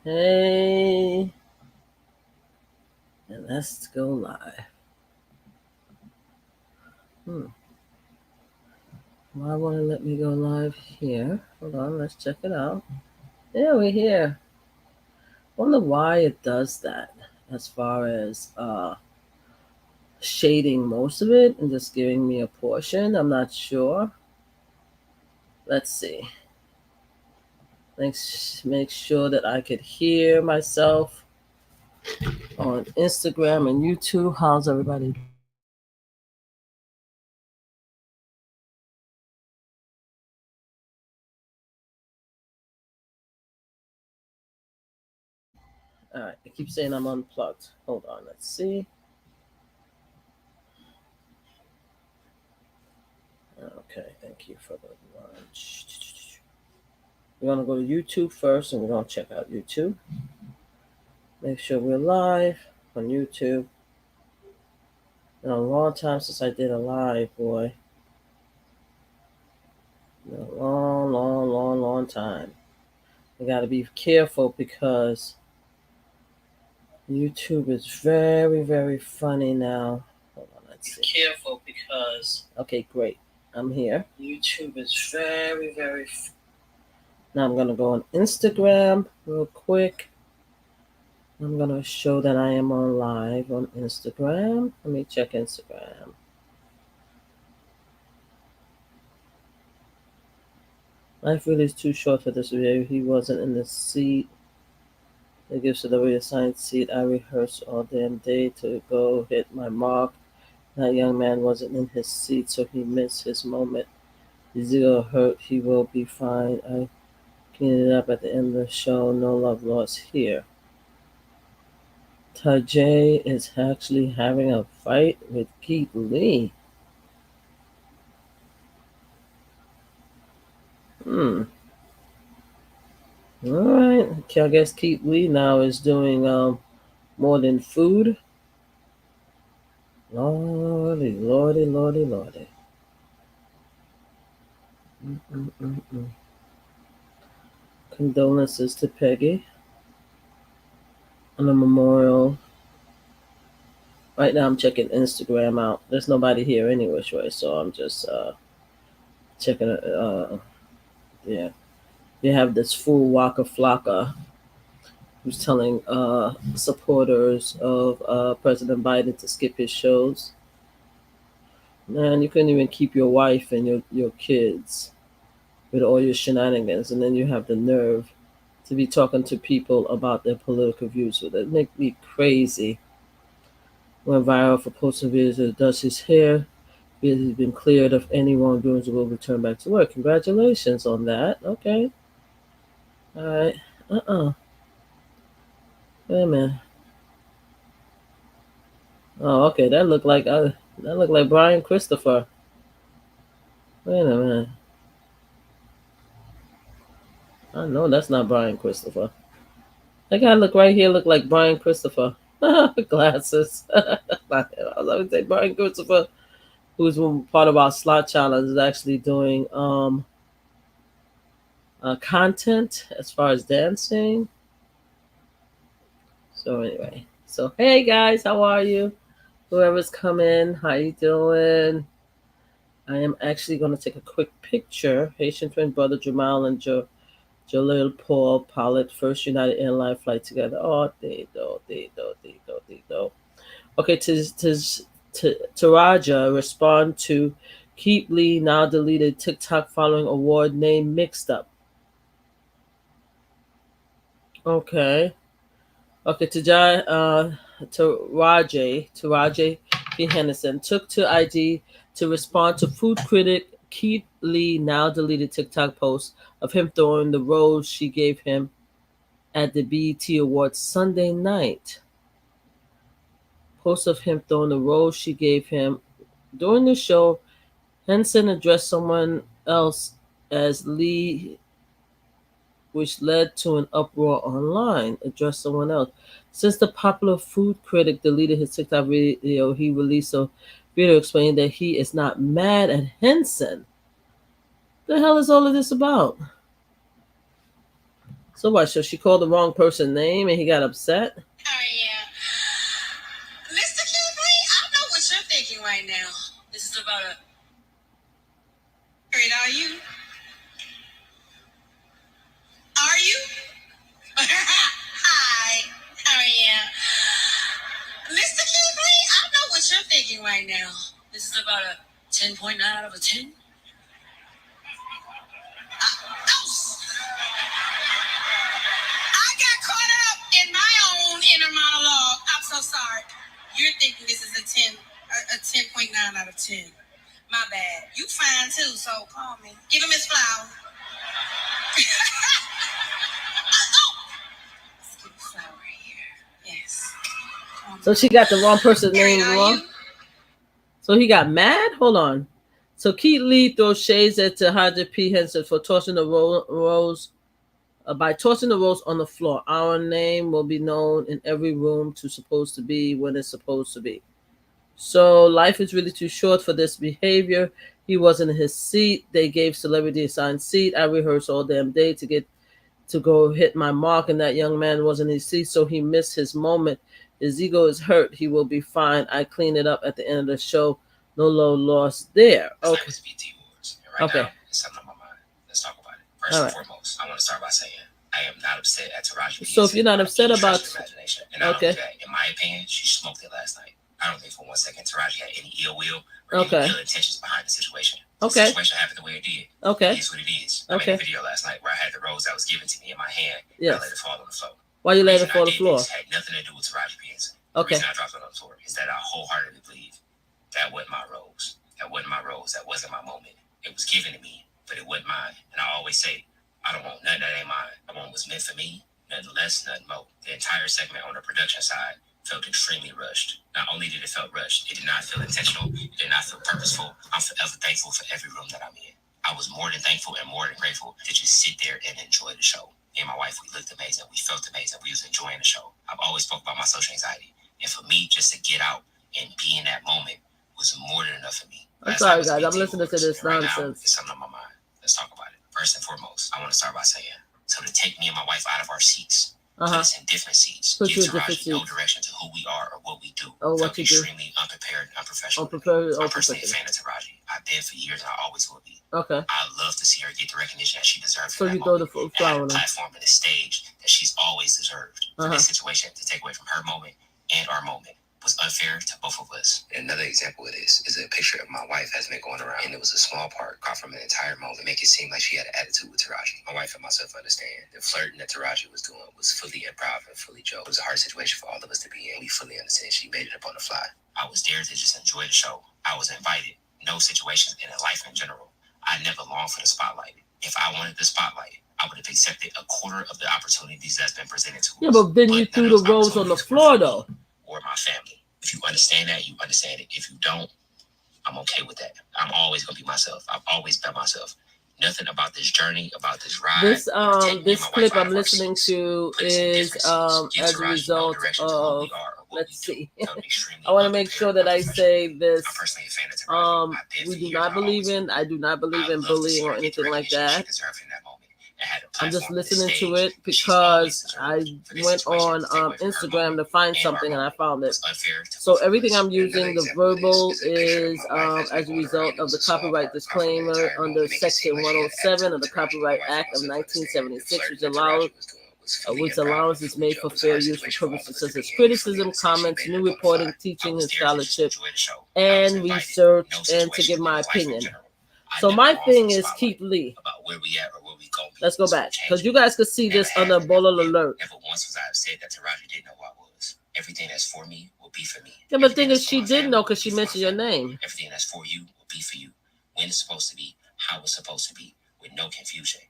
Hey, and let's go live. Why won't it let me go live here? Hold on, let's check it out. Yeah, we're here. Wonder why it does that as far as shading most of it and just giving me a portion. I'm not sure. Let's see. Let's make sure that I could hear myself on Instagram and YouTube. How's everybody? All right, I keep saying I'm unplugged. Hold on, let's see. Okay, thank you for the lunch. We're going to go to YouTube first and we're going to check out YouTube. Make sure we're live on YouTube. Been a long time since I did a live, boy. Been a long time. We got to be careful because YouTube is very funny now. Hold on, let's see. Be careful because. Okay, great. I'm here. YouTube is very. Now I'm going to go on Instagram real quick. I'm going to show that I am on live on Instagram. Let me check Instagram. Life really is too short for this video. He wasn't in the seat. It gives to the reassigned seat. I rehearsed all damn day to go hit my mark. That young man wasn't in his seat, so he missed his moment. He's still hurt. He will be fine. I cleaned it up at the end of the show. No love lost here. Taraji is actually having a fight with Keith Lee. All right. I guess Keith Lee now is doing more than food. Lordy. Condolences to Peggy on the memorial. Right now I'm checking Instagram out. There's nobody here anyway, so I'm just checking it. Yeah. You have this fool Waka Flocka who's telling supporters of President Biden to skip his shows. Man, you couldn't even keep your wife and your kids with all your shenanigans, and then you have the nerve to be talking to people about their political views. So that make me crazy. Went viral for posting videos that does his hair. He's been cleared of any wrongdoings and will return back to work. Congratulations on that. Okay. All right. Wait a minute. Oh, okay. That looked like Brian Christopher. Wait a minute. I know that's not Brian Christopher. That guy look like Brian Christopher. Glasses. I was going to say Brian Christopher, who's part of our slot challenge, is actually doing content as far as dancing. So anyway, hey guys, how are you? Whoever's coming, how you doing? I am actually going to take a quick picture. Haitian twin brother Jamal and Jalil Paul pilot first United Airlines flight together. Oh, they do. Okay, Taraji respond to Keep Lee now deleted TikTok following award name mixed up. Okay. Taraji P. Henderson took to IG to respond to food critic Keith Lee now deleted TikTok post of him throwing the rose she gave him at the BET Awards Sunday night. Post of him throwing the rose she gave him. During the show, Henson addressed someone else as Lee, which led to an uproar online. Addressed someone else. Since the popular food critic deleted his TikTok video, he released a video explaining that he is not mad at Henson. The hell is all of this about? So what? So she called the wrong person's name and he got upset? Oh, yeah. Mr. Keithley, I know what you're thinking right now. This is about a... Are you? Are you? Hi. How are you? Mr. Keithley, I know what you're thinking right now. This is about a 10.9 out of a 10. I got caught up in my own inner monologue. I'm so sorry. You're thinking this is a 10.9 out of 10. My bad. You fine too, so call me. Give him his flower. Let's give a flower here. Yes. So she got the wrong person's name wrong? So he got mad? Hold on. So Keith Lee throws shades at Taraji P. Henson for tossing the rose. By tossing the rose on the floor, our name will be known in every room to supposed to be when it's supposed to be. So life is really too short for this behavior. He wasn't in his seat. They gave celebrity assigned seat. I rehearsed all damn day to go hit my mark, and that young man wasn't in his seat, so he missed his moment. His ego is hurt. He will be fine. I clean it up at the end of the show. No loss there. Okay. Okay. Now, it's something on my mind. Let's talk about it. First and foremost, I want to start by saying I am not upset at Taraji. So if you're not upset about imagination, and okay, in my opinion, she smoked it last night. I don't think for 1 second Taraji had any ill will or any ill intentions behind the situation. The situation happened the way it did. Okay. It is what it is. I made a video last night where I had the rose that was given to me in my hand. Yes. And I let it fall on the floor. Why you let it fall on the floor? It had nothing to do with Taraji Henson. Okay. The reason I dropped it on the floor is that I wholeheartedly believe that wasn't my rose. That wasn't my rose. That wasn't my moment. It was given to me, but it wasn't mine. And I always say, I don't want nothing that ain't mine. I want what's meant for me, nothing less, nothing more. The entire segment on the production side felt extremely rushed. Not only did it feel rushed, it did not feel intentional. It did not feel purposeful. I'm forever thankful for every room that I'm in. I was more than thankful and more than grateful to just sit there and enjoy the show. Me and my wife, we looked amazing. We felt amazing. We was enjoying the show. I've always spoke about my social anxiety. And for me, just to get out and be in that moment was more than enough for me. I'm sorry, guys. I'm listening to this nonsense. Right now, it's something on my mind. Let's talk about it. First and foremost, I want to start by saying, so to take me and my wife out of our seats, put us in different seats, give Taraji no direction to who we are or what we do. What you do. Extremely unprepared and unprofessional. I'm personally a fan of Taraji. I've been for years and I always will be. Okay. I love to see her get the recognition that she deserves. So you throw the flower on the platform and the stage that she's always deserved. For this situation, to take away from her moment and our moment was unfair to both of us. Another example of this is a picture of my wife has been going around, and it was a small part caught from an entire moment, make it seem like she had an attitude with Taraji. My wife and myself understand the flirting that Taraji was doing was fully improv and fully joke. It was a hard situation for all of us to be in. We fully understand she made it up on the fly. I was there to just enjoy the show. I was invited. No situations in life in general. I never longed for the spotlight. If I wanted the spotlight, I would have accepted a quarter of the opportunities that's been presented to us. Yeah, but then you threw the rose on the floor, though. Or my family. If you understand that, you understand it. If you don't, I'm okay with that. I'm always gonna be myself. I've always been myself. Nothing about this journey, about this ride. This clip I'm listening to is as a result of. Let's see. I want to make sure that I say this. I do not believe in bullying or anything like that. I'm just listening to it because I went on Instagram to find something and I found it. So everything I'm using, the verbal is as a result of the copyright disclaimer under Section 107 of the Copyright Act of 1976, which allows is made for fair use for purposes such as criticism, comments, new reporting, teaching, and scholarship, and research, and to give my opinion. So my thing is Keith Lee. Let's go back because you guys could see this under Bolo Alert. Never once was I upset that Taraji didn't know who I was. Everything that's for me will be for me. Yeah, but the thing is, she did know because she mentioned your name. Everything that's for you will be for you. When it's supposed to be, how it's supposed to be, with no confusion.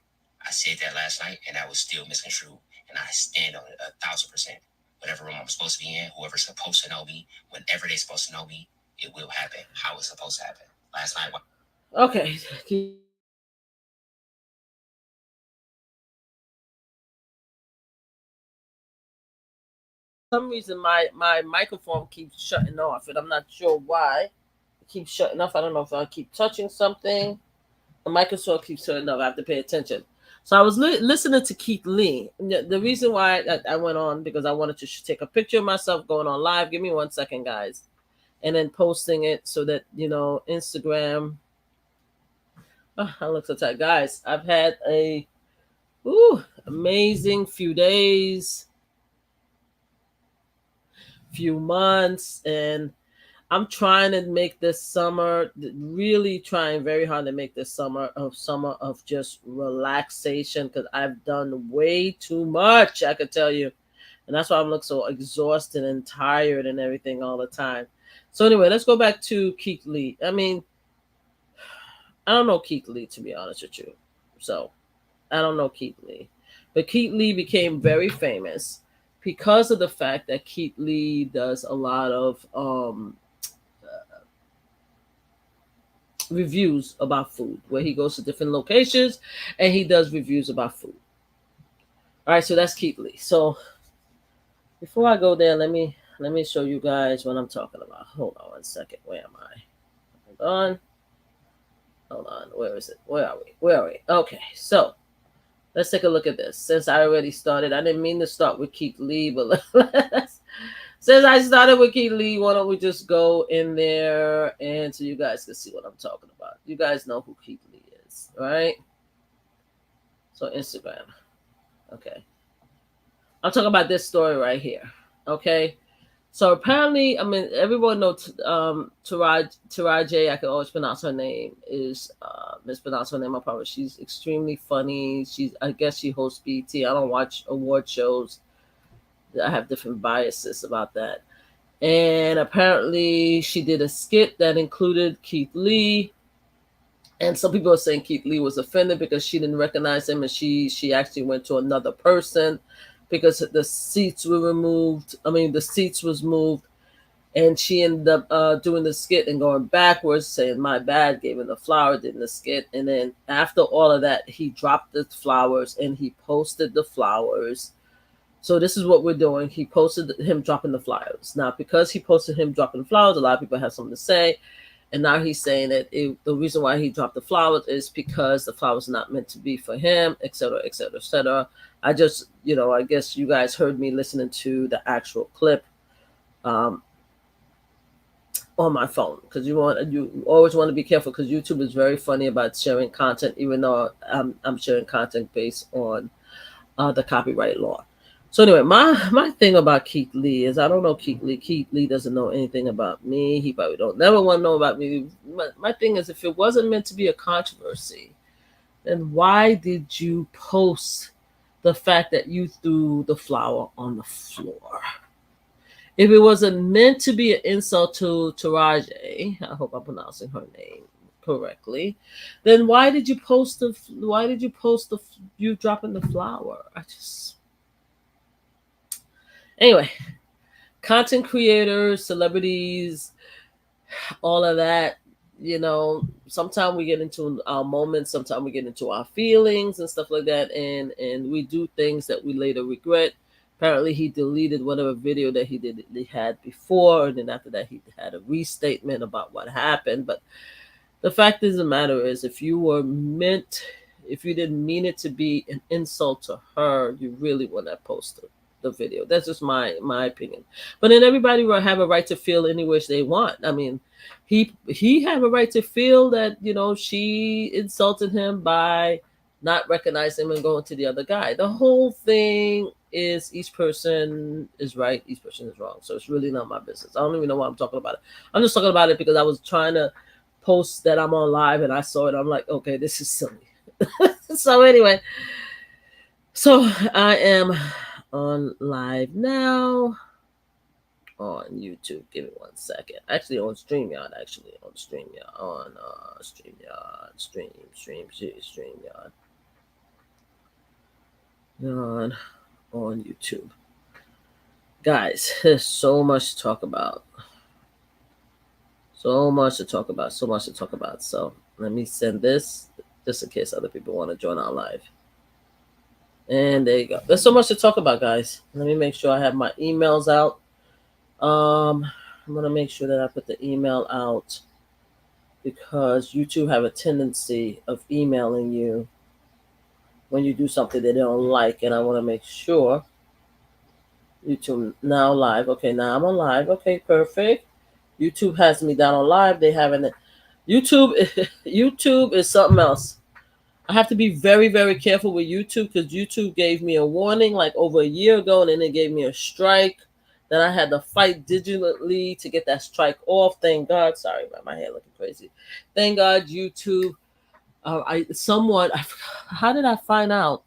I said that last night, and that was still misconstrued, and I stand on it 1,000%. Whatever room I'm supposed to be in, whoever's supposed to know me, whenever they're supposed to know me, it will happen. How it's supposed to happen. Last night. Okay. For some reason my microphone keeps shutting off and I'm not sure why it keeps shutting off. I don't know if I keep touching something. The microphone keeps shutting off. I have to pay attention. So I was listening to Keith Lee. The reason why I went on because I wanted to take a picture of myself going on live. Give me 1 second, guys, and then posting it so that Instagram. Oh, I look so tired, guys. I've had a amazing few days, few months, and I'm trying to make this summer, really trying very hard to make this summer of just relaxation because I've done way too much, I could tell you. And that's why I'm looking so exhausted and tired and everything all the time. So anyway, let's go back to Keith Lee. I mean, I don't know Keith Lee, to be honest with you. So I don't know Keith Lee. But Keith Lee became very famous because of the fact that Keith Lee does a lot of reviews about food, where he goes to different locations and he does reviews about food. All right, so that's Keith Lee. So before I go there, let me show you guys what I'm talking about. Hold on 1 second. Where am I? Hold on. Hold on. Where is it? Where are we? Where are we? Okay, so let's take a look at this. Since I already started, I didn't mean to start with Keith Lee, but since I started with Keith Lee, why don't we just go in there and so you guys can see what I'm talking about. You guys know who Keith Lee is, right? So Instagram. Okay. I'm talking about this story right here. Okay. So apparently, I mean, everyone knows Taraji. I can always pronounce her name. Is mispronounce her name. I promise. She's extremely funny. I guess she hosts BT. I don't watch award shows. I have different biases about that. And apparently, she did a skit that included Keith Lee. And some people are saying Keith Lee was offended because she didn't recognize him, and she actually went to another person because the seats were removed. I mean, the seats was moved, and she ended up doing the skit and going backwards, saying "my bad," gave him the flower, did the skit, and then after all of that, he dropped the flowers and he posted the flowers. So this is what we're doing. He posted him dropping the flowers. Now, because he posted him dropping the flowers, a lot of people have something to say. And now he's saying that the reason why he dropped the flowers is because the flowers are not meant to be for him, etc., etc., etc. I just, I guess you guys heard me listening to the actual clip um, on my phone because you always want to be careful because YouTube is very funny about sharing content, even though I'm sharing content based on the copyright law. So anyway, my thing about Keith Lee is I don't know Keith Lee. Keith Lee doesn't know anything about me. He probably don't never want to know about me. My thing is, if it wasn't meant to be a controversy, then why did you post the fact that you threw the flower on the floor? If it wasn't meant to be an insult to Taraji, I hope I'm pronouncing her name correctly, then why did you post you dropping the flower? Anyway, content creators, celebrities, all of that, sometimes we get into our moments, sometimes we get into our feelings and stuff like that, and we do things that we later regret. Apparently he deleted whatever video that he had before, and then after that he had a restatement about what happened. But the fact of the matter is, if you didn't mean it to be an insult to her, you really wouldn't have posted the video. That's just my opinion. But then everybody will have a right to feel any wish they want. I mean, he have a right to feel that she insulted him by not recognizing him and going to the other guy. The whole thing is each person is right, each person is wrong. So it's really not my business. I don't even know why I'm talking about it. I'm just talking about it because I was trying to post that I'm on live and I saw it. I'm like, okay, this is silly. So anyway, so I am on live now on YouTube. Give me 1 second. Actually, on StreamYard. On StreamYard. StreamYard. On YouTube. Guys, there's so much to talk about. So much to talk about. So let me send this just in case other people want to join our live. And there you go. There's so much to talk about, guys. Let me make sure I have my emails out. I'm gonna make sure that I put the email out because YouTube have a tendency of emailing you when you do something they don't like, and I want to make sure YouTube now live. Okay, now I'm on live. Okay, perfect. YouTube has me down on live. They haven't. YouTube. YouTube is something else. I have to be very, very careful with YouTube because YouTube gave me a warning like over a year ago, and then they gave me a strike. Then I had to fight digitally to get that strike off. Thank God. Sorry about my hair looking crazy. Thank God YouTube. I someone. How did I find out?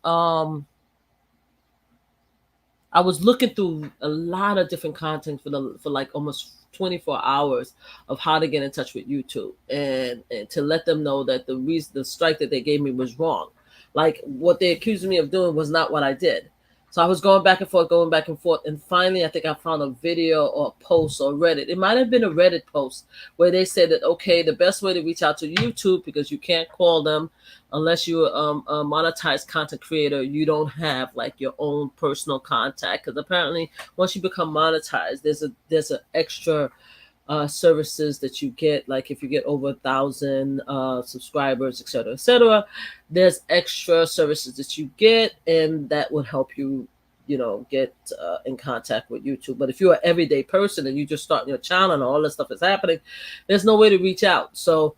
I was looking through a lot of different content for like almost 24 hours of how to get in touch with YouTube and to let them know that the strike that they gave me was wrong. Like what they accused me of doing was not what I did. So I was going back and forth, and finally I think I found a video or a post or Reddit. It might have been a Reddit post where they said that okay, the best way to reach out to YouTube, because you can't call them unless you're a monetized content creator, you don't have like your own personal contact, because apparently once you become monetized, there's a extra services that you get, like if you get over 1,000 subscribers, etc., there's extra services that you get, and that would help you, get in contact with YouTube. But if you're an everyday person and you just starting your channel and all this stuff is happening, there's no way to reach out. So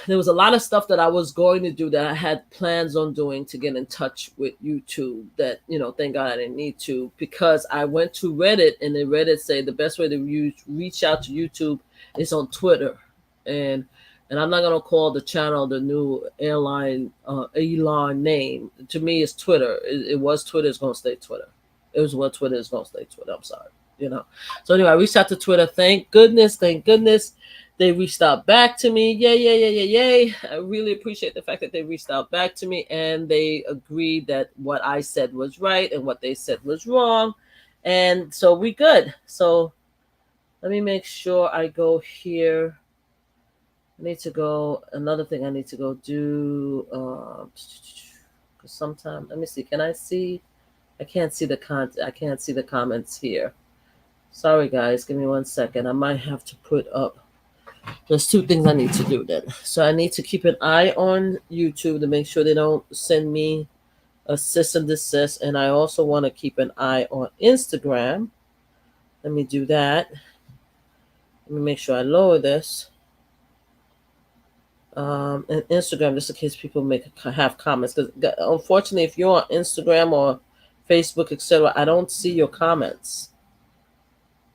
there was a lot of stuff that I was going to do that I had plans on doing to get in touch with YouTube that, thank God I didn't need to, because I went to Reddit, and then Reddit say the best way to reach out to YouTube is on Twitter. And I'm not going to call the channel the new Elon name. To me, it's Twitter. It was Twitter. It's going to stay Twitter. It was what Twitter is going to stay Twitter. I'm sorry. So anyway, I reached out to Twitter. Thank goodness. They reached out back to me. Yay. I really appreciate the fact that they reached out back to me, and they agreed that what I said was right and what they said was wrong. And so we good. So let me make sure I go here. I need to go. Another thing I need to go do. Because sometimes, let me see. Can I see? I can't see the I can't see the comments here. Sorry, guys. Give me 1 second. I might have to put up. There's two things I need to do then. So I need to keep an eye on YouTube to make sure they don't send me a cease and desist. And I also want to keep an eye on Instagram. Let me do that. Let me make sure I lower this. And Instagram, just in case people have comments. Because unfortunately, if you're on Instagram or Facebook, etc., I don't see your comments.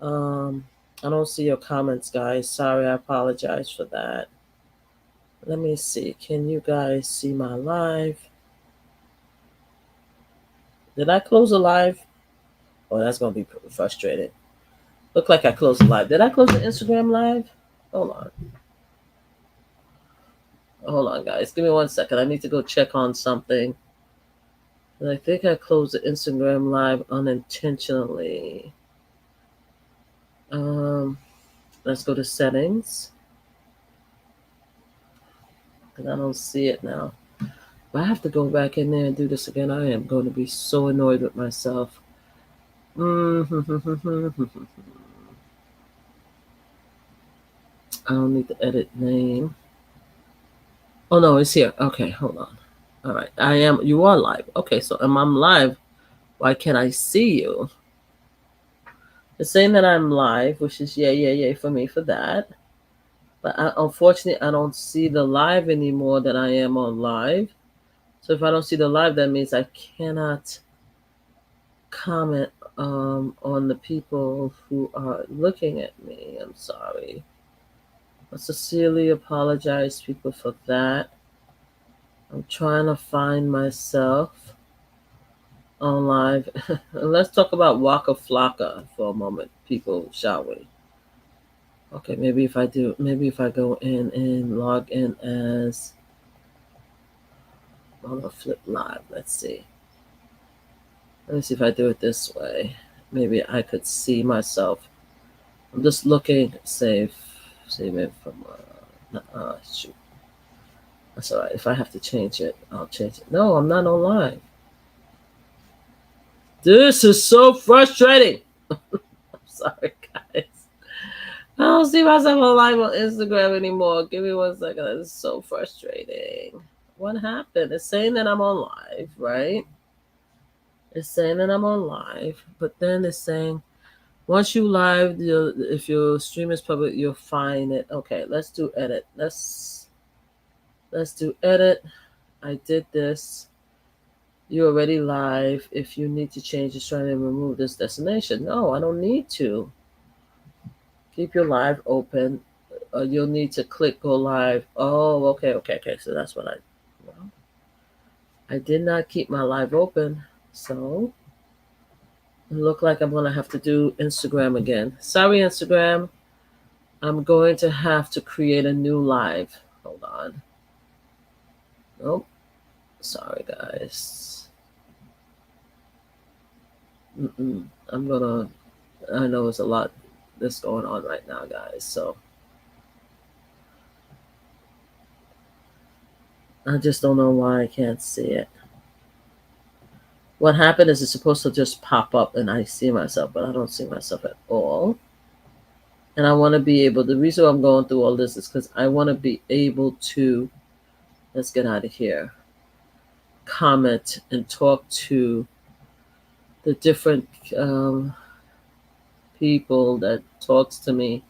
I don't see your comments, guys. Sorry, I apologize for that. Let me see. Can you guys see my live? Did I close the live? Oh, that's going to be frustrating. Look like I closed the live. Did I close the Instagram live? Hold on, guys. Give me 1 second. I need to go check on something. I think I closed the Instagram live unintentionally. Let's go to settings. Because I don't see it now. If I have to go back in there and do this again, I am going to be so annoyed with myself. I don't need to edit name. Oh no, it's here. Okay, hold on. All right, you are live. Okay, so I'm live. Why can't I see you? It's saying that I'm live, which is yay for me for that. But unfortunately, I don't see the live anymore that I am on live. So if I don't see the live, that means I cannot comment on the people who are looking at me. I'm sorry. I sincerely apologize, people, for that. I'm trying to find myself on live. Let's talk about Waka Flocka for a moment, people, shall we? Okay, maybe if I go in and log in as MamaFlipLive. Let's see. Let me see if I do it this way. Maybe I could see myself. I'm just looking. Save it from. Shoot. That's all right. If I have to change it, I'll change it. No, I'm not on live. This is so frustrating. I'm sorry, guys. I don't see myself on live on Instagram anymore. Give me 1 second. It's so frustrating. What happened? It's saying that I'm on live, right? It's saying that I'm on live, but then it's saying once you live, if your stream is public, you'll find it. Okay, let's do edit. Let's do edit. I did this. You're already live. If you need to change, just trying to remove this destination. No, I don't need to. Keep your live open. You'll need to click go live. Oh, okay. So that's what well, I did not keep my live open. So it look like I'm gonna have to do Instagram again. Sorry, Instagram. I'm going to have to create a new live. Hold on. Nope. Sorry, guys. I'm gonna. I know there's a lot that's going on right now, guys. So I just don't know why I can't see it. What happened is it's supposed to just pop up and I see myself, but I don't see myself at all. And I want to be able. The reason I'm going through all this is because I want to be able to. Let's get out of here. Comment and talk to the different people that talks to me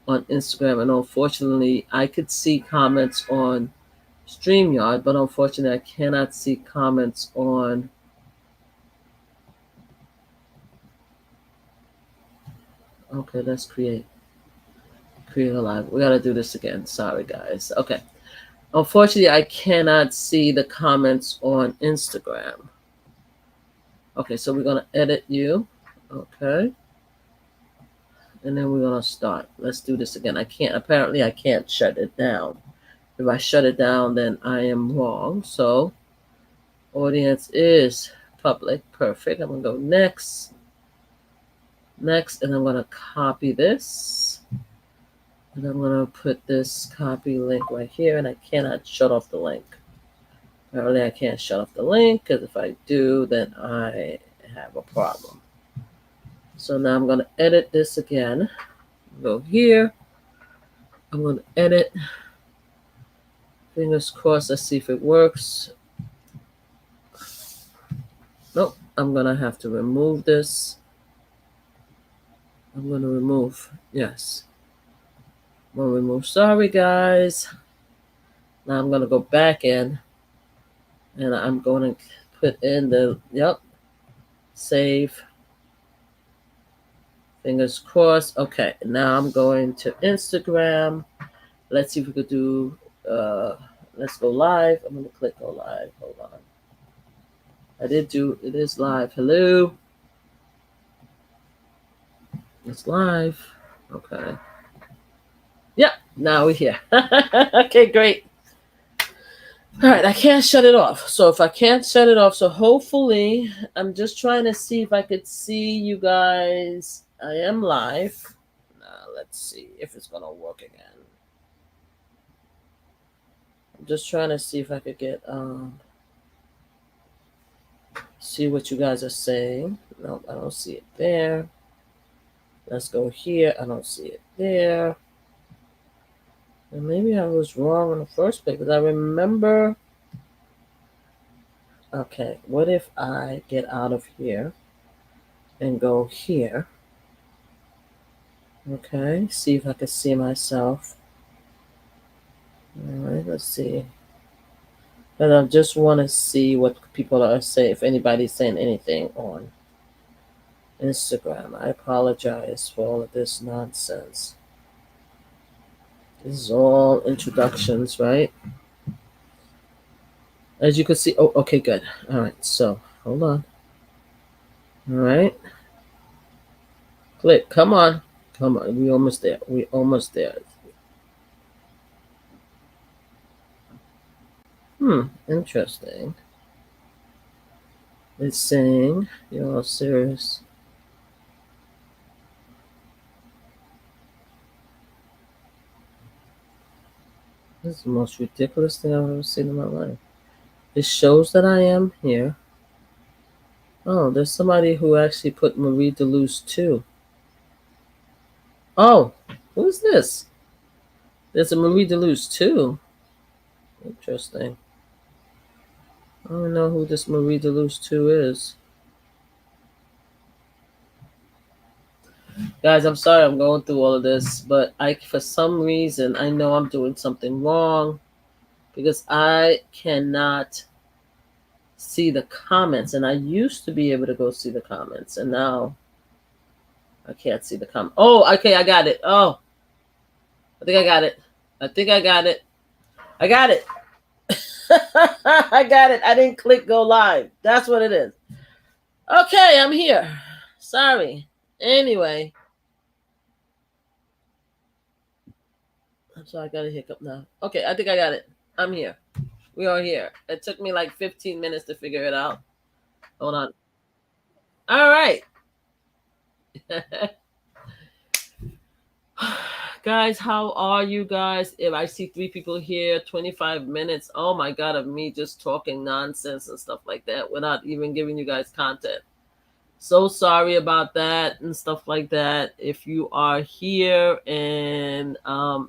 on Instagram, and unfortunately, I could see comments on StreamYard, but unfortunately, I cannot see comments on. Okay, let's create a live. We gotta do this again. Sorry, guys. Okay. Unfortunately, I cannot see the comments on Instagram. Okay, so we're gonna edit you. Okay. And then we're gonna start. Let's do this again. Apparently I can't shut it down. If I shut it down, then I am wrong. So audience is public. Perfect. I'm gonna go next, and I'm gonna copy this. And I'm gonna put this copy link right here, and I cannot shut off the link. Apparently I can't shut off the link, because if I do, then I have a problem. So now I'm gonna edit this again. Go here. I'm gonna edit. Fingers crossed. Let's see if it works. Nope. I'm gonna have to remove this. I'm gonna remove. Yes. I'm gonna remove. Sorry, guys. Now I'm gonna go back in, and I'm going to put in the save. Fingers crossed. Okay. Now I'm going to Instagram. Let's see if we could do. Let's go live. I'm gonna click go live. Hold on. I did do. It is live. Hello. It's live. Okay. Yep. Now we're here. Okay, great. All right, I can't shut it off. So if I can't shut it off, so hopefully I'm just trying to see if I could see you guys. I am live. Now let's see if it's gonna work again. I'm just trying to see if I could get see what you guys are saying. No, I don't see it there. Let's go here. I don't see it there. And maybe I was wrong in the first place, because I remember. Okay, what if I get out of here and go here? Okay, see if I can see myself. All right, let's see. But I just want to see what people are saying, if anybody's saying anything on Instagram. I apologize for all of this nonsense. This is all introductions, right? As you can see, oh, okay, good. All right, so hold on. All right, click. Come on, We almost there. Interesting. It's saying you're all serious. This is the most ridiculous thing I've ever seen in my life. It shows that I am here. Oh, there's somebody who actually put Marie Deleuze too. Oh, who's this? There's a Marie Deleuze too. Interesting. I don't know who this Marie Deluxe 2 is. Guys, I'm sorry I'm going through all of this, but for some reason, I know I'm doing something wrong because I cannot see the comments. And I used to be able to go see the comments, and now I can't see the comment. Oh, okay, I got it. Oh, I think I got it. I think I got it. I got it. I got it. I didn't click go live. That's what it is. Okay, I'm here. Sorry. Anyway, I'm sorry, I got a hiccup now. Okay, I think I got it. I'm here. We are here. It took me like 15 minutes to figure it out. Hold on. All right. Guys, how are you guys? If I see 3 people here, 25 minutes, oh my God, of me just talking nonsense and stuff like that without even giving you guys content. So sorry about that and stuff like that. If you are here and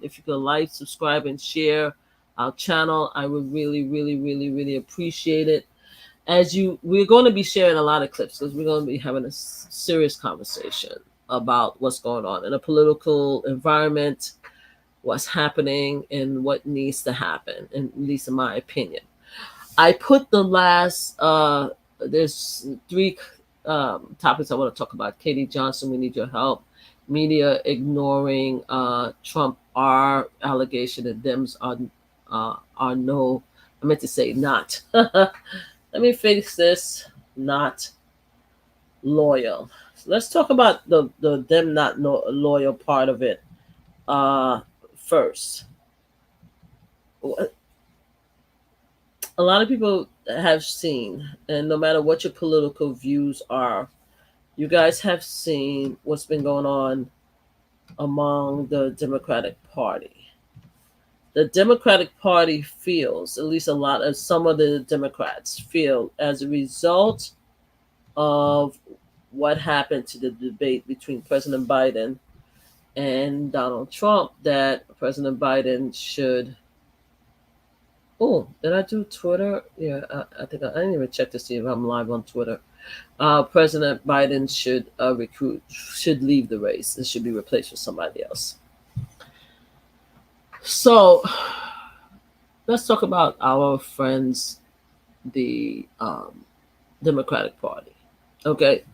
if you could like, subscribe, and share our channel, I would really, really, really, really appreciate it. We're going to be sharing a lot of clips because we're going to be having a serious conversation about what's going on in a political environment, what's happening, and what needs to happen, at least in my opinion. I put the last, there's 3 topics I want to talk about. Katie Johnson, we need your help. Media ignoring Trump R allegation, and Dems are no, I meant to say not. Let me fix this. Not loyal. So let's talk about the them not loyal part of it first. A lot of people have seen, and no matter what your political views are, you guys have seen what's been going on among the Democratic Party. The Democratic Party feels, at least a lot of some of the Democrats feel, as a result of what happened to the debate between President Biden and Donald Trump, that President Biden should. Oh, did I do Twitter? Yeah, I think I didn't even check to see if I'm live on Twitter. President Biden should leave the race and should be replaced with somebody else. So let's talk about our friends, the Democratic Party. Okay,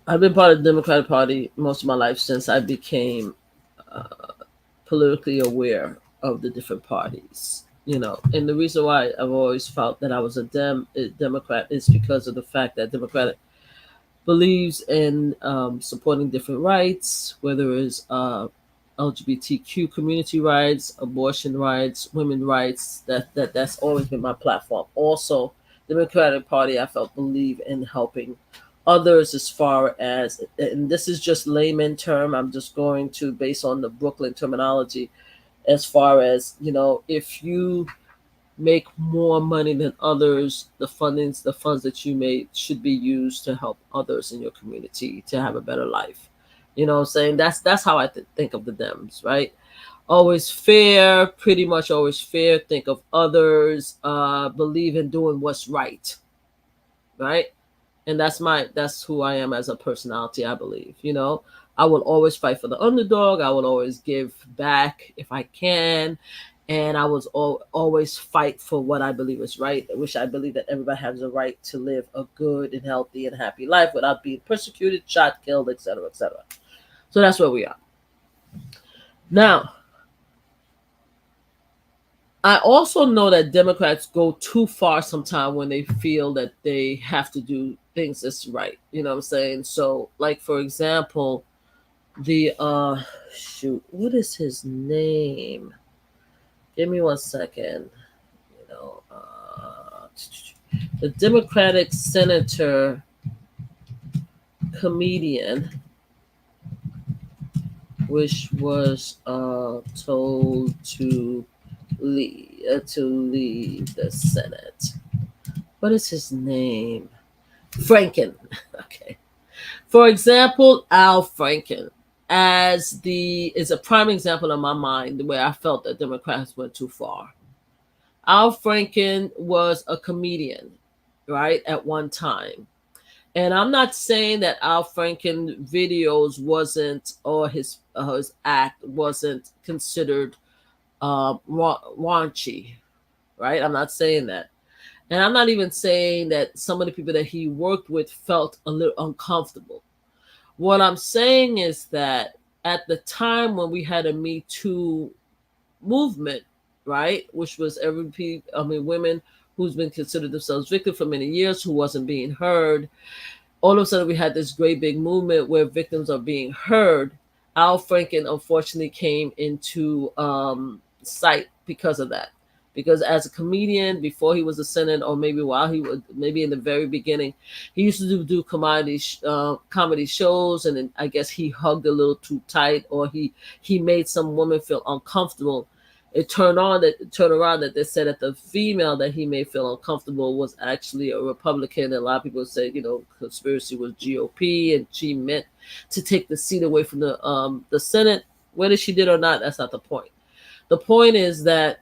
I've been part of the Democratic Party most of my life since I became uh, politically aware of the different parties. And the reason why I've always felt that I was a Democrat is because of the fact that Democratic believes in supporting different rights, whether it's LGBTQ community rights, abortion rights, women rights. That's always been my platform. Also, the Democratic Party, I felt, believe in helping others as far as, and this is just layman term, I'm just going to based on the Brooklyn terminology, as far as, if you make more money than others, the funds that you made should be used to help others in your community to have a better life. You know what I'm saying? That's how I think of the Dems, right? Always fair, pretty much always fair. Think of others, believe in doing what's right, right? And that's who I am as a personality. I believe, I will always fight for the underdog. I will always give back if I can, and I was always fight for what I believe is right, which I believe that everybody has a right to live a good and healthy and happy life without being persecuted, shot, killed, etc., etc. So that's where we are now. I also know that Democrats go too far sometimes when they feel that they have to do things that's right. You know what I'm saying? So, like, for example, the what is his name? Give me 1 second. You know, the Democratic senator comedian, which was told to leave the Senate. What is his name? Franken. Okay. For example, Al Franken is a prime example in my mind where I felt that Democrats went too far. Al Franken was a comedian, right, at one time. And I'm not saying that Al Franken videos wasn't, or his act wasn't considered raunchy, right? I'm not saying that. And I'm not even saying that some of the people that he worked with felt a little uncomfortable. What I'm saying is that at the time when we had a Me Too movement, right, which was women who's been considered themselves victims for many years, who wasn't being heard, all of a sudden we had this great big movement where victims are being heard. Al Franken unfortunately came into sight because of that. Because as a comedian, before he was a senator, or maybe while he was, maybe in the very beginning, he used to do comedy shows, and then I guess he hugged a little too tight, or he made some woman feel uncomfortable. It turned around that they said that the female that he made feel uncomfortable was actually a Republican. And a lot of people said, conspiracy was GOP, and she meant to take the seat away from the Senate. Whether she did or not, that's not the point. The point is that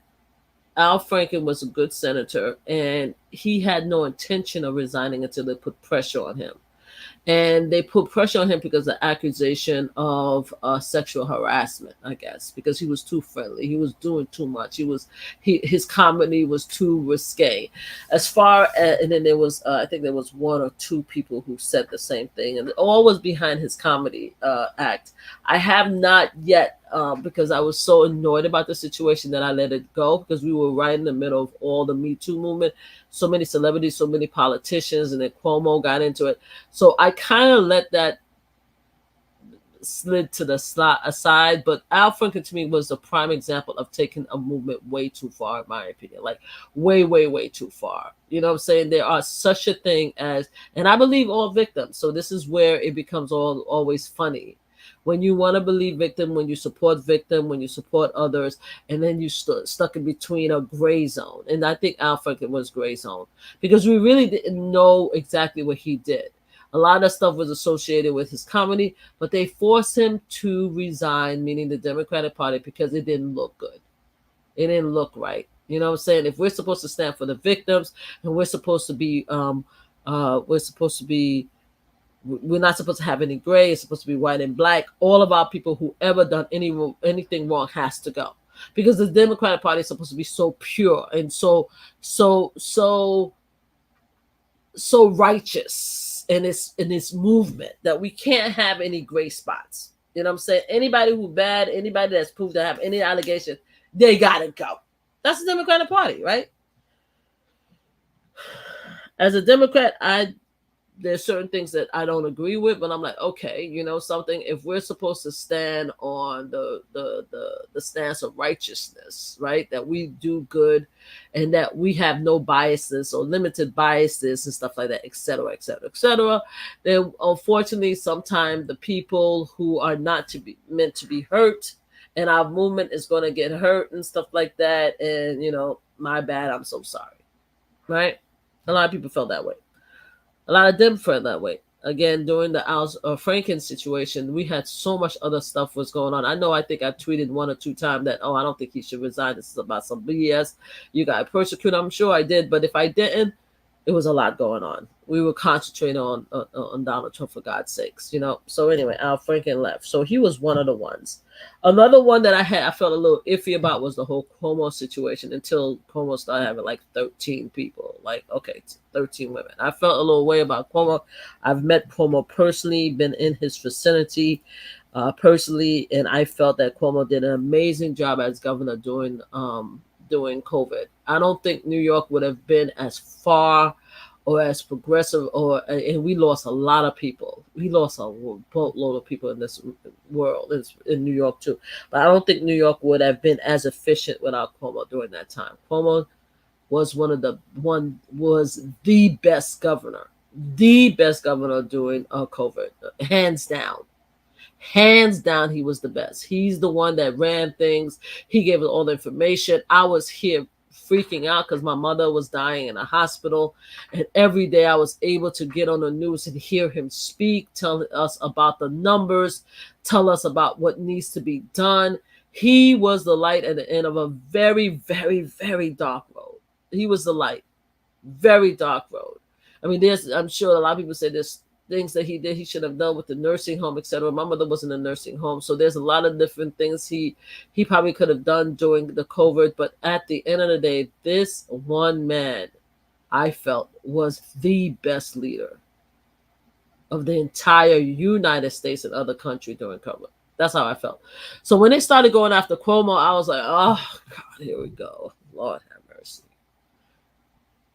Al Franken was a good senator, and he had no intention of resigning until they put pressure on him. And they put pressure on him because of the accusation of sexual harassment, I guess, because he was too friendly. He was doing too much. His comedy was too risque. As far as, and then there was, I think there was one or two people who said the same thing, and all was behind his comedy act. I have not yet, because I was so annoyed about the situation that I let it go, because we were right in the middle of all the Me Too movement. So many celebrities, so many politicians, and then Cuomo got into it. So I kind of let that slid to the aside. But Al Franken to me was a prime example of taking a movement way too far, in my opinion. Like way, way, way too far. You know what I'm saying? There are such a thing as, and I believe all victims. So this is where it becomes always funny. When you want to believe victim, when you support victim, when you support others, and then you stuck in between a gray zone. And I think Al Franken was gray zone, because we really didn't know exactly what he did. A lot of stuff was associated with his comedy, but they forced him to resign, meaning the Democratic Party, because it didn't look good. It didn't look right. You know what I'm saying? If we're supposed to stand for the victims, and we're supposed to be, we're not supposed to have any gray. It's supposed to be white and black. All of our people who ever done anything wrong has to go, because the Democratic Party is supposed to be so pure and so righteous in this movement that we can't have any gray spots. You know what I'm saying? Anybody who bad, anybody that's proved to have any allegation, they gotta go. That's the Democratic Party, right? As a Democrat, there's certain things that I don't agree with, but I'm like, okay, something. If we're supposed to stand on the stance of righteousness, right, that we do good, and that we have no biases or limited biases and stuff like that, etc., etc., etc., then unfortunately, sometimes the people who are not to be meant to be hurt, and our movement is going to get hurt and stuff like that, and my bad, I'm so sorry, right? A lot of people felt that way. A lot of them felt that way. Again, during the Al Franken situation, we had so much other stuff was going on. I think I tweeted one or two times that, I don't think he should resign. This is about some BS. You got persecuted. I'm sure I did. But if I didn't, it was a lot going on. We were concentrating on Donald Trump, for God's sakes, So anyway, Al Franken left. So he was one of the ones. Another one that I felt a little iffy about was the whole Cuomo situation, until Cuomo started having like 13 people. Like, okay, 13 women. I felt a little way about Cuomo. I've met Cuomo personally, been in his vicinity personally, and I felt that Cuomo did an amazing job as governor during COVID. I don't think New York would have been as far or as progressive, and we lost a lot of people. We lost a boatload of people in this world, in New York too. But I don't think New York would have been as efficient without Cuomo during that time. Cuomo was the best governor during COVID, hands down. Hands down, he was the best. He's the one that ran things. He gave us all the information. I was here freaking out because my mother was dying in a hospital, and every day I was able to get on the news and hear him speak, tell us about the numbers, tell us about what needs to be done. He was the light at the end of a very, very, very dark road. He was the light. Very dark road. I mean, I'm sure a lot of people say there's things that he did he should have done with the nursing home, etc. My mother was in a nursing home, so there's a lot of different things he probably could have done during the COVID. But at the end of the day, this one man, I felt, was the best leader of the entire United States and other country during COVID. That's how I felt. So when they started going after Cuomo, I was like, oh God, here we go. Lord have mercy.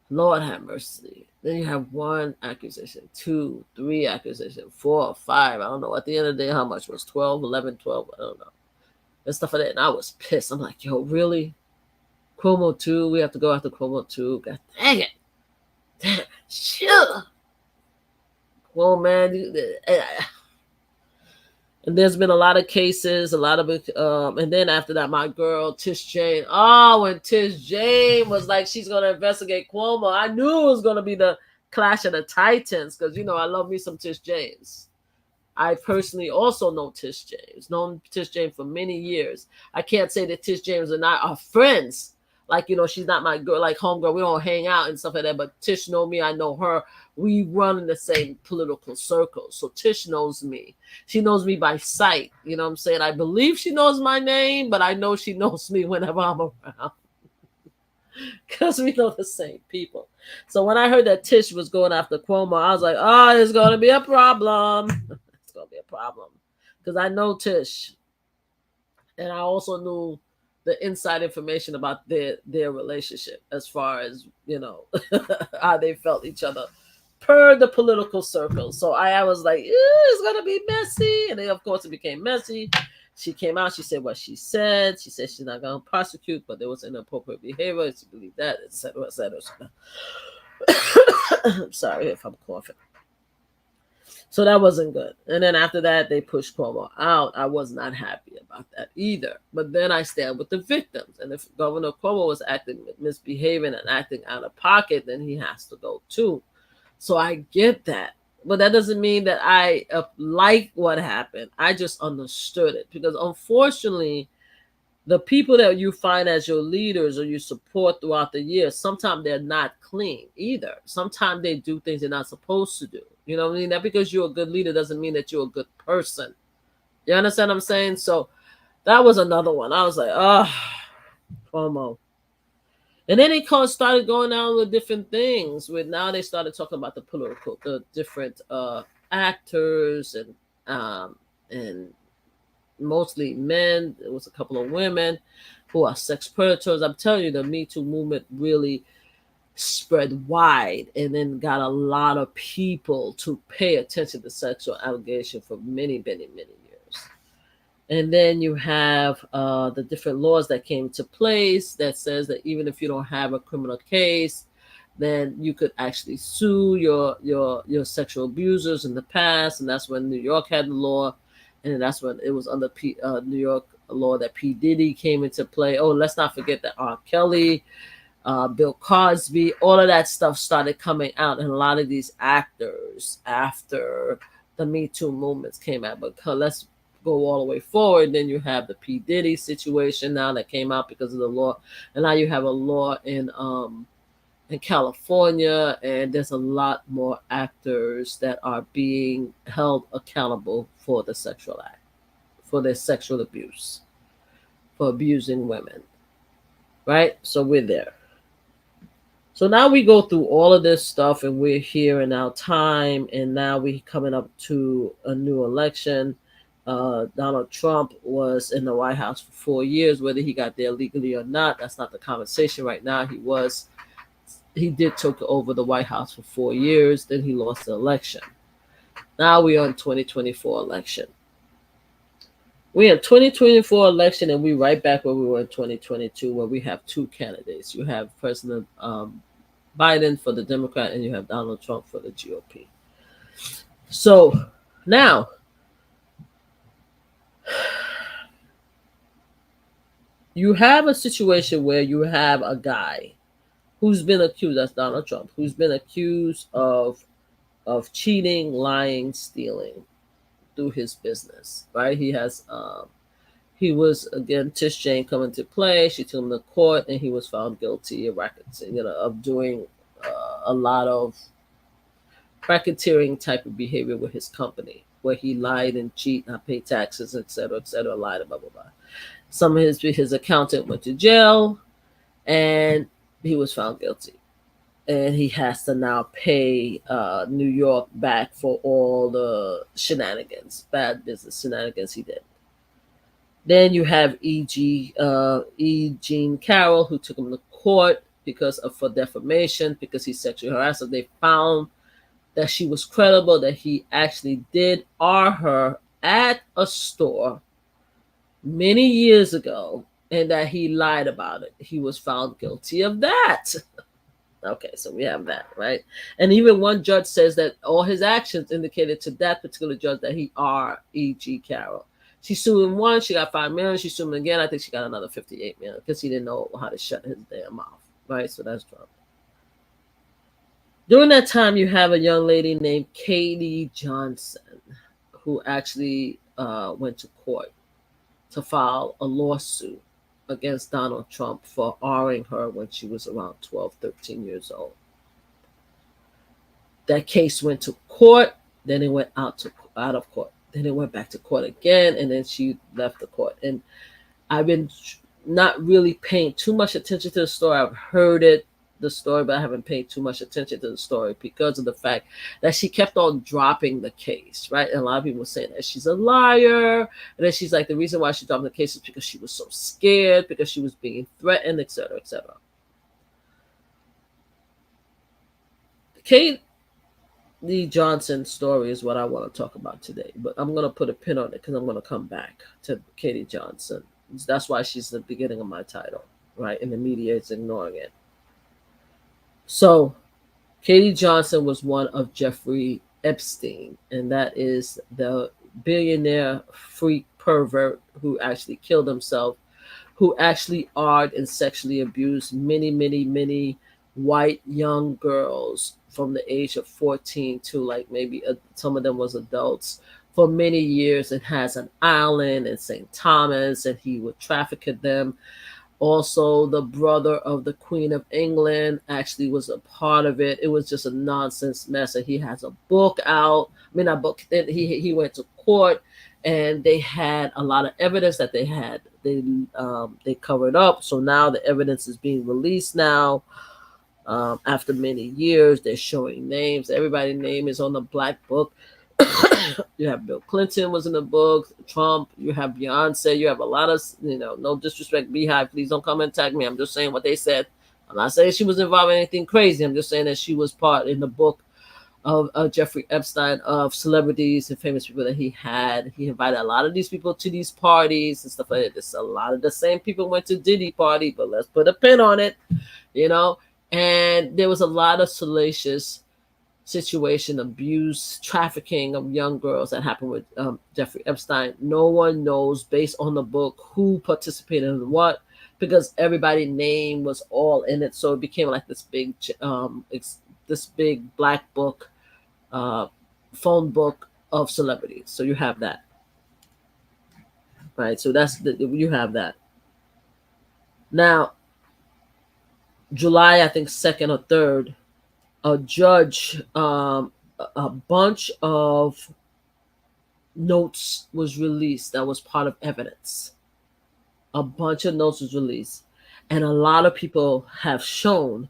Lord have mercy. Then you have one accusation, two, three accusation, 4, 5. I don't know. At the end of the day, how much was 12, 11, 12? I don't know. And stuff like that. And I was pissed. I'm like, yo, really? Cuomo 2? We have to go after Cuomo 2? God dang it. Damn it. Sure. Well, man. And there's been a lot of cases, a lot of and then after that, my girl Tish Jane. Oh, when Tish Jane was like, she's gonna investigate Cuomo, I knew it was gonna be the clash of the titans, because I love me some Tish James. I personally also know Tish James, known Tish James for many years. I can't say that Tish James and I are friends. Like, she's not my girl, like homegirl. We don't hang out and stuff like that. But Tish know me. I know her. We run in the same political circles. So Tish knows me. She knows me by sight. You know what I'm saying? I believe she knows my name, but I know she knows me whenever I'm around. Because we know the same people. So when I heard that Tish was going after Cuomo, I was like, oh, it's going to be a problem. It's going to be a problem. Because I know Tish. And I also knew the inside information about their relationship, as far as how they felt each other per the political circles. So I was like, it's gonna be messy, and then of course it became messy. She came out, she said what she said. She said she's not gonna prosecute, but there was inappropriate behavior. She believed that, etc., etc. I'm sorry if I'm coughing. So that wasn't good. And then after that, they pushed Cuomo out. I was not happy about that either. But then I stand with the victims. And if Governor Cuomo was misbehaving and acting out of pocket, then he has to go too. So I get that. But that doesn't mean that I like what happened. I just understood it. Because unfortunately, the people that you find as your leaders or you support throughout the years, sometimes they're not clean either. Sometimes they do things they're not supposed to do. You know what I mean? That because you're a good leader doesn't mean that you're a good person. You understand what I'm saying? So that was another one. I was like, oh, Cuomo. And then it started going down with different things. Now they started talking about the different actors and mostly men. There was a couple of women who are sex predators. I'm telling you, the Me Too movement really spread wide and then got a lot of people to pay attention to sexual allegation for many, many, many years. And then you have the different laws that came into place that says that even if you don't have a criminal case, then you could actually sue your sexual abusers in the past. And that's when New York had the law. And that's when it was under New York law that P. Diddy came into play. Oh, let's not forget that R. Kelly, Bill Cosby, all of that stuff started coming out. And a lot of these actors, after the Me Too movements came out, but let's go all the way forward. Then you have the P. Diddy situation now that came out because of the law. And now you have a law in California, and there's a lot more actors that are being held accountable for the sexual act, for their sexual abuse, for abusing women. Right? So we're there. So now we go through all of this stuff, and we're here in our time, and now we're coming up to a new election. Donald Trump was in the White House for 4 years. Whether he got there legally or not, that's not the conversation right now. He did take over the White House for 4 years. Then he lost the election. Now we're on 2024 election. We're in 2024 election, and we're right back where we were in 2022, where we have two candidates. You have President Biden for the Democrat, and you have Donald Trump for the GOP. So now, you have a situation where you have a guy who's been accused, that's Donald Trump, who's been accused of cheating, lying, stealing through his business, right? He has He was, again, Tish Jane coming to play. She took him to court, and he was found guilty of of doing a lot of racketeering type of behavior with his company, where he lied and cheat, not pay taxes, etc., lied, blah blah blah. Some of his accountant went to jail, and he was found guilty, and he has to now pay New York back for all the shenanigans, bad business shenanigans he did. Then you have E. Jean Carroll, who took him to court because of for defamation, because he sexually harassed her. They found that she was credible, that he actually did R her at a store many years ago, and that he lied about it. He was found guilty of that. Okay, so we have that, right? And even one judge says that all his actions indicated to that particular judge that he R E.G. Carroll. She sued him once, she got $5 million. She sued him again. I think she got another $58 million because he didn't know how to shut his damn mouth, right? So that's Trump. During that time, you have a young lady named Katie Johnson, who actually went to court to file a lawsuit against Donald Trump for R-ing her when she was around 12, 13 years old. That case went to court, then it went out of court. Then it went back to court again, and then she left the court. And I've been not really paying too much attention to the story. I've heard the story, but I haven't paid too much attention to the story because of the fact that she kept on dropping the case, right? And a lot of people were saying that she's a liar, and then she's like, the reason why she dropped the case is because she was so scared, because she was being threatened, etc., etc. Kate Lee Johnson's story is what I want to talk about today, but I'm going to put a pin on it because I'm going to come back to Katie Johnson. That's why she's the beginning of my title, right? And the media is ignoring it. So, Katie Johnson was one of Jeffrey Epstein, and that is the billionaire freak pervert who actually killed himself, who actually arred and sexually abused many, many, many white young girls from the age of 14 to like maybe some of them was adults for many years, and has an island in St. Thomas, and he would traffic them. Also, the brother of the Queen of England actually was a part of it. It was just a nonsense mess. And he has a book out. I mean, a book. He went to court, and they had a lot of evidence that they covered up. So now the evidence is being released now. After many years, they're showing names. Everybody's name is on the black book. You have Bill Clinton was in the book, Trump, you have Beyonce, you have a lot of, no disrespect, Beehive, please don't come and attack me. I'm just saying what they said. I'm not saying she was involved in anything crazy. I'm just saying that she was part in the book of Jeffrey Epstein, of celebrities and famous people that he had. He invited a lot of these people to these parties and stuff like that. A lot of the same people went to Diddy party, but let's put a pin on it, And there was a lot of salacious situation, abuse, trafficking of young girls that happened with Jeffrey Epstein. No one knows, based on the book, who participated in what, because everybody's name was all in it. So it became like this big black book, phone book of celebrities. So you have that, right? So you have that. Now, July, I think 2nd or 3rd, a judge, a bunch of notes was released that was part of evidence. A bunch of notes was released, and a lot of people have shown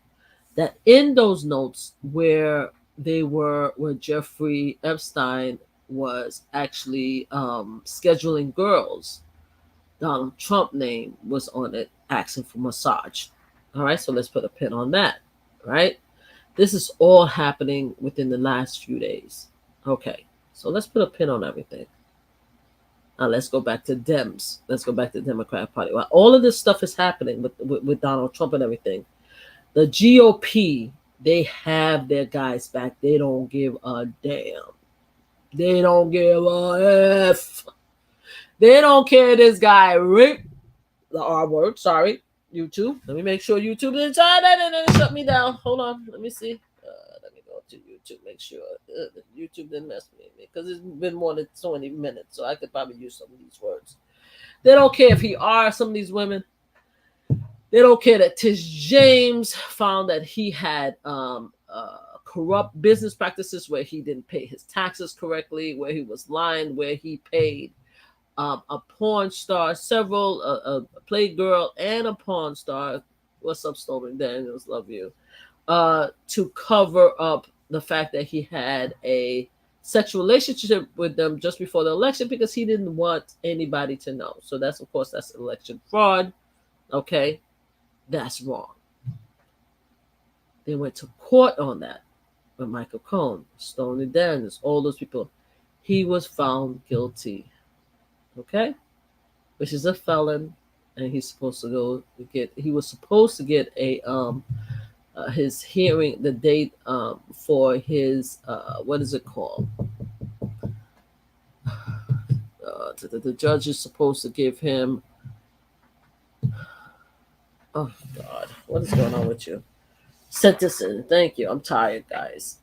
that in those notes where Jeffrey Epstein was actually scheduling girls, Donald Trump name was on it, asking for massage. All right, so let's put a pin on that, right? This is all happening within the last few days. Okay, so let's put a pin on everything. Now let's go back to Dems. Let's go back to the Democratic Party. While all of this stuff is happening with Donald Trump and everything, the GOP, they have their guys back. They don't give a damn. They don't give a F. They don't care this guy Rick, the R word, sorry, YouTube. Let me make sure YouTube didn't try that and then shut me down. Hold on, let me see. Let me go to YouTube, make sure YouTube didn't mess with me because it's been more than 20 minutes, so I could probably use some of these words. They don't care if he are some of these women. They don't care that Tish James found that he had corrupt business practices where he didn't pay his taxes correctly, where he was lying, where he paid a porn star, several a playgirl and a porn star. What's up, Stormy Daniels? Love you. To cover up the fact that he had a sexual relationship with them just before the election because he didn't want anybody to know. So that's, of course, that's election fraud. Okay, that's wrong. They went to court on that with Michael Cohen, Stormy Daniels, all those people. He was found guilty. Okay, which is a felon, and he's supposed to go get. He was supposed to get a his hearing, the date for his what is it called? The judge is supposed to give him. Oh God, what is going on with you? Sentencing. Thank you. I'm tired, guys.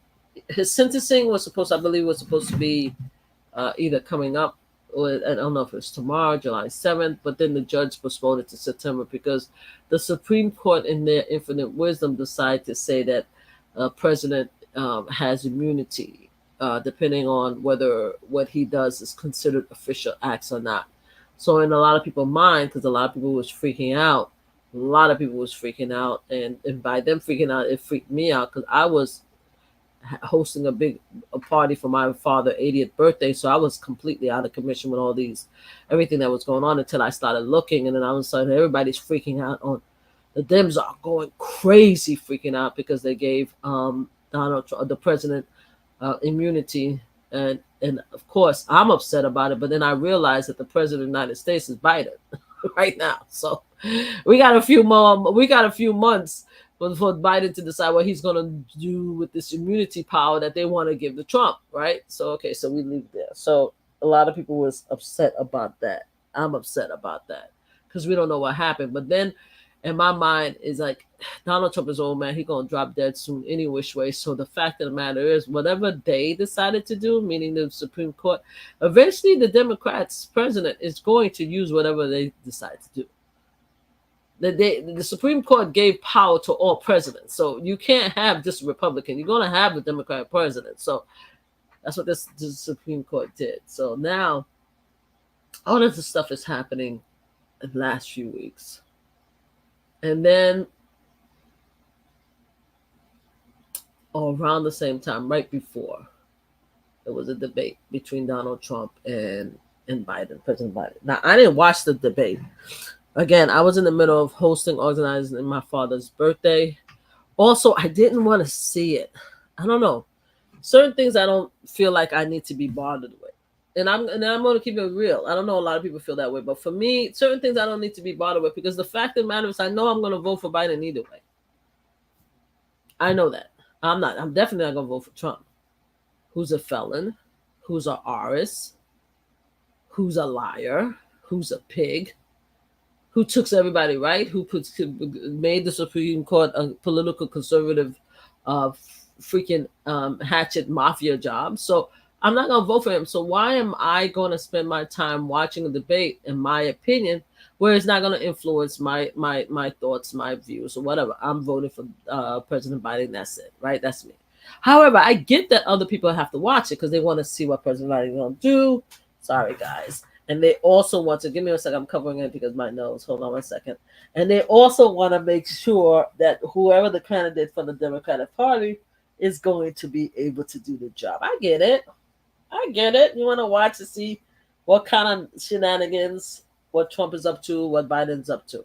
His sentencing was supposed, I believe, was supposed to be either coming up, or I don't know if it's tomorrow, July 7th, but then the judge postponed it to September because the Supreme Court, in their infinite wisdom, decided to say that President has immunity, depending on whether what he does is considered official acts or not. So in a lot of people's mind, because a lot of people was freaking out, and by them freaking out, it freaked me out because I was hosting a party for my father's 80th birthday, so I was completely out of commission with all these everything that was going on until I started looking, and then all of a sudden everybody's freaking out on the Dems are going crazy, freaking out because they gave Donald Trump, the president, immunity, and of course I'm upset about it. But then I realized that the president of the United States is Biden right now, so we got a few months for Biden to decide what he's going to do with this immunity power that they want to give to Trump, right? So, okay, so we leave there. So a lot of people was upset about that. I'm upset about that because we don't know what happened. But then in my mind is like, Donald Trump is old, man. He's going to drop dead soon any which way. So the fact of the matter is, whatever they decided to do, meaning the Supreme Court, eventually the Democrats president is going to use whatever they decide to do. The Supreme Court gave power to all presidents. So you can't have just a Republican. You're going to have a Democratic president. So that's what this Supreme Court did. So now all of this stuff is happening in the last few weeks. And then around the same time, right before, there was a debate between Donald Trump and Biden, President Biden. Now, I didn't watch the debate. Again, I was in the middle of organizing my father's birthday. Also, I didn't want to see it. I don't know. Certain things I don't feel like I need to be bothered with. And I'm going to keep it real. I don't know, a lot of people feel that way. But for me, certain things I don't need to be bothered with because the fact of the matter is I know I'm going to vote for Biden either way. I know that. I'm definitely not going to vote for Trump. Who's a felon, who's an artist, who's a liar, who's a pig, who took everybody right, who made the Supreme Court a political conservative freaking hatchet mafia job. So I'm not going to vote for him. So why am I going to spend my time watching a debate, in my opinion, where it's not going to influence my thoughts, my views, or whatever? I'm voting for President Biden. That's it, right? That's me. However, I get that other people have to watch it because they want to see what President Biden is going to do. Sorry, guys. And they also want to, give me a second, I'm covering it because my nose, hold on 1 second. And they also want to make sure that whoever the candidate for the Democratic Party is going to be able to do the job. I get it. You want to watch to see what kind of shenanigans, what Trump is up to, what Biden's up to.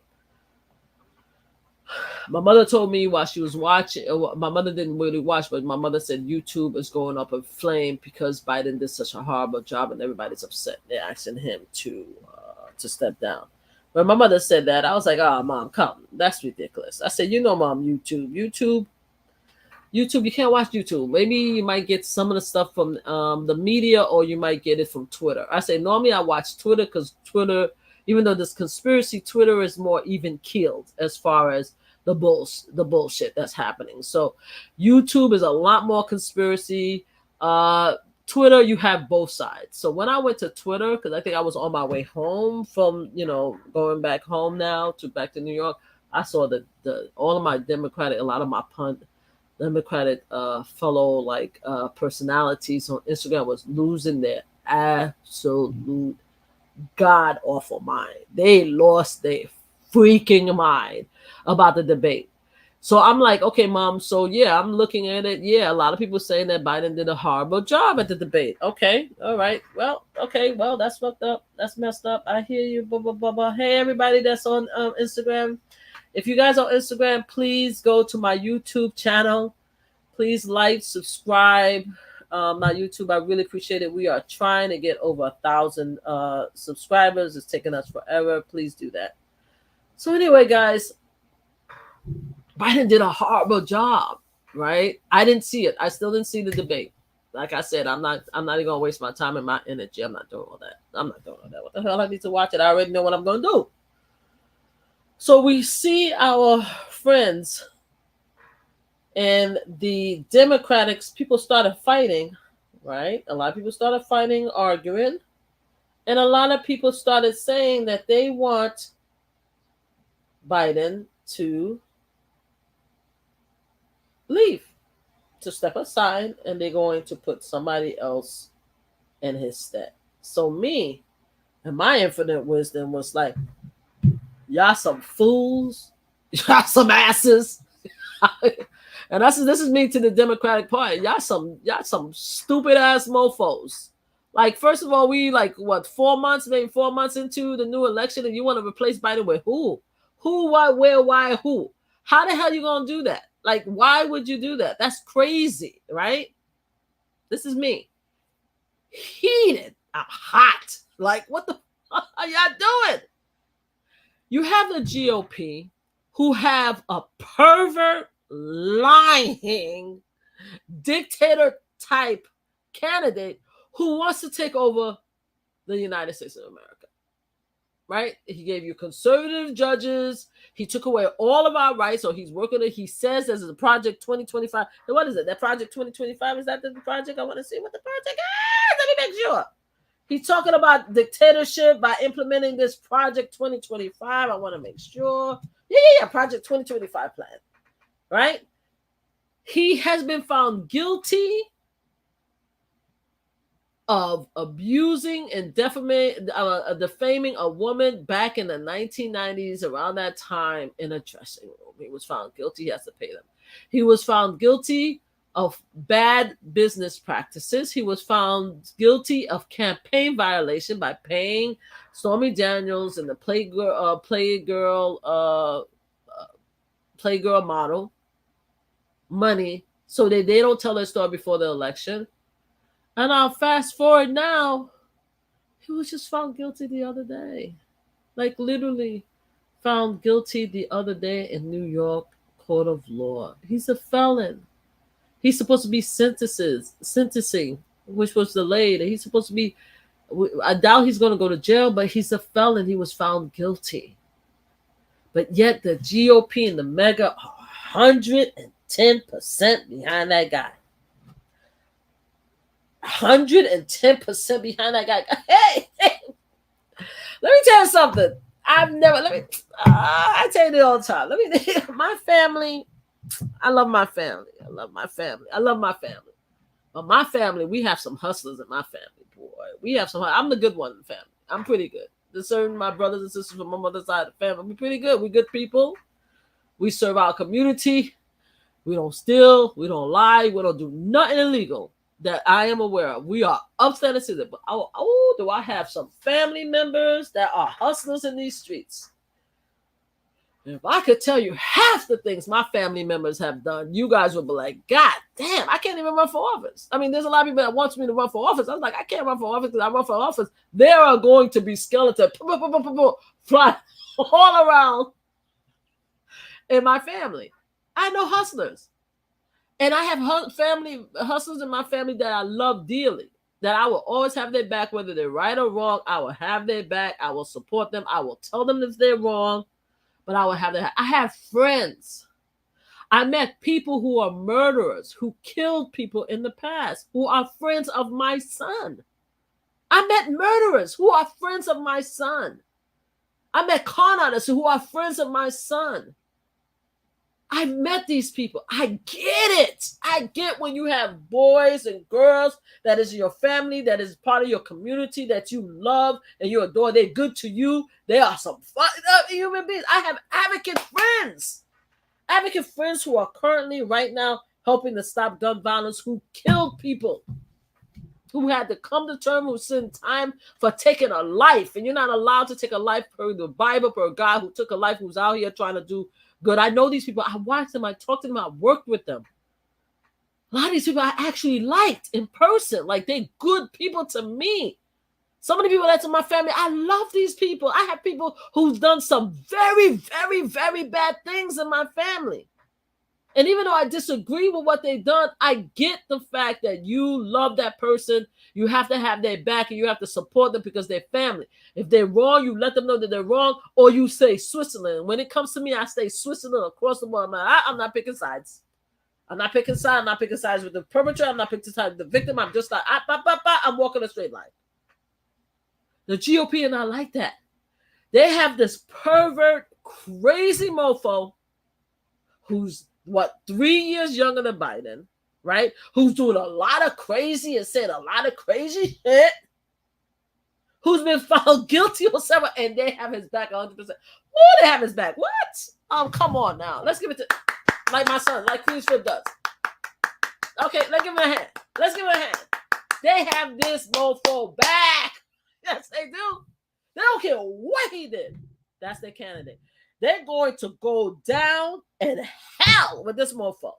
My mother told me while she was watching, my mother didn't really watch, but my mother said YouTube is going up in flame because Biden did such a horrible job and everybody's upset. They're asking him to step down. When my mother said that, I was like, oh, Mom, come. That's ridiculous. I said, Mom, YouTube, you can't watch YouTube. Maybe you might get some of the stuff from the media or you might get it from Twitter. I say, normally I watch Twitter because Twitter, even though this conspiracy, Twitter is more even keeled as far as the bullshit that's happening. So YouTube is a lot more conspiracy. Twitter, you have both sides. So when I went to Twitter, because I think I was on my way home from, going back home now to back to New York, I saw the all of my Democratic, a lot of my Democratic fellow personalities on Instagram was losing their absolute god awful mind. They lost their freaking mind about the debate. So I'm like, okay, mom. So yeah, I'm looking at it. Yeah, a lot of people saying that Biden did a horrible job at the debate. Okay, all right. Well, okay, well that's fucked up. That's messed up. I hear you. Blah blah blah blah. Hey, everybody that's on Instagram. If you guys on Instagram, please go to my YouTube channel. Please like, subscribe. My YouTube, I really appreciate it. We are trying to get over 1,000 subscribers. It's taking us forever. Please do that. So anyway, guys, Biden did a horrible job, right? I didn't see it. I still didn't see the debate. Like I said, I'm not even gonna waste my time and my energy. I'm not doing all that. I'm not doing all that. What the hell I need to watch it? I already know what I'm gonna do. So we see our friends and the Democrats, people started fighting, right? A lot of people started fighting, arguing, and a lot of people started saying that they want Biden to leave, to step aside, and they're going to put somebody else in his stead. So me and my infinite wisdom was like, y'all some fools, y'all some asses. And this is me to the Democratic Party. Y'all some stupid ass mofos. Like, first of all, we what, 4 months, maybe 4 months into the new election, and you want to replace Biden with who? Who, what, where, why, who? How the hell you gonna do that? Like, why would you do that? That's crazy, right? This is me. Heated. I'm hot. Like, what the fuck are y'all doing? You have the GOP who have a pervert, lying, dictator type candidate who wants to take over the United States of America. Right? He gave you conservative judges. He took away all of our rights. So he's working it. He says there's a project 2025. And what is it? That project 2025? Is that the project? I want to see what the project is. Let me make sure. He's talking about dictatorship by implementing this project 2025. I want to make sure. Yeah. Project 2025 plan. Right? He has been found guilty of abusing and defaming a woman back in the 1990s, around that time, in a dressing room. He was found guilty. He has to pay them. He was found guilty of bad business practices. He was found guilty of campaign violation by paying Stormy Daniels and the Playgirl model money so they don't tell their story before the election. And I'll fast forward now. He was just found guilty the other day. Like, literally found guilty the other day in New York court of law. He's a felon. He's supposed to be sentencing, which was delayed. He's supposed to be, I doubt he's going to go to jail, but he's a felon. He was found guilty. But yet the GOP and the mega are 110% behind that guy. 110% behind that guy. Hey, let me tell you something. I tell you it all the time. My family, I love my family. But my family, we have some hustlers in my family, boy. I'm the good one in the family. I'm pretty good. There's certain my brothers and sisters from my mother's side of the family. We're pretty good. We're good people. We serve our community. We don't steal. We don't lie. We don't do nothing illegal that I am aware of. We are upstanding citizens. But do I have some family members that are hustlers in these streets? And if I could tell you half the things my family members have done, you guys would be like, God damn, I can't even run for office. I mean, there's a lot of people that wants me to run for office. I was like, I can't run for office because I run for office. There are going to be skeletons fly all around in my family. I know hustlers. And I have family hustlers in my family that I love dearly, that I will always have their back, whether they're right or wrong. I will have their back. I will support them. I will tell them if they're wrong, but I will have their. I have friends. I met people who are murderers, who killed people in the past, who are friends of my son. I met murderers who are friends of my son. I met con artists who are friends of my son. I've met these people. I get it. I get when you have boys and girls that is your family, that is part of your community, that you love and you adore. They're good to you. They are some fucked up human beings. I have advocate friends. Advocate friends who are currently right now helping to stop gun violence, who killed people, who had to come to terms with sin time for taking a life. And you're not allowed to take a life per the Bible, per God who took a life, who's out here trying to do good. I know these people. I watched them. I talked to them. I worked with them. A lot of these people I actually liked in person. Like, they're good people to me. Some of the people that's in my family, I love these people. I have people who've done some very, very, very bad things in my family. And even though I disagree with what they've done, I get the fact that you love that person. You have to have their back and you have to support them because they're family. If they're wrong, you let them know that they're wrong, or you say Switzerland. When it comes to me, I say Switzerland across the board. I'm not picking sides. I'm not picking sides. I'm not picking sides with the perpetrator. I'm not picking sides with the victim. I'm just like, I'm walking a straight line. The GOP and I like that. They have this pervert, crazy mofo who's 3 years younger than Biden, right? Who's doing a lot of crazy and saying a lot of crazy shit, who's been found guilty or several, and they have his back 100%. Oh, they have his back. What? Come on now. Let's give it to, like my son, like Queensford does. Okay, let's give him a hand. Let's give him a hand. They have this mofo back. Yes, they do. They don't care what he did. That's their candidate. They're going to go down in hell with this mofo.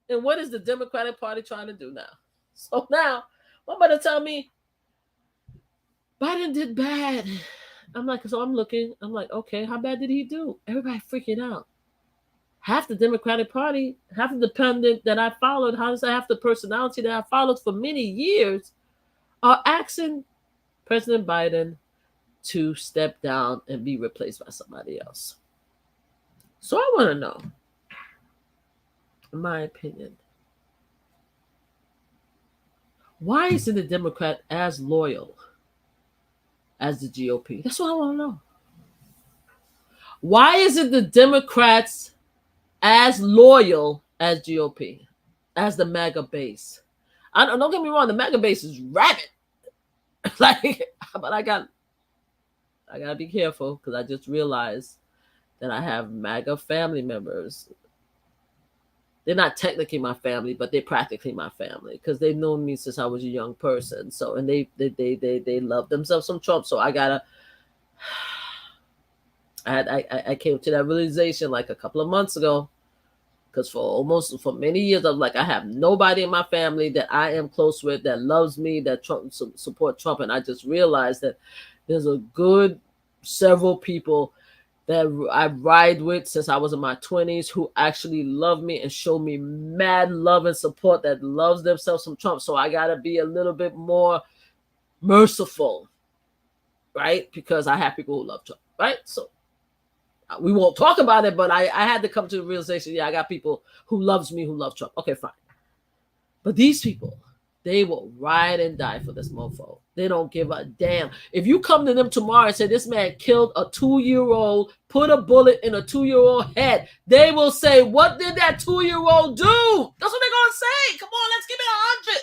And what is the Democratic Party trying to do now? So now, what about to tell me Biden did bad? I'm like, so I'm looking. I'm like, okay, how bad did he do? Everybody freaking out. Half the Democratic Party, half the dependent that I followed, half the personality that I followed for many years are asking President Biden to step down and be replaced by somebody else. So I want to know, in my opinion, why isn't the Democrat as loyal as the GOP? That's what I want to know. Why isn't the Democrats as loyal as GOP, as the MAGA base? Don't get me wrong, the MAGA base is rabid. But I gotta be careful because I just realized that I have MAGA family members. They're not technically my family, but they're practically my family because they've known me since I was a young person. So, and they love themselves some Trump. So I came to that realization like a couple of months ago, because for many years I was like, I have nobody in my family that I am close with that loves me, that support Trump, and I just realized that there's a good several people that I ride with since I was in my 20s who actually love me and show me mad love and support, that loves themselves some Trump. So I gotta be a little bit more merciful, right? Because I have people who love Trump, right? So we won't talk about it, but I had to come to the realization, yeah, I got people who loves me, who love Trump. Okay, fine. But these people, they will ride and die for this mofo. They don't give a damn. If you come to them tomorrow and say this man killed a 2-year-old, put a bullet in a 2-year-old head, they will say, what did that 2-year-old do? That's what they're going to say. Come on, let's give it 100.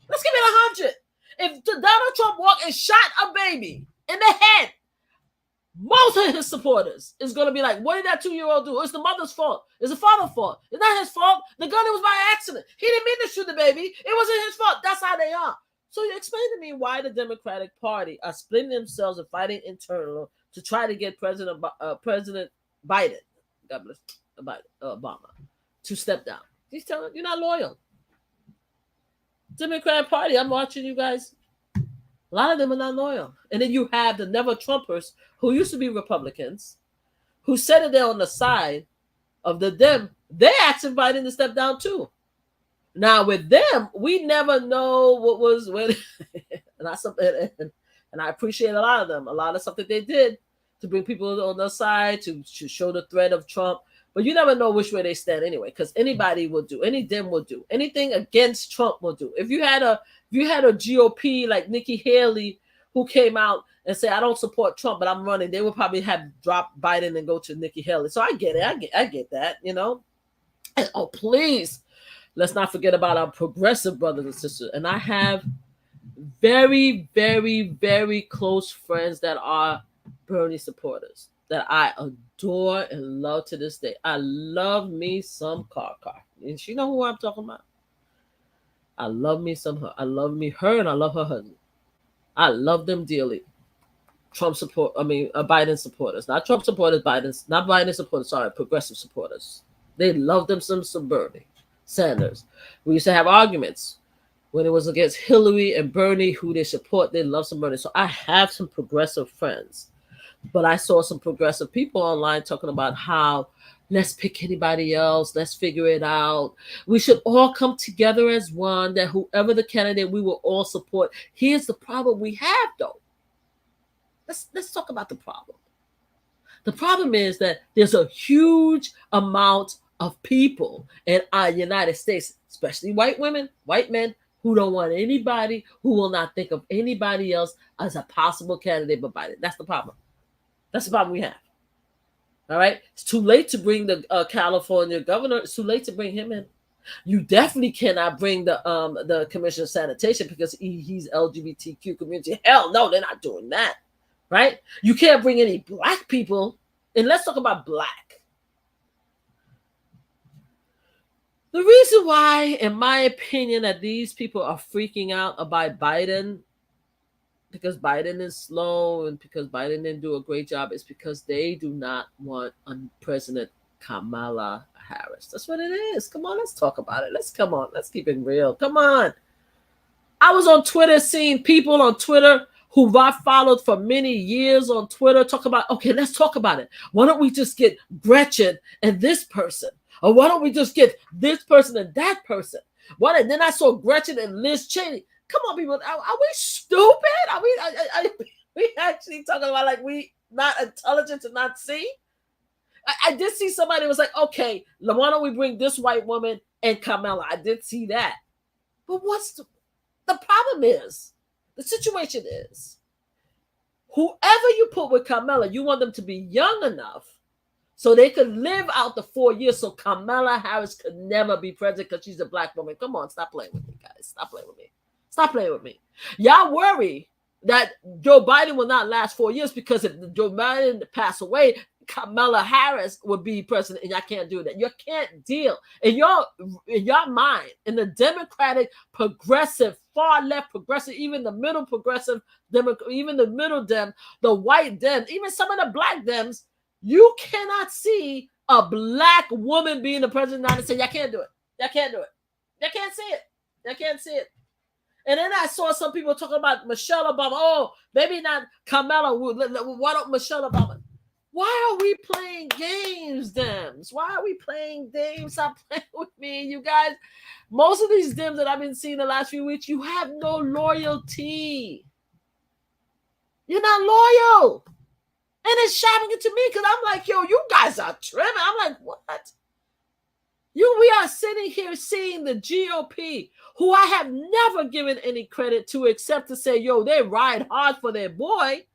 Let's give it 100. If Donald Trump walked and shot a baby in the head, most of his supporters is going to be like, what did that 2-year-old do? It's the mother's fault. It's the father's fault. It's not his fault. The gun, it was by accident. He didn't mean to shoot the baby. It wasn't his fault. That's how they are. So you explain to me why the Democratic Party are splitting themselves and fighting internal to try to get President Biden, God bless Obama, to step down. He's telling you're not loyal. Democratic Party, I'm watching you guys. A lot of them are not loyal. And then you have the never Trumpers who used to be Republicans, who said that they're on the side of the Dem. They asked Biden to step down too. Now with them, we never know what was when, and I appreciate a lot of them. A lot of stuff that they did to bring people on their side, to show the threat of Trump. But you never know which way they stand anyway, because anybody will do, any Dem will do, anything against Trump will do. If you had a GOP like Nikki Haley who came out and said, I don't support Trump, but I'm running, they would probably have dropped Biden and go to Nikki Haley. So I get it. I get that, you know. And, oh, please, let's not forget about our progressive brothers and sisters. And I have very, very, very close friends that are Bernie supporters that I adore and love to this day. I love me some Car. And she know who I'm talking about. I love me some her. I love me her and I love her husband. I love them dearly. Biden supporters. Not Trump supporters, not Biden supporters, sorry, progressive supporters. They love them some Bernie Sanders. We used to have arguments when it was against Hillary and Bernie, who they support. They love some Bernie. So I have some progressive friends. But I saw some progressive people online talking about how let's pick anybody else. Let's figure it out. We should all come together as one, that whoever the candidate, we will all support. Here's the problem we have, though. Let's talk about the problem. The problem is that there's a huge amount of people in our United States, especially white women, white men, who don't want anybody, who will not think of anybody else as a possible candidate but Biden. That's the problem. That's the problem we have. All right. It's too late to bring the California governor. It's too late to bring him in. You definitely cannot bring the commissioner of sanitation because he's LGBTQ community. Hell no, they're not doing that. Right. You can't bring any black people. And let's talk about black. The reason why, in my opinion, that these people are freaking out about Biden, because Biden is slow and because Biden didn't do a great job, is because they do not want President Kamala Harris. That's what it is. Come on, let's talk about it. Let's keep it real. Come on. I was on Twitter seeing people on Twitter who I followed for many years on Twitter talk about, okay, let's talk about it. Why don't we just get Gretchen and this person? Or why don't we just get this person and that person? And then I saw Gretchen and Liz Cheney. Come on, people. Are we stupid? Are we actually talking about like we not intelligent to not see? I did see somebody was like, okay, why don't we bring this white woman and Kamala? I did see that. But what's the problem is, the situation is, whoever you put with Kamala, you want them to be young enough so they could live out the 4 years so Kamala Harris could never be president because she's a black woman. Come on, stop playing with me, guys. Stop playing with me. Stop playing with me. Y'all worry that Joe Biden will not last 4 years because if Joe Biden passed away, Kamala Harris would be president, and y'all can't do that. You can't deal in your mind, in the Democratic progressive, far left progressive, even the middle progressive, even the middle Dem, the white Dem, even some of the black Dems. You cannot see a black woman being the president of the United States. Y'all can't do it. Y'all can't do it. Y'all can't see it. Y'all can't see it. And then I saw some people talking about Michelle Obama. Oh, maybe not Kamala. Why don't Michelle Obama? Why are we playing games, Dems? Why are we playing games? Stop playing with me, you guys. Most of these Dems that I've been seeing the last few weeks, you have no loyalty. You're not loyal. And it's shocking to me because I'm like, yo, you guys are tripping. I'm like, what? We are sitting here seeing the GOP, who I have never given any credit to except to say, yo, they ride hard for their boy.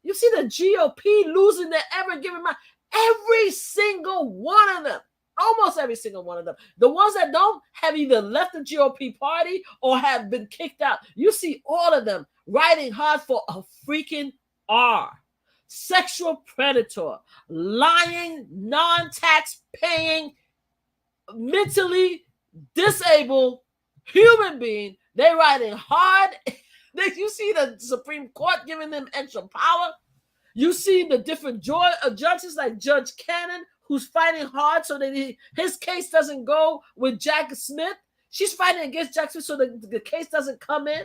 You see the GOP losing their ever-given mind. Every single one of them, almost every single one of them. The ones that don't have either left the GOP party or have been kicked out. You see all of them riding hard for a freaking R. Sexual predator, lying, non-tax paying, mentally disabled human being. They riding hard. You see the Supreme Court giving them extra power. You see the different judges like Judge Cannon, who's fighting hard so that his case doesn't go with Jack Smith. She's fighting against Jack Smith so that the case doesn't come in.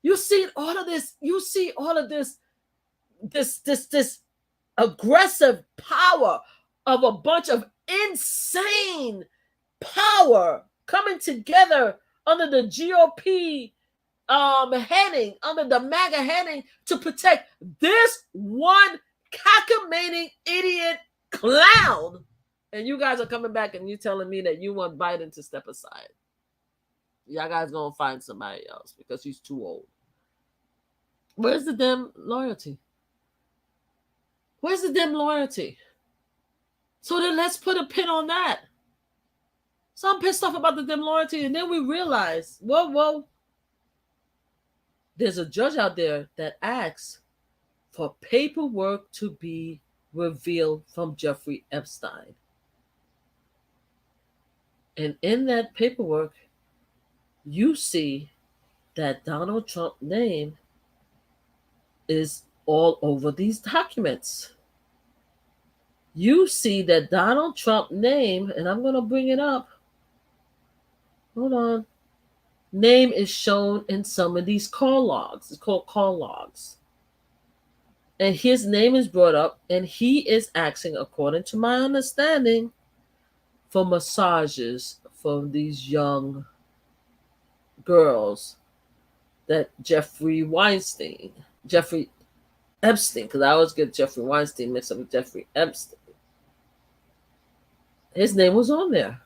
You see all of this. You see all of this aggressive power of a bunch of insane power coming together under the GOP heading, under the MAGA heading, to protect this one cockamamie idiot clown And you guys are coming back and you telling me that you want Biden to step aside. Y'all guys gonna find somebody else because he's too old. Where's the damn loyalty? Where's the damn loyalty? So then let's put a pin on that. So I'm pissed off about the damn loyalty. And then we realize, whoa, there's a judge out there that asks for paperwork to be revealed from Jeffrey Epstein. And in that paperwork, you see that Donald Trump's name is all over these documents. You see that Donald Trump's name, and I'm going to bring it up. Hold on. Name is shown in some of these call logs. It's called call logs. And his name is brought up, and he is asking, according to my understanding, for massages for these young girls that Jeffrey Epstein, because I always get Jeffrey Weinstein mixed up with Jeffrey Epstein. His name was on there.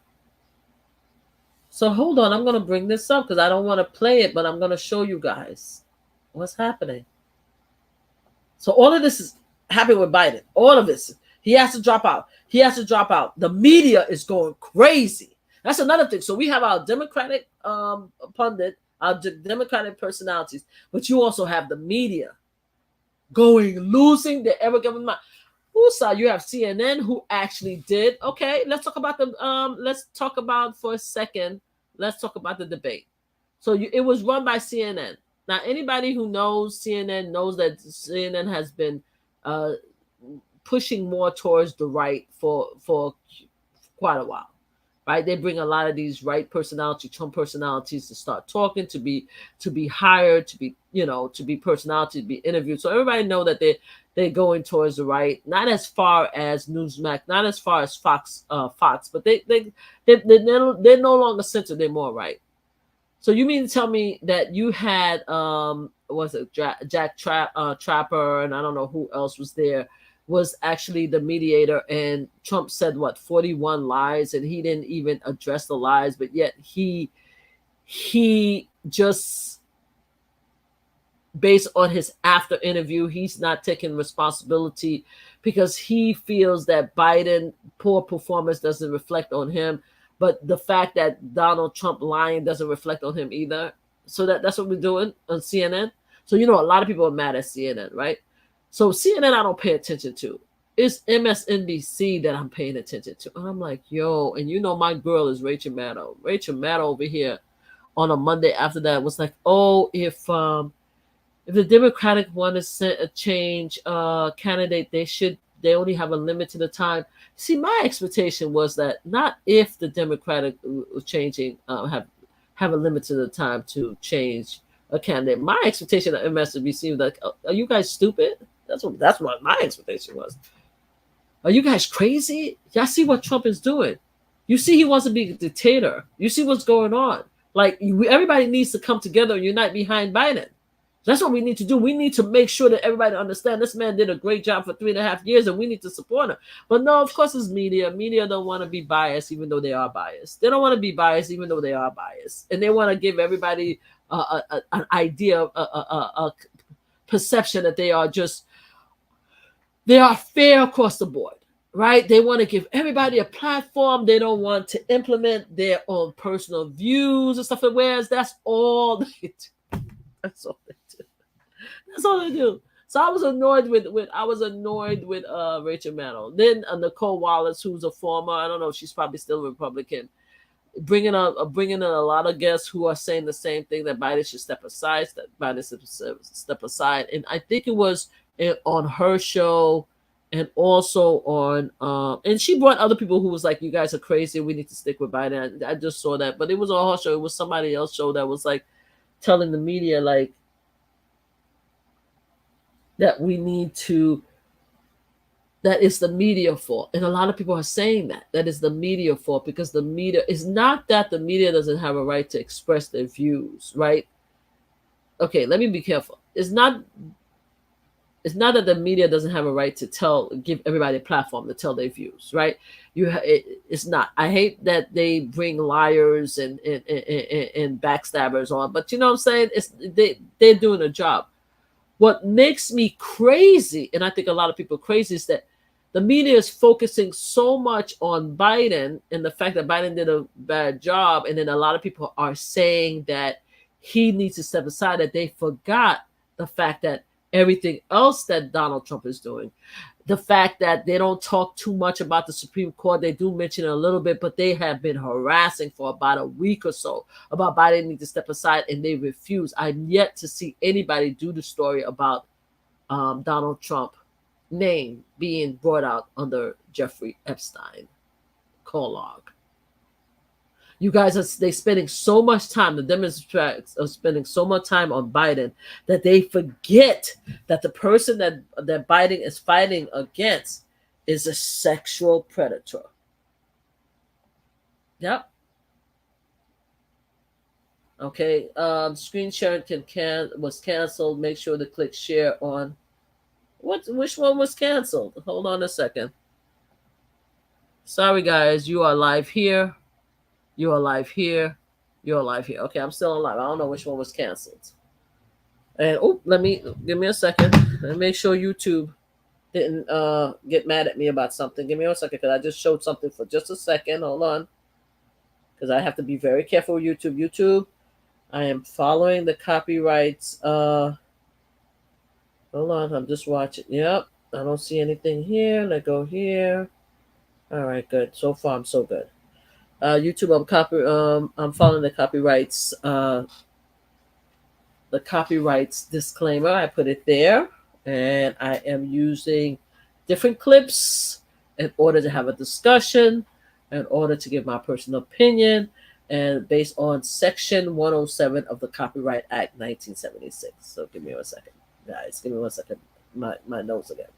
So hold on, I'm going to bring this up because I don't want to play it, but I'm going to show you guys what's happening. So all of this is happening with Biden. All of this. He has to drop out. He has to drop out. The media is going crazy. That's another thing. So we have our Democratic pundit, our Democratic personalities, but you also have the media losing their ever given mind. So you have CNN who actually did. Okay, let's talk about for a second. Let's talk about the debate. So it was run by CNN. Now, anybody who knows CNN knows that CNN has been pushing more towards the right for quite a while, right? They bring a lot of these right Trump personalities to start talking, to be hired, to be personality, to be interviewed. So everybody know that they're going towards the right, not as far as Newsmax, not as far as Fox, but they're no longer centered. They're more right. So you mean to tell me that you had Jack Trapper, and I don't know who else was there, was actually the mediator, and Trump said 41 lies, and he didn't even address the lies, but yet he just, based on his after interview, he's not taking responsibility because he feels that Biden poor performance doesn't reflect on him. But the fact that Donald Trump lying doesn't reflect on him either. So that's what we're doing on CNN. So, a lot of people are mad at CNN, right? So CNN I don't pay attention to. It's MSNBC that I'm paying attention to. And I'm like, yo, and my girl is Rachel Maddow. Rachel Maddow over here on a Monday after that was like, oh, if the Democratic want to change candidate, they only have a limit to the time. See, my expectation was that not if the Democratic was changing, have a limit to the time to change a candidate. My expectation of MSNBC was like, are you guys stupid? That's what my expectation was. Are you guys crazy? Y'all see what Trump is doing? You see he wants to be a dictator. You see what's going on. Like, everybody needs to come together and unite behind Biden. That's what we need to do. We need to make sure that everybody understand this man did a great job for 3.5 years, and we need to support him. But no, of course, it's media. Media don't want to be biased, even though they are biased. They don't want to be biased, even though they are biased. And they want to give everybody an idea, a perception that they are fair across the board, right? They want to give everybody a platform. They don't want to implement their own personal views and stuff. Whereas that's all they do. That's all they do. That's all they do. So I was annoyed with Rachel Maddow. Then Nicole Wallace, who's a former, I don't know, she's probably still a Republican, bringing in a lot of guests who are saying the same thing, that Biden should step aside. And I think it was on her show, and also on and she brought other people who was like, you guys are crazy, we need to stick with Biden. I just saw that, but it was on her show. It was somebody else's show that was like telling the media like that it's the media fault. And a lot of people are saying that is the media fault, because the media is not that the media doesn't have a right to express their views, right? Okay, let me be careful. It's not it's not that the media doesn't have a right to give everybody a platform to tell their views, right? It's not. I hate that they bring liars and backstabbers on, but you know what I'm saying? They're doing a job. What makes me crazy, and I think a lot of people are crazy, is that the media is focusing so much on Biden and the fact that Biden did a bad job, and then a lot of people are saying that he needs to step aside, that they forgot the fact that everything else that Donald Trump is doing, the fact that they don't talk too much about the Supreme Court. They do mention it a little bit, but they have been harassing for about a week or so about Biden needs to step aside, and they refuse. I'm yet to see anybody do the story about Donald Trump name being brought out under Jeffrey Epstein log. You guys they spending so much time, the Democrats are spending so much time on Biden that they forget that the person that Biden is fighting against is a sexual predator. Yep. Okay. Screen sharing was canceled. Make sure to click share on which one was canceled? Hold on a second. Sorry guys, you are live here. You are live here. You're live here. Okay, I'm still alive. I don't know which one was canceled. And give me a second. Let me make sure YouTube didn't get mad at me about something. Give me a second, because I just showed something for just a second. Hold on. Because I have to be very careful with YouTube. YouTube, I am following the copyrights. Hold on, I'm just watching. Yep. I don't see anything here. Let go here. All right, good. So far I'm so good. YouTube, I'm following the copyrights disclaimer. I put it there, and I am using different clips in order to have a discussion, in order to give my personal opinion, and based on Section 107 of the Copyright Act 1976. So give me 1 second, guys. Give me 1 second. My notes again.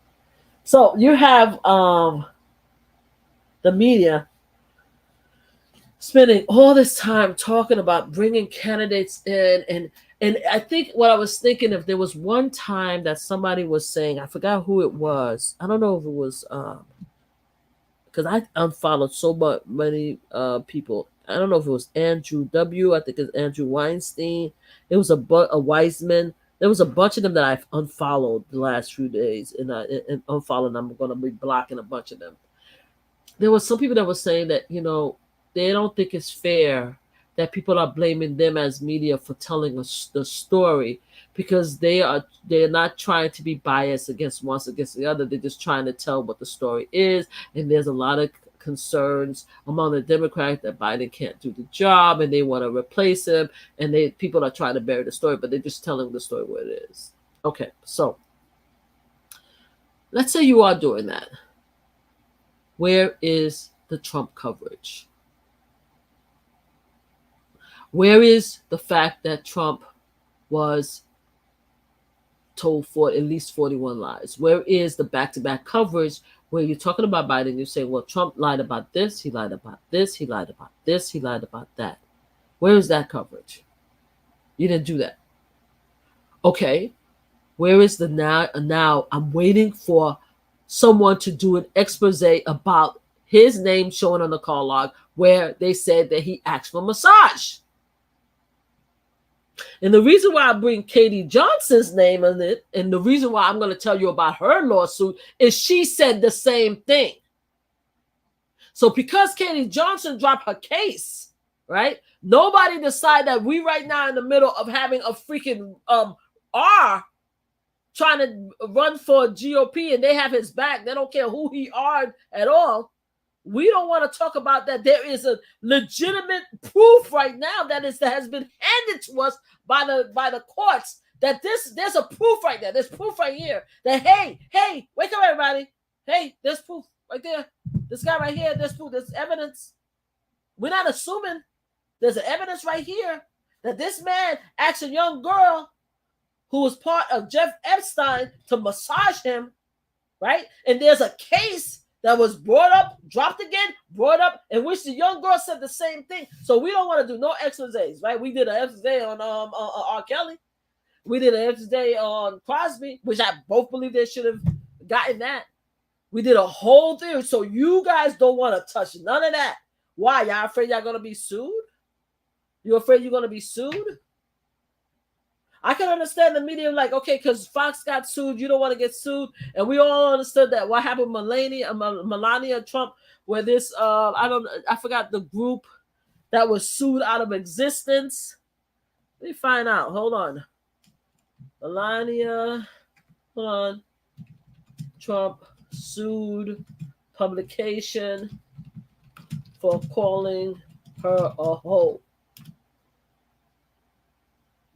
So you have the media spending all this time talking about bringing candidates in, and I think what I was thinking, if there was one time that somebody was saying, I forgot who it was. I don't know if it was because I unfollowed so many people. I don't know if it was Andrew W. I think it's Andrew Weinstein. It was a Wiseman. There was a bunch of them that I've unfollowed the last few days, and unfollowing them. I'm going to be blocking a bunch of them. There was some people that were saying that, they don't think it's fair that people are blaming them as media for telling us the story, because they're not trying to be biased against the other. They're just trying to tell what the story is, and there's a lot of concerns among the Democrats that Biden can't do the job, and they want to replace him, and people are trying to bury the story, but they're just telling the story what it is. Okay, so let's say you are doing that. Where is the Trump coverage? Where is the fact that Trump was told for at least 41 lies? Where is the back-to-back coverage where you're talking about Biden, you say, well, Trump lied about this, he lied about this, he lied about this, he lied about that. Where is that coverage? You didn't do that. Okay, where is the now I'm waiting for someone to do an expose about his name showing on the call log where they said that he asked for massage. And the reason why I bring Katie Johnson's name in it, and the reason why I'm going to tell you about her lawsuit, is she said the same thing. So because Katie Johnson dropped her case, right? Nobody decided that we right now in the middle of having a freaking R trying to run for GOP, and they have his back. They don't care who he are at all. We don't want to talk about that. There is a legitimate proof right now that has been handed to us by the courts that there's a proof right there. There's proof right here that hey, wake up everybody. Hey, there's proof right there. This guy right here, there's proof, there's evidence. We're not assuming. There's evidence right here that this man asked a young girl who was part of Jeff Epstein to massage him, right? And there's a case that was brought up, dropped again, brought up, in which the young girl said the same thing. So we don't want to do no exposés, right? We did an expose on R. Kelly. We did an Earth Day on Crosby, which I both believe they should have gotten that. We did a whole thing. So you guys don't want to touch none of that. Why? Y'all afraid y'all going to be sued? You afraid you're going to be sued? I can understand the media like, okay, because Fox got sued, you don't want to get sued. And we all understood that. What happened with Melania Trump, where this, I forgot the group that was sued out of existence. Let me find out. Hold on. Melania, hold on. Trump sued publication for calling her a hoe.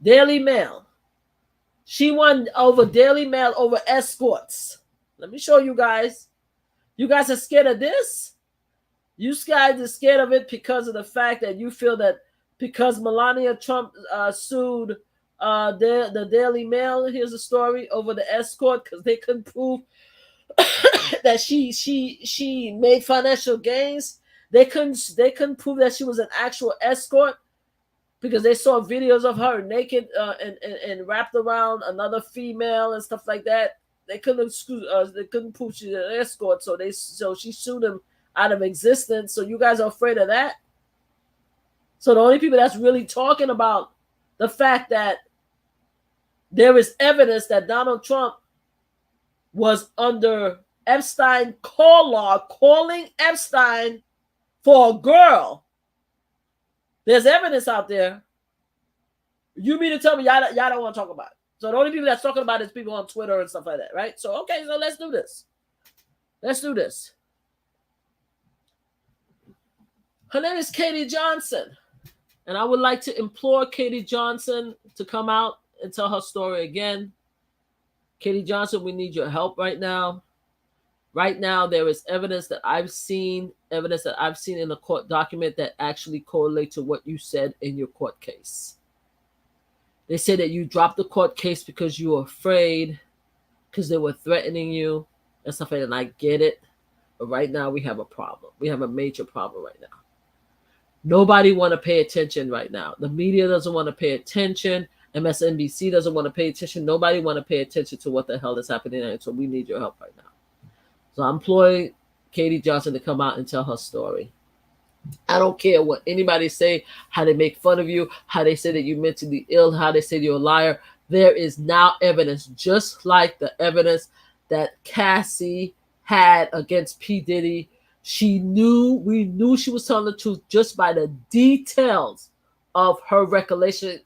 Daily Mail. She won over Daily Mail over escorts. Let me show you guys. You guys are scared of this? You guys are scared of it because of the fact that you feel that because Melania Trump sued the Daily Mail, here's a story, over the escort because they couldn't prove that she made financial gains. They couldn't prove that she was an actual escort because they saw videos of her naked and wrapped around another female and stuff like that. They couldn't prove she's an escort, so she sued him out of existence. So you guys are afraid of that? So the only people that's really talking about the fact that there is evidence that Donald Trump was under Epstein call law, calling Epstein for a girl. There's evidence out there. You mean to tell me y'all don't want to talk about it? So the only people that's talking about it is people on Twitter and stuff like that, right? So, okay, so let's do this. Let's do this. Her name is Katie Johnson. And I would like to implore Katie Johnson to come out and tell her story again. Katie Johnson, we need your help right now. Right now, there is evidence that I've seen in the court document that actually correlate to what you said in your court case. They said that you dropped the court case because you were afraid, because they were threatening you and stuff like that. And I get it. But right now, we have a problem. We have a major problem right now. Nobody want to pay attention right now. The media doesn't want to pay attention. MSNBC doesn't want to pay attention. Nobody want to pay attention to what the hell is happening. And so we need your help right now. So I'm employing Katie Johnson to come out and tell her story. I don't care what anybody say, how they make fun of you, how they say that you're mentally ill, how they say you're a liar. There is now evidence, just like the evidence that Cassie had against P. Diddy. We knew she was telling the truth just by the details of her recollection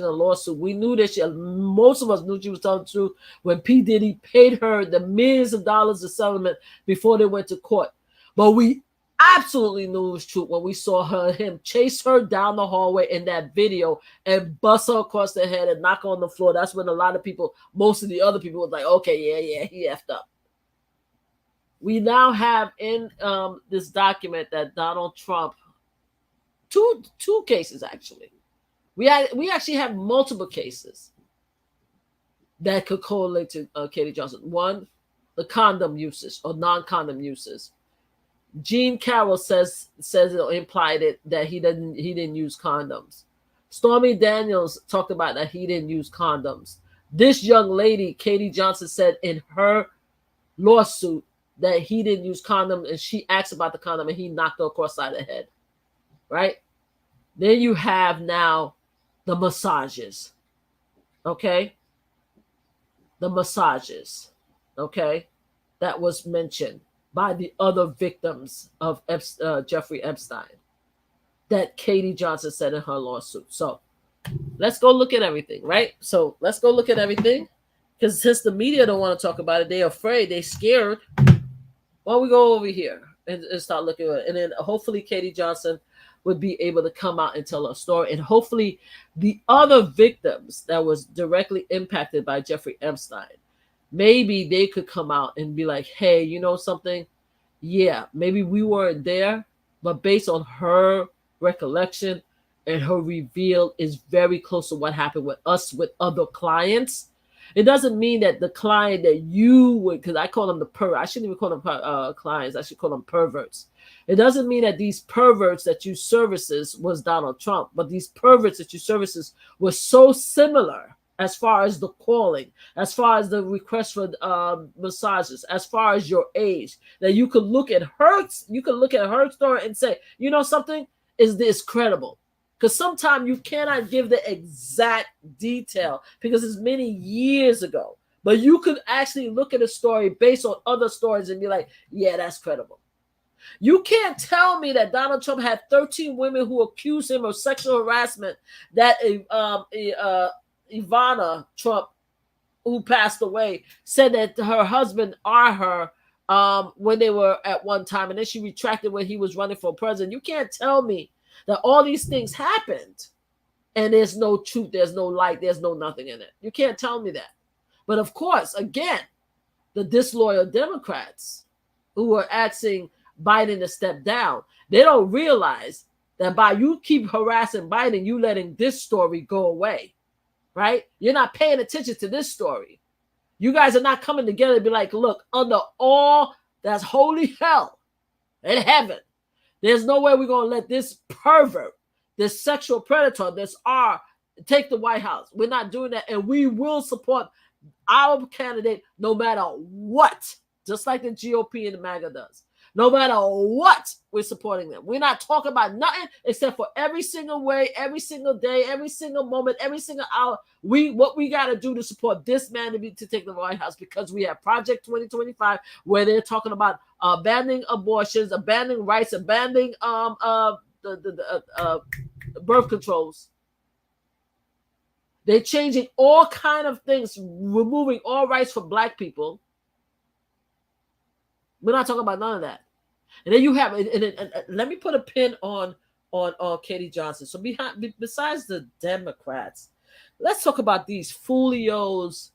of lawsuit. We knew that most of us knew she was telling the truth when P. Diddy paid her the millions of dollars of settlement before they went to court. But we absolutely knew it was true when we saw him chase her down the hallway in that video and bust her across the head and knock her on the floor. That's when a lot of people, most of the other people was like, okay, yeah, he effed up. We now have in this document that Donald Trump, two cases actually. We actually have multiple cases that could correlate to Katie Johnson. One, the condom uses or non-condom uses. Gene Carroll says it implied it that he didn't use condoms. Stormy Daniels talked about that he didn't use condoms. This young lady, Katie Johnson, said in her lawsuit that he didn't use condom, and she asked about the condom, and he knocked her across the side of the head. Right? Then you have now the massages. Okay? The massages. Okay? That was mentioned by the other victims of Jeffrey Epstein that Katie Johnson said in her lawsuit. So let's go look at everything, right? So let's go look at everything, because since the media don't want to talk about it, they're afraid, they're scared. Why don't we go over here and start looking at it? And then hopefully Katie Johnson would be able to come out and tell her story. And hopefully the other victims that was directly impacted by Jeffrey Epstein, maybe they could come out and be like, hey, you know something? Yeah, maybe we weren't there, but based on her recollection and her reveal is very close to what happened with us with other clients. It doesn't mean that the client that you would, because I call them I shouldn't even call them clients. I should call them perverts. It doesn't mean that these perverts that you services was Donald Trump, but these perverts that you services were so similar as far as the calling, as far as the request for massages, as far as your age, that you could look at her story and say, you know something, is this credible? Because sometimes you cannot give the exact detail because it's many years ago. But you could actually look at a story based on other stories and be like, yeah, that's credible. You can't tell me that Donald Trump had 13 women who accused him of sexual harassment, that Ivana Trump, who passed away, said that her husband are her when they were at one time, and then she retracted when he was running for president. You can't tell me that all these things happened and there's no truth, there's no light, there's no nothing in it. You can't tell me that. But of course, again, the disloyal Democrats who are asking Biden to step down, they don't realize that by you keep harassing Biden, you letting this story go away, right? You're not paying attention to this story. You guys are not coming together to be like, look, under all that's holy hell and heaven, there's no way we're going to let this pervert, this sexual predator, this R, take the White House. We're not doing that, and we will support our candidate no matter what, just like the GOP and the MAGA does. No matter what, we're supporting them. We're not talking about nothing except for every single way, every single day, every single moment, every single hour. What we got to do to support this man to take the White House, because we have Project 2025 where they're talking about abandoning abortions, abandoning rights, abandoning birth controls. They're changing all kind of things, removing all rights for Black people. We're not talking about none of that. And then you have, and let me put a pin on Katie Johnson. So besides the Democrats, let's talk about these folios,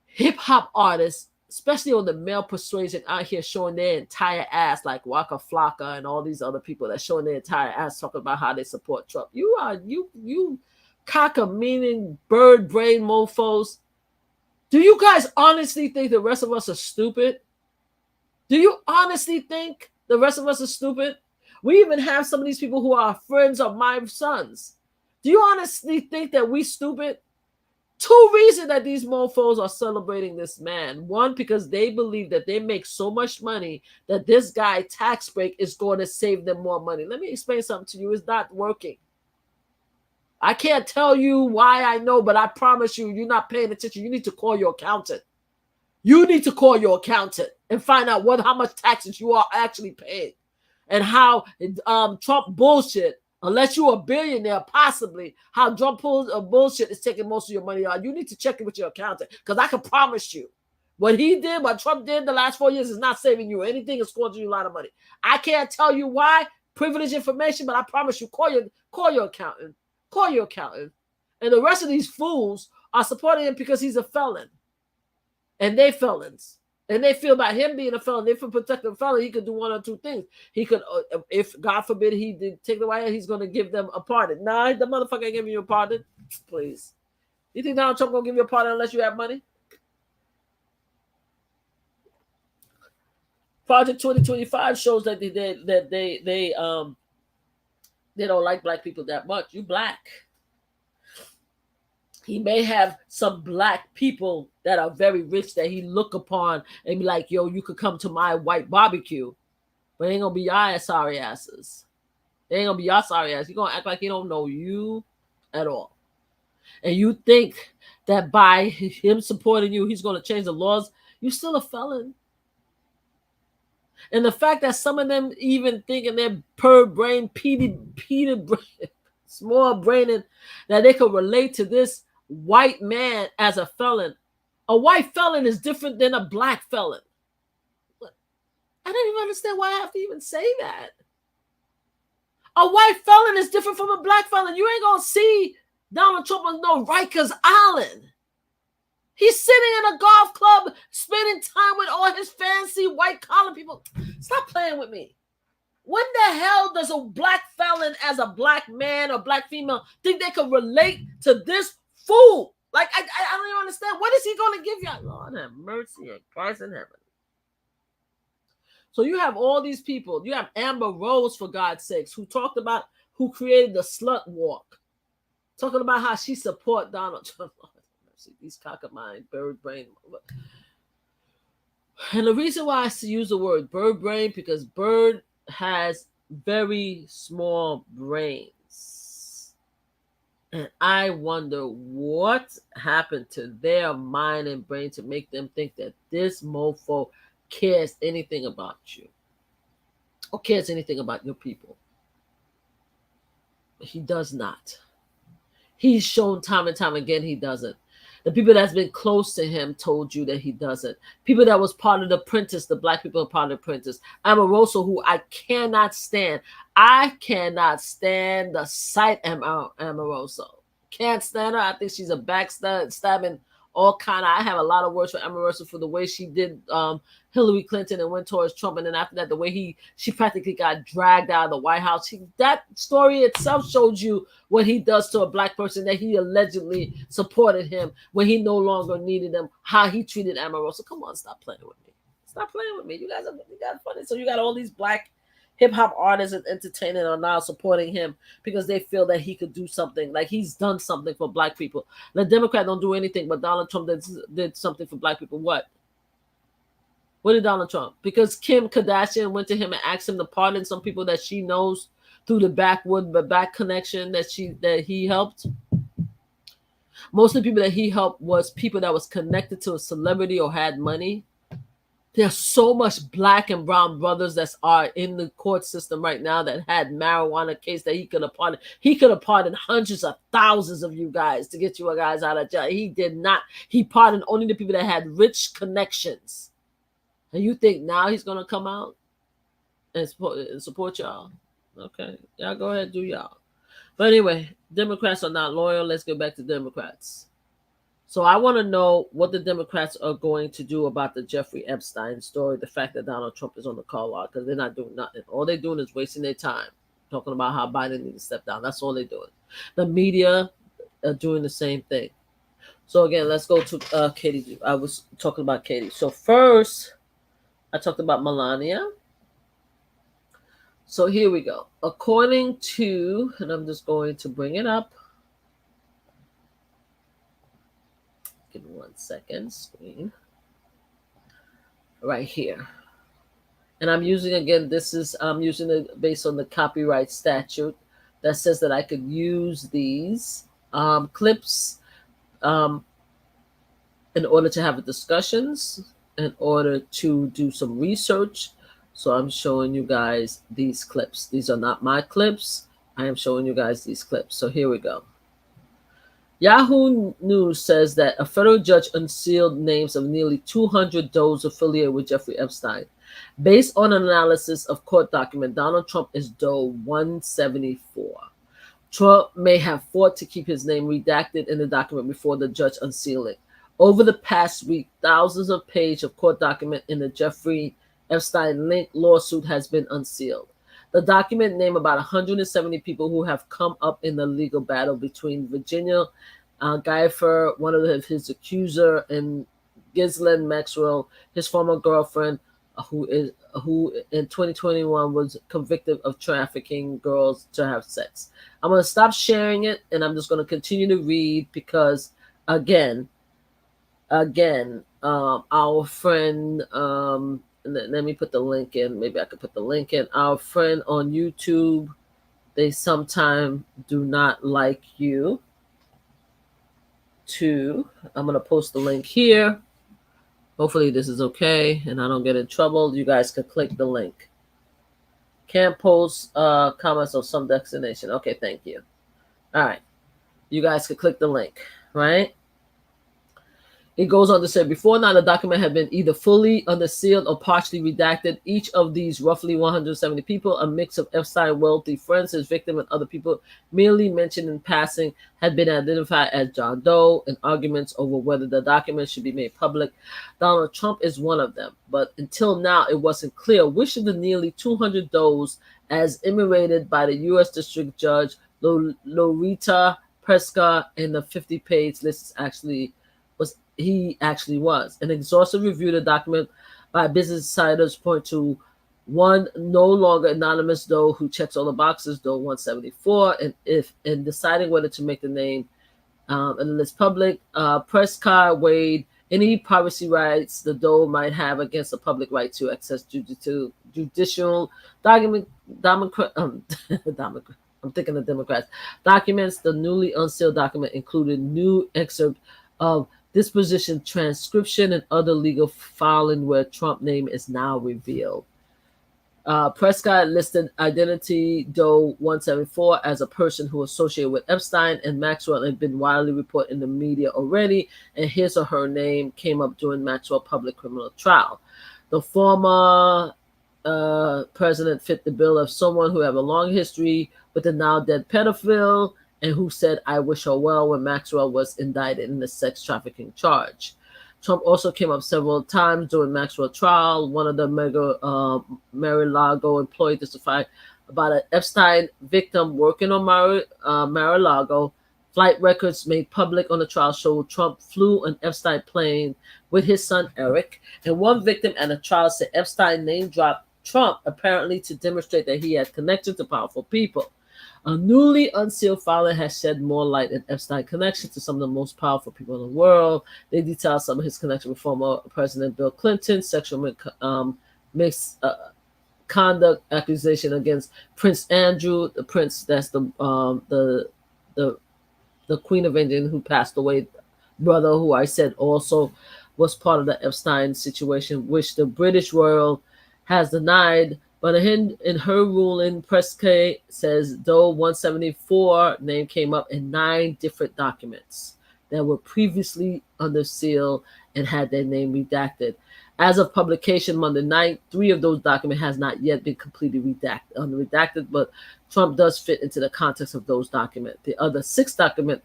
hip hop artists, especially on the male persuasion out here showing their entire ass, like Waka Flocka and all these other people that showing their entire ass talking about how they support Trump. You cock-a-meaning bird brain mofos. Do you guys honestly think the rest of us are stupid? Do you honestly think the rest of us are stupid? We even have some of these people who are friends of my sons. Do you honestly think that we stupid? Two reasons that these mofos are celebrating this man. One, because they believe that they make so much money that this guy tax break is going to save them more money. Let me explain something to you. It's not working. I can't tell you why I know, but I promise you, you're not paying attention. You need to call your accountant. You need to call your accountant and find out how much taxes you are actually paying, and how Trump bullshit, unless you're a billionaire, possibly, how Trump bullshit is taking most of your money out. You need to check it with your accountant, because I can promise you, what Trump did the last 4 years is not saving you anything. It's costing you a lot of money. I can't tell you why, privileged information, but I promise you, call your accountant. Call your accountant. And the rest of these fools are supporting him because he's a felon. And they felons. And they feel by him being a felon, if a protected felon, he could do one or two things. He could, if God forbid he did take the White House, he's going to give them a pardon. Nah, the motherfucker ain't giving you a pardon. Please. You think Donald Trump going to give you a pardon unless you have money? Project 2025 shows that they don't like Black people that much. You Black. He may have some Black people that are very rich that he look upon and be like, yo, you could come to my white barbecue, but it ain't gonna be y'all sorry asses. It ain't gonna be y'all sorry ass. You're gonna act like he don't know you at all. And you think that by him supporting you, he's gonna change the laws. You're still a felon. And the fact that some of them even thinking they're per brain, Peter brain, small brain, that they could relate to this white man as a felon. A white felon is different than a Black felon. I don't even understand why I have to even say that. A white felon is different from a Black felon. You ain't gonna see Donald Trump on no Rikers Island. He's sitting in a golf club, spending time with all his fancy white collar people. Stop playing with me. When the hell does a Black felon as a Black man or Black female think they can relate to this fool? Like, I don't even understand. What is he going to give you? Lord have mercy and Christ in heaven. So you have all these people. You have Amber Rose, for God's sakes, who created the slut walk talking about how she support Donald Trump. See, these cockamind bird brain. And the reason why I use the word bird brain, because bird has very small brains. And I wonder what happened to their mind and brain to make them think that this mofo cares anything about you or cares anything about your people. He does not. He's shown time and time again he doesn't. The people that's been close to him told you that he doesn't. People that was part of the Apprentice, the black people are part of the Apprentice. Amoroso, who I cannot stand. I cannot stand the sight Amoroso. Can't stand her. I think she's a backstabbing all kind of. I have a lot of words for Amoroso for the way she did Hillary Clinton and went towards Trump, and then after that, the way she practically got dragged out of the White House. That story itself showed you what he does to a black person, that he allegedly supported him when he no longer needed him, how he treated Amoroso. Come on, stop playing with me. Stop playing with me. You guys funny. So you got all these black hip hop artists and entertainers are now supporting him because they feel that he could do something, like he's done something for black people. The Democrats don't do anything, but Donald Trump did something for black people. What? What did Donald Trump? Because Kim Kardashian went to him and asked him to pardon some people that she knows through the back connection that he helped. Most of the people that he helped was people that was connected to a celebrity or had money. There's so much black and brown brothers that are in the court system right now that had marijuana case that he could have pardoned. He could have pardoned hundreds of thousands of you guys to get you guys out of jail. He did not. He pardoned only the people that had rich connections. And you think now he's going to come out and support y'all? Okay. Y'all go ahead and do y'all. But anyway, Democrats are not loyal. Let's get back to Democrats. So I want to know what the Democrats are going to do about the Jeffrey Epstein story, the fact that Donald Trump is on the call out, because they're not doing nothing. All they're doing is wasting their time talking about how Biden needs to step down. That's all they're doing. The media are doing the same thing. So again, let's go to Katie. I was talking about Katie. So first, I talked about Melania. So here we go. According to, and I'm just going to bring it up. Give me 1 second, screen. Right here. And I'm using, again, I'm using it based on the copyright statute that says that I could use these clips in order to have discussions, in order to do some research. So I'm showing you guys these clips. These are not my clips. I am showing you guys these clips. So here we go. Yahoo News says that a federal judge unsealed names of nearly 200 those affiliated with Jeffrey Epstein. Based on analysis of court document, Donald Trump is Doe 174. Trump may have fought to keep his name redacted in the document before the judge unsealed it. Over the past week, thousands of pages of court document in the Jeffrey Epstein link lawsuit has been unsealed. The document named about 170 people who have come up in the legal battle between Virginia Giuffre, one of his accuser, and Ghislaine Maxwell, his former girlfriend, who in 2021 was convicted of trafficking girls to have sex. I'm going to stop sharing it, and I'm just going to continue to read because, again, our friend, let me put the link in. Maybe I could put the link in. Our friend on YouTube, they sometimes do not like you too. I'm going to post the link here. Hopefully this is okay and I don't get in trouble. You guys can click the link. Can't post comments of some destination. Okay, thank you. All right. You guys can click the link, right? It goes on to say, before now, the document had been either fully unsealed or partially redacted. Each of these roughly 170 people, a mix of Epstein wealthy friends, his victim, and other people merely mentioned in passing, had been identified as John Doe in arguments over whether the document should be made public. Donald Trump is one of them, but until now, it wasn't clear which of the nearly 200 Does, as enumerated by the U.S. District Judge Loretta Preska in the 50-page list he actually was. An exhaustive review of the document by Business Insiders point to One no longer anonymous Doe who checks all the boxes, Doe 174, and if in deciding whether to make the name and list public, press card weighed any privacy rights the Doe might have against the public right to access judicial document, I'm thinking of Democrats, documents. The newly unsealed document included new excerpt of disposition transcription and other legal filing where Trump name is now revealed. Prescott listed identity Doe 174 as a person who associated with Epstein and Maxwell had been widely reported in the media already, and his or her name came up during Maxwell's public criminal trial. The former president fit the bill of someone who had a long history with the now dead pedophile and who said, "I wish her well," when Maxwell was indicted in the sex trafficking charge. Trump also came up several times during Maxwell's trial. One of the Mar-a-Lago employees testified about an Epstein victim working on Mar-a-Lago. Flight records made public on the trial showed Trump flew an Epstein plane with his son Eric. And one victim at the trial said Epstein name dropped Trump apparently to demonstrate that he had connections to powerful people. A newly unsealed filing has shed more light on Epstein's connection to some of the most powerful people in the world. They detail some of his connection with former President Bill Clinton, sexual misconduct accusation against Prince Andrew, the prince that's the Queen of England who passed away, brother who I said also was part of the Epstein situation, which the British royal has denied. But in her ruling, Prescott says Doe 174 name came up in 9 different documents that were previously under seal and had their name redacted. As of publication Monday night, 3 of those documents has not yet been completely redacted, but Trump does fit into the context of those documents. The other 6 documents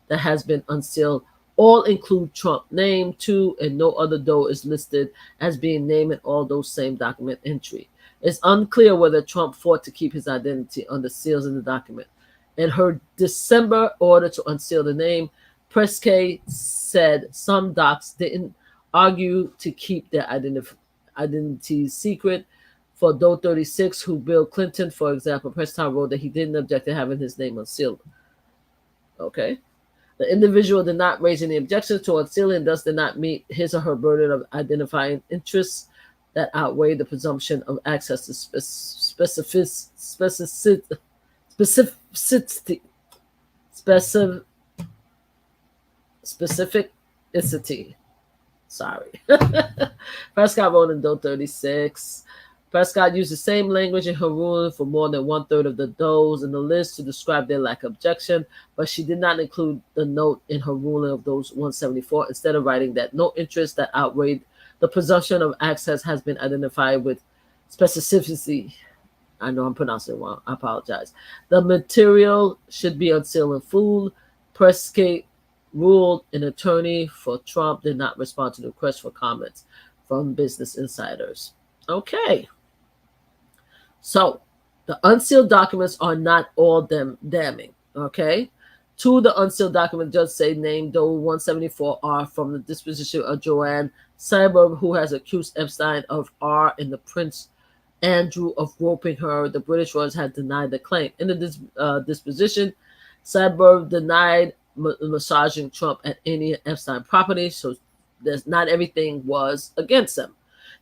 that has been unsealed all include Trump name too, and no other Doe is listed as being named in all those same document entry. It's unclear whether Trump fought to keep his identity under seals in the document. In her December order to unseal the name, Prescott said some docs didn't argue to keep their identity secret. For Doe 36, who Bill Clinton, for example, Prescott wrote that he didn't object to having his name unsealed. Okay. The individual did not raise any objections to unsealing and thus did not meet his or her burden of identifying interests that outweigh the presumption of access to specificity. Sorry. Prescott wrote in Doe 36. Prescott used the same language in her ruling for more than 1/3 of the Does in the list to describe their lack of objection, but she did not include the note in her ruling of those 174, instead of writing that no interest that outweighed the presumption of access has been identified with specificity. I know I'm pronouncing it wrong. I apologize. The material should be unsealed in full. Prescott ruled an attorney for Trump did not respond to the request for comments from Business Insiders. Okay. So the unsealed documents are not all damning. Okay. 2 of the unsealed documents just say named Doe 174 are from the disposition of Joanne Cyber, who has accused Epstein of R and the Prince Andrew of groping her. The British royals had denied the claim. In the disposition, Cyber denied massaging Trump at any Epstein property, so there's not everything was against him.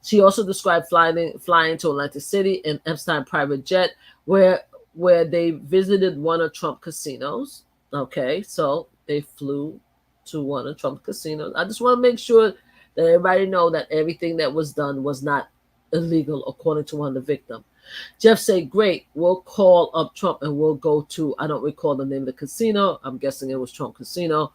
She also described flying to Atlantic City in Epstein private jet, where they visited one of Trump casinos. Okay, so they flew to one of Trump casinos. I just want to make sure that everybody know that everything that was done was not illegal, according to one of the victims. Jeff said, "Great, we'll call up Trump and we'll go to," I don't recall the name of the casino. I'm guessing it was Trump Casino.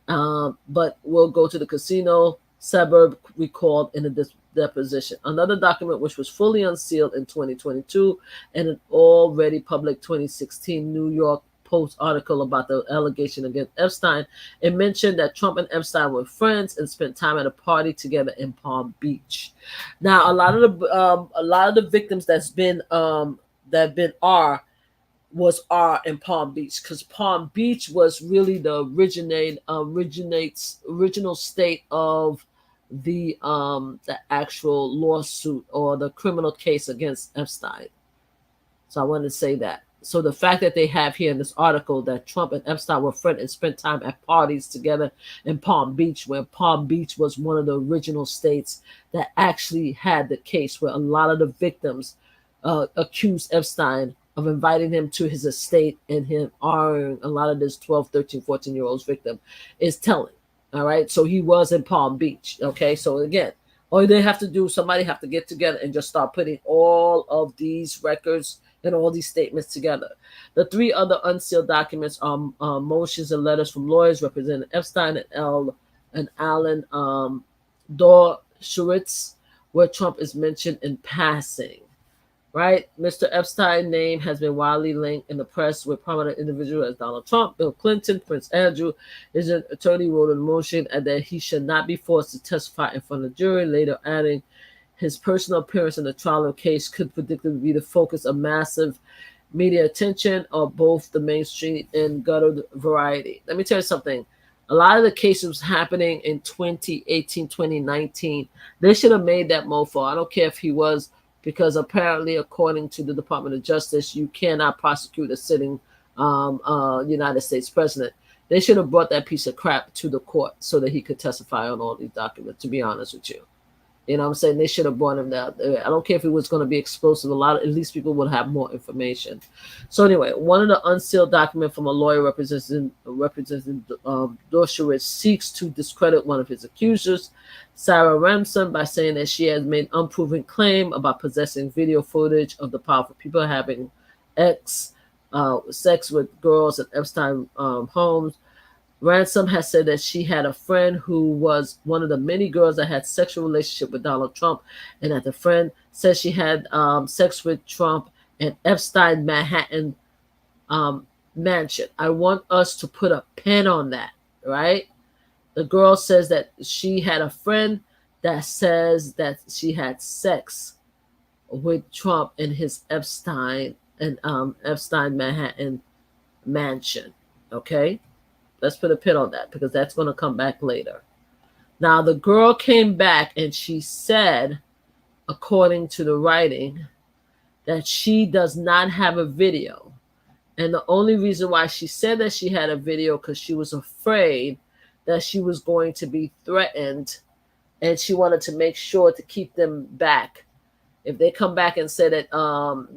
But we'll go to the casino. Suburb recalled in the deposition. Another document which was fully unsealed in 2022 and an already public 2016 New York Post article about the allegation against Epstein. It mentioned that Trump and Epstein were friends and spent time at a party together in Palm Beach. Now, a lot of the victims that's been R was R in Palm Beach, because Palm Beach was really the original state of the actual lawsuit or the criminal case against Epstein. So I wanted to say that. So the fact that they have here in this article that Trump and Epstein were friends and spent time at parties together in Palm Beach, where Palm Beach was one of the original states that actually had the case where a lot of the victims accused Epstein of inviting him to his estate and him honoring a lot of this 12, 13, 14-year-olds victim is telling. All right. So he was in Palm Beach. Okay. So again, all they have to do, somebody have to get together and just start putting all of these records and all these statements together. The three other unsealed documents are motions and letters from lawyers representing Epstein and Alan Dershowitz, where Trump is mentioned in passing. Right? Mr. Epstein's name has been widely linked in the press with prominent individuals as Donald Trump, Bill Clinton, Prince Andrew. His attorney wrote a motion that he should not be forced to testify in front of the jury, later adding his personal appearance in the trial case could predictably be the focus of massive media attention of both the mainstream and gutter variety. Let me tell you something. A lot of the cases happening in 2018, 2019, they should have made that mofo. I don't care if he was, because apparently, according to the Department of Justice, you cannot prosecute a sitting United States president. They should have brought that piece of crap to the court so that he could testify on all these documents, to be honest with you. You know what I'm saying? They should have brought him down. I don't care if it was going to be explosive. At least people would have more information. So anyway, one of the unsealed documents from a lawyer representing Dershowitz seeks to discredit one of his accusers, Sarah Ramson, by saying that she has made unproven claim about possessing video footage of the powerful people having sex with girls at Epstein homes. Ransom has said that she had a friend who was one of the many girls that had sexual relationship with Donald Trump, and that the friend said she had sex with Trump at Epstein Manhattan mansion. I want us to put a pin on that, right? The girl says that she had a friend that says that she had sex with Trump in his Epstein Manhattan mansion. Okay. Let's put a pin on that because that's going to come back later. Now, the girl came back and she said, according to the writing, that she does not have a video. And the only reason why she said that she had a video because she was afraid that she was going to be threatened, and she wanted to make sure to keep them back. If they come back and say that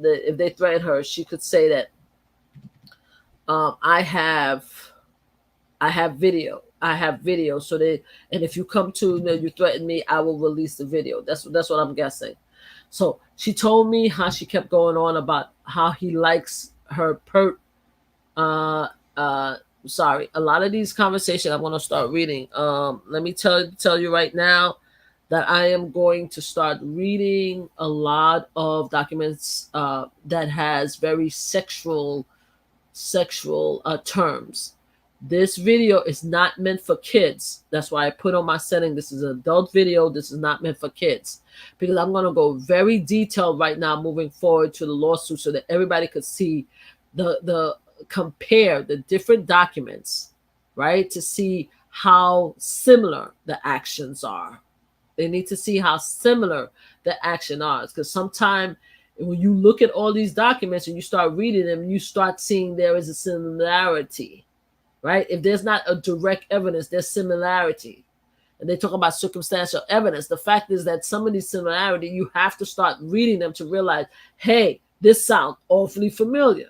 if they threaten her, she could say that I have video. I have video. So and if you come to, you threaten me, I will release the video. That's what I'm guessing. So she told me how she kept going on about how he likes her sorry. A lot of these conversations I'm going to start reading. Let me tell you right now that I am going to start reading a lot of documents that has very sexual terms. This video is not meant for kids. That's why I put on my setting. This is an adult video. This is not meant for kids, because I'm going to go very detailed right now moving forward to the lawsuit so that everybody could see the compare the different documents, right? To see how similar the actions are. They need to see how similar the action are, because sometimes when you look at all these documents and you start reading them, you start seeing there is a similarity. Right? If there's not a direct evidence, there's similarity. And they talk about circumstantial evidence. The fact is that some of these similarity, you have to start reading them to realize, hey, this sounds awfully familiar.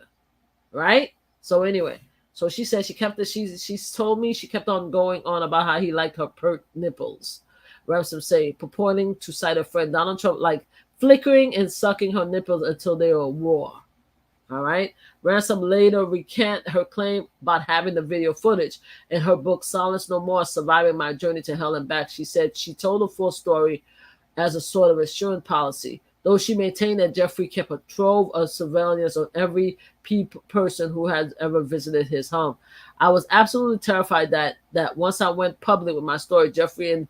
Right? So anyway, so she said she's told me she kept on going on about how he liked her pert nipples. Ransom say, purporting to cite a friend Donald Trump like flickering and sucking her nipples until they were raw. All right. Ransom later recant her claim about having the video footage. In her book, Silence No More, Surviving My Journey to Hell and Back, she said she told the full story as a sort of assurance policy, though she maintained that Jeffrey kept a trove of surveillance on every person who has ever visited his home. I was absolutely terrified that once I went public with my story, Jeffrey and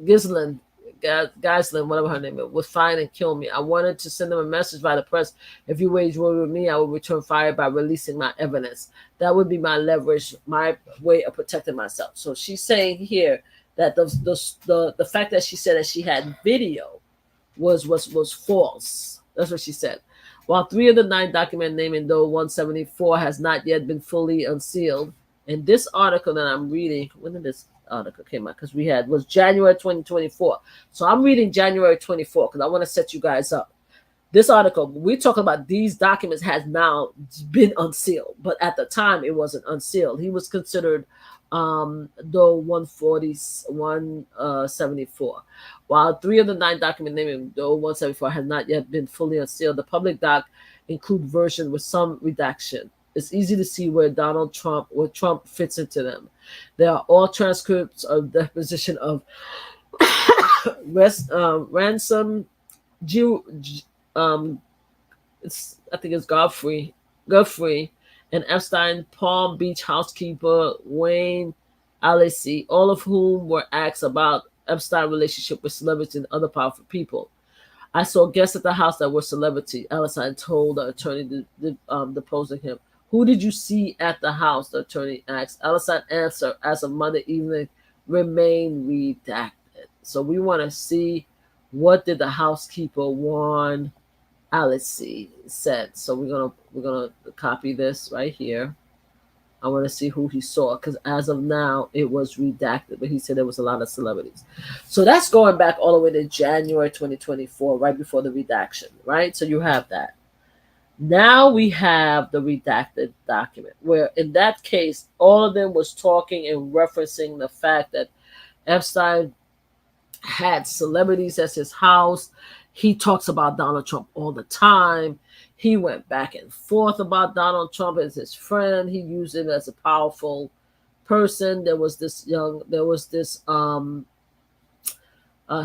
Ghislaine, whatever her name is, would find and kill me. I wanted to send them a message by the press. If you wage war with me, I will return fire by releasing my evidence. That would be my leverage, my way of protecting myself. So she's saying here that the fact that she said that she had video was false. That's what she said. While 3 of the 9 documents naming Doe 174 has not yet been fully unsealed, in this article that I'm reading, when did this article came out? Because we had was January 2024. So I'm reading January 24 because I want to set you guys up. This article, we're talking about these documents has now been unsealed, but at the time it wasn't unsealed. He was considered though 174. While 3 of the 9 documents naming though 174 has not yet been fully unsealed, the public doc include versions with some redaction. It's easy to see where Trump fits into them. There are all transcripts of deposition of ransom Jew, um, I think it's Godfrey, and Epstein Palm Beach housekeeper Wayne Alessi, all of whom were asked about Epstein's relationship with celebrities and other powerful people. I saw guests at the house that were celebrity. Alessi told the attorney deposing him. Who did you see at the house? The attorney asked. Alessi answered, as of Monday evening, remain redacted. So we want to see what did the housekeeper warn Alessi said. So we're gonna copy this right here. I want to see who he saw because as of now it was redacted, but he said there was a lot of celebrities. So that's going back all the way to January 2024, right before the redaction, right? So you have that. Now we have the redacted document, where in that case all of them was talking and referencing the fact that Epstein had celebrities at his house. He talks about Donald Trump all the time. He went back and forth about Donald Trump as his friend. He used him as a powerful person. There was this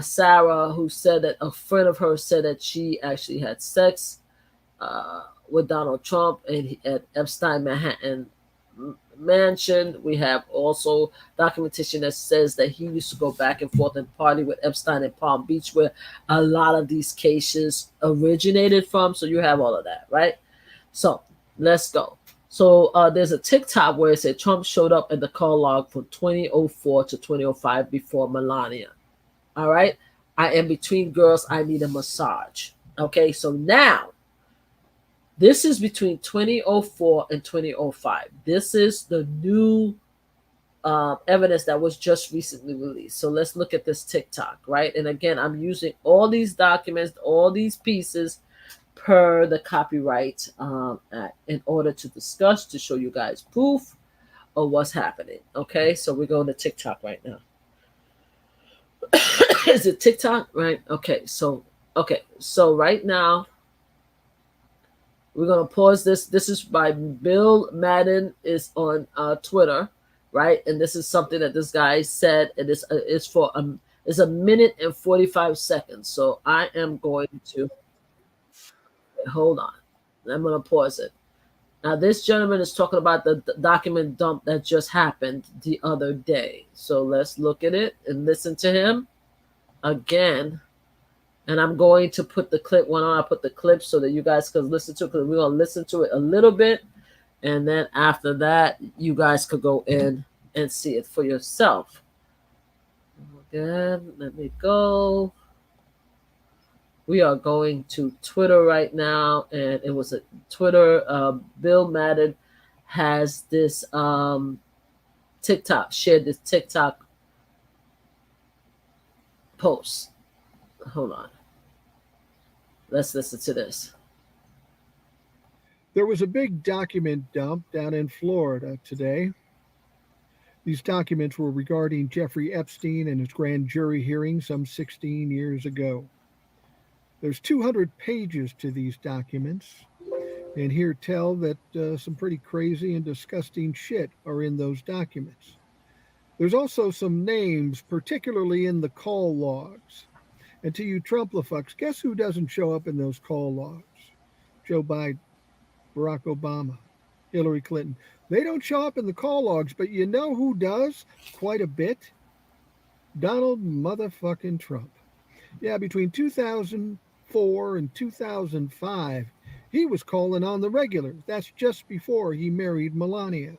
Sarah who said that a friend of hers said that she actually had sex with Donald Trump at Epstein Manhattan Mansion. We have also documentation that says that he used to go back and forth and party with Epstein in Palm Beach, where a lot of these cases originated from. So you have all of that, right? So let's go. So there's a TikTok where it said Trump showed up at the call log from 2004 to 2005 before Melania. All right. I am between girls. I need a massage. Okay. So now this is between 2004 and 2005. This is the new evidence that was just recently released. So let's look at this TikTok, right? And again, I'm using all these documents, all these pieces per the Copyright Act in order to discuss, to show you guys proof of what's happening. Okay, so we're going to TikTok right now. Is it TikTok? Right. Okay, so right now we're gonna pause this. This is by Bill Madden, is on Twitter, right? And this is something that this guy said. And it's for it's a minute and 45 seconds. So I am going to hold on. I'm gonna pause it. Now this gentleman is talking about the document dump that just happened the other day. So let's look at it and listen to him again. And I'm going to put the clip one on. I put the clip so that you guys can listen to it, because we're going to listen to it a little bit. And then after that, you guys could go in and see it for yourself. Again, let me go. We are going to Twitter right now. And it was a Twitter. Bill Madden has this TikTok, shared this TikTok post. Hold on. Let's listen to this. There was a big document dump down in Florida today. These documents were regarding Jeffrey Epstein and his grand jury hearing some 16 years ago. There's 200 pages to these documents, and here tell that some pretty crazy and disgusting shit are in those documents. There's also some names, particularly in the call logs. And to you Trumplafucks, guess who doesn't show up in those call logs? Joe Biden, Barack Obama, Hillary Clinton. They don't show up in the call logs, but you know who does quite a bit? Donald motherfucking Trump. Yeah, between 2004 and 2005, he was calling on the regular. That's just before he married Melania.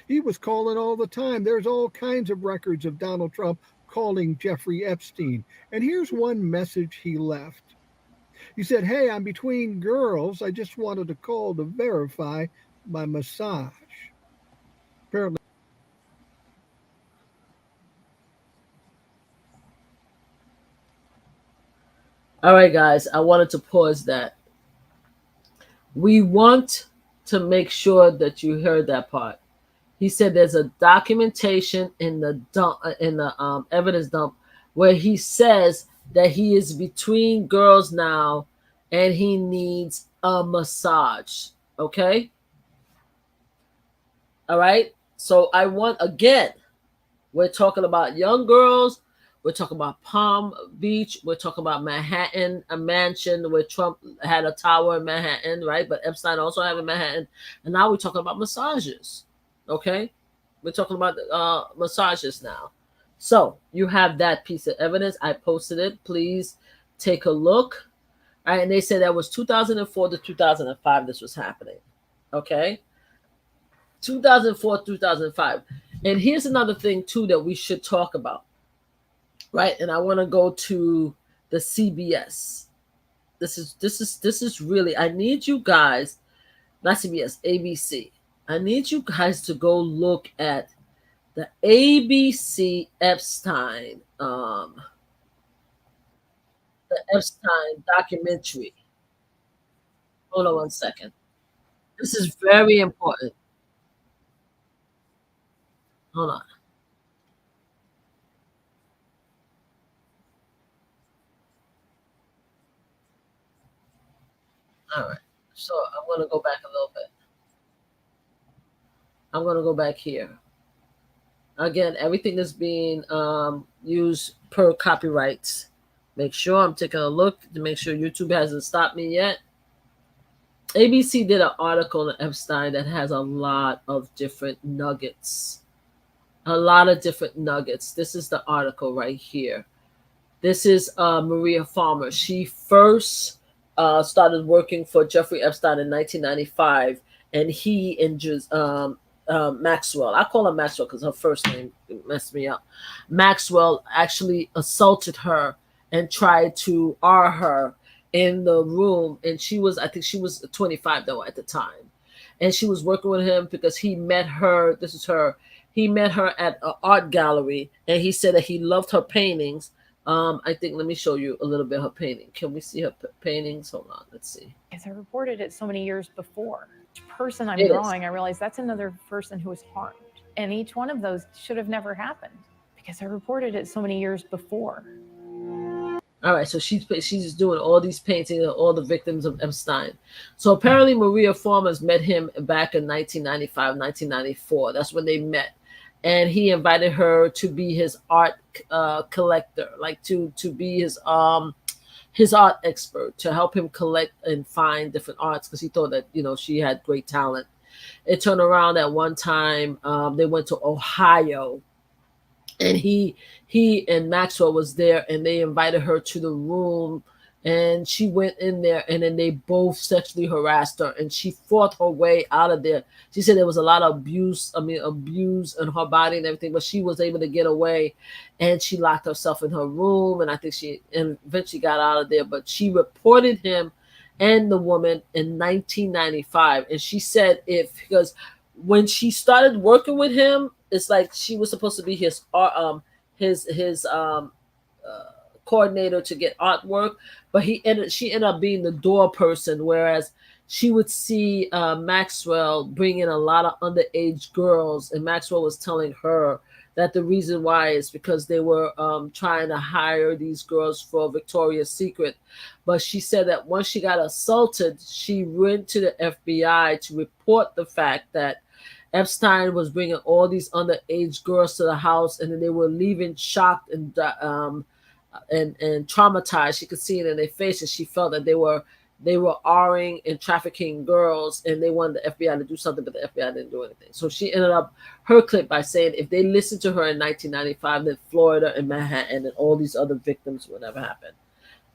He was calling all the time. There's all kinds of records of Donald Trump calling Jeffrey Epstein. And here's one message he left. He said, "Hey, I'm between girls. I just wanted to call to verify my massage." Apparently, All right, guys, I wanted to pause that. We want to make sure that you heard that part. He said there's a documentation in the dump, in the evidence dump, where he says that he is between girls now, and he needs a massage. Okay, all right. So I want, again, we're talking about young girls. We're talking about Palm Beach. We're talking about Manhattan, a mansion where Trump had a tower in Manhattan, right? But Epstein also had in Manhattan. And now we're talking about massages. Okay? We're talking about massages now. So you have that piece of evidence. I posted it. Please take a look. All right, and they said that was 2004 to 2005 this was happening. Okay? 2004, 2005. And here's another thing too that we should talk about, right? And I want to go to the CBS. This is really, I need you guys, not CBS, ABC. I need you guys to go look at the ABC Epstein, the Epstein documentary. Hold on one second. This is very important. Hold on. All right. So I'm going to go back a little bit. I'm going to go back here. Again, everything is being used per copyrights. Make sure I'm taking a look to make sure YouTube hasn't stopped me yet. ABC did an article on Epstein that has a lot of different nuggets. A lot of different nuggets. This is the article right here. This is Maria Farmer. She first started working for Jeffrey Epstein in 1995, and he and Maxwell. I call her Maxwell because her first name messed me up. Maxwell actually assaulted her and tried to R her in the room, and I think she was 25 though at the time, and she was working with him because he met her. This is her. He met her at an art gallery, and he said that he loved her paintings. I think, let me show you a little bit of her painting. Can we see her paintings? Hold on, let's see. As I reported it so many years before, each person I'm drawing, I realized that's another person who was harmed. And each one of those should have never happened because I reported it so many years before. All right, so she's doing all these paintings of all the victims of Epstein. So apparently Maria Farmer's met him back in 1995, 1994. That's when they met. And he invited her to be his art collector, like to be his art expert, to help him collect and find different arts because he thought that, she had great talent. It turned around at one time, they went to Ohio, and he and Maxwell was there, and they invited her to the room, and she went in there, and then they both sexually harassed her, and she fought her way out of there. She said there was a lot of abuse in her body and everything, but she was able to get away, and she locked herself in her room, and I think she eventually got out of there. But she reported him and the woman in 1995, and she said because when she started working with him, it's like she was supposed to be his coordinator to get artwork, but she ended up being the door person, whereas she would see Maxwell bring in a lot of underage girls, and Maxwell was telling her that the reason why is because they were trying to hire these girls for Victoria's Secret. But she said that once she got assaulted, she went to the FBI to report the fact that Epstein was bringing all these underage girls to the house, and then they were leaving shocked and traumatized. She could see it in their faces. She felt that they were R-ing and trafficking girls, and they wanted the FBI to do something, but the FBI didn't do anything. So she ended up her clip by saying if they listened to her in 1995, then Florida and Manhattan and all these other victims would never happen.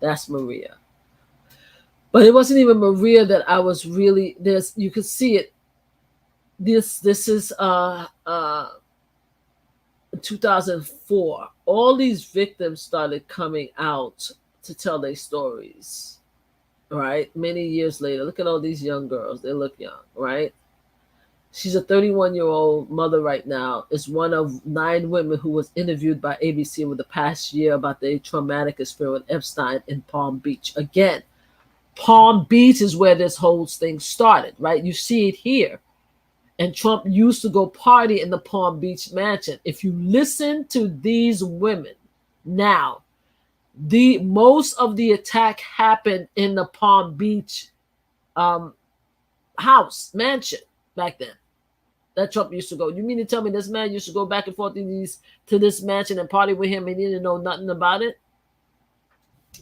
That's Maria. But it wasn't even Maria that I was really this. You could see it. This is 2004, all these victims started coming out to tell their stories, right? Many years later, look at all these young girls. They look young, right? She's a 31-year-old mother right now, is one of 9 women who was interviewed by ABC over the past year about their traumatic experience with Epstein in Palm Beach. Again, Palm Beach is where this whole thing started, right? You see it here. And Trump used to go party in the Palm Beach mansion. If you listen to these women now, most of the attack happened in the Palm Beach house, mansion back then. That Trump used to go. You mean to tell me this man used to go back and forth to this mansion and party with him and he didn't know nothing about it?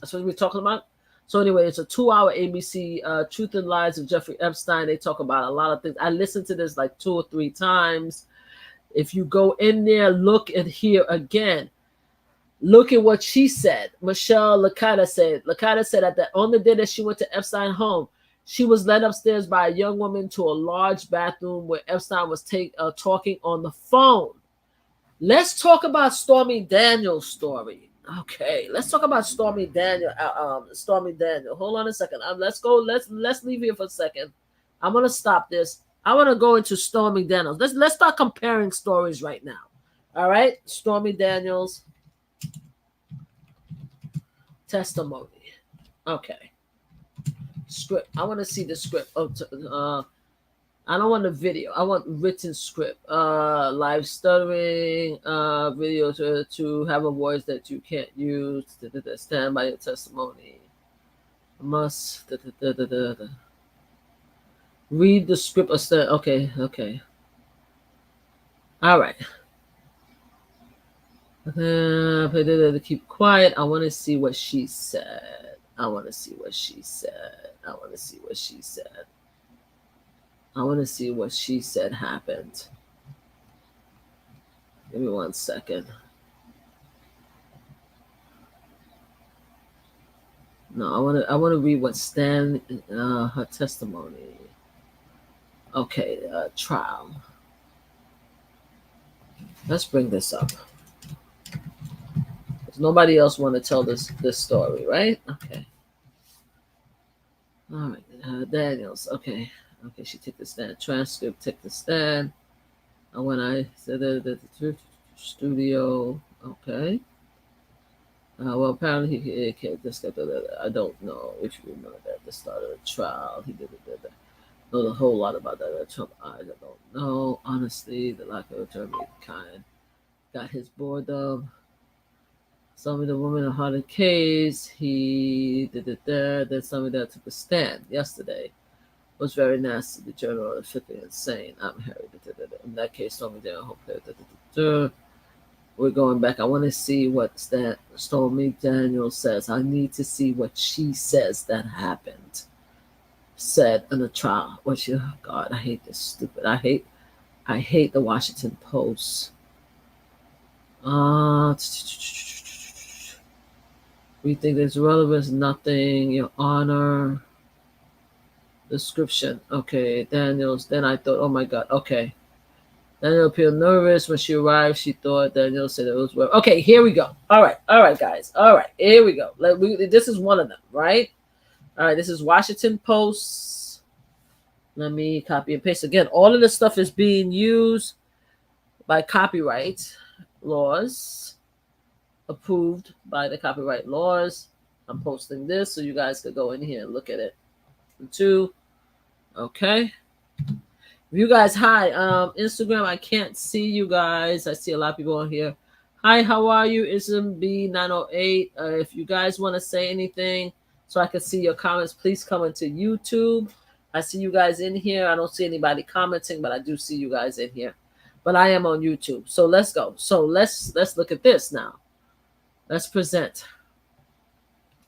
That's what we're talking about. So anyway, it's a 2-hour ABC Truth and Lies of Jeffrey Epstein. They talk about a lot of things. I listened to this like 2 or 3 times. If you go in there, look and hear again. Look at what she said. Michelle Licata said. Licata said on the day that she went to Epstein's home, she was led upstairs by a young woman to a large bathroom where Epstein was talking on the phone. Let's talk about Stormy Daniels' story. Okay, let's talk about Stormy Daniel. Stormy Daniel. Hold on a second. Let's go. Let's leave here for a second. I'm gonna stop this. I want to go into Stormy Daniels. Let's start comparing stories right now. All right, Stormy Daniels' testimony. Okay. Script. I want to see the script. I don't want the video. I want written script. Live stuttering. Video to have a voice that you can't use. Stand by your testimony. Must. Read the script. Okay. All right. Keep quiet. I want to see what she said. I want to see what she said happened. Give me 1 second. No, I want to read what Stan her testimony. Okay, trial. Let's bring this up. Nobody else want to tell this story, right? Okay. All right, Daniels. Okay, she took the stand. Transcript, took the stand. And when I said the studio, okay. Well, apparently he can't discuss that. I don't know if you remember that at the start of the trial. He did know a whole lot about that. Trump eyes, I don't know. Honestly, the lack of attorney kind got his boredom. Some of the woman in Harlan case, he did it there. Then somebody that took a stand yesterday was very nasty. The general is flipping insane. I'm Harry. In that case, Stormy Daniels. We're going back. I want to see what Stormy Daniels says. I need to see what she says that happened. Said in the trial. Oh God, I hate this stupid. I hate the Washington Post. We think there's relevance, nothing, Your Honor. Description. Okay, Daniels. Then I thought, oh my God, okay. Daniel appeared nervous when she arrived. She thought Daniel said it was well. Okay, here we go. All right, guys. All right, here we go. This is one of them, right? All right, this is Washington Post. Let me copy and paste again. All of this stuff is being used by copyright laws, approved by the copyright laws. I'm posting this so you guys could go in here and look at it. 2. Okay. You guys, hi. Instagram, I can't see you guys. I see a lot of people on here. Hi, how are you? IsmB908. If you guys want to say anything so I can see your comments, please come into YouTube. I see you guys in here. I don't see anybody commenting, but I do see you guys in here. But I am on YouTube. So let's go. So let's look at this now. Let's present.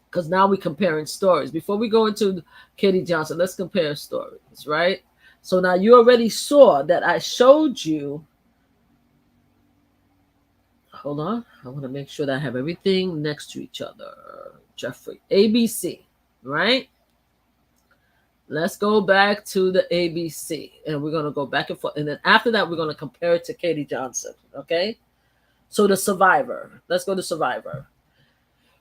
Because now we're comparing stories. Before we go into Katie Johnson, let's compare stories, right? So now you already saw that I showed you. Hold on. I want to make sure that I have everything next to each other. Jeffrey. ABC, right? Let's go back to the ABC. And we're going to go back and forth. And then after that, we're going to compare it to Katie Johnson, okay? So the survivor. Let's go to survivor.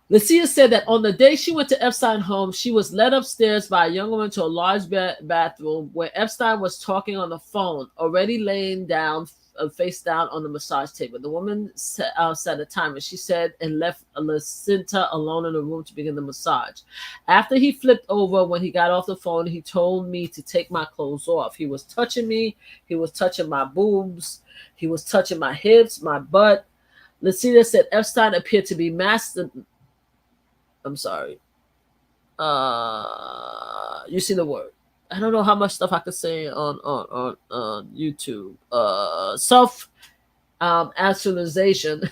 Lucia said that on the day she went to Epstein's home, she was led upstairs by a young woman to a large bathroom where Epstein was talking on the phone, already laying down, face down on the massage table. The woman set a timer, she said, and left Lucinda alone in the room to begin the massage. After he flipped over, when he got off the phone, he told me to take my clothes off. He was touching me. He was touching my boobs. He was touching my hips, my butt. Lucinda said Epstein appeared to be I'm sorry. You see the word. I don't know how much stuff I could say on YouTube. Self actualization.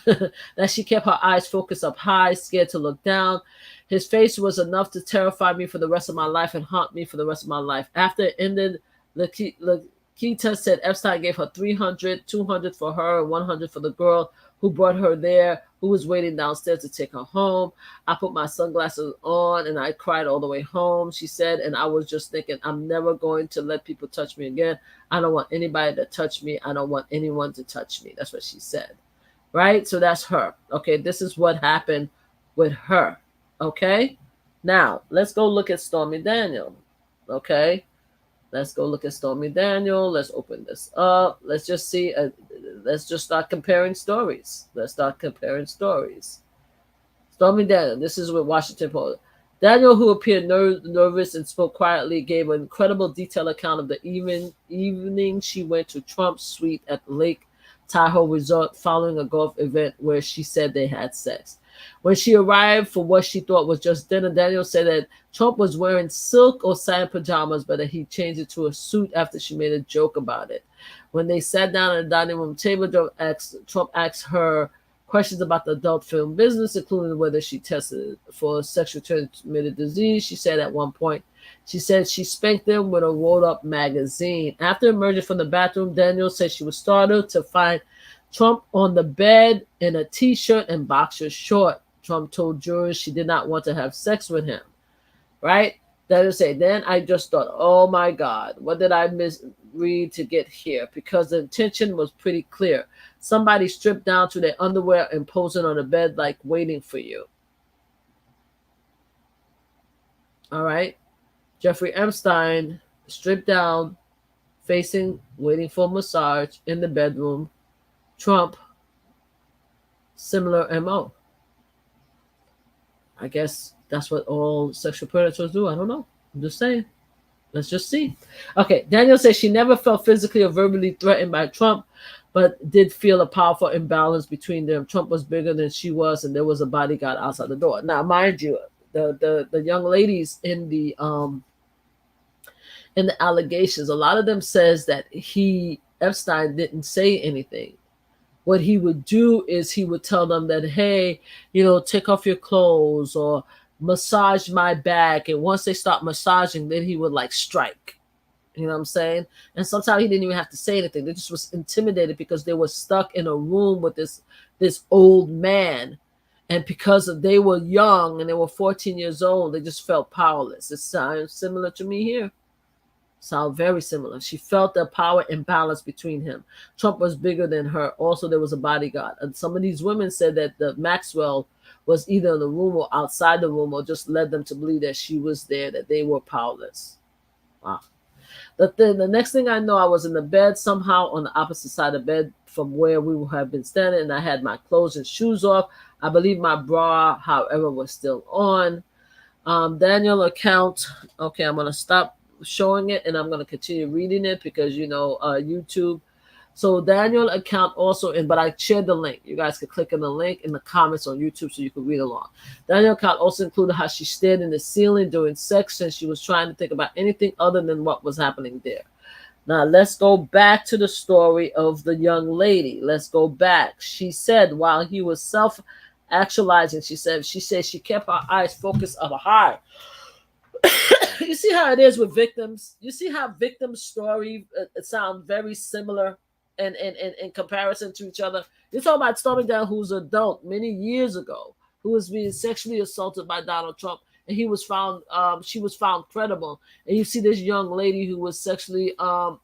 That she kept her eyes focused up high, scared to look down. His face was enough to terrify me for the rest of my life and haunt me for the rest of my life. After it ended, Lakita said Epstein gave her 300, 200 for her, and 100 for the girl who brought her there, who was waiting downstairs to take her home. I put my sunglasses on and I cried all the way home, she said, and I was just thinking, I'm never going to let people touch me again. I don't want anybody to touch me. I don't want anyone to touch me. That's what she said, right? So that's her. Okay, this is what happened with her. Okay, now let's go look at Stormy Daniel. Okay, let's go look at Stormy Daniel. Let's open this up. Let's just see. Let's just start comparing stories. Let's start comparing stories. Stormy Daniel. This is with Washington Post. Daniel, who appeared nervous and spoke quietly, gave an incredible detailed account of the evening she went to Trump's suite at Lake Tahoe Resort following a golf event where she said they had sex. When she arrived for what she thought was just dinner, Daniel said that Trump was wearing silk or satin pajamas, but that he changed it to a suit after she made a joke about it. When they sat down at the dining room table, Trump asked her questions about the adult film business, including whether she tested for sexually transmitted disease. She said at one point, she said she spanked them with a rolled-up magazine. After emerging from the bathroom, Daniel said she was startled to find Trump on the bed in a T-shirt and boxer short. Trump told jurors she did not want to have sex with him. Right? Daniel said, then I just thought, oh my God, what did I misread to get here? Because the intention was pretty clear. Somebody stripped down to their underwear and posing on the bed like waiting for you. All right. Jeffrey Epstein stripped down, facing, waiting for a massage in the bedroom. Trump, similar MO. I guess that's what all sexual predators do. I don't know. I'm just saying. Let's just see. Okay, Daniel says she never felt physically or verbally threatened by Trump, but did feel a powerful imbalance between them. Trump was bigger than she was, and there was a bodyguard outside the door. Now, mind you, the young ladies in the allegations, a lot of them says that Epstein didn't say anything. What he would do is he would tell them that, hey, take off your clothes or massage my back. And once they start massaging, then he would strike. You know what I'm saying? And sometimes he didn't even have to say anything. They just was intimidated because they were stuck in a room with this old man. And because they were young and they were 14 years old, they just felt powerless. It sounds similar to me here. Sound very similar. She felt the power imbalance between him. Trump was bigger than her. Also, there was a bodyguard. And some of these women said that the Maxwell was either in the room or outside the room, or just led them to believe that she was there, that they were powerless. Wow. The next thing I know, I was in the bed somehow on the opposite side of the bed from where we have been standing, and I had my clothes and shoes off. I believe my bra, however, was still on. Daniel account. Okay, I'm going to stop showing it and I'm going to continue reading it because YouTube. So Daniel account also but I shared the link. You guys can click on the link in the comments on YouTube so you can read along. Daniel account also included how she stared in the ceiling during sex and she was trying to think about anything other than what was happening there. Now let's go back to the story of the young lady. Let's go back. She said while he was self-actualizing, she said she kept her eyes focused up high. You see how it is with victims? You see how victims' story sound very similar in comparison to each other? You're talking about Stormy Daniel, who's an adult many years ago, who was being sexually assaulted by Donald Trump, and she was found credible. And you see this young lady who was sexually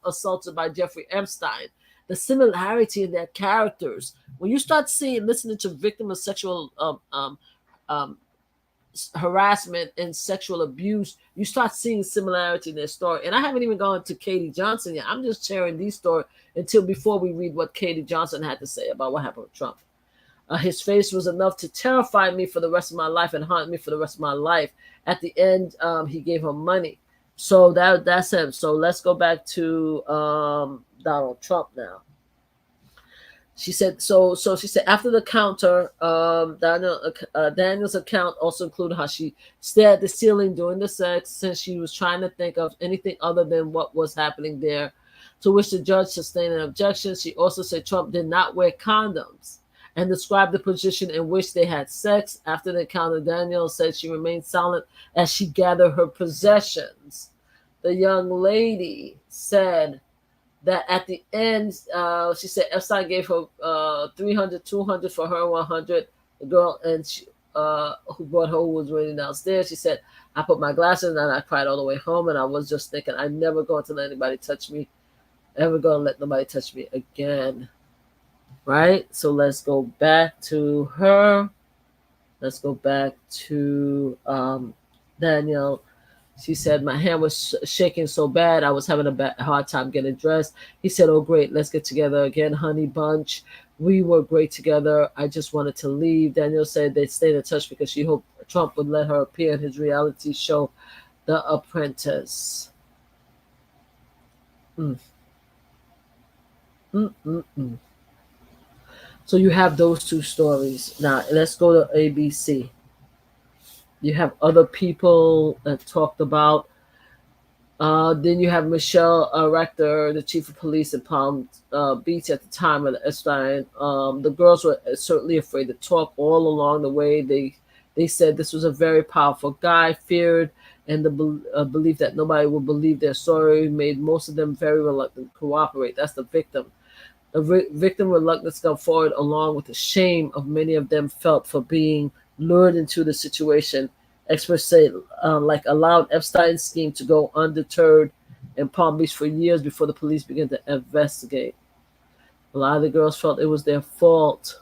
assaulted by Jeffrey Epstein, the similarity in their characters. When you start listening to victim of sexual um, harassment and sexual abuse, you start seeing similarity in their story. And I haven't even gone to Katie Johnson yet. I'm just sharing these stories until before we read what Katie Johnson had to say about what happened with Trump. His face was enough to terrify me for the rest of my life and haunt me for the rest of my life. At the end, he gave her money. So that's him. So let's go back to Donald Trump now. She said, she said, after the counter, Daniel's account also included how she stared at the ceiling during the sex since she was trying to think of anything other than what was happening there, to which the judge sustained an objection. She also said Trump did not wear condoms and described the position in which they had sex. After the encounter, Daniel said she remained silent as she gathered her possessions. The young lady said that at the end, she said Epstein gave her $300, $200 for her, $100. The girl and she, who brought her was waiting downstairs. She said, I put my glasses on and I cried all the way home, and I was just thinking, I'm never going to let anybody touch me, ever going to let nobody touch me again. Right? So let's go back to her. Let's go back to Danielle. She said, my hand was shaking so bad, I was having a hard time getting dressed. He said, oh, great, let's get together again, honey bunch. We were great together. I just wanted to leave. Danielle said they stayed in touch because she hoped Trump would let her appear in his reality show, The Apprentice. So you have those two stories. Now, let's go to ABC. You have other people that talked about. Then you have Michelle Rector, the chief of police in Palm Beach at the time of the Epstein. The girls were certainly afraid to talk all along the way. They said this was a very powerful guy, feared, and the belief that nobody would believe their story made most of them very reluctant to cooperate. That's the victim. The victim reluctance come forward along with the shame of many of them felt for being lured into the situation. Experts say like allowed Epstein's scheme to go undeterred in Palm Beach for years before the police began to investigate. A lot of the girls felt it was their fault.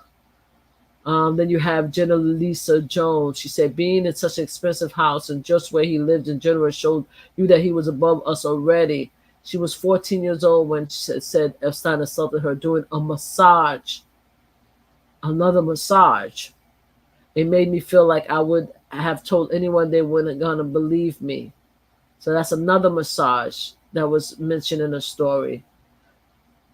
Then you have Jenna Lisa Jones. She said being in such an expensive house and just where he lived in general showed you that he was above us already. She was 14 years old when she said Epstein assaulted her doing a massage. Another massage. It made me feel like I would have told anyone they weren't going to believe me. So that's another massage that was mentioned in the story.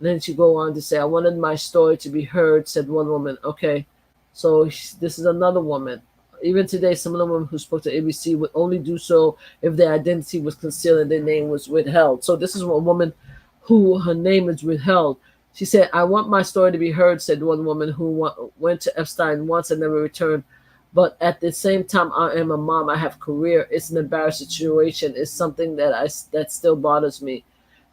Then she go on to say, I wanted my story to be heard, said one woman. Okay, so this is another woman. Even today, some of the women who spoke to ABC would only do so if their identity was concealed and their name was withheld. So this is a woman who her name is withheld. She said, I want my story to be heard, said one woman who went to Epstein once and never returned. But at the same time, I am a mom. I have a career. It's an embarrassing situation. It's something that still bothers me.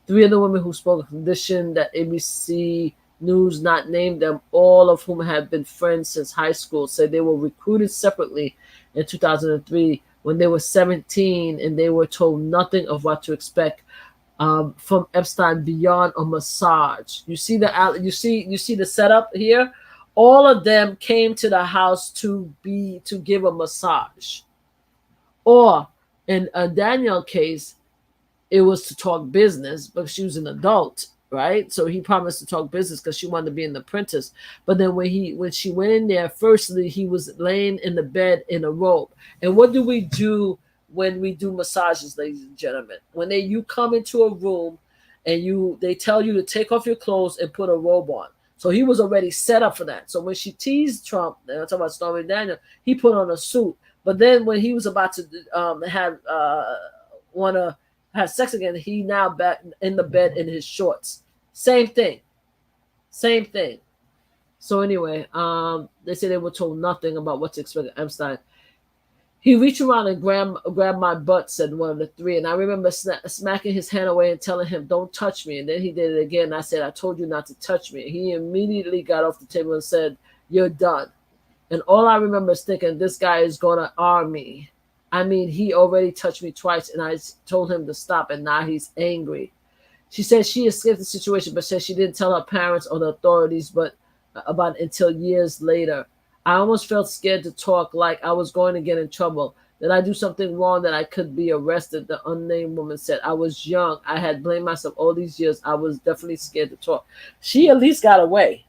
Three of the women who spoke of condition that ABC News not named them, all of whom have been friends since high school, said they were recruited separately in 2003 when they were 17, and they were told nothing of what to expect from Epstein beyond a massage. You see the setup here. All of them came to the house to give a massage, or in a Danielle case, it was to talk business, but she was an adult, right? So he promised to talk business because she wanted to be an apprentice. But then when she went in there, firstly, he was laying in the bed in a robe. And what do we do when we do massages, ladies and gentlemen? When you come into a room and they tell you to take off your clothes and put a robe on. So he was already set up for that. So when she teased Trump, and I'm talking about Stormy Daniels, he put on a suit. But then when he was about to have sex again, he now back in the bed in his shorts. Same thing. So anyway, they said they were told nothing about what to expect of Epstein. He reached around and grabbed my butt, said one of the three. And I remember smacking his hand away and telling him, don't touch me. And then he did it again. I said, I told you not to touch me. He immediately got off the table and said, you're done. And all I remember is thinking, this guy is going to arm me. I mean, he already touched me twice, and I told him to stop, and now he's angry. She said she escaped the situation, but said she didn't tell her parents or the authorities but about it until years later. I almost felt scared to talk, like I was going to get in trouble. Did I do something wrong that I could be arrested? The unnamed woman said. I was young. I had blamed myself all these years. I was definitely scared to talk. She at least got away.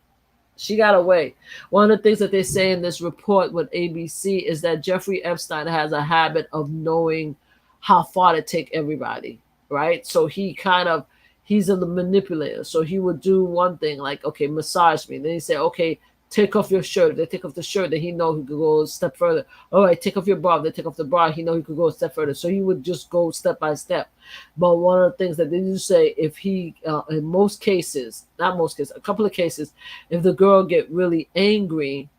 She got away. One of the things that they say in this report with ABC is that Jeffrey Epstein has a habit of knowing how far to take everybody, right? So he's a manipulator. So he would do one thing like, okay, massage me. Then he say, okay, take off your shirt. They take off the shirt. Then he know he could go a step further. All right, take off your bra. They take off the bra. He know he could go a step further. So he would just go step by step. But one of the things that they do say, if he, in most cases, not most cases, a couple of cases, if the girl get really angry,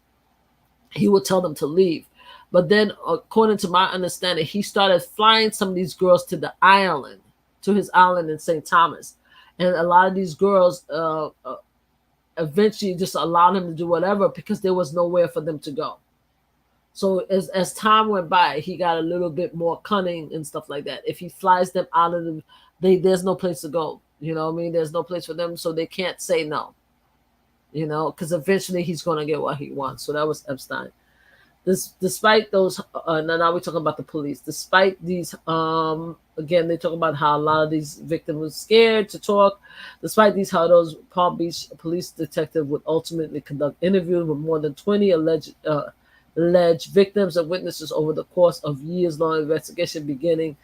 he would tell them to leave. But then, according to my understanding, he started flying some of these girls to the island, to his island in St. Thomas. And a lot of these girls eventually just allowed him to do whatever because there was nowhere for them to go. So as time went by, he got a little bit more cunning and stuff like that. If he flies them out of there's no place to go. You know what I mean? There's no place for them, so they can't say no. You know, because eventually he's going to get what he wants. So that was Epstein. Despite those, now we're talking about the police. Despite these, again, they talk about how a lot of these victims were scared to talk. Despite these, how those Palm Beach police detective would ultimately conduct interviews with more than 20 alleged victims and witnesses over the course of years-long investigation beginning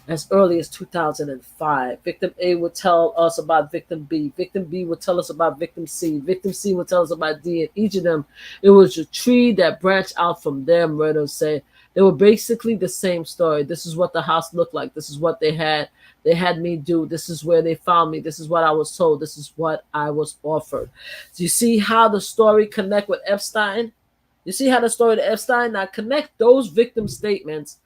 as early as 2005. Victim A would tell us about victim B. Victim B would tell us about victim C. Victim C would tell us about D. And each of them, it was a tree that branched out from their murders. Say they were basically the same story. This is what the house looked like. This is what they had. They had me do. This is where they found me. This is what I was told. This is what I was offered. So you see how the story connect with Epstein? You see how the story to Epstein? Now connect those victim statements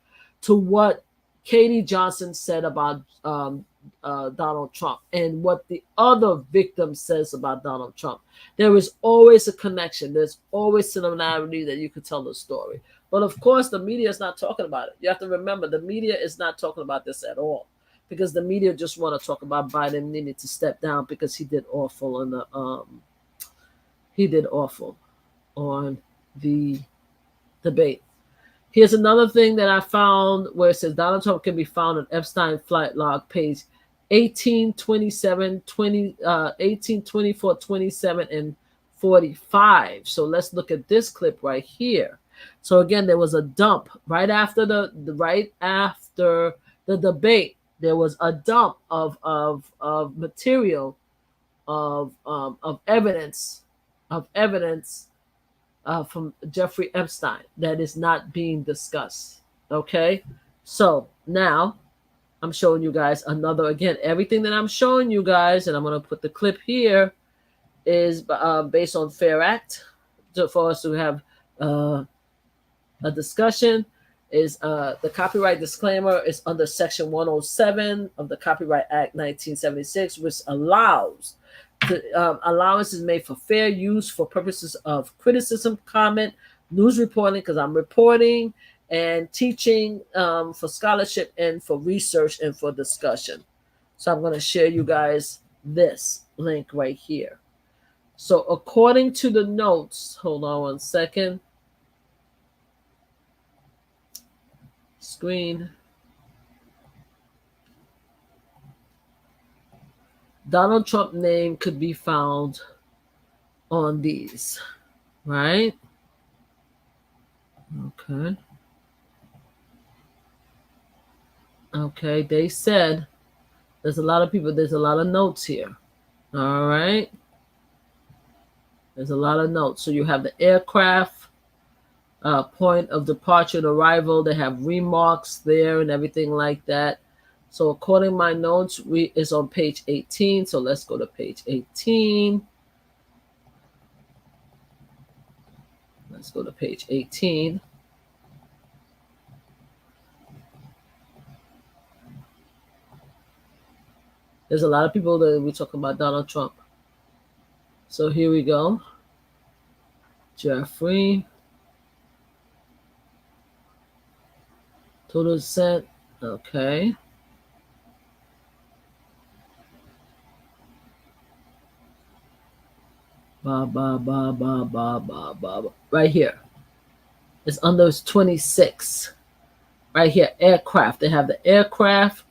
to what Katie Johnson said about Donald Trump and what the other victim says about Donald Trump. There is always a connection. There's always similarity that you could tell the story. But of course, the media is not talking about it. You have to remember, the media is not talking about this at all because the media just want to talk about Biden needing to step down because he did awful on the debate. Here's another thing that I found where it says Donald Trump can be found on Epstein flight log page 18, 27, 20, 18, 24, 27, and 45. So let's look at this clip right here. So again, there was a dump right after the debate. There was a dump of material of evidence from Jeffrey Epstein that is not being discussed. Okay, so now I'm showing you guys another, again, everything that I'm showing you guys, and I'm going to put the clip here, is based on Fair Act for us to have a discussion. Is the copyright disclaimer is under Section 107 of the Copyright Act 1976, which allows allowance is made for fair use for purposes of criticism, comment, news reporting, because I'm reporting, and teaching, for scholarship and for research and for discussion. So I'm going to share you guys this link right here. So according to the notes, hold on one second. Screen. Donald Trump name could be found on these, right? Okay. Okay, they said there's a lot of people, there's a lot of notes here. All right. There's a lot of notes. So you have the aircraft, point of departure and arrival. They have remarks there and everything like that. So according to my notes, is on page 18. So let's go to page 18. Let's go to page 18. There's a lot of people that we talk about Donald Trump. So here we go. Jeffrey. Total sent. Okay. Right here. It's under 26. Right here, aircraft. They have the aircraft.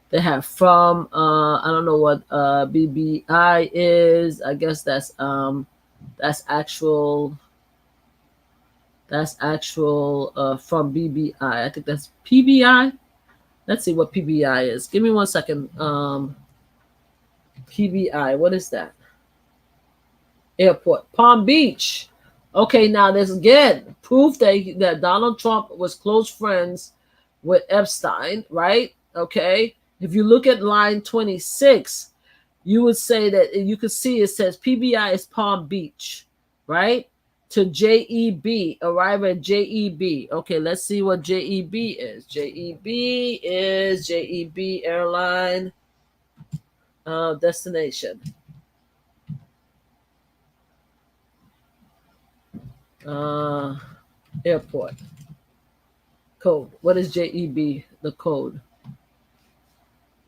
They have from I don't know what BBI is. I guess that's actual from BBI. I think that's PBI. Let's see what PBI is. Give me 1 second. PBI, what is that? Airport, Palm Beach. Okay, now there's again proof that Donald Trump was close friends with Epstein, right? Okay, if you look at line 26, you would say that you could see it says PBI is Palm Beach, right? To JEB, arrive at JEB. Okay, let's see what JEB is. JEB is JEB airline destination. Airport code. What is JEB? The code.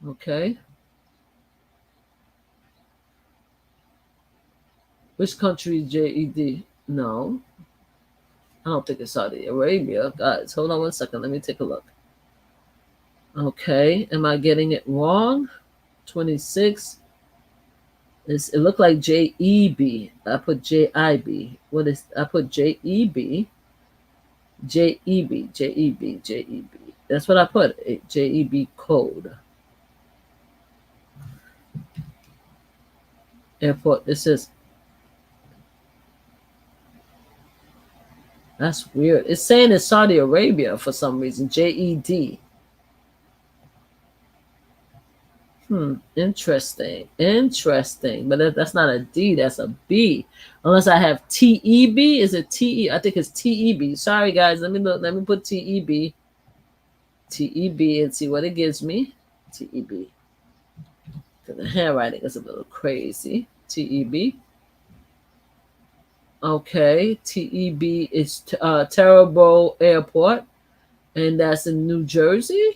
Okay. Which country is JED? No. I don't think it's Saudi Arabia. Guys, hold on 1 second. Let me take a look. Okay. Am I getting it wrong? 26. It looked like JEB. I put JIB. What is I put JEB? JEB. That's what I put. JEB code. Airport. It says. That's weird. It's saying it's Saudi Arabia for some reason. JED. Interesting. But that's not a D. That's a B. Unless I have TEB. Is it TE? I think it's TEB. Sorry, guys. Let me look. Let me put TEB. TEB and see what it gives me. TEB. The handwriting is a little crazy. TEB. Okay. TEB is Terrible Airport. And that's in New Jersey.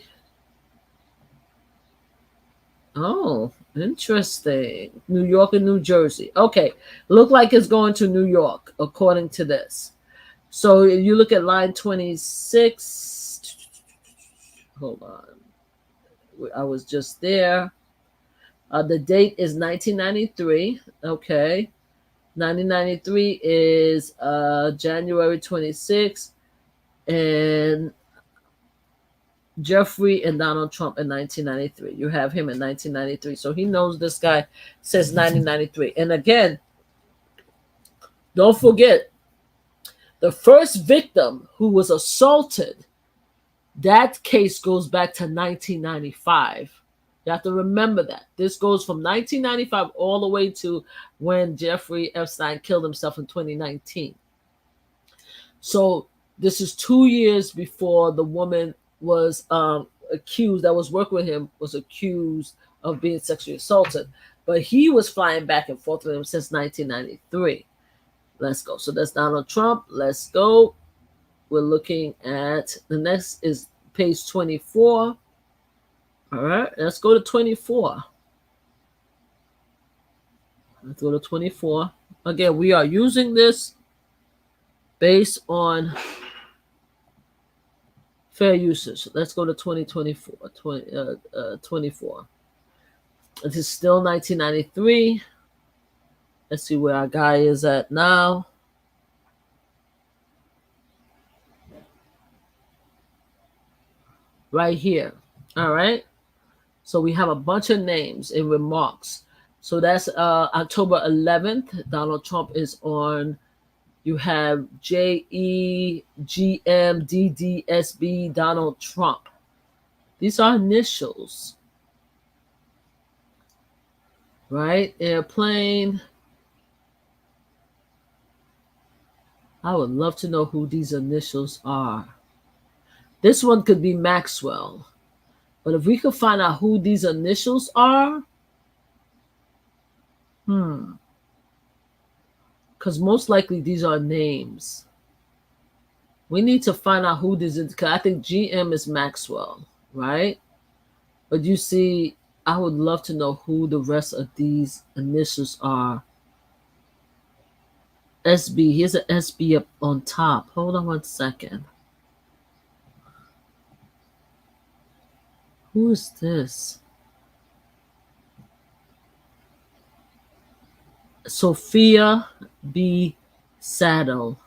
Oh, interesting. New York and New Jersey. Okay. Look like it's going to New York, according to this. So you look at line 26. Hold on. I was just there. The date is 1993. Okay. 1993 is January 26th. And Jeffrey and Donald Trump in 1993. You have him in 1993. So he knows this guy since 1993. And again, don't forget, the first victim who was assaulted, that case goes back to 1995. You have to remember that. This goes from 1995 all the way to when Jeffrey Epstein killed himself in 2019. So this is 2 years before the woman was accused, that was working with him, was accused of being sexually assaulted. But he was flying back and forth with him since 1993. Let's go. So that's Donald Trump. Let's go. We're looking at the next is page 24. All right, let's go to 24. Let's go to 24. Again, we are using this based on fair usage. Let's go to 2024. 24. This is still 1993. Let's see where our guy is at now. Right here. All right. So we have a bunch of names and remarks. So that's October 11th. Donald Trump is on. You have JEGMDDSB Donald Trump. These are initials. Right? Airplane. I would love to know who these initials are. This one could be Maxwell. But if we could find out who these initials are, because most likely these are names. We need to find out who this is, because I think GM is Maxwell, right? But you see, I would love to know who the rest of these initials are. SB. Here's an SB up on top. Hold on one second. Who is this? Sophia B. Saddle.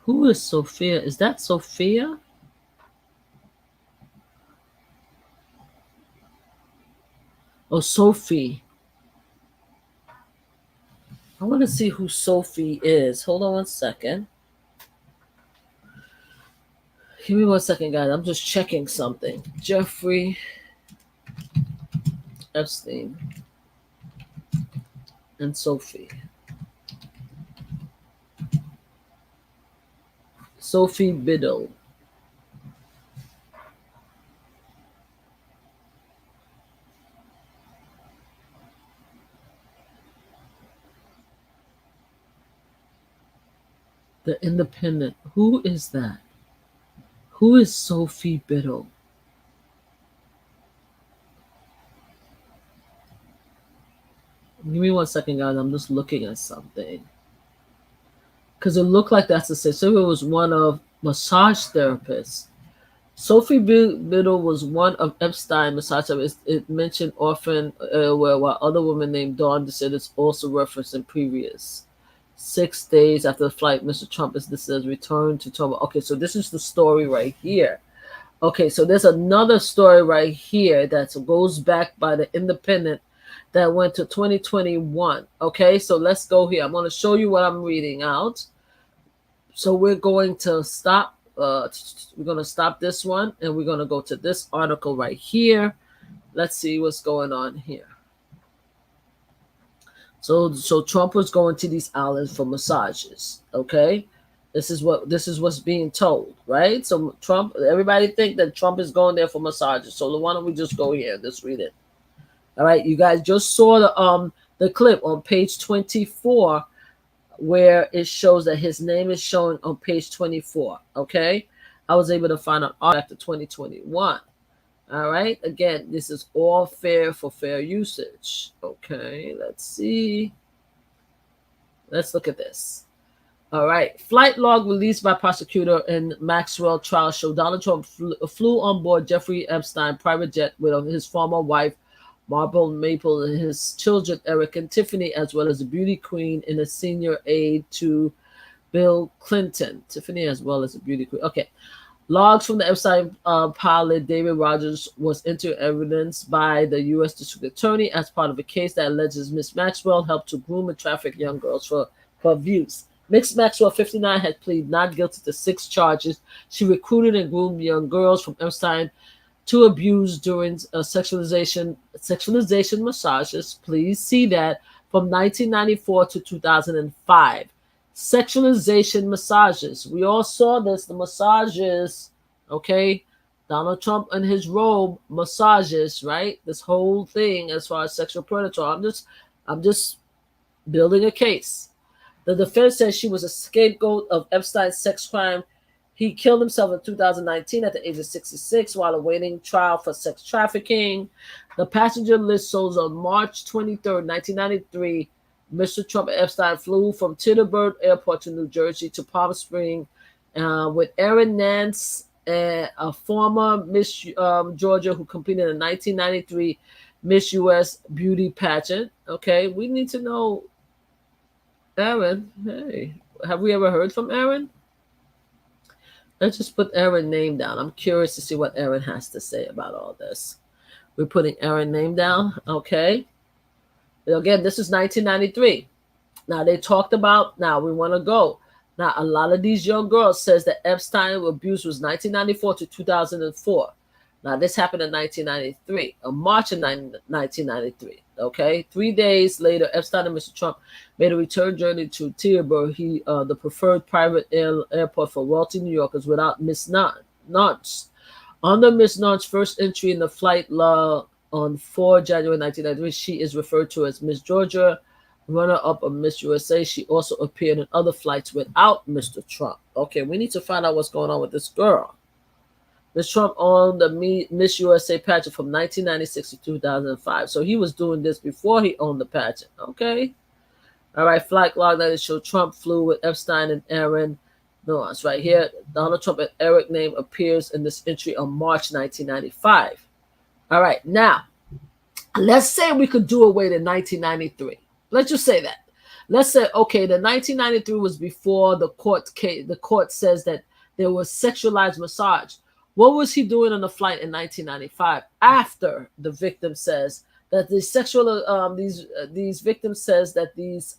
Who is Sophia? Is that Sophia? Oh, Sophie. I want to see who Sophie is. Hold on one second. Give me one second, guys. I'm just checking something. Jeffrey Epstein and Sophie. Sophie Biddle. The Independent. Who is that? Who is Sophie Biddle? Give me one second, guys. I'm just looking at something. Because it looked like that's the same. So it was one of massage therapists. Sophie Biddle was one of Epstein massage therapists. It mentioned often while other women named Dawn said it's also referenced in previous. 6 days after the flight, Mr. Trump is listed as returned to Toba. Okay, so this is the story right here. Okay, so there's another story right here that goes back by the Independent that went to 2021. Okay, so let's go here. I'm going to show you what I'm reading out. So we're going to stop. We're going to stop this one, and we're going to go to this article right here. Let's see what's going on here. So Trump was going to these islands for massages. Okay, this is what's being told, right? So Trump, everybody think that Trump is going there for massages. So why don't we just go here and just read it? All right, you guys just saw the clip on page 24 where it shows that his name is showing on page 24. Okay, I was able to find an article after 2021. All right, again, this is all fair for fair usage. Okay, let's see. Let's look at this. All right, flight log released by prosecutor in Maxwell trial show Donald Trump flew on board Jeffrey Epstein private jet with his former wife Marble Maple and his children Eric and Tiffany, as well as a beauty queen and a senior aide to Bill Clinton. Tiffany as well as a beauty queen. Okay. Logs from the Epstein pilot David Rogers was entered evidence by the U.S. District Attorney as part of a case that alleges Miss Maxwell helped to groom and traffic young girls for abuse. Miss Maxwell, 59, had pleaded not guilty to 6 charges. She recruited and groomed young girls from Epstein to abuse during sexualization massages. Please see that from 1994 to 2005. Sexualization massages. We all saw this, the massages, okay? Donald Trump and his robe, massages, right? This whole thing as far as sexual predator. I'm just building a case. The defense says she was a scapegoat of Epstein's sex crime. He killed himself in 2019 at the age of 66 while awaiting trial for sex trafficking. The passenger list shows on March 23rd, 1993, Mr. Trump and Epstein flew from Titterbird Airport to New Jersey to Palm Springs with Erin Nance, a former Miss Georgia who competed in the 1993 Miss U.S. beauty pageant. Okay, we need to know Erin. Hey, have we ever heard from Erin? Let's just put Erin's name down. I'm curious to see what Erin has to say about all this. We're putting Erin's name down. Okay. Again, this is 1993. Now they talked about, now we want to go. Now a lot of these young girls says that Epstein abuse was 1994 to 2004. Now this happened in 1993, March of 1993. Okay, 3 days later, Epstein and Mr. Trump made a return journey to Titterbird, the preferred private airport for wealthy New Yorkers, without Miss Nance. Under Miss Nance's first entry in the flight log on 4 January 1993, she is referred to as Miss Georgia, runner-up of Miss USA. She also appeared in other flights without Mr. Trump. Okay, we need to find out what's going on with this girl. Miss Trump owned the Miss USA pageant from 1996 to 2005. So he was doing this before he owned the pageant. Okay. All right, flight log that show Trump flew with Epstein and Aaron. No, it's right here. Donald Trump and Eric name appears in this entry on March 1995. All right, now let's say we could do away to 1993. Let's just say that. Let's say, okay, the 1993 was before the court case. The court says that there was sexualized massage. What was he doing on the flight in 1995 after the victim says that the sexual these victims says that these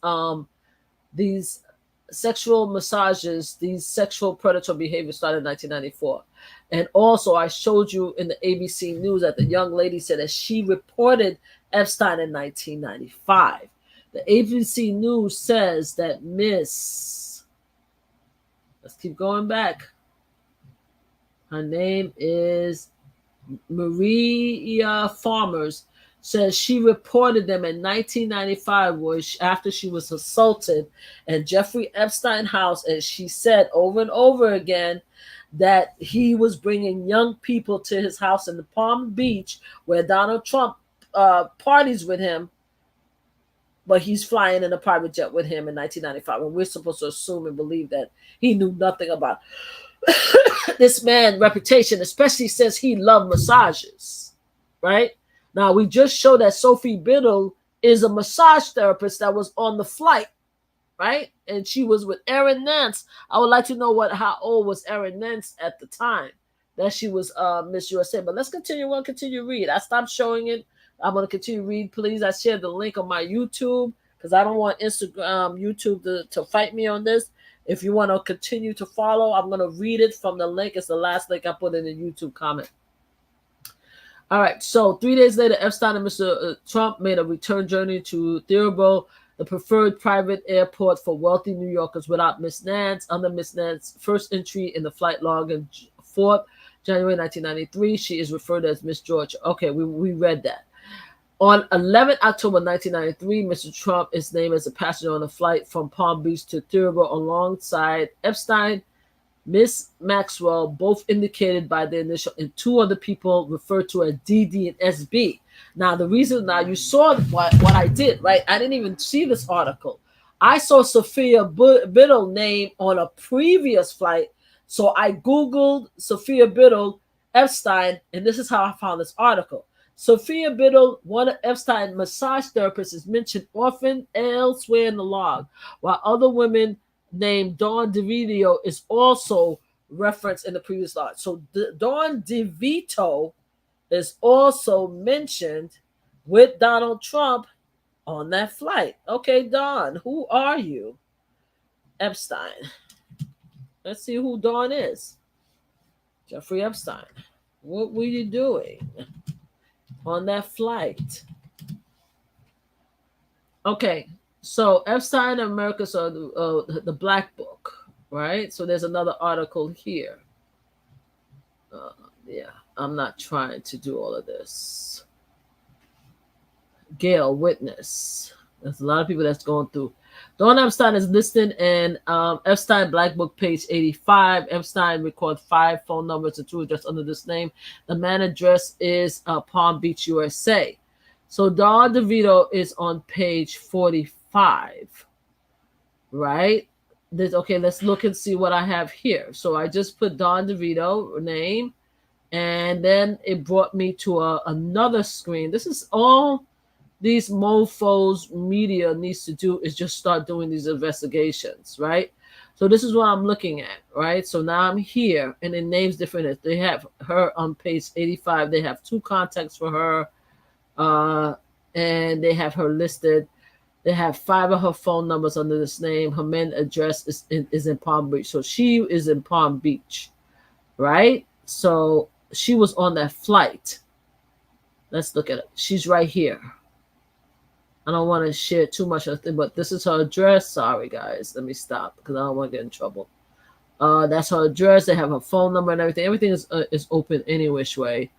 sexual massages, these sexual predator behavior started in 1994. And also I showed you in the ABC News that the young lady said that she reported Epstein in 1995. The ABC News says that let's keep going back. Her name is Maria Farmers, says she reported them in 1995 after she was assaulted at Jeffrey Epstein house, and she said over and over again that he was bringing young people to his house in the Palm Beach where Donald Trump parties with him, but he's flying in a private jet with him in 1995, and we're supposed to assume and believe that he knew nothing about this man's reputation, especially since he loved massages, right? Now, we just showed that Sophie Biddle is a massage therapist that was on the flight, right? And she was with Aaron Nance. I would like to know how old was Aaron Nance at the time that she was Miss USA. But let's continue. We'll continue to read. I stopped showing it. I'm going to continue to read. Please, I shared the link on my YouTube because I don't want YouTube to fight me on this. If you want to continue to follow, I'm going to read it from the link. It's the last link I put in the YouTube comment. All right. So 3 days later, Epstein and Mr. Trump made a return journey to Thurgood, the preferred private airport for wealthy New Yorkers, without Miss Nance. Under Miss Nance's first entry in the flight log in 4th January 1993, she is referred to as Miss Georgia. Okay, we read that. On 11 October 1993, Mr. Trump is named as a passenger on a flight from Palm Beach to Thurgood alongside Epstein, Miss Maxwell, both indicated by the initial, and two other people referred to as DD and SB. Now, you saw what I did, right? I didn't even see this article. I saw Sophia Biddle name on a previous flight, so I Googled Sophia Biddle, Epstein, and this is how I found this article. Sophia Biddle, one of Epstein's massage therapists, is mentioned often elsewhere in the log, while other women named Dawn DeVito is also referenced in the previous log. So Dawn DeVito is also mentioned with Donald Trump on that flight. Okay, Dawn, who are you? Epstein. Let's see who Dawn is. Jeffrey Epstein. What were you doing on that flight? Okay, so Epstein and America, so the Black Book, right? So there's another article here. Yeah, I'm not trying to do all of this. Gail, witness. There's a lot of people that's going through. Dawn Epstein is listed in Epstein Black Book, page 85. Epstein records 5 phone numbers and 2 addresses under this name. The man address is Palm Beach, USA. So Dawn DeVito is on page 45, right? Okay, let's look and see what I have here. So I just put Dawn DeVito name, and then it brought me to another screen. This is all these mofos media needs to do, is just start doing these investigations, right? So this is what I'm looking at, right? So now I'm here, and it names different. They have her on page 85. They have 2 contacts for her, and they have her listed. They have 5 of her phone numbers under this name. Her main address is in Palm Beach. So she is in Palm Beach, right? So she was on that flight. Let's look at it. She's right here. I don't want to share too much of it, but this is her address. Sorry, guys. Let me stop because I don't want to get in trouble. That's her address. They have her phone number and everything. Everything is open any which way.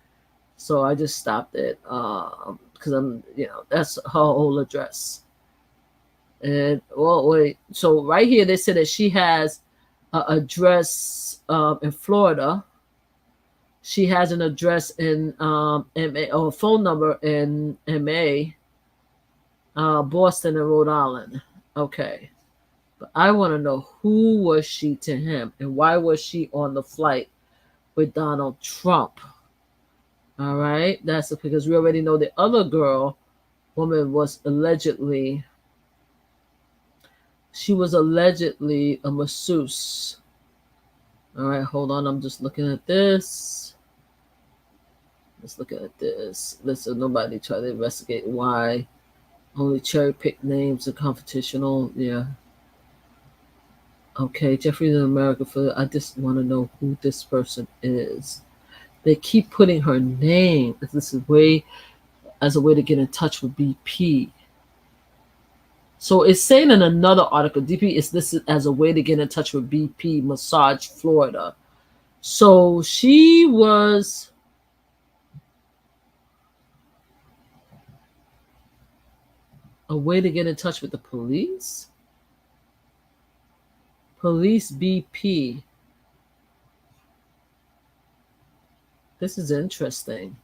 So I just stopped it because that's her whole address. And well, wait. So right here, they said that she has an address in Florida. She has an address in MA, or a phone number in MA. Boston and Rhode Island. Okay. But I want to know, who was she to him and why was she on the flight with Donald Trump? All right. That's because we already know the other woman was allegedly, a masseuse. All right, hold on. I'm just looking at this. Let's look at this. Listen, nobody try to investigate why only cherry pick names are confrontational. Yeah. Okay, Jeffrey's in America for. I just want to know who this person is. They keep putting her name. This is as a way to get in touch with BP. So it's saying in another article, DP is listed as a way to get in touch with BP Massage Florida. So she was a way to get in touch with the police? Police BP. This is interesting.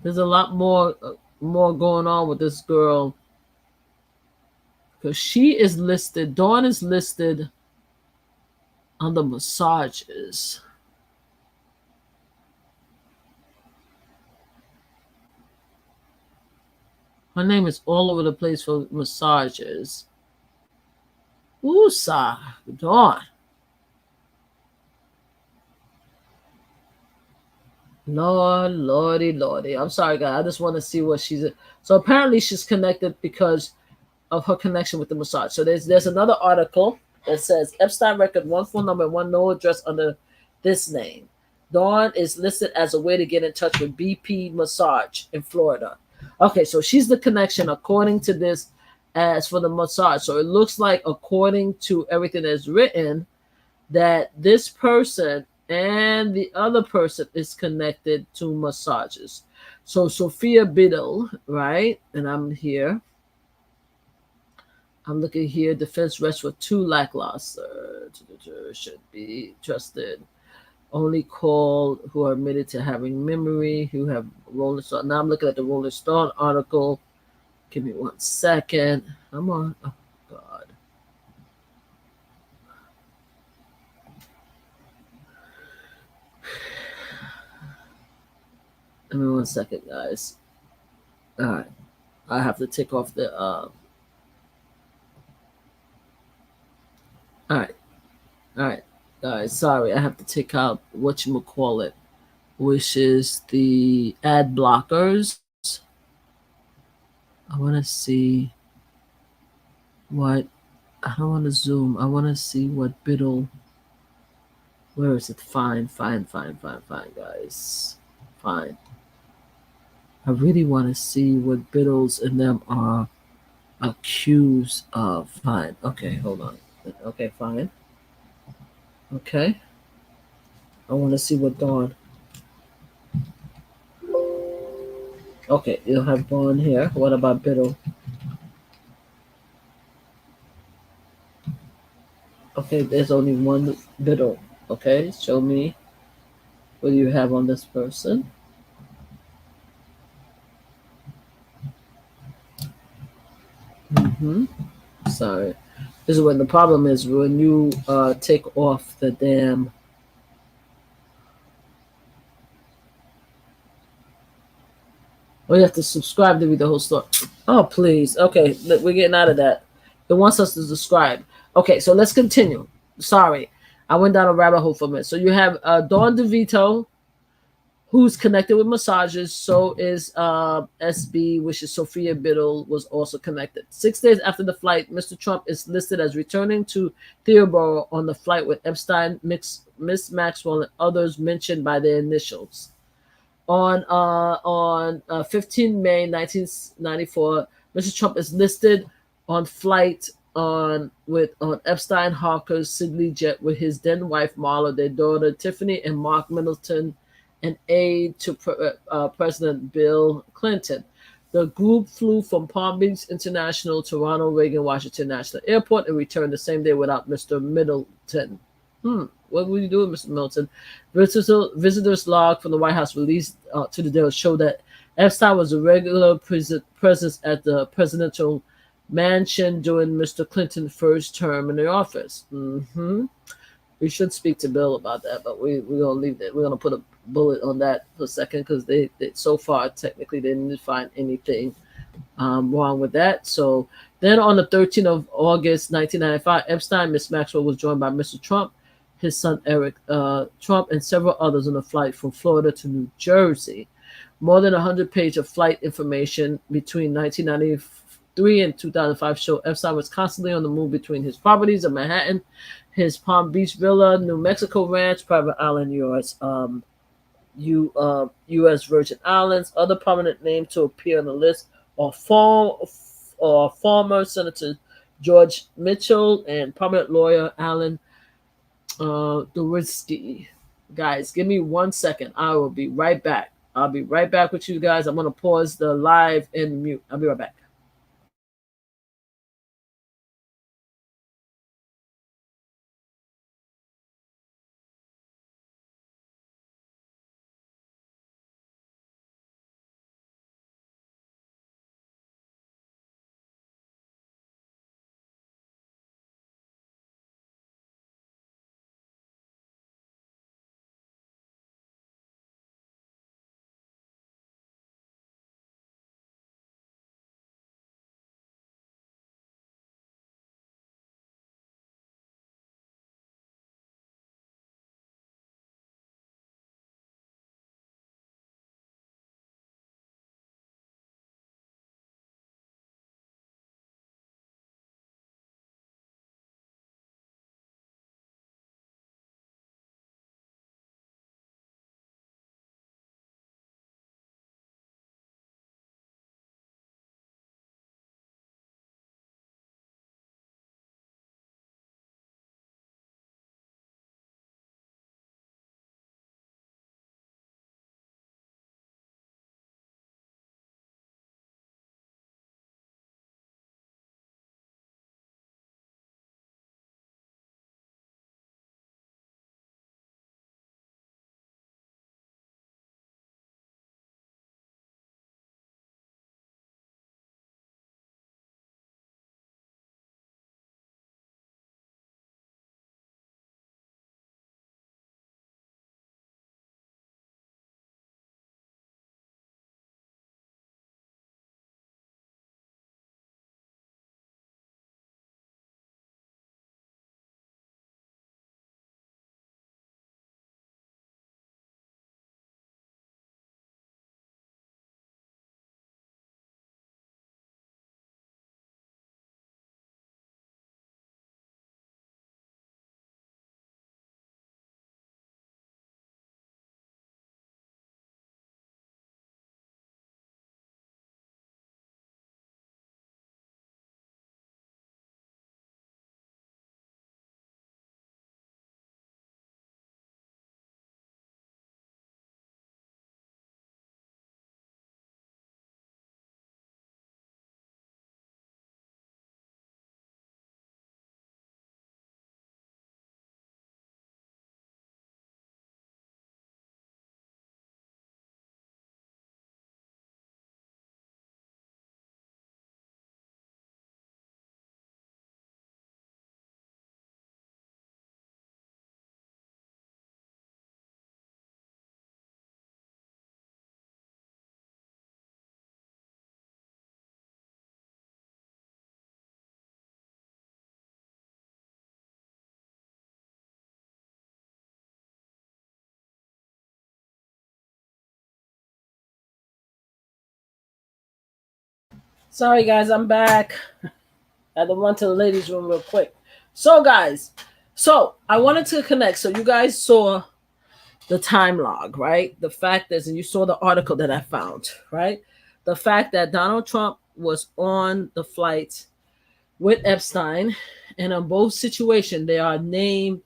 There's a lot more going on with this girl. Because she is listed, Dawn is listed under massages. Her name is all over the place for massages. Woosah, Dawn. Lordy. I'm sorry, guys. I just want to see what she's. So apparently she's connected because of her connection with the massage. So there's another article that says Epstein record, one phone number, one no address under this name. Dawn is listed as a way to get in touch with BP Massage in Florida. Okay, so she's the connection according to this as for the massage. So it looks like, according to everything that's written, that this person and the other person is connected to massages. So Sophia Biddle, right? And I'm looking here. Defense rests for too lackluster. Should be trusted. Only called who are admitted to having memory, who have Rolling Stone. Now I'm looking at the Rolling Stone article. Give me 1 second. Come on. Oh, God. Give me 1 second, guys. All right. I have to take off the... All right, guys. Sorry, I have to take out whatchamacallit, which is the ad blockers. I want to see what. I don't want to zoom. I want to see what Biddle. Where is it? Fine, guys. Fine. I really want to see what Biddles and them are accused of. Fine. Okay, hold on. Okay, fine. Okay. I want to see what Dawn. Okay, you'll have Dawn here. What about Biddle? Okay, there's only one Biddle. Okay, show me what you have on this person. Sorry. This is when the problem is when you take off the damn. Oh, you have to subscribe to read the whole story. Oh, please. Okay, we're getting out of that. It wants us to subscribe. Okay, so let's continue. Sorry, I went down a rabbit hole for a minute. So you have Dawn DeVito, who's connected with massages. So is SB, which is Sophia Biddle, was also connected. 6 days after the flight, Mr. Trump is listed as returning to Theobald on the flight with Epstein, Miss Maxwell, and others mentioned by their initials. On 15 May 1994, Mr. Trump is listed on flight on Epstein Hawker's Sidley jet with his then wife Marla, their daughter Tiffany, and Mark Middleton, an aide to President Bill Clinton. The group flew from Palm Beach International to Ronald Reagan Washington National Airport and returned the same day without Mr. Middleton. What will you do with Mr. Middleton? Visitors log from the White House released to the Daily show that Epstein was a regular presence at the presidential mansion during Mr. Clinton's first term in the office. We should speak to Bill about that, but we're gonna leave that. We're gonna put a bullet on that for a second because they so far technically they didn't find anything wrong with that. So then on the 13th of August 1995, Epstein, Miss Maxwell was joined by Mr. Trump, his son Eric Trump, and several others on a flight from Florida to New Jersey. More than 100 pages of flight information between 1993 and 2005 show Epstein was constantly on the move between his properties in Manhattan, his Palm Beach Villa, New Mexico Ranch, private island, U.S. Virgin Islands. Other prominent names to appear on the list are former Senator George Mitchell and prominent lawyer Alan Dworsky. Guys, give me 1 second. I will be right back. I'll be right back with you guys. I'm going to pause the live and mute. I'll be right back. Sorry, guys, I'm back. I had to run to the ladies' room real quick. So, guys, I wanted to connect. So, you guys saw the time log, right? The fact is, and you saw the article that I found, right? The fact that Donald Trump was on the flight with Epstein, and on both situations, there are names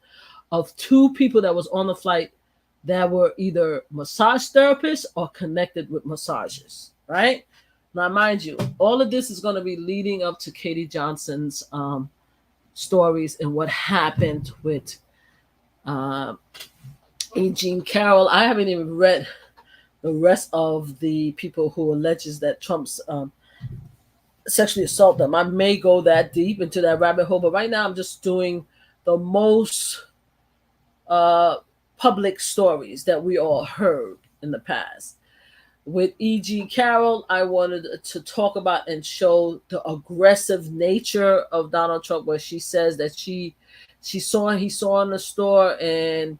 of two people that was on the flight that were either massage therapists or connected with massages, right? Now, mind you, all of this is going to be leading up to Katie Johnson's stories and what happened with E. Jean Carroll. I haven't even read the rest of the people who alleges that Trump's sexually assault them. I may go that deep into that rabbit hole, but right now I'm just doing the most public stories that we all heard in the past. With E.G. Carroll, I wanted to talk about and show the aggressive nature of Donald Trump, where she says that he saw in the store and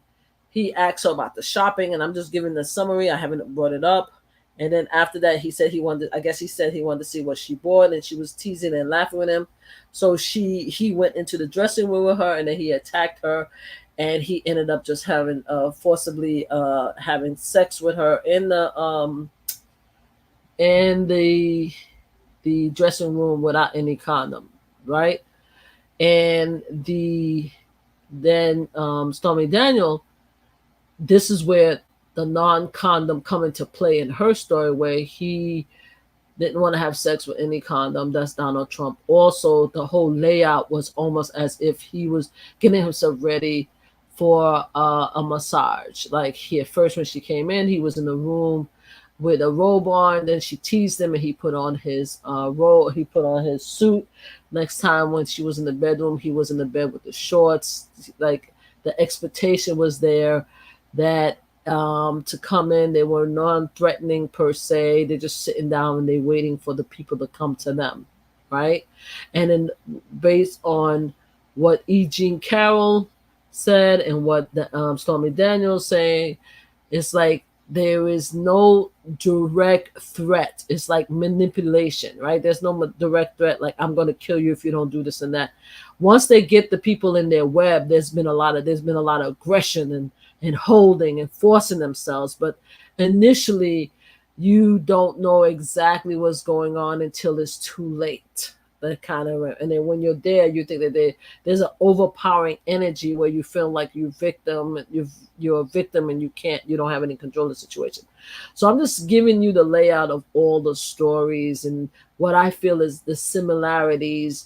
he asked her about the shopping, and I'm just giving the summary. I haven't brought it up. And then after that, he said he wanted to see what she bought, and she was teasing and laughing with him. So he went into the dressing room with her, and then he attacked her, and he ended up just having forcibly having sex with her in the dressing room without any condom, right? And then Stormy Daniel, this is where the non-condom come into play in her story, where he didn't want to have sex with any condom. That's Donald Trump. Also, the whole layout was almost as if he was getting himself ready for a massage. Like at first when she came in, he was in the room with a robe on. Then she teased him, and he put on his robe. He put on his suit. Next time when she was in the bedroom, he was in the bed with the shorts. Like the expectation was there that to come in, they were non-threatening per se. They're just sitting down and they're waiting for the people to come to them, right? And then based on what E. Jean Carroll said and what the, Stormy Daniels saying, it's like there is no direct threat. It's like manipulation, right? There's no direct threat like I'm going to kill you if you don't do this and that. Once they get the people in their web, there's been a lot of aggression and holding and forcing themselves. But initially, you don't know exactly what's going on until it's too late. That kind of, and then when you're there, you think that there's an overpowering energy where you feel like you're a victim and you don't have any control of the situation. So I'm just giving you the layout of all the stories and what I feel is the similarities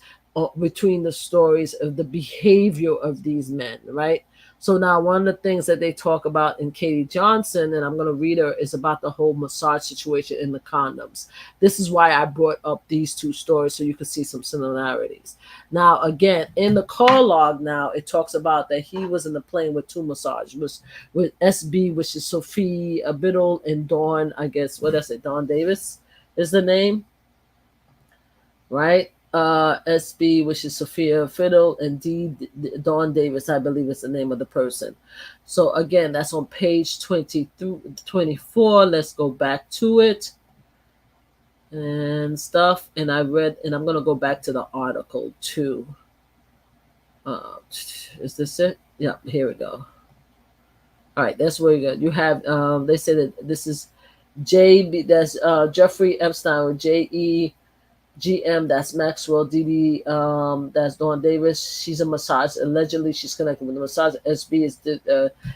between the stories of the behavior of these men, right? So now one of the things that they talk about in Katie Johnson, and I'm going to read her, is about the whole massage situation in the condoms. This is why I brought up these two stories so you can see some similarities. Now, again, in the call log now, it talks about that he was in the plane with two massages, with SB, which is Sophie Biddle, and Dawn, I guess, what did I say, Dawn Davis is the name, right? SB, which is Sophia Fiddle, and Dawn Davis, I believe is the name of the person. So again, that's on page 24. Let's go back to it and stuff. And I read, and I'm going to go back to the article too. Is this it? Yeah, here we go. All right, that's where you go. You have, they say that this is that's Jeffrey Epstein with J.E. GM, that's Maxwell. DB, that's Dawn Davis. She's a massage. Allegedly, she's connected with the massage. SB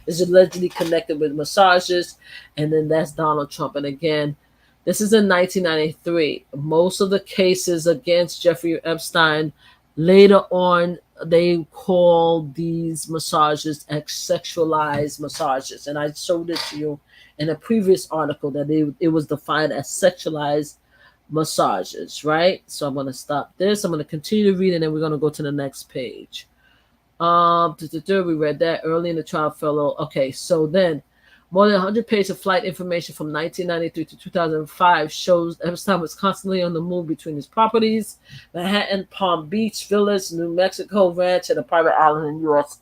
is allegedly connected with massages. And then that's Donald Trump. And again, this is in 1993. Most of the cases against Jeffrey Epstein, later on, they call these massages sexualized massages. And I showed it to you in a previous article that it was defined as sexualized massages, right? So I'm going to stop this. I'm going to continue to read, and then we're going to go to the next page. We read that early in the trial fellow. Okay, so then more than 100 pages of flight information from 1993 to 2005 shows Epstein was constantly on the move between his properties, Manhattan, Palm Beach, Villas, New Mexico ranch, and a private island in U.S.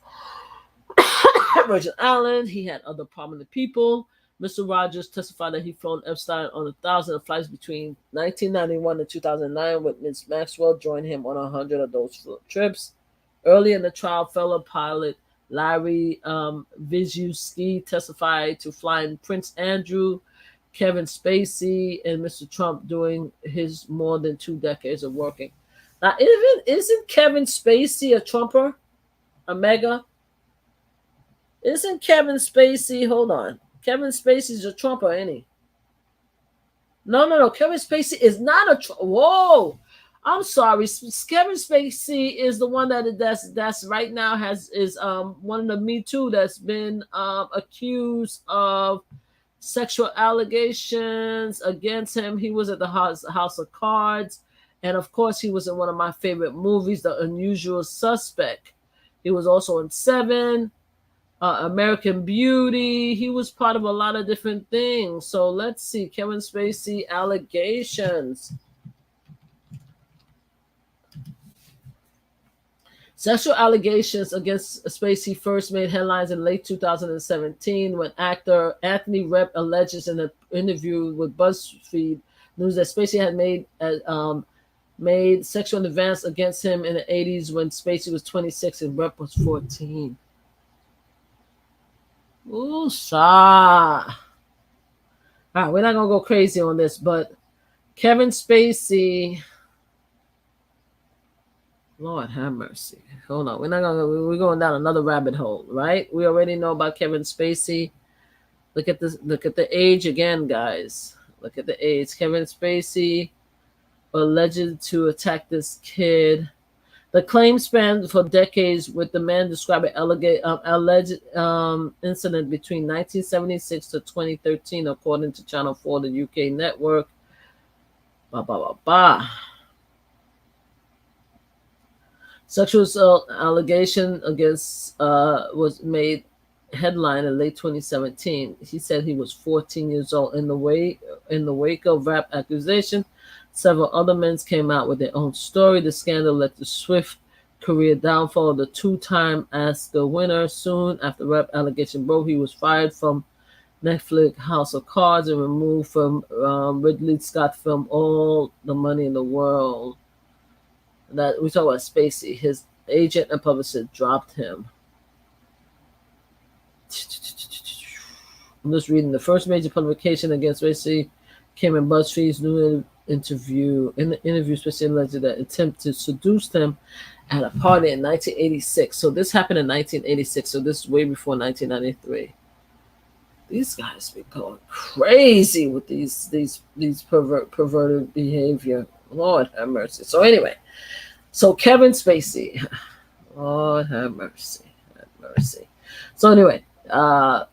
Virgin Island. He had other prominent people. Mr. Rogers testified that he flown Epstein on 1,000 flights between 1991 and 2009, with Ms. Maxwell joined him on 100 of those trips. Early in the trial, fellow pilot Larry Vyszynski testified to flying Prince Andrew, Kevin Spacey, and Mr. Trump during his more than 2 decades of working. Now, isn't Kevin Spacey a Trumper? A mega? Isn't Kevin Spacey, hold on. Kevin Spacey's a Trumper, ain't he? No. Kevin Spacey is not a Trump. Whoa. I'm sorry. Kevin Spacey is the one that's right now is one of the Me Too that's been accused of sexual allegations against him. He was at the House of Cards. And of course, he was in one of my favorite movies, The Unusual Suspect. He was also in Seven, American Beauty. He was part of a lot of different things. So let's see. Kevin Spacey allegations. Sexual allegations against Spacey first made headlines in late 2017 when actor Anthony Rapp alleges in an interview with BuzzFeed News that Spacey had made sexual advances against him in the 80s when Spacey was 26 and Rapp was 14. Ooh, All right, we're not going to go crazy on this, but Kevin Spacey... Lord have mercy. Hold on. We're going down another rabbit hole, right? We already know about Kevin Spacey. Look at this. Look at the age again, guys. Look at the age. Kevin Spacey alleged to attack this kid. The claim spanned for decades, with the man describing alleged incident between 1976 to 2013, according to Channel 4, the UK network. Sexual allegation against was made headline in late 2017. He said he was 14 years old. In the wake of Rapp accusation, several other men came out with their own story. The scandal led to swift career downfall of the two-time Oscar winner. Soon after Rapp allegation broke, he was fired from Netflix House of Cards and removed from Ridley Scott film All the Money in the World. That we talk about Spacey. His agent and publisher dropped him. I'm just reading. The first major publication against Spacey came in BuzzFeed's new interview. In the interview, Spacey alleged that attempt to seduce him at a party in 1986. So this happened in 1986. So this is way before 1993. These guys be going crazy with these perverted behavior. Lord have mercy. So anyway, so Kevin Spacey, Lord have mercy, have mercy. So anyway, wow.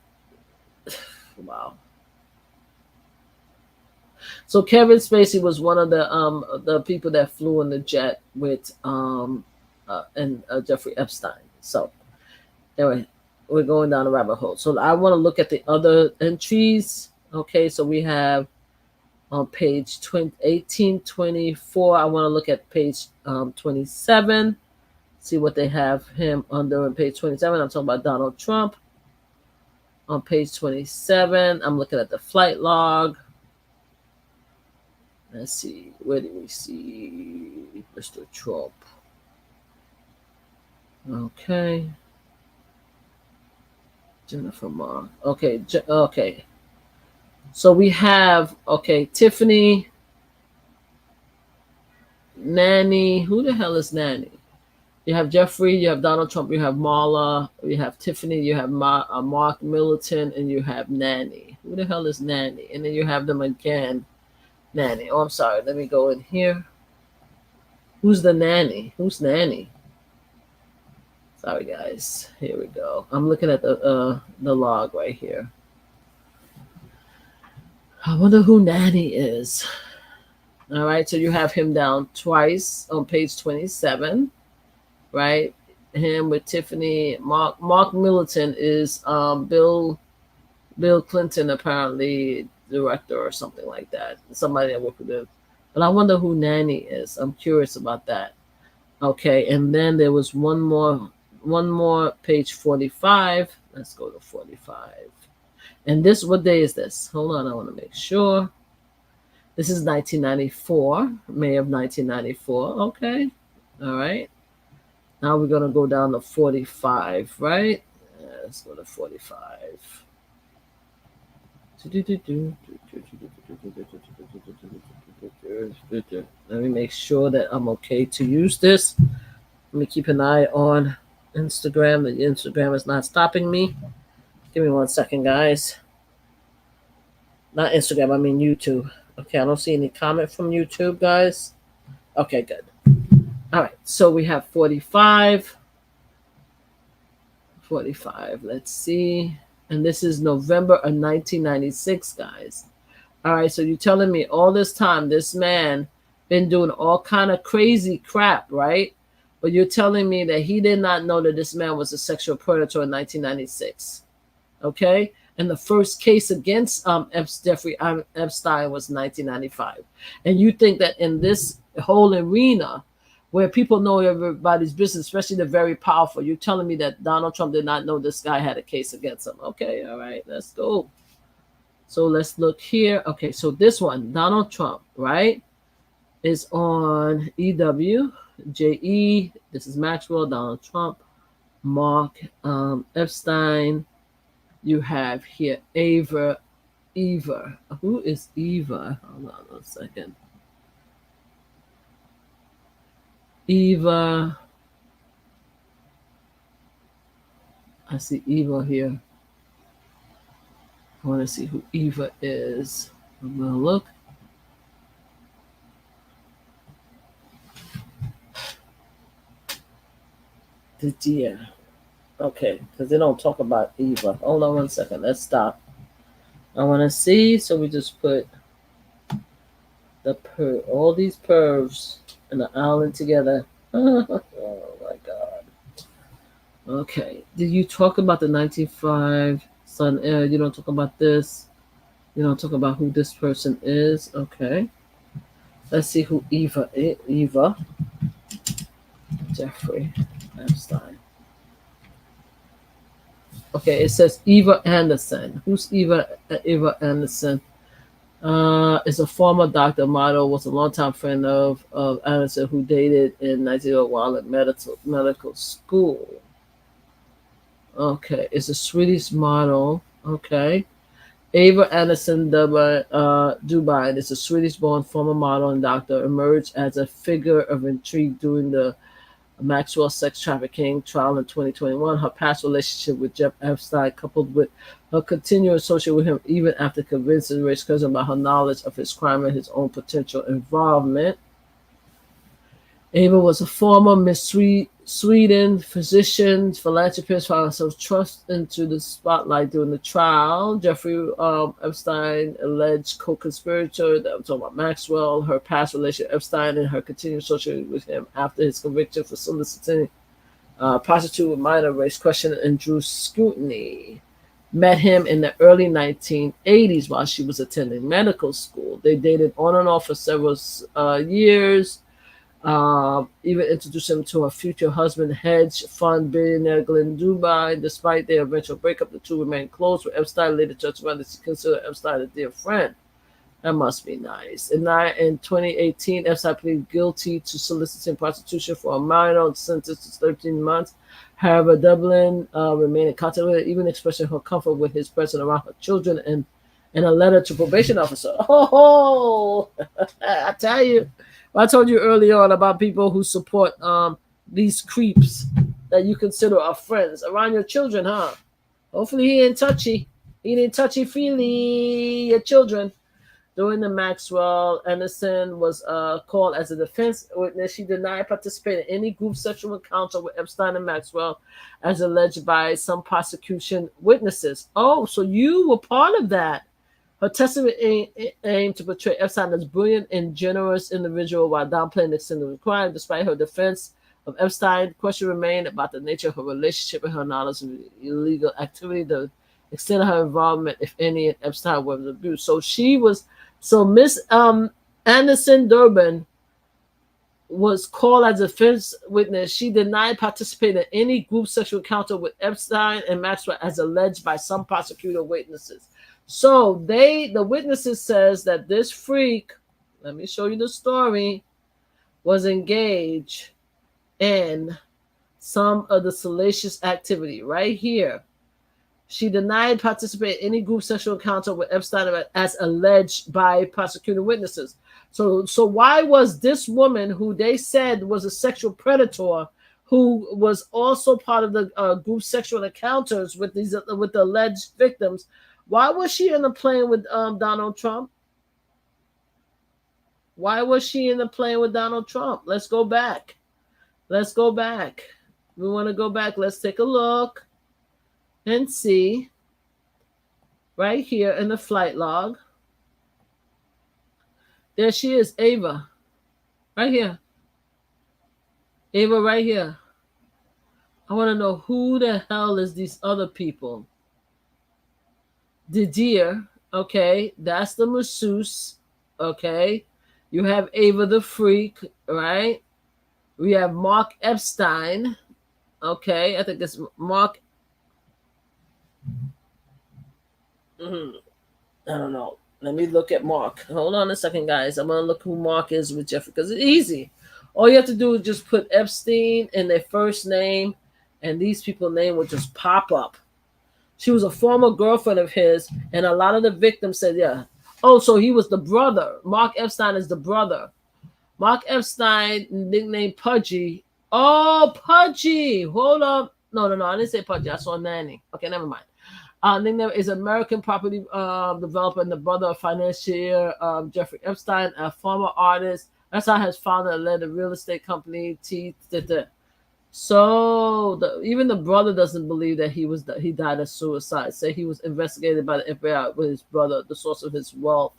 So Kevin Spacey was one of the people that flew in the jet with Jeffrey Epstein. So anyway, we're going down a rabbit hole. So I want to look at the other entries. Okay, so we have on page 1824. I want to look at page 27. See what they have him under on page 27. I'm talking about Donald Trump. On page 27, I'm looking at the flight log. Let's see. Where do we see Mr. Trump? Okay. Jennifer Ma. Okay. Okay. So we have, Tiffany, Nanny. Who the hell is Nanny? You have Jeffrey, you have Donald Trump, you have Marla, you have Tiffany, you have Mark Militant, and you have Nanny. Who the hell is Nanny? And then you have them again. Nanny. Oh, I'm sorry. Let me go in here. Who's the nanny? Who's Nanny? Sorry, guys. Here we go. I'm looking at the log right here. I wonder who Nanny is. All right, so you have him down twice on page 27, right? Him with Tiffany. Mark Militant is Bill Clinton, apparently director or something like that. Somebody that worked with him. But I wonder who Nanny is. I'm curious about that. Okay, and then there was one more page 45. Let's go to 45. And this, what day is this? Hold on, I want to make sure. This is 1994, May of 1994. Okay, all right. Now we're going to go down to 45, right? Let's go to 45. Let me make sure that I'm okay to use this. Let me keep an eye on Instagram. The Instagram is not stopping me. Give me 1 second, guys. Not Instagram, I mean YouTube. Okay, I don't see any comment from YouTube, guys. Okay, good. All right, so we have 45. 45, let's see. And this is November of 1996, guys. All right, so you're telling me all this time this man been doing all kind of crazy crap, right? But you're telling me that he did not know that this man was a sexual predator in 1996, okay? And the first case against Jeffrey Epstein was 1995. And you think that in this whole arena where people know everybody's business, especially the very powerful, you're telling me that Donald Trump did not know this guy had a case against him. Okay, all right, let's go. So let's look here. Okay, so this one, Donald Trump, right, is on EW, JE. This is Maxwell, Donald Trump, Mark Epstein. You have here Eva. Who is Eva? Hold on a second. Eva. I see Eva here. I want to see who Eva is. I'm going to look. The deer. Okay, because they don't talk about Eva. Hold on one second. Let's stop. I want to see. So we just put all these pervs in the island together. Oh my God. Okay. Did you talk about the 1995 Sun Air? You don't talk about this. You don't talk about who this person is. Okay. Let's see who Eva is. Eva. Jeffrey Epstein. Okay, it says Eva Anderson. Who's Eva Anderson? Is a former doctor, model, was a longtime friend of Anderson, who dated in 1901 at medical school. Okay, it's a Swedish model. Okay. Eva Anderson Dubai is a Swedish-born former model and doctor, emerged as a figure of intrigue during the Maxwell sex trafficking trial in 2021. Her past relationship with Jeff Epstein, coupled with her continued association with him even after convincing Rich Cousin about her knowledge of his crime and his own potential involvement. Ava was a former Miss Sweden physician, philanthropist, found herself thrust into the spotlight during the trial. Jeffrey Epstein, alleged co-conspirator, that I'm talking about Maxwell, her past relationship with Epstein and her continued association with him after his conviction for soliciting prostitute with minor race, questioned and drew scrutiny. Met him in the early 1980s while she was attending medical school. They dated on and off for several years. Even introduced him to her future husband, hedge fund billionaire Glenn Dubai. Despite their eventual breakup, the two remained close, with Epstein later testified that she considered Epstein a dear friend. That must be nice. In 2018, Epstein pleaded guilty to soliciting prostitution for a minor, sentenced to 13 months. However, Dublin remained in contact with her, even expressing her comfort with his presence around her children and in a letter to probation officer. Oh, I tell you. I told you earlier on about people who support these creeps that you consider are friends around your children, huh? Hopefully he ain't touchy. He didn't touchy-feely your children. During the Maxwell, Anderson was called as a defense witness. She denied participating in any group sexual encounter with Epstein and Maxwell, as alleged by some prosecution witnesses. Oh, so you were part of that. Her testimony aimed to portray Epstein as a brilliant and generous individual while downplaying the extent of the crime. Despite her defense of Epstein, question remained about the nature of her relationship and her knowledge of illegal activity, the extent of her involvement, if any, in Epstein was abused. So Miss Anderson Durbin was called as a defense witness. She denied participating in any group sexual encounter with Epstein and Maxwell, as alleged by some prosecutor witnesses. So the witnesses says that this freak, let me show you the story, was engaged in some of the salacious activity right here. She denied participating in any group sexual encounter with Epstein as alleged by prosecuting witnesses. So why was this woman, who they said was a sexual predator, who was also part of the group sexual encounters with the alleged victims, why was she in the plane with Donald Trump? Why was she in the plane with Donald Trump? Let's go back. We want to go back. Let's take a look and see. right here in the flight log. There she is, Ava, right here. Ava right here. I want to know who the hell is these other people. Didier, okay, that's the masseuse, okay. You have Ava the freak, right? We have Mark Epstein, okay. I think it's Mark. I don't know. Let me look at Mark. Hold on a second, guys. I'm gonna look who Mark is with Jeffrey because it's easy. All you have to do is just put Epstein in their first name, and these people's name will just pop up. She was a former girlfriend of his, and a lot of the victims said, yeah. Oh, so he was the brother. Mark Epstein is the brother. Mark Epstein, nicknamed Pudgy. Oh, Pudgy. Hold up. No. I didn't say Pudgy. I saw Nanny. Okay, never mind. Nickname is American property developer and the brother of financier Jeffrey Epstein, a former artist. That's how his father led a real estate company. So even the brother doesn't believe that he died of suicide. Say he was investigated by the FBI with his brother, the source of his wealth.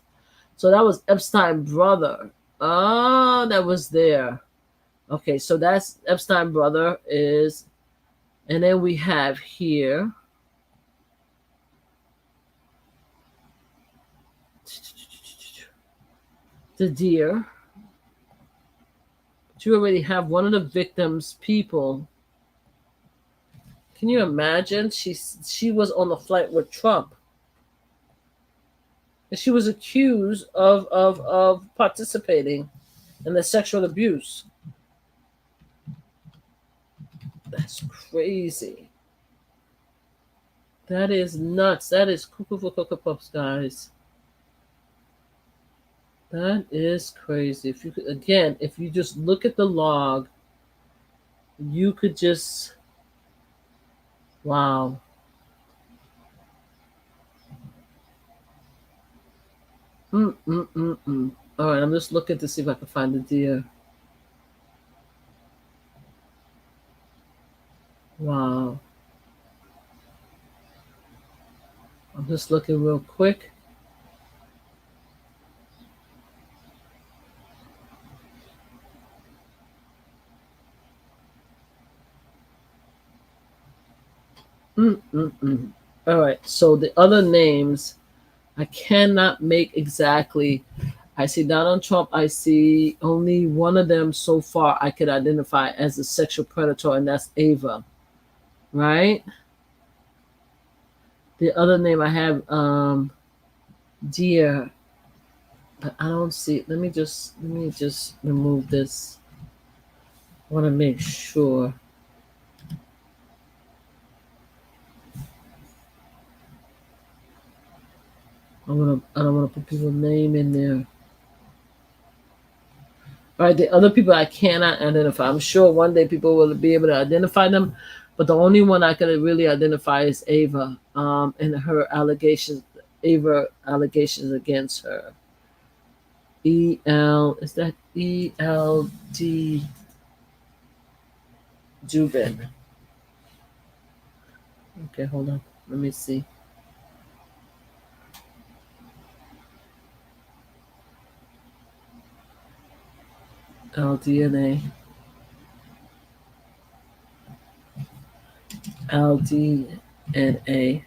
So that was Epstein's brother. Oh, that was there. Okay, so that's Epstein brother is, and then we have here. The deer. But you already have one of the victims' people. Can you imagine? She was on the flight with Trump. And she was accused of participating in the sexual abuse. That's crazy. That is nuts. That is cuckoo for Cocoa Puffs, guys. That is crazy. If you just look at the log, you could just, wow. All right, I'm just looking to see if I can find the deer. Wow. I'm just looking real quick. All right, so the other names, I cannot make exactly. I see Donald Trump. I see only one of them so far I could identify as a sexual predator, and that's Ava, right? The other name I have, Dear, but I don't see. Let me just remove this. I want to make sure. I don't want to put people's name in there. All right, the other people I cannot identify. I'm sure one day people will be able to identify them, but the only one I can really identify is Ava, and her allegations. Ava allegations against her. Is that ELD Dubin? Okay, hold on. Let me see. LDNA. LDNA.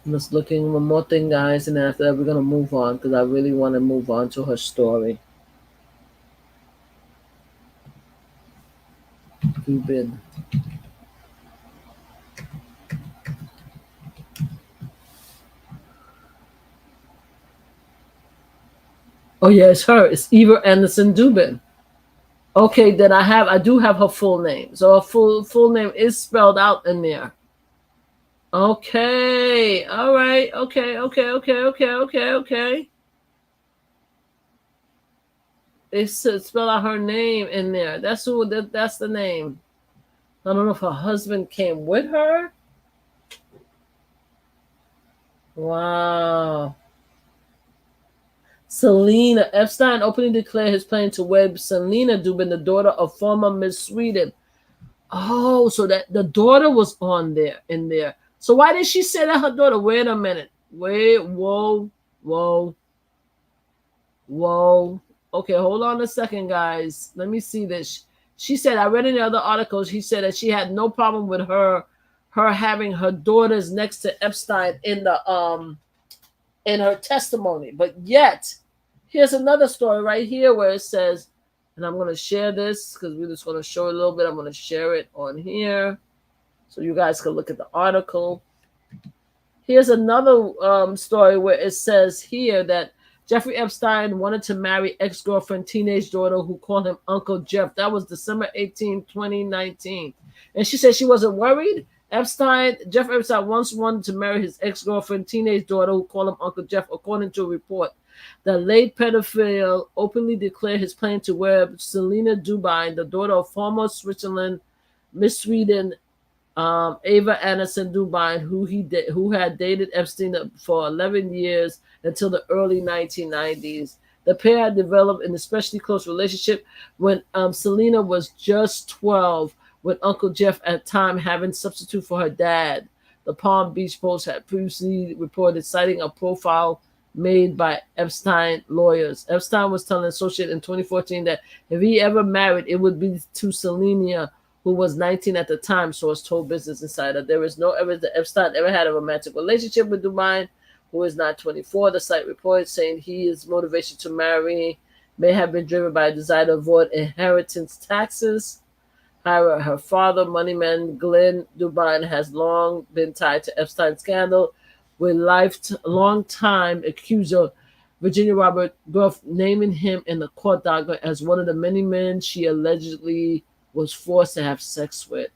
I'm just looking one more thing, guys, and after that we're gonna move on because I really want to move on to her story. Dubin. Oh yeah, it's her. It's Eva Anderson Dubin. Okay, then I do have her full name. So her full name is spelled out in there. Okay. All right. Okay. It's spell out her name in there. That's the name. I don't know if her husband came with her. Wow. Selena Epstein openly declared his plan to wed Selena Dubin, the daughter of former Miss Sweden. Oh, so that the daughter was on there in there. So why did she say that her daughter? Wait a minute. Whoa. Okay, hold on a second, guys. Let me see this. She said, I read in the other articles, she said that she had no problem with her having her daughters next to Epstein in her testimony. But yet, here's another story right here where it says, and I'm going to share this because we're just going to show a little bit. I'm going to share it on here so you guys can look at the article. Here's another story where it says here that Jeffrey Epstein wanted to marry ex-girlfriend teenage daughter who called him Uncle Jeff. That was December 18, 2019. And she said she wasn't worried. Jeffrey Epstein once wanted to marry his ex-girlfriend teenage daughter who called him Uncle Jeff, according to a report. The late pedophile openly declared his plan to wear Selena Dubine, the daughter of former Switzerland Miss Sweden Ava Anderson Dubine, who had dated Epstein for 11 years until the early 1990s. The pair had developed an especially close relationship when Selena was just 12, with Uncle Jeff at the time having substitute for her dad. The Palm Beach Post had previously reported, citing a profile made by Epstein lawyers. Epstein was telling Associated in 2014 that if he ever married, it would be to Selena, who was 19 at the time, source told Business Insider. There is no evidence that Epstein ever had a romantic relationship with Dubine, who is now 24. The site reported, saying his motivation to marry may have been driven by a desire to avoid inheritance taxes. However, her father, moneyman Glenn Dubine, has long been tied to Epstein scandal, with long-time accuser Virginia Robert Gruff naming him in the court document as one of the many men she allegedly was forced to have sex with.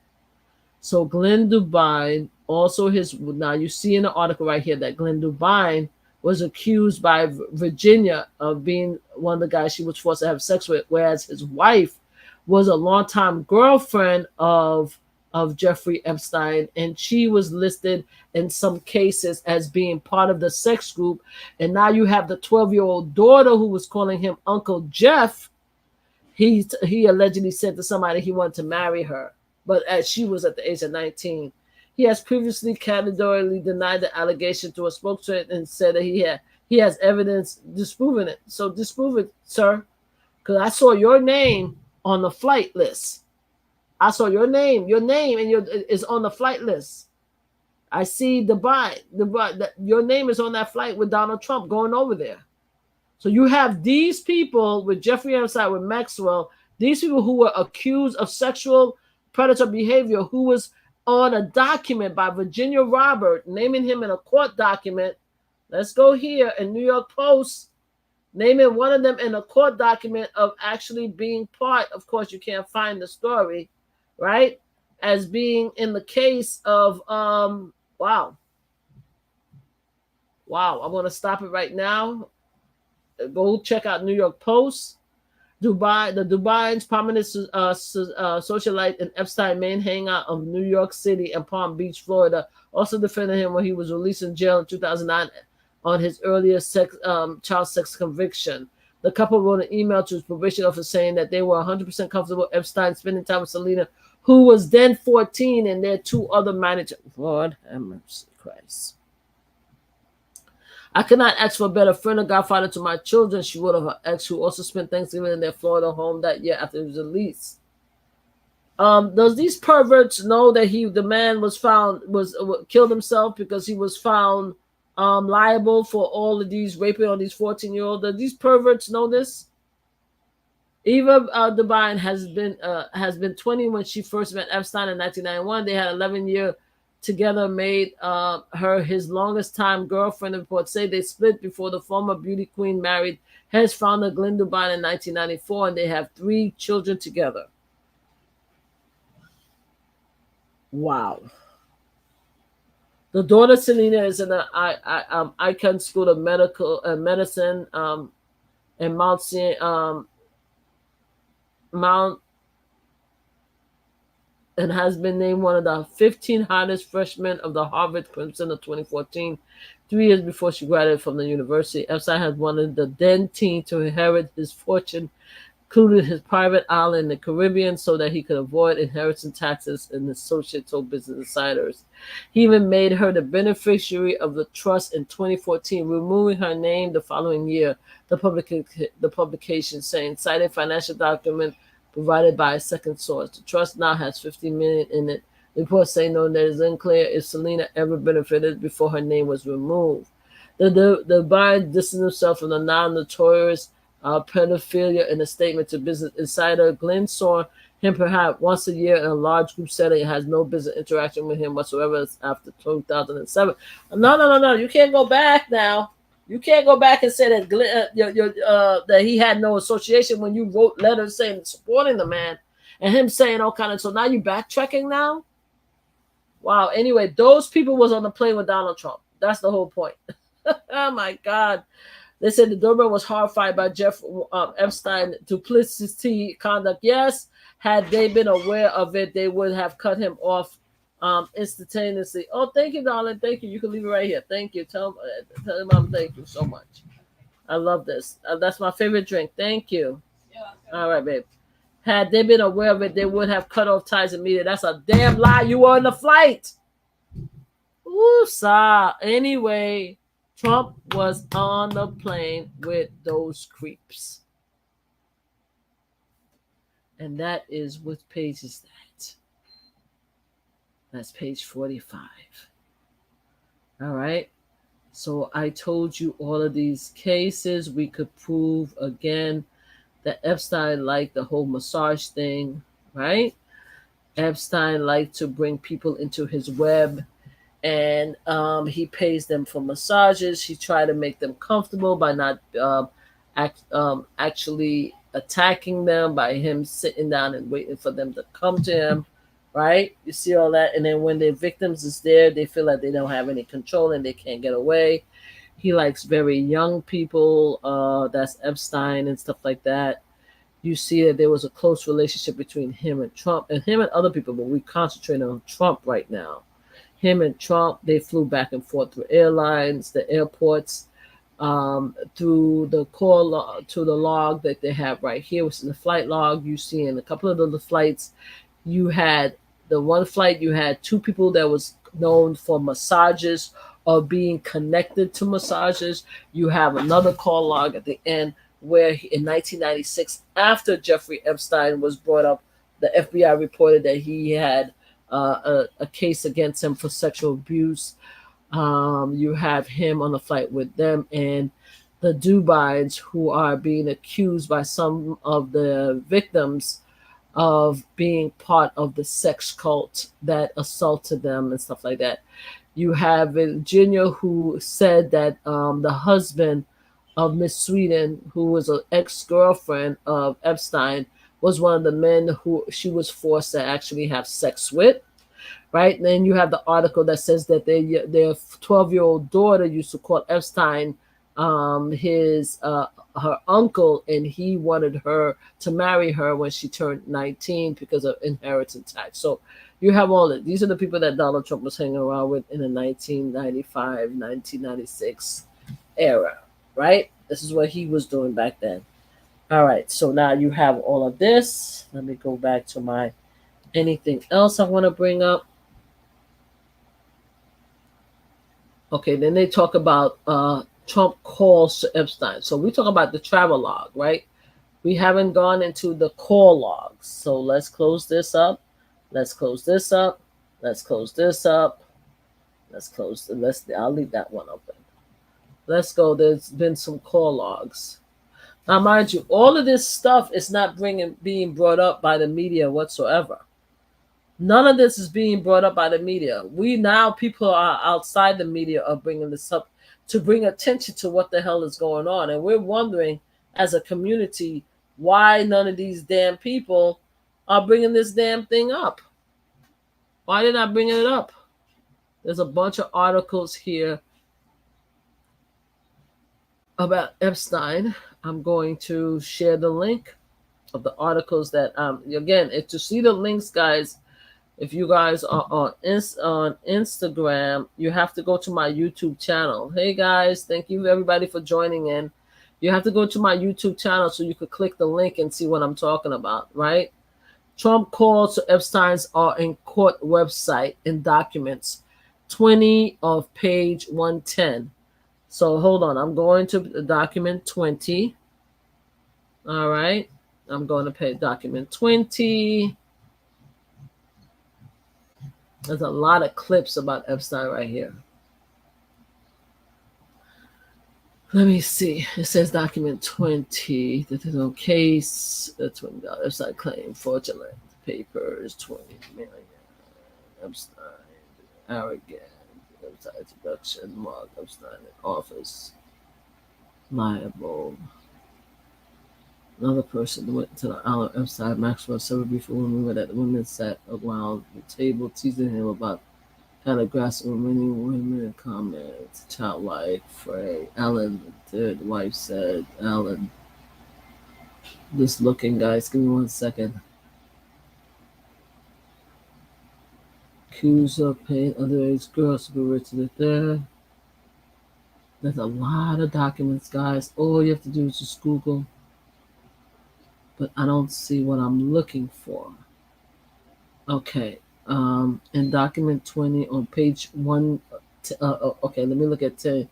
So Glenn Dubine, now you see in the article right here that Glenn Dubine was accused by Virginia of being one of the guys she was forced to have sex with, whereas his wife was a longtime girlfriend of Jeffrey Epstein, and she was listed in some cases as being part of the sex group. And now you have the 12-year-old daughter who was calling him Uncle Jeff. He allegedly said to somebody he wanted to marry her, but as she was at the age of 19. He has previously categorically denied the allegation to a spokesman and said that he has evidence disproving it. So disprove it, sir, because I saw your name on the flight list. I saw your name and is on the flight list. I see your name is on that flight with Donald Trump going over there. So you have these people with Jeffrey Epstein, with Maxwell, these people who were accused of sexual predator behavior, who was on a document by Virginia Robert, naming him in a court document. Let's go here in New York Post, naming one of them in a court document of actually being part. Of course, you can't find the story, right? As being in the case of, wow. I'm going to stop it right now. Go check out New York Post. The Dubines, prominent socialite and Epstein main hangout of New York City and Palm Beach, Florida, also defended him when he was released in jail in 2009 on his earlier child sex conviction. The couple wrote an email to his probation officer saying that they were 100% comfortable Epstein spending time with Selena, who was then 14, and their two other managers. Lord have mercy, Christ. I cannot ask for a better friend or godfather to my children, she wrote of her ex, who also spent Thanksgiving in their Florida home that year after he was released. Does these perverts know that the man was killed himself because he was found liable for all of these raping on these 14-year-olds? Do these perverts know this? Eva Dubine has been 20 when she first met Epstein in 1991. They had 11-year together, made her his longest time girlfriend. The reports say they split before the former beauty queen married Hess founder Glenn Dubine in 1994, and they have 3 children together. Wow. The daughter Selena is in an Icahn School of Medicine in Mount and has been named one of the 15 hottest freshmen of the Harvard Crimson of 2014, 3 years before she graduated from the university. Epstein has wanted the then teen to inherit his fortune included his private island in the Caribbean so that he could avoid inheritance taxes and associate told Business Insiders. He even made her the beneficiary of the trust in 2014, removing her name the following year, the publication saying, citing financial document provided by a second source. The trust now has $50 million in it. Reports say no, that is unclear if Selena ever benefited before her name was removed. The buyer distanced himself from the non-notorious pedophilia in a statement to Business Insider. Glenn saw him perhaps once a year in a large group setting and has no business interaction with him whatsoever after 2007. No. You can't go back now. You can't go back and say that Glenn, that he had no association when you wrote letters saying supporting the man and him saying all kind of. So now you backtracking now? Wow. Anyway, those people was on the plane with Donald Trump. That's the whole point. Oh my God. They said the doorbell was horrified by Jeff Epstein duplicity conduct. Yes, had they been aware of it, they would have cut him off instantaneously. Oh, thank you, darling. Thank you. You can leave it right here. Thank you. Tell him Mom, thank you so much. I love this. That's my favorite drink. Thank you. All right, babe. Had they been aware of it, they would have cut off ties immediately. That's a damn lie. You were on the flight. Ooh, anyway, Trump was on the plane with those creeps. And that is what page is that? That's page 45. All right. So I told you all of these cases. We could prove again that Epstein liked the whole massage thing, right? Epstein liked to bring people into his web. And he pays them for massages. He tried to make them comfortable by not actually attacking them, by him sitting down and waiting for them to come to him, right? You see all that? And then when the victims is there, they feel like they don't have any control and they can't get away. He likes very young people. That's Epstein and stuff like that. You see that there was a close relationship between him and Trump and him and other people, but we concentrate on Trump right now. Him and Trump, they flew back and forth through airlines, the airports, through the call to the log that they have right here, which is the flight log. You see in a couple of the flights, you had the one flight, you had two people that was known for massages or being connected to massages. You have another call log at the end where in 1996, after Jeffrey Epstein was brought up, the FBI reported that he had a case against him for sexual abuse. You have him on the flight with them and the Dubais, who are being accused by some of the victims of being part of the sex cult that assaulted them and stuff like that. You have Virginia, who said that the husband of Miss Sweden, who was an ex-girlfriend of Epstein, was one of the men who she was forced to actually have sex with, right? And then you have the article that says that their 12-year-old daughter used to call Epstein her uncle, and he wanted her to marry her when she turned 19 because of inheritance tax. So you have all that. These are the people that Donald Trump was hanging around with in the 1995, 1996 era, right? This is what he was doing back then. All right, so now you have all of this. Let me go back to my anything else I want to bring up. Okay, then they talk about Trump calls to Epstein. So we talk about the travel log, right? We haven't gone into the call logs. So let's close this up. Let's close this up. Let's close this up. I'll leave that one open. Let's go. There's been some call logs. Now, mind you, all of this stuff is not being brought up by the media whatsoever. None of this is being brought up by the media. People are outside the media are bringing this up to bring attention to what the hell is going on. And we're wondering, as a community, why none of these damn people are bringing this damn thing up. Why they're not bringing it up? There's a bunch of articles here about Epstein. I'm going to share the link of the articles that, again, to see the links, guys, if you guys are on Instagram, you have to go to my YouTube channel. Hey, guys, thank you, everybody, for joining in. You have to go to my YouTube channel so you could click the link and see what I'm talking about, right? Trump calls to Epstein's are in court website in documents 20 of page 110. So hold on. I'm going to document 20. All right. I'm going to pay document 20. There's a lot of clips about Epstein right here. Let me see. It says document 20. There's no case. The $20 Epstein claim fraudulent papers. 20 million. Epstein arrogant. Epstein introduction. Mark Epstein in office. Liable. Another person went to the Island Epstein Maxwell several before women at the women sat around the table teasing him about harassing many women comments. Childlike Frey. Alan, the third wife said, Alan, this looking guys, give me 1 second. Accuser paying underage girls to be rich to there. There's a lot of documents, guys. All you have to do is just Google. But I don't see what I'm looking for. Okay. In document 20 on page 1. Okay, let me look at 10.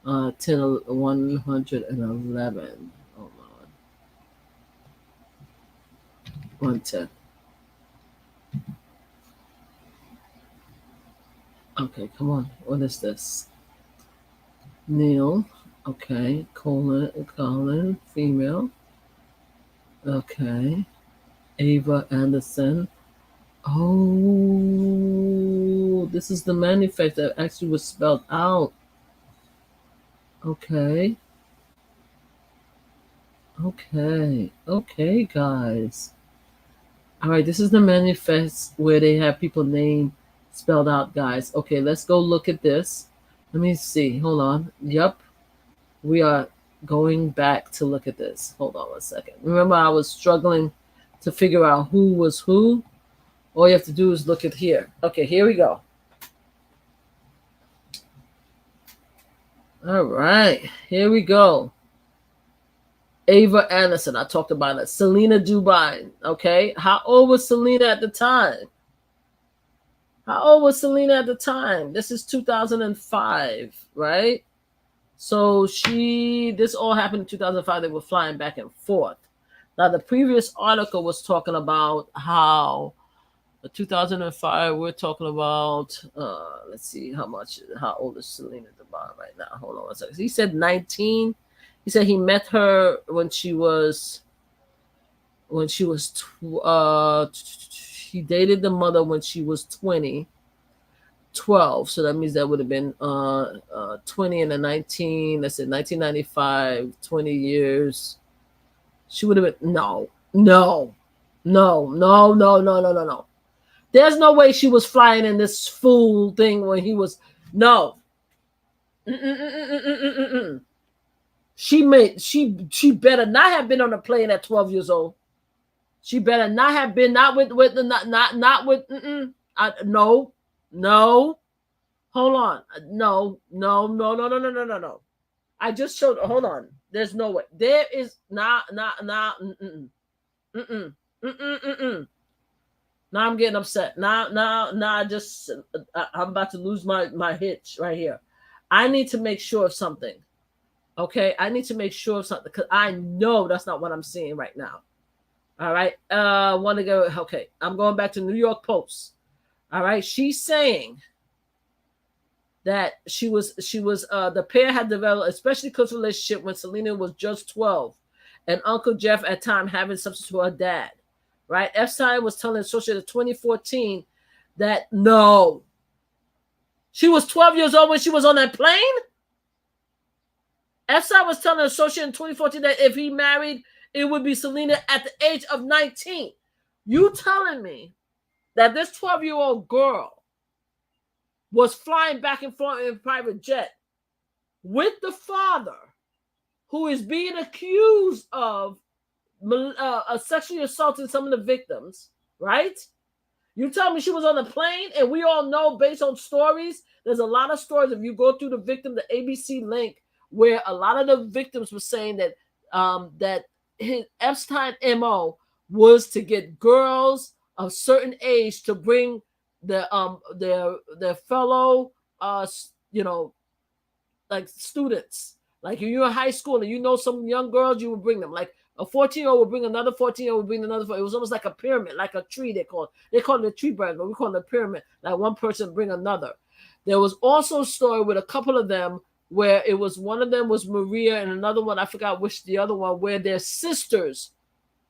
111. Hold on. 110. Okay, come on. What is this? Neil. Okay. Colin. Female. Okay. Ava Anderson. Oh, this is the manifest that actually was spelled out. Okay. Okay, guys. All right, this is the manifest where they have people name spelled out, guys. Okay, let's go look at this. Let me see. Hold on. Yep. We are going back to look at this. Hold on 1 second. Remember, I was struggling to figure out who was who. All you have to do is look at here. Okay, here we go. All right, here we go. Ava Anderson, I talked about it. Selena Dubine, okay? How old was Selena at the time? This is 2005, right? So this all happened in 2005. They were flying back and forth. Now, the previous article was talking about how 2005, we're talking about, let's see how old is Selena Dubine right now. Hold on 1 second. He said 19. He said he met her when she was he dated the mother when she was 12. So that means that would have been 20 and a 19. Let's say 1995, 20 years. She would have been, no. There's no way she was flying in this fool thing when he was, no. She better not have been on a plane at 12 years old. She better not have been, no. Hold on. No. I just showed, hold on. There's no way. There is Now I'm getting upset. Now I'm about to lose my hitch right here. I need to make sure of something. Okay, I need to make sure of something because I know that's not what I'm seeing right now. All right, want to go? Okay, I'm going back to New York Post. All right, she's saying that she was the pair had developed especially close relationship when Selena was just 12, and Uncle Jeff at time having substance to her dad. Right, Epstein was telling Associated 2014 that no, she was 12 years old when she was on that plane. Epstein was telling Associated in 2014 that if he married, it would be Selena at the age of 19. You telling me that this 12-year-old girl was flying back and forth in a private jet with the father who is being accused of sexually assaulting some of the victims, right? You tell me she was on the plane, and we all know based on stories, there's a lot of stories. If you go through the victim, the ABC link where a lot of the victims were saying that that his Epstein MO was to get girls of certain age to bring their fellow like students. Like if you're in high school and you know some young girls, you would bring them. Like a 14-year-old would bring another 14-year-old would bring another. It was almost like a pyramid, like a tree. They call it a tree bird, but we call it a pyramid. Like one person bring another. There was also a story with a couple of them where it was one of them was Maria and another one, I forgot which the other one, where their sisters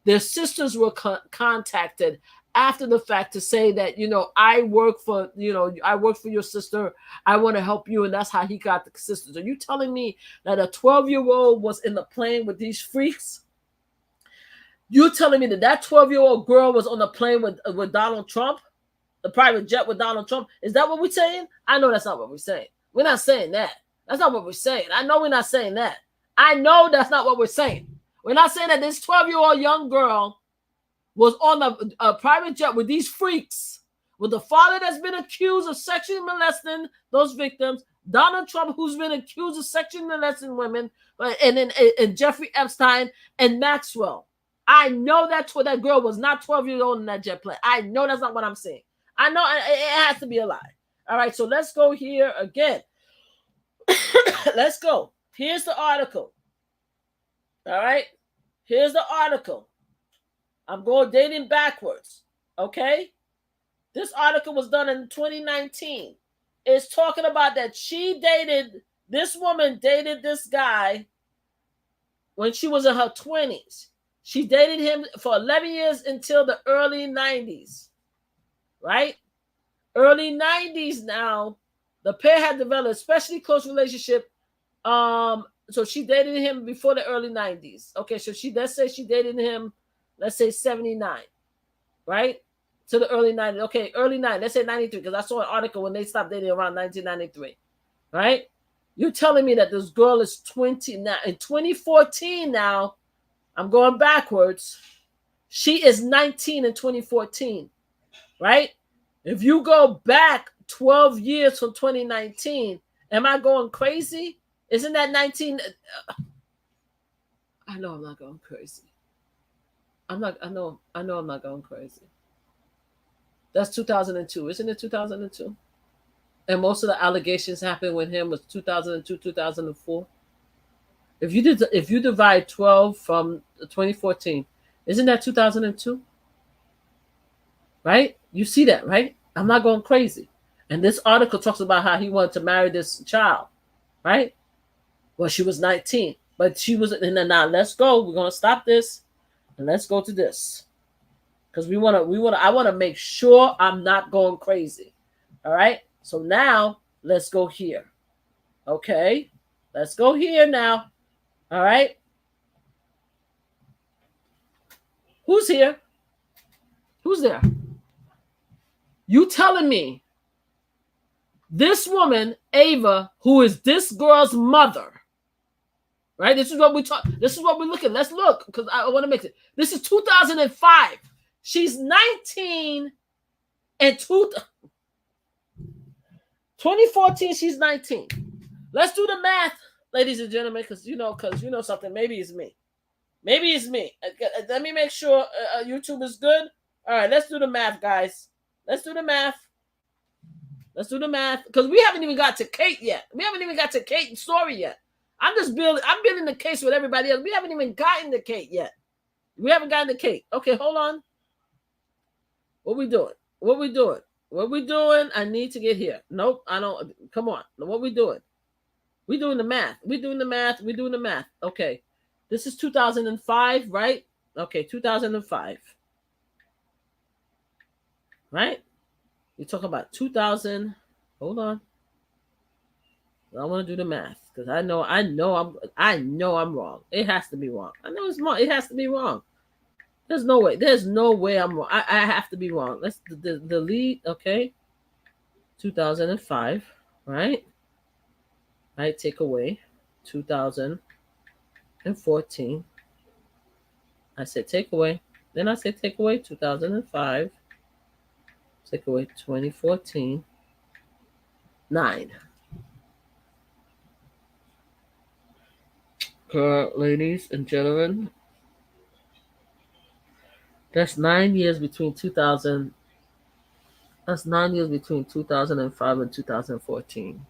were contacted after the fact to say that, I work for your sister. I want to help you. And that's how he got the sisters. Are you telling me that a 12-year-old was in the plane with these freaks? You're telling me that 12-year-old girl was on the plane with Donald Trump, the private jet with Donald Trump? Is that what we're saying? I know that's not what we're saying. We're not saying that. That's not what we're saying. I know we're not saying that. I know that's not what we're saying. We're not saying that this 12-year-old young girl was on a private jet with these freaks, with the father that's been accused of sexually molesting those victims, Donald Trump, who's been accused of sexually molesting women, and then Jeffrey Epstein and Maxwell. I know that girl was not 12 years old in that jet plane. I know that's not what I'm saying. I know it has to be a lie. All right, so let's go here again. Let's go. Here's the article. All right, here's the article. I'm going dating backwards. Okay, this article was done in 2019. It's talking about that this woman dated this guy when she was in her 20s. She dated him for 11 years until the early 90s, right? Early 90s now, the pair had developed a especially close relationship. So she dated him before the early 90s. Okay, so let's say she dated him, let's say 79, right? To the early 90s. Okay, early 90s. Let's say 93, because I saw an article when they stopped dating around 1993, right? You're telling me that this girl is 20 now. In 2014 now, I'm going backwards. She is 19 in 2014, right? If you go back 12 years from 2019, am I going crazy? Isn't that 19? I know I'm not going crazy. I know I'm not going crazy. That's 2002. Isn't it 2002? And most of the allegations happened with him was 2002, 2004. If you divide 12 from 2014, isn't that 2002? Right? You see that, right? I'm not going crazy. And this article talks about how he wanted to marry this child, right? Well, she was 19, but she was. And then now let's go. We're gonna stop this, and let's go to this, because I want to make sure I'm not going crazy. All right. So now let's go here. Okay, let's go here now. All right. Who's here? Who's there? You telling me this woman, Ava, who is this girl's mother, right? This is what we talk. This is what we're looking. Let's look, because I want to make it. This is 2005. She's 19 and 2014. She's 19. Let's do the math, ladies and gentlemen, because you know something. Maybe it's me. Maybe it's me. Let me make sure YouTube is good. All right, let's do the math, guys. Let's do the math. Let's do the math, because we haven't even got to Kate yet. We haven't even got to Kate's story yet. I'm building the case with everybody else. We haven't even gotten to Kate yet. We haven't gotten to Kate. Okay, hold on. What we doing? What we doing? What we doing? I need to get here. Nope, I don't. Come on. What we doing? We doing the math. We doing the math. We doing the math. Okay. This is 2005, right? Okay, 2005. Right? We talk about 2000. Hold on. I want to do the math, because I know I'm wrong. It has to be wrong. I know it's wrong. It has to be wrong. There's no way. There's no way I'm wrong. I have to be wrong. Let's delete. Okay. 2005. Right? Right. Take away 2014. I said take away. Then I said take away 2005. Take away 2014. 9. ladies and gentlemen, that's 9 years between 2000. That's 9 years between 2005 and 2014.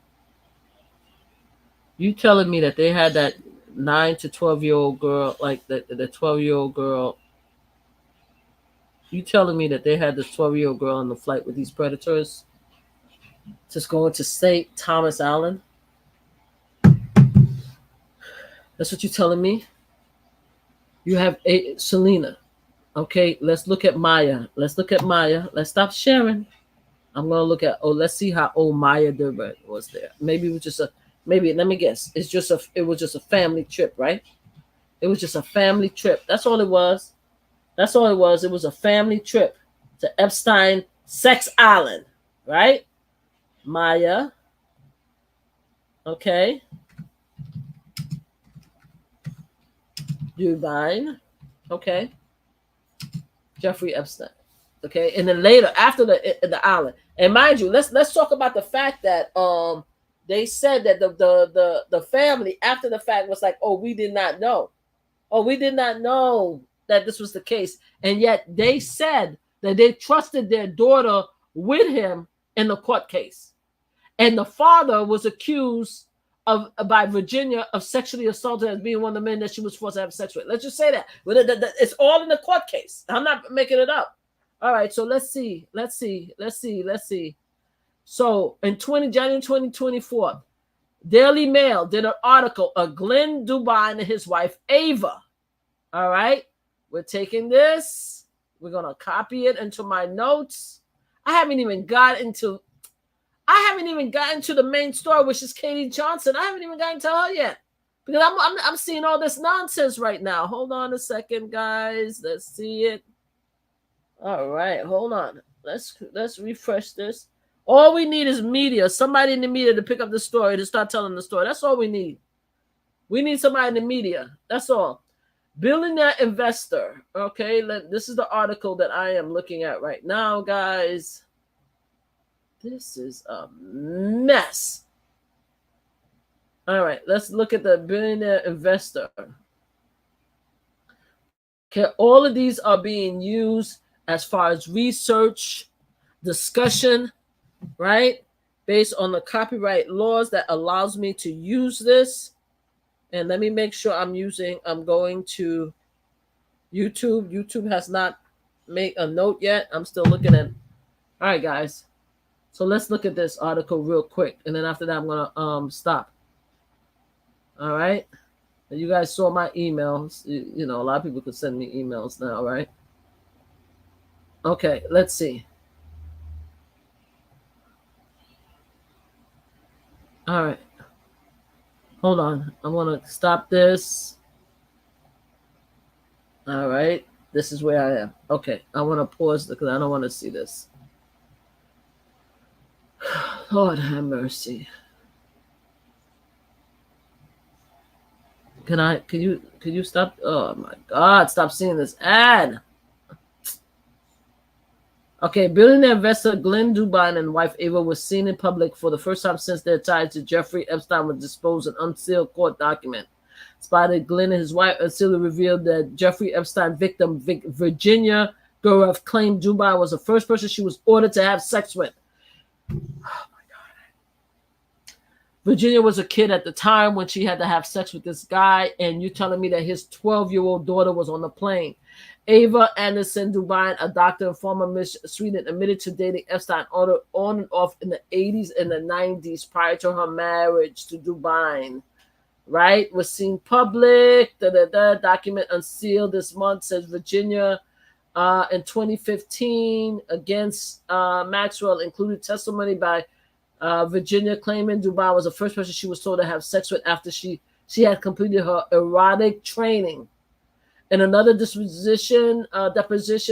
You telling me that they had that 9 to 12-year-old girl, like the 12-year-old girl? You telling me that they had this 12-year-old girl on the flight with these predators, just going to St. Thomas Island? That's what you telling me? You have Selena. Okay, let's look at Maya. Let's look at Maya. Let's stop sharing. I'm gonna look at. Oh, let's see how old Maya Durban was there. Maybe it was just a. Maybe let me guess. It's just a. It was just a family trip, right? It was just a family trip. That's all it was. That's all it was. It was a family trip to Epstein Sex Island, right? Maya. Okay. Durban. Okay. Jeffrey Epstein. Okay, and then later after the island, and mind you, let's talk about the fact that they said that the family after the fact was like, oh, we did not know, that this was the case, and yet they said that they trusted their daughter with him in the court case, and the father was accused of by Virginia of sexually assaulted as being one of the men that she was forced to have sex with. Let's just say that, but it's all in the court case. I'm not making it up. All right, so let's see. So in January 2024, Daily Mail did an article of Glenn Dubine and his wife Ava. All right, we're taking this. We're gonna copy it into my notes. I haven't even gotten to the main story, which is Katie Johnson. I haven't even gotten to her yet because I'm seeing all this nonsense right now. Hold on a second, guys. Let's see it. All right, hold on. Let's refresh this. All we need is media. Somebody in the media to pick up the story, to start telling the story. That's all we need. We need somebody in the media. That's all. Billionaire investor. Okay, this is the article that I am looking at right now, guys. This is a mess. All right, let's look at the billionaire investor. Okay, all of these are being used as far as research, discussion, right? Based on the copyright laws that allows me to use this. And let me make sure I'm going to YouTube. YouTube has not made a note yet. I'm still looking at. All right, guys. So let's look at this article real quick. And then after that, I'm going to stop. All right. You guys saw my emails. You know, a lot of people could send me emails now, right? Okay, let's see. All right. Hold on. I want to stop this. All right. This is where I am. Okay. I want to pause because I don't want to see this. Lord have mercy. Can you stop? Oh my God, stop seeing this ad. Okay, billionaire investor Glenn Dubine and wife Ava was seen in public for the first time since their ties to Jeffrey Epstein was disclosed in unsealed court document. Spotted Glenn and his wife unsealed revealed that Jeffrey Epstein victim Virginia Gurov claimed Dubine was the first person she was ordered to have sex with. Virginia was a kid at the time when she had to have sex with this guy, and you're telling me that his 12-year-old daughter was on the plane. Ava Anderson Dubine, a doctor and former Miss Sweden, admitted to dating Epstein on and off in the 80s and the 90s prior to her marriage to Dubine. Right? Was seen public. The document unsealed this month, says Virginia. In 2015, against Maxwell, included testimony by Virginia claiming Dubine was the first person she was told to have sex with after she had completed her erotic training. In another deposition,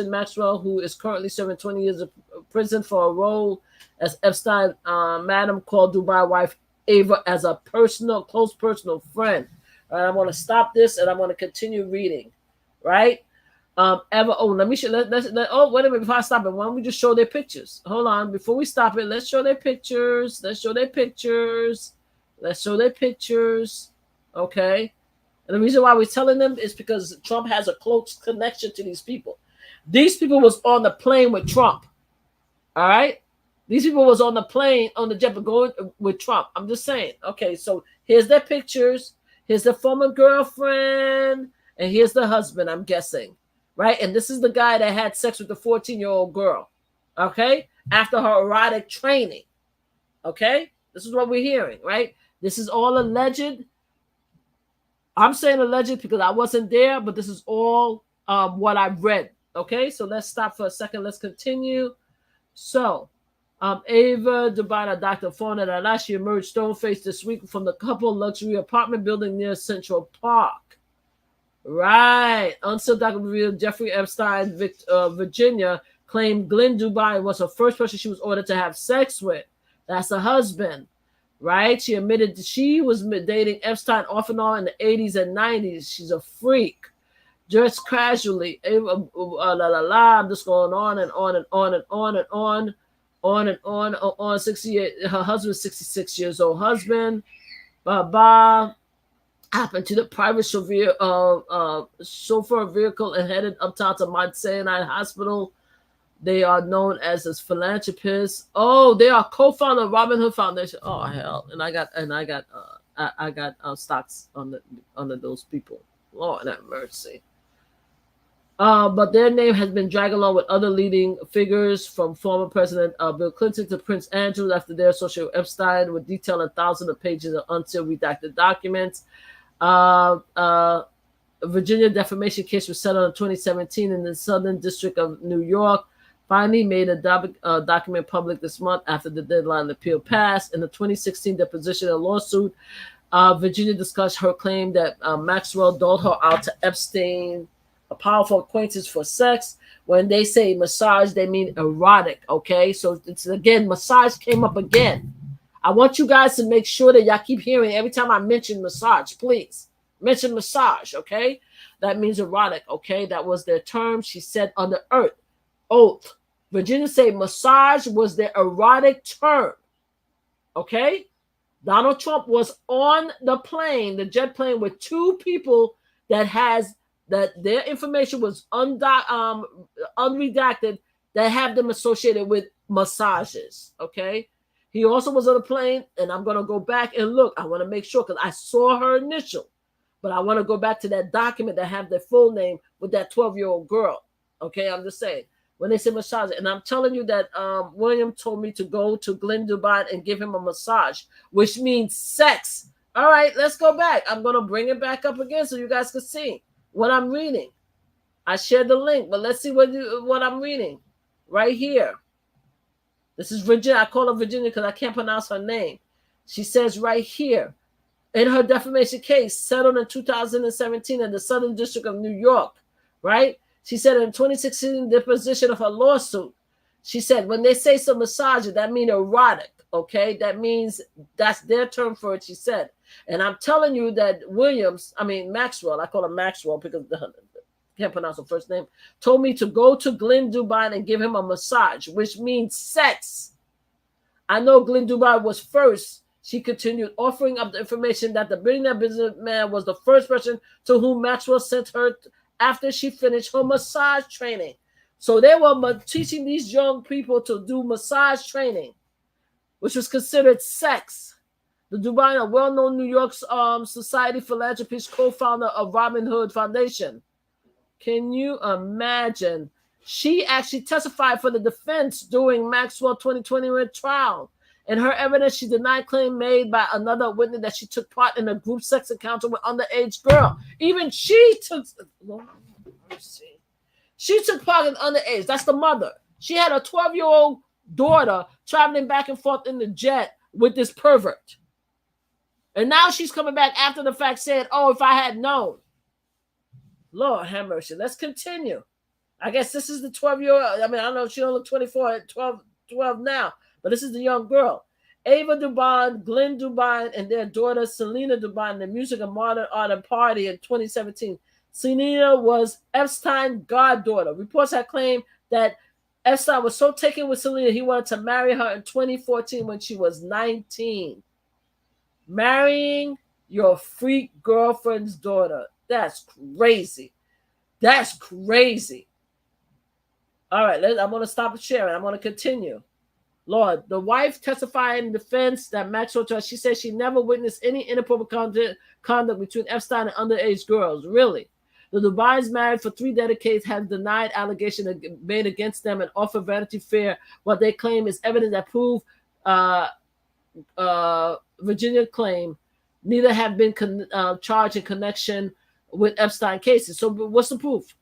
Maxwell, who is currently serving 20 years of prison for a role as Epstein madam, called Dubine wife Ava as a close personal friend. All right, I'm going to stop this and I'm going to continue reading. Right? Let me show. Wait a minute. Before I stop it, why don't we just show their pictures? Hold on. Before we stop it, let's show their pictures. Okay. And the reason why we're telling them is because Trump has a close connection to these people. These people was on the plane with Trump. All right? These people was on the plane, on the jet, but going with Trump. I'm just saying. Okay, so here's their pictures. Here's the former girlfriend. And here's the husband, I'm guessing. Right? And this is the guy that had sex with the 14-year-old girl. Okay? After her erotic training. Okay? This is what we're hearing, right? This is all alleged. I'm saying alleged because I wasn't there, but this is all what I've read. Okay? So let's stop for a second. Let's continue. So, Ava Dubana, Dr. Fauna Dalashi emerged stone-faced this week from the couple luxury apartment building near Central Park. Right. Until Dr. revealed Jeffrey Epstein, Virginia, claimed Glenn Dubai was the first person she was ordered to have sex with. That's her husband. Right? She admitted she was dating Epstein off and on in the 80s and 90s. She's a freak. Just casually. I'm just going on and on and on and on and on and on. 68. Her husband, 66 years old husband. Happened to the private chauffeur vehicle and headed uptown to Mount Sinai Hospital. They are known as philanthropists. Oh, they are co-founder of Robin Hood Foundation. Oh hell! And I got stocks under those people. Lord have mercy. But their name has been dragged along with other leading figures, from former President Bill Clinton to Prince Andrew, after their associate Epstein, with detailing thousands of pages of until redacted documents. Virginia defamation case was settled in 2017 in the Southern District of New York. Finally made a document public this month after the deadline appeal passed. In the 2016 deposition and lawsuit, Virginia discussed her claim that Maxwell doled her out to Epstein, a powerful acquaintance, for sex. When they say massage, they mean erotic, okay? So it's, again, massage came up again. I want you guys to make sure that y'all keep hearing every time I mention massage, please. Mention massage, okay? That means erotic, okay? That was their term. She said under oath. Virginia said massage was their erotic term, okay? Donald Trump was on the plane, the jet plane, with two people that their information was unredacted, that have them associated with massages, okay? He also was on a plane, and I'm going to go back and look. I want to make sure, because I saw her initial, but I want to go back to that document that have their full name with that 12-year-old girl, okay? I'm just saying. When they say massage, and I'm telling you that William told me to go to Glenn Dubai and give him a massage, which means sex. All right, let's go back. I'm going to bring it back up again so you guys can see what I'm reading. I shared the link, but let's see what I'm reading right here. This is Virginia. I call her Virginia because I can't pronounce her name. She says right here, in her defamation case settled in 2017 in the Southern District of New York, right? She said in 2016 deposition of her lawsuit, she said, when they say some massage, that means erotic, okay? That means that's their term for it, she said. And I'm telling you that Maxwell, I call him Maxwell because I can't pronounce her first name, told me to go to Glenn Dubai and give him a massage, which means sex. I know Glenn Dubai was first. She continued, offering up the information that the billionaire businessman was the first person to whom Maxwell sent her after she finished her massage training. So they were teaching these young people to do massage training, which was considered sex. The Dubai, a well-known New York society philanthropist, co-founder of Robin Hood Foundation. Can you imagine? She actually testified for the defense during Maxwell 2021 trial. In her evidence, she denied claim made by another witness that she took part in a group sex encounter with underage girl. Even she took, Lord mercy. She took part in underage. That's the mother. She had a 12-year-old daughter traveling back and forth in the jet with this pervert. And now she's coming back after the fact saying, oh, if I had known. Lord have mercy. Let's continue. I guess this is the 12-year-old. I don't know if she don't look 24 at 12 now. But this is the young girl. Ava Dubon, Glenn Dubon, and their daughter Selena Dubon, the Music and Modern Art and Party in 2017. Selena was Epstein's goddaughter. Reports have claimed that Epstein was so taken with Selena, he wanted to marry her in 2014 when she was 19. Marrying your freak girlfriend's daughter. That's crazy. That's crazy. All right, I'm going to stop sharing. I'm going to continue. Lord, the wife testified in defense that Maxwell charged. She said she never witnessed any inappropriate conduct between Epstein and underage girls. Really? The Dubais, married for 3 decades, have denied allegations made against them and offer Vanity Fair what they claim is evidence that prove Virginia claim neither have been charged in connection with Epstein cases. So what's the proof?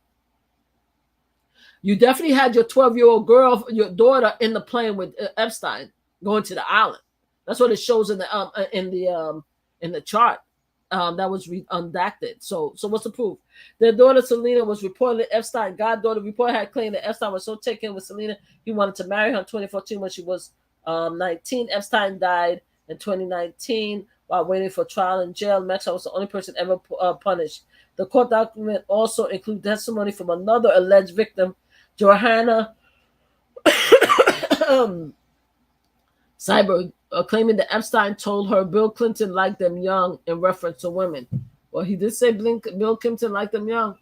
You definitely had your 12-year-old girl, your daughter, in the plane with Epstein going to the island. That's what it shows in the chart that was redacted. So what's the proof? Their daughter Selena was reportedly Epstein goddaughter. Report had claimed that Epstein was so taken with Selena he wanted to marry her in 2014 when she was 19. Epstein died in 2019 while waiting for trial in jail. Maxwell was the only person ever punished. The court document also includes testimony from another alleged victim, Johanna Cyber, claiming that Epstein told her Bill Clinton liked them young in reference to women. Well, he did say Bill Clinton liked them young.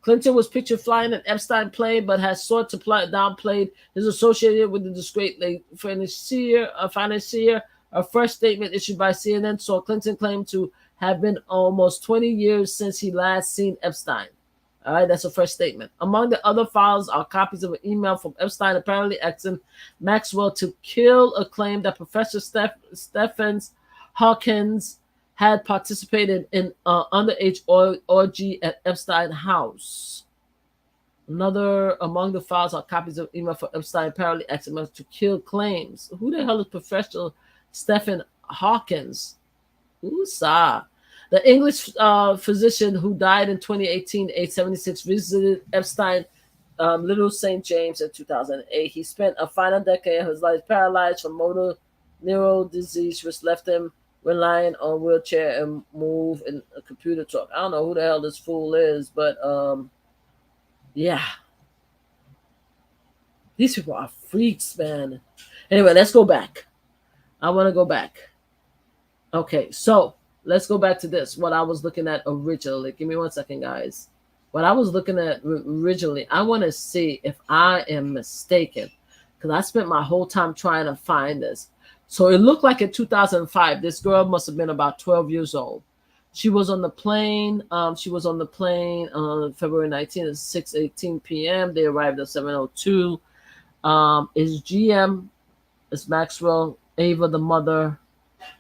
Clinton was pictured flying an Epstein plane, but has sought to downplay his association with the disgraced financier. A fresh statement issued by CNN saw Clinton claim to have been almost 20 years since he last seen Epstein. All right, that's a fresh statement. Among the other files are copies of an email from Epstein apparently asking Maxwell to kill a claim that Professor Stephens Hawkins had participated in underage orgy at Epstein house. Another among the files are copies of email from Epstein apparently asking Maxwell to kill claims. Who the hell is Professor Stephen Hawkins? Ooh-sa. The English physician who died in 2018, age 76, visited Epstein Little St. James in 2008. He spent a final decade of his life paralyzed from motor neural disease, which left him relying on wheelchair and move and a computer talk. I don't know who the hell this fool is, but yeah. These people are freaks, man. Anyway, let's go back. I want to go back. Okay, so let's go back to this. What I was looking at originally. Give me 1 second, guys. What I was looking at originally, I want to see if I am mistaken, because I spent my whole time trying to find this. So it looked like in 2005, this girl must have been about 12 years old. She was on the plane. She was on the plane on February 19th at 6:18 p.m. They arrived at 7:02. Is GM, is Maxwell, Ava, the mother,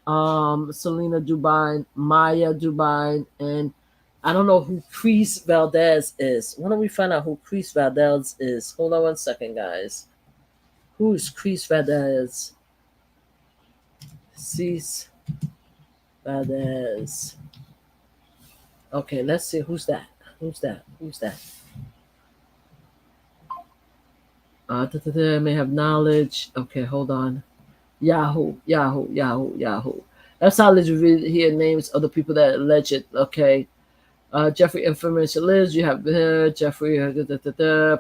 Selena Dubine, Maya Dubine, and I don't know who Chris Valdez is. Why don't we find out who Chris Valdez is? Hold on 1 second, guys. Who is Chris Valdez? Cis Valdez. Okay, let's see. Who's that? Who's that? Who's that? May have knowledge. Okay, hold on. Yahoo. That's how let's read here names of the people that allege it. Okay. Jeffrey Information Liz, you have Jeffrey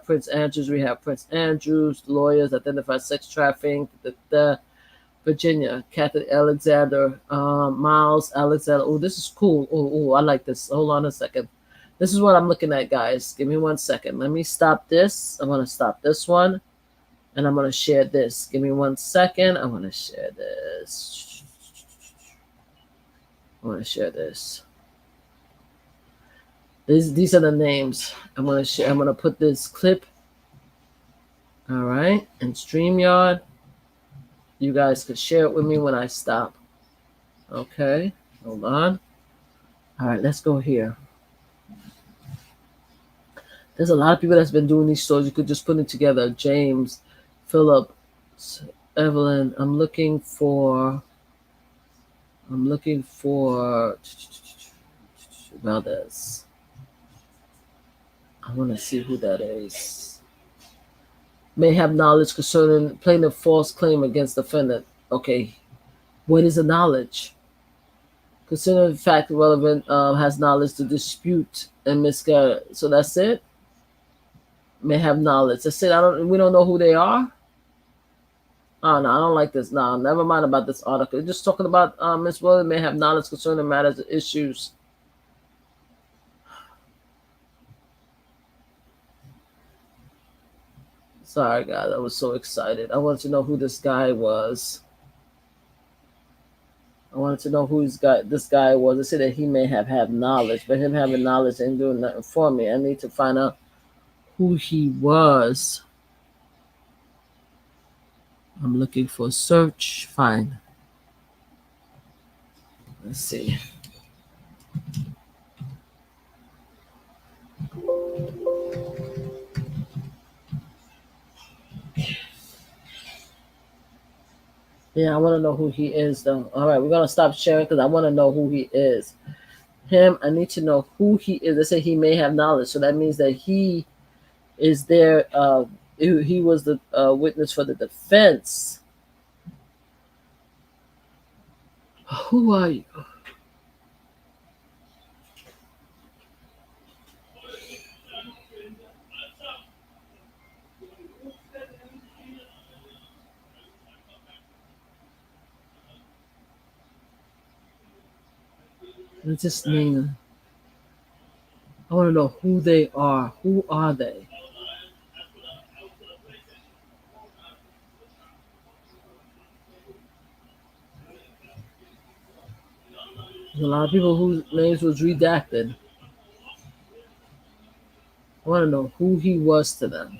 Prince Andrews, we have Prince Andrews, lawyers identify sex trafficking, Virginia, Kathy Alexander, Miles Alexander. Oh, this is cool. Oh, I like this. Hold on a second. This is what I'm looking at, guys. Give me 1 second. Let me stop this. I'm going to stop this one. And I'm going to share this. Give me 1 second. I want to share this. I want to share this. These are the names. I'm going to share. I'm going to put this clip. All right. And StreamYard. You guys could share it with me when I stop. Okay. Hold on. All right. Let's go here. There's a lot of people that's been doing these stories. You could just put it together. James, Philip, Evelyn. I'm looking for Valdez. I want to see who that is. May have knowledge concerning plaintiff false claim against defendant. Okay. What is the knowledge? Considering fact relevant, has knowledge to dispute and miscarry. So that's it. May have knowledge. That's it. We don't know who they are. Oh no, I don't like this. No, never mind about this article. It's just talking about Miss Williams may have knowledge concerning matters and issues. Sorry, guys, I was so excited. I wanted to know who this guy was. I wanted to know who this guy was. They said that he may have had knowledge, but him having knowledge ain't doing nothing for me. I need to find out who he was. I'm looking for search. Find. Let's see. Yeah, I want to know who he is, though. All right, we're going to stop sharing because I want to know who he is. Him, I need to know who he is. They say he may have knowledge, so that means that he is there. He was the witness for the defense. Who are you? What's his name? I want to know who they are. Who are they? There's a lot of people whose names was redacted. I want to know who he was to them.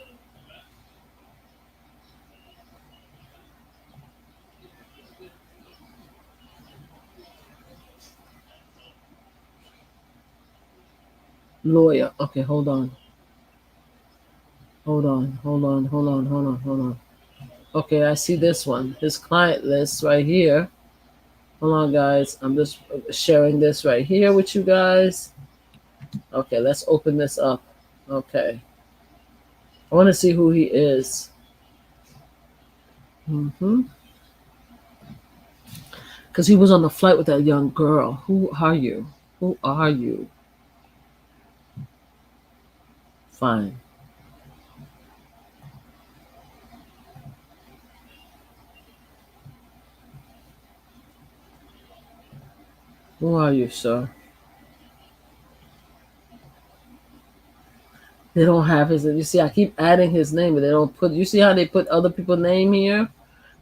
Lawyer. Okay, hold on. Hold on. Okay, I see this one. His client list right here. Hold on, guys. I'm just sharing this right here with you guys. Okay, let's open this up. Okay. I want to see who he is. Because he was on the flight with that young girl. Who are you? Who are you? Fine. Who are you, sir? They don't have his. You see, I keep adding his name, but they don't put. You see how they put other people's name here?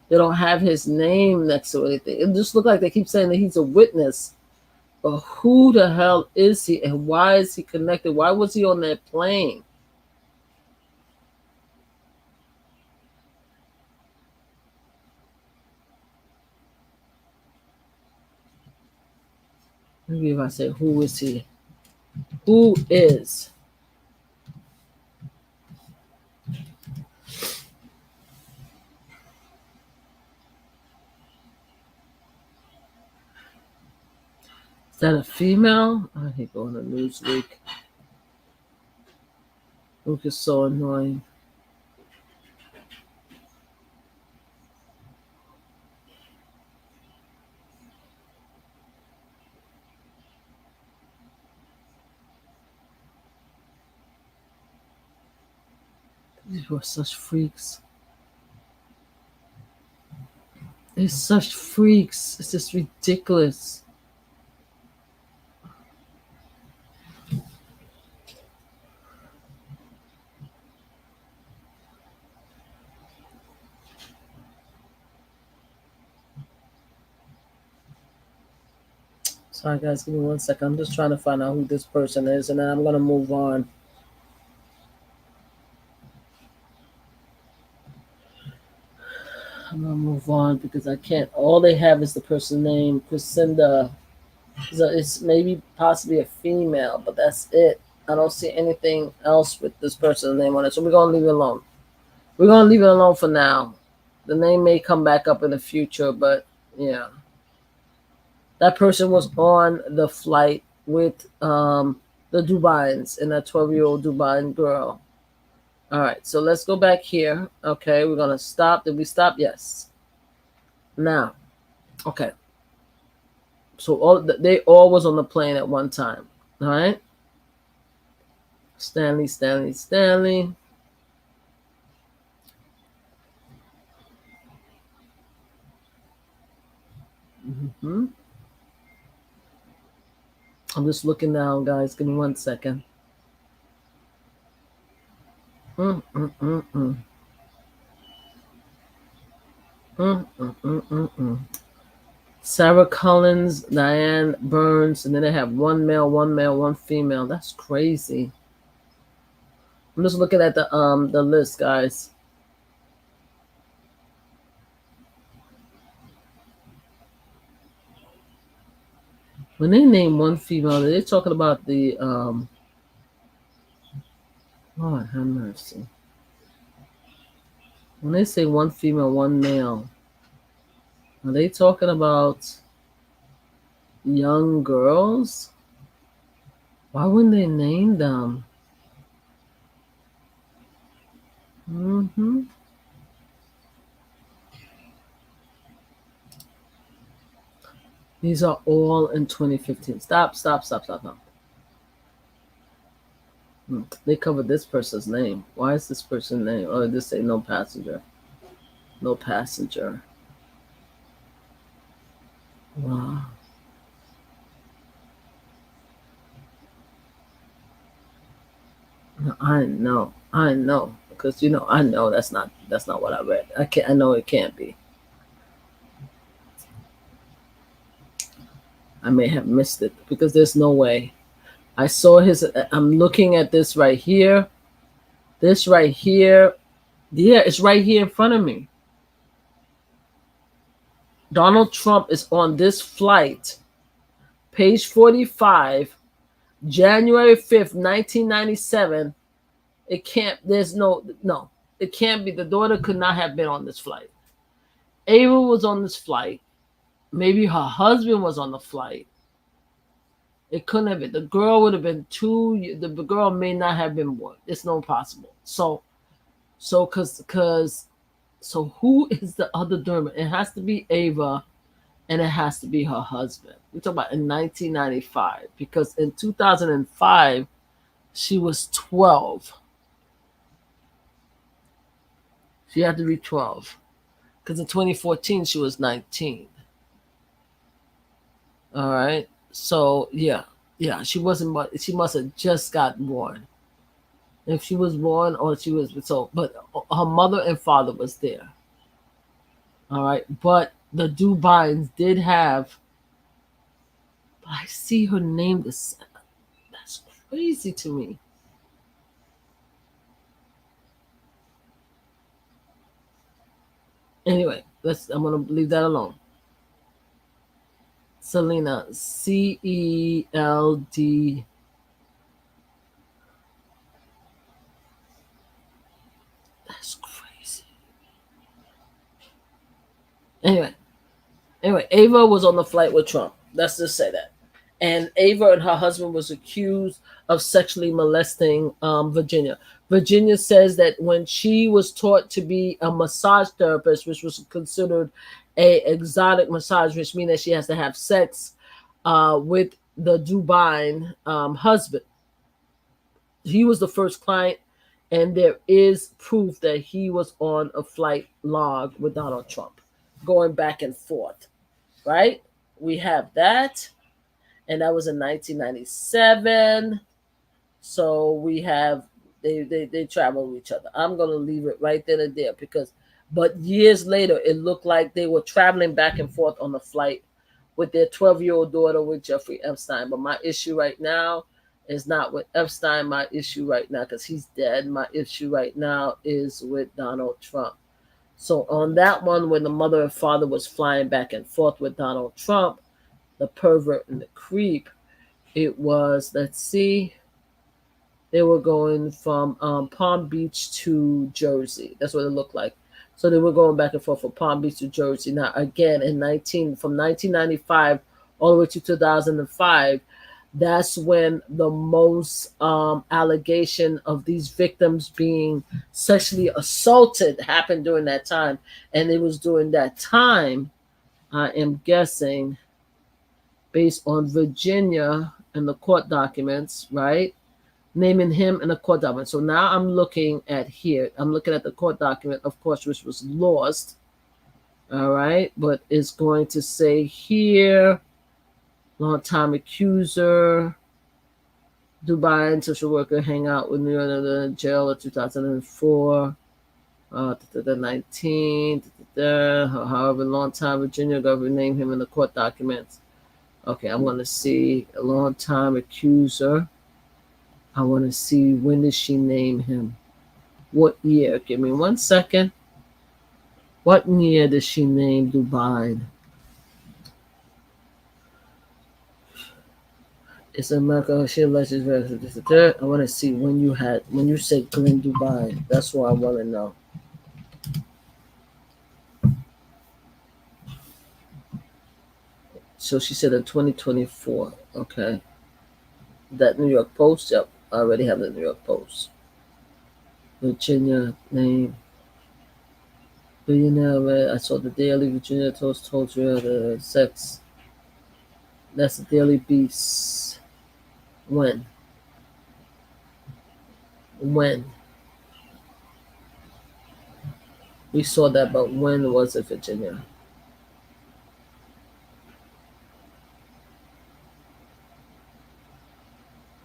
They don't have his name next to anything. It just looks like they keep saying that he's a witness. But who the hell is he, and why is he connected? Why was he on that plane? Maybe if I say, who is he? Who is? Is that a female? I hate going to Newsweek. Look, is so annoying. These were such freaks. They're such freaks. It's just ridiculous. Sorry, guys, give me 1 second. I'm just trying to find out who this person is, and then I'm going to move on. I'm going to move on because I can't. All they have is the person's name, Crescenda. It's maybe possibly a female, but that's it. I don't see anything else with this person's name on it, so we're going to leave it alone. We're going to leave it alone for now. The name may come back up in the future, but yeah. That person was on the flight with the Dubines and that 12-year-old Dubine girl. All right, so let's go back here. Okay, we're going to stop. Did we stop? Yes. Now, okay. So they all was on the plane at one time. All right. Stanley. Mm-hmm. I'm just looking now, guys. Give me 1 second. Mm-mm-mm-mm. Mm-mm-mm-mm-mm. Sarah Collins, Diane Burns, and then they have one male, one female. That's crazy. I'm just looking at the list, guys. When they name one female, they're talking about the Lord have mercy. When they say one female, one male, are they talking about young girls? Why wouldn't they name them? Mm-hmm. These are all in 2015. Stop. They covered this person's name. Why is this person's name? Oh, this say no passenger. No passenger. Wow. No, I know, because I know that's not what I read. I know it can't be. I may have missed it because there's no way. I saw his. I'm looking at this right here. This right here. Yeah, it's right here in front of me. Donald Trump is on this flight, page 45, January 5th, 1997. It can't, there's no, it can't be. The daughter could not have been on this flight. Ava was on this flight. Maybe her husband was on the flight. It couldn't have been. The girl would have been the girl may not have been born. It's no possible. So who is the other Dermot? It has to be Ava, and it has to be her husband. We're talking about in 1995, because in 2005, she was 12. She had to be 12. Because in 2014, she was 19. All right. So, yeah, she wasn't, she must have just gotten born. If she was born or she was, but her mother and father was there. All right. But the Dubines did have, I see her name. That's crazy to me. Anyway, I'm going to leave that alone. Selena, CELD. That's crazy. Anyway, Ava was on the flight with Trump. Let's just say that. And Ava and her husband was accused of sexually molesting Virginia. Virginia says that when she was taught to be a massage therapist, which was considered a exotic massage, which means that she has to have sex with the Dubine husband. He was the first client, and there is proof that he was on a flight log with Donald Trump, going back and forth, right? We have that, and that was in 1997. So we have they travel with each other. I'm gonna leave it right there and there but years later, it looked like they were traveling back and forth on the flight with their 12-year-old daughter with Jeffrey Epstein. But my issue right now is not with Epstein. My issue right now, because he's dead, my issue right now is with Donald Trump. So on that one, when the mother and father was flying back and forth with Donald Trump, the pervert and the creep, it was, let's see, they were going from Palm Beach to Jersey. That's what it looked like. So they were going back and forth from Palm Beach to Jersey. Now, again, from 1995 all the way to 2005, that's when the most allegation of these victims being sexually assaulted happened during that time. And it was during that time, I am guessing, based on Virginia and the court documents, right? Naming him in the court document. So now I'm looking at here. I'm looking at the court document, of course, which was lost. All right, but it's going to say here, long-time accuser, Dubai and social worker hang out with New York in the jail in 2004. 19, however long time Virginia government named him in the court documents. Okay, I'm going to see a long time accuser. I want to see when did she name him? What year? Give me 1 second. What year did she name Dubai? It's America. She alleged. I want to see when you said Glenn Dubai. That's what I want to know. So she said in 2024. Okay. That New York Post. Yep, I already have the New York Post. Virginia name. Billionaire. I saw the Daily Virginia told you the sex. That's the Daily Beast. When? We saw that, but when was it, Virginia?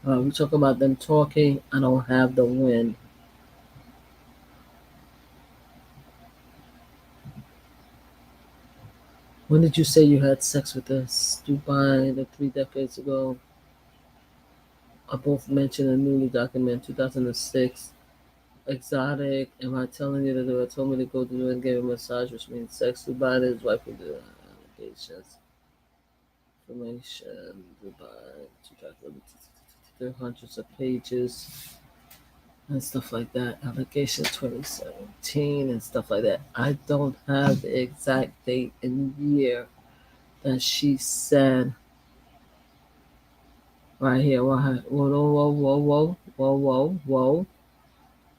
We talk about them talking. I don't have the when. When did you say you had sex with us? Dubai, 3 decades ago. I both mentioned a newly documented 2006. Exotic. Am I telling you that they told me to go to and give a massage, which means sex? Dubai, his wife would do allegations. Information. Dubai. hundreds of pages and stuff like that. Allegation 2017 and stuff like that. I don't have the exact date and year that she said. Right here. Whoa.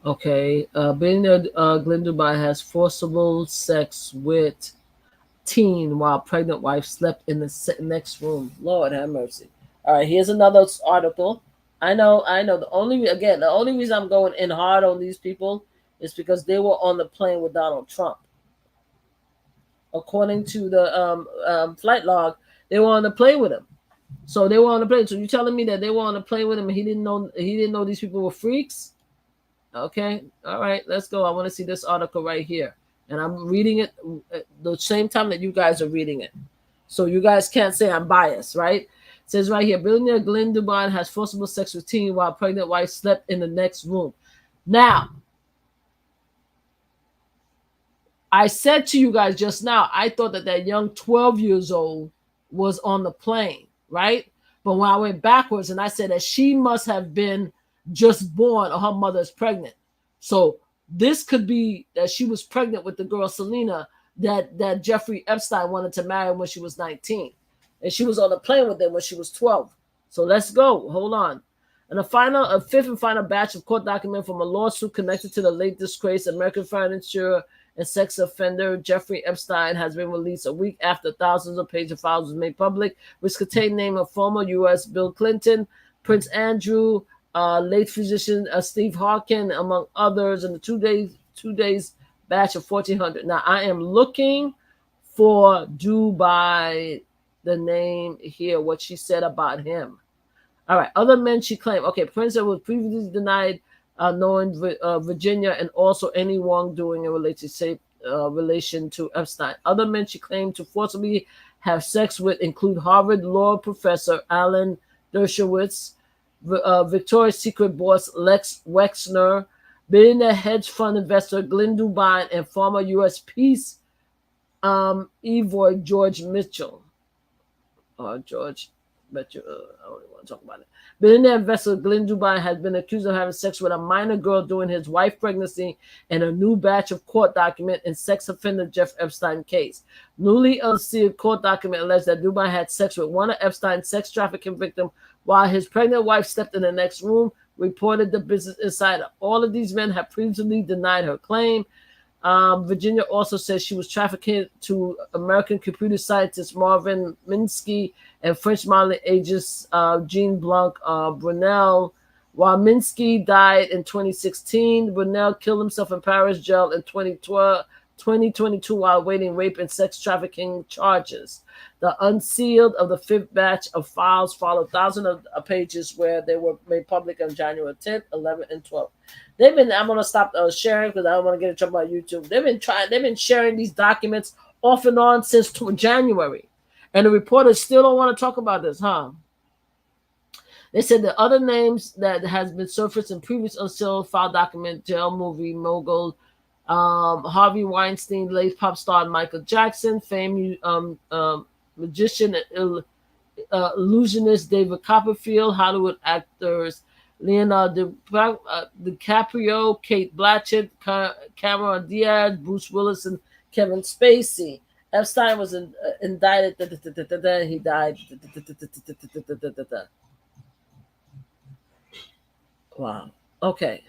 Okay. Billionaire Glenn Dubai has forcible sex with teen while pregnant wife slept in the next room. Lord have mercy. All right. Here's another article. I know. The only reason I'm going in hard on these people is because they were on the plane with Donald Trump. According to the flight log, they were on the plane with him. So they were on the plane. So you telling me that they were on the plane with him and he didn't know these people were freaks? Okay. All right. Let's go. I want to see this article right here. And I'm reading it at the same time that you guys are reading it. So you guys can't say I'm biased, right? It says right here, billionaire Glenn Dubai has forcible sex with teen while pregnant wife slept in the next room. Now, I said to you guys just now, I thought that young 12 years old was on the plane, right? But when I went backwards and I said that she must have been just born or her mother's pregnant. So this could be that she was pregnant with the girl Selena that Jeffrey Epstein wanted to marry when she was 19. And she was on the plane with them when she was 12. So let's go. Hold on. And a fifth and final batch of court documents from a lawsuit connected to the late disgraced American financier and sex offender Jeffrey Epstein has been released a week after thousands of pages of files was made public, which contain name of former U.S. Bill Clinton, Prince Andrew, late physician Steve Harkin, among others, in the two days batch of 1,400. Now I am looking for Dubai, the name here, what she said about him. All right, other men she claimed. Okay, Prince was previously denied knowing Virginia and also any wrongdoing in relation to Epstein. Other men she claimed to forcibly have sex with include Harvard law professor Alan Dershowitz, Victoria's Secret boss Lex Wexner, billionaire hedge fund investor Glenn Dubai, and former U.S. peace Evoy George Mitchell. George Mitchell, I don't even want to talk about it. Billionaire investor Glenn Dubai has been accused of having sex with a minor girl during his wife's pregnancy and a new batch of court document in sex offender Jeff Epstein case. Newly unsealed court document alleged that Dubai had sex with one of Epstein's sex trafficking victims while his pregnant wife slept in the next room, reported the Business Insider. All of these men have previously denied her claim. Virginia also says she was trafficked to American computer scientist Marvin Minsky and French modeling agents Jean Blanc Brunel. While Minsky died in 2016, Brunel killed himself in Paris jail in 2012 2022 while awaiting rape and sex trafficking charges. The unsealed of the fifth batch of files followed thousands of pages where they were made public on January 10th, 11th, and 12th. I'm going to stop sharing because I don't want to get in trouble by YouTube. They've been sharing these documents off and on since January. And the reporters still don't want to talk about this, huh? They said the other names that has been surfaced in previous unsealed file document, jail movie mogul, Harvey Weinstein, late pop star Michael Jackson, famed magician and illusionist David Copperfield, Hollywood actors Leonardo DiCaprio, Kate Blanchett, Cameron Diaz, Bruce Willis, and Kevin Spacey. Epstein was indicted. He died. Wow. Okay.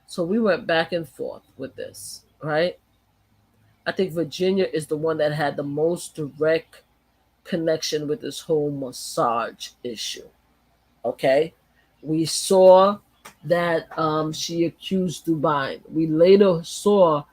So we went back and forth with this, right? I think Virginia is the one that had the most direct connection with this whole massage issue. Okay? We saw that she accused Dubai. We later saw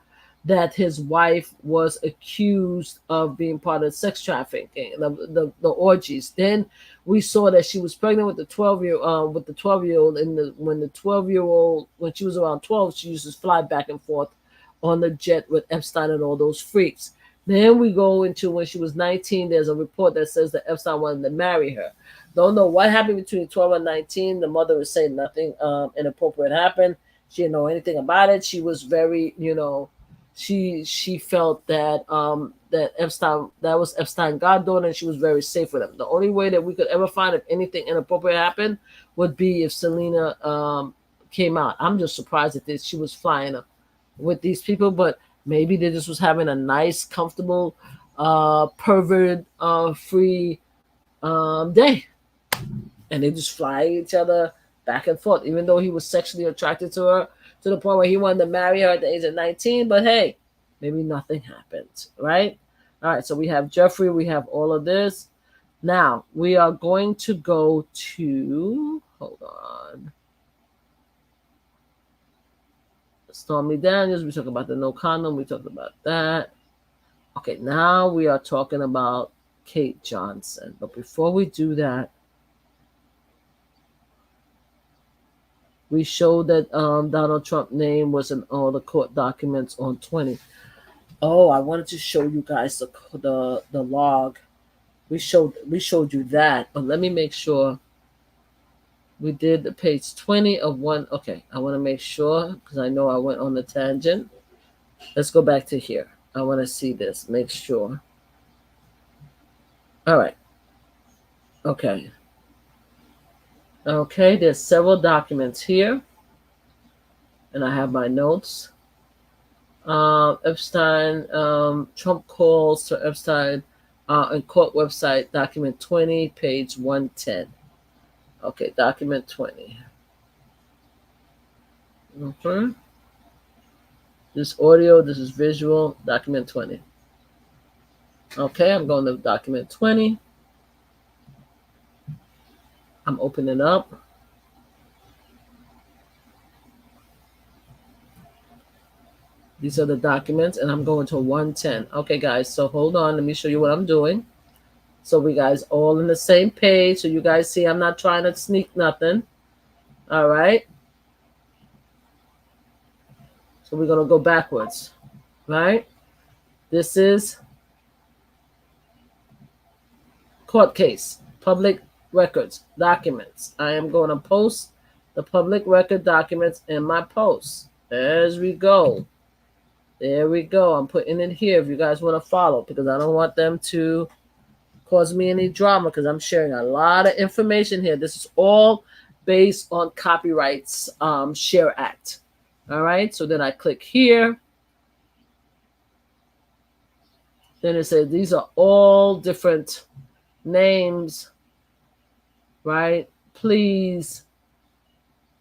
that his wife was accused of being part of sex trafficking, the orgies. Then we saw that she was pregnant with the 12-year-old, and when she was around 12, she used to fly back and forth on the jet with Epstein and all those freaks. Then we go into when she was 19. There's a report that says that Epstein wanted to marry her. Don't know what happened between 12 and 19. The mother was saying nothing inappropriate happened. She didn't know anything about it. She was very, she felt that that was Epstein's goddaughter, and she was very safe with him. The only way that we could ever find if anything inappropriate happened would be if Selena came out. I'm just surprised that she was flying with these people, but maybe they just was having a nice, comfortable, pervert free day, and they just fly each other back and forth, even though he was sexually attracted to her to the point where he wanted to marry her at the age of 19. But hey, maybe nothing happened, right? All right, so we have Jeffrey, we have all of this. Now we are going to go to, hold on, Stormy Daniels. We talked about the no condom. We talked about that. Okay, now we are talking about Kate Johnson. But before we do that, we showed that Donald Trump's name was in all the court documents on 20. Oh, I wanted to show you guys the log. We showed you that, but let me make sure we did the page 20 of one. Okay, I want to make sure because I know I went on the tangent. Let's go back to here. I want to see this. Make sure. All right. Okay. Okay, there's several documents here, and I have my notes. Epstein, Trump calls to Epstein and court website, document 20, page 110. Okay, document 20. This audio, this is visual, document 20. Okay, I'm going to document 20. I'm opening up. These are the documents, and I'm going to 110. Okay, guys, so hold on. Let me show you what I'm doing. So we guys all on the same page. So you guys see I'm not trying to sneak nothing. All right. So we're going to go backwards, right? This is court case, public records, documents. I am going to post the public record documents in my post. As we go. There we go. I'm putting it here if you guys want to follow, because I don't want them to cause me any drama, because I'm sharing a lot of information here. This is all based on Copyrights Share Act. All right. So then I click here. Then it says these are all different names, right? Please,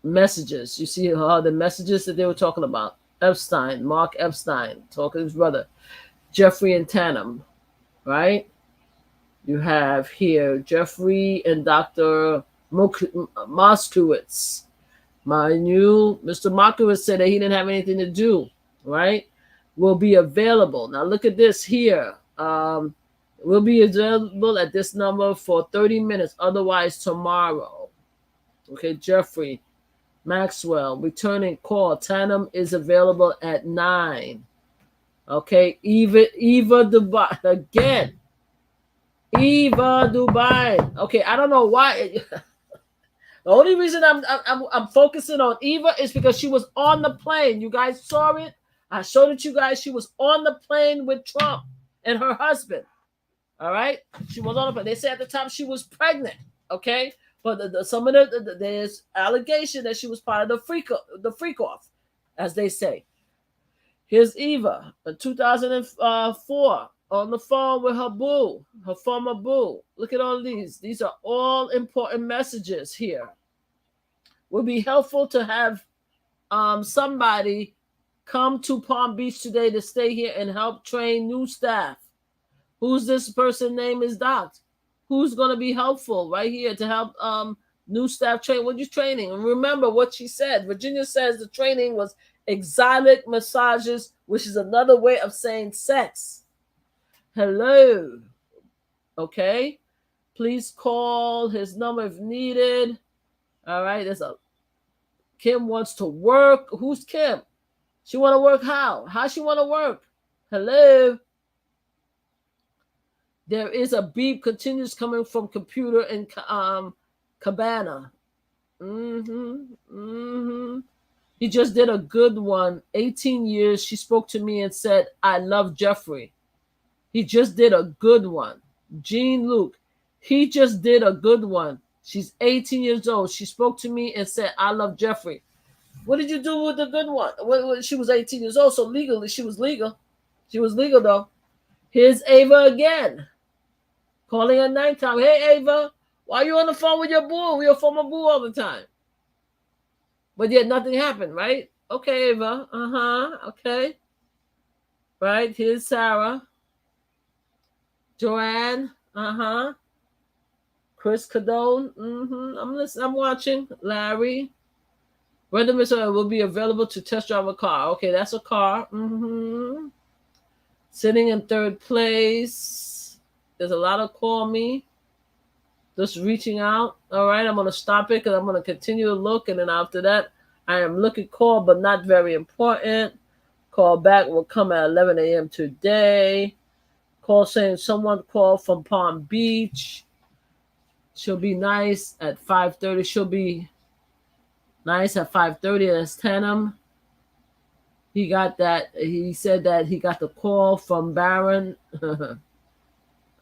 messages. You see all the messages that they were talking about. Epstein, Mark Epstein, talking to his brother, Jeffrey and Tannen, right? You have here Jeffrey and Dr. Moskowitz. Mind you, Mr. Moskowitz said that he didn't have anything to do, right? will be available. Now look at this here. Will be available at this number for 30 minutes, otherwise tomorrow. Okay, Jeffrey Maxwell, returning call. Tandem is available at 9. Okay, Eva Dubai again. Eva Dubai. Okay, I don't know why. The only reason I'm focusing on Eva is because she was on the plane. You guys saw it. I showed it to you guys. She was on the plane with Trump and her husband. All right, she was on the plane. They said at the time she was pregnant. Okay, but some of there's allegation that she was part of the freak off, as they say. Here's Eva in 2004 on the phone with her boo, her former boo. Look at all these. These are all important messages here. Would be helpful to have somebody come to Palm Beach today to stay here and help train new staff. Who's this person name is Doc? Who's going to be helpful right here to help new staff train? What are you training? And remember what she said. Virginia says the training was exotic massages, which is another way of saying sex. Hello. Okay. Please call his number if needed. All right. Kim wants to work. Who's Kim? She want to work how? How she want to work? Hello. There is a beep continues coming from computer in Cabana. He just did a good one. 18 years. She spoke to me and said, I love Jeffrey. He just did a good one. Jean Luke. He just did a good one. She's 18 years old. She spoke to me and said, I love Jeffrey. What did you do with the good one? She was 18 years old, so legally she was legal. She was legal, though. Here's Ava again. Calling at nighttime. Hey, Ava, why are you on the phone with your boo? Your former boo all the time. But yet nothing happened, right? Okay, Ava. Okay. Right, here's Sarah. Joanne. Chris Condone. I'm listening. I'm watching. Larry. Brenda Mr. will be available to test drive a car. Okay, that's a car. Sitting in third place. There's a lot of call me. Just reaching out. All right, I'm going to stop it because I'm going to continue to look. And then after that, I am looking call, but not very important. Call back will come at 11 a.m. today. Call saying someone called from Palm Beach. She'll be nice at 5:30. She'll be nice at 5:30. That's Tandem. He got that. He said that he got the call from Baron.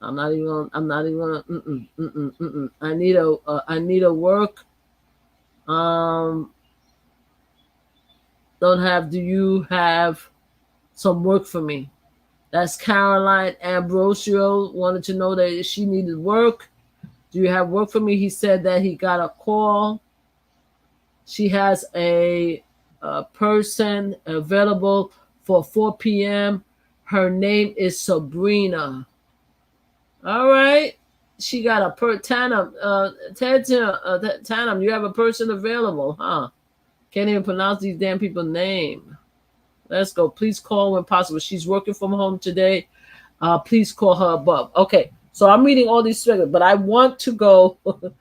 I'm not even gonna. I need a work. Do you have some work for me? That's Caroline Ambrosio wanted to know that she needed work. Do you have work for me? He said that he got a call. She has a person available for 4 p.m. Her name is Sabrina. All right. She got a Tandem. Tandem, you have a person available, huh? Can't even pronounce these damn people's name. Let's go. Please call when possible. She's working from home today. Please call her above. Okay. So I'm reading all these figures, but I want to go because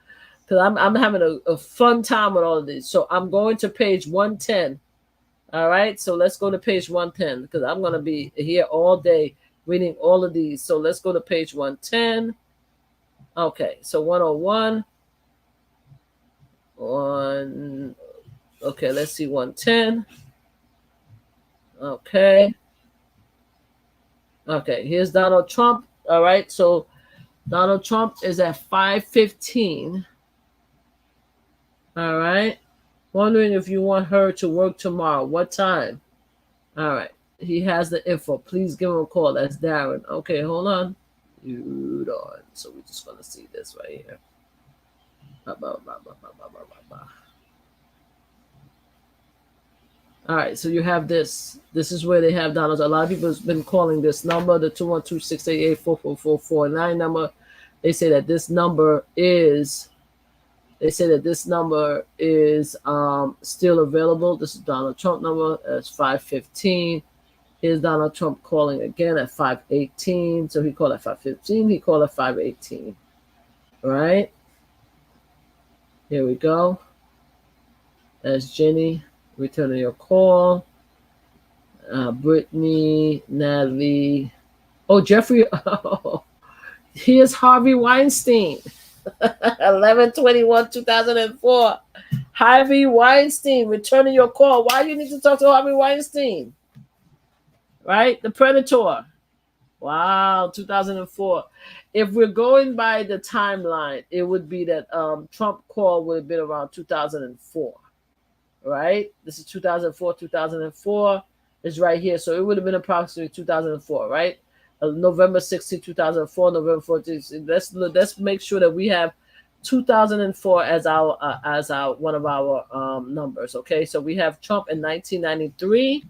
I'm having a fun time with all of these. So I'm going to page 110. All right. So let's go to page 110 because I'm going to be here all day reading all of these. So let's go to page 110. Okay. So 101. Okay. Let's see 110. Okay. Okay. Here's Donald Trump. All right. So Donald Trump is at 5:15. All right. Wondering if you want her to work tomorrow. What time? All right. He has the info. Please give him a call. That's Darren. Okay, hold on. Hold on. So we're just going to see this right here. All right, so you have this. This is where they have Donald. A lot of people have been calling this number, the 212-688-4449 number. They say that this number is still available. This is Donald Trump number. That's 515. Here's Donald Trump calling again at 5:18. So he called at 5:15. He called at 5:18. Right? Here we go. That's Jenny returning your call. Brittany, Natalie. Oh, Jeffrey. Oh, here's Harvey Weinstein. 11/21/2004. Harvey Weinstein returning your call. Why do you need to talk to Harvey Weinstein? Right? The Predator. Wow, 2004. If we're going by the timeline, it would be that Trump call would have been around 2004. Right? This is 2004, 2004 is right here. So it would have been approximately 2004, right? November 16, 2004, November 14. Let's make sure that we have 2004 as our one of our numbers. Okay, so we have Trump in 1993,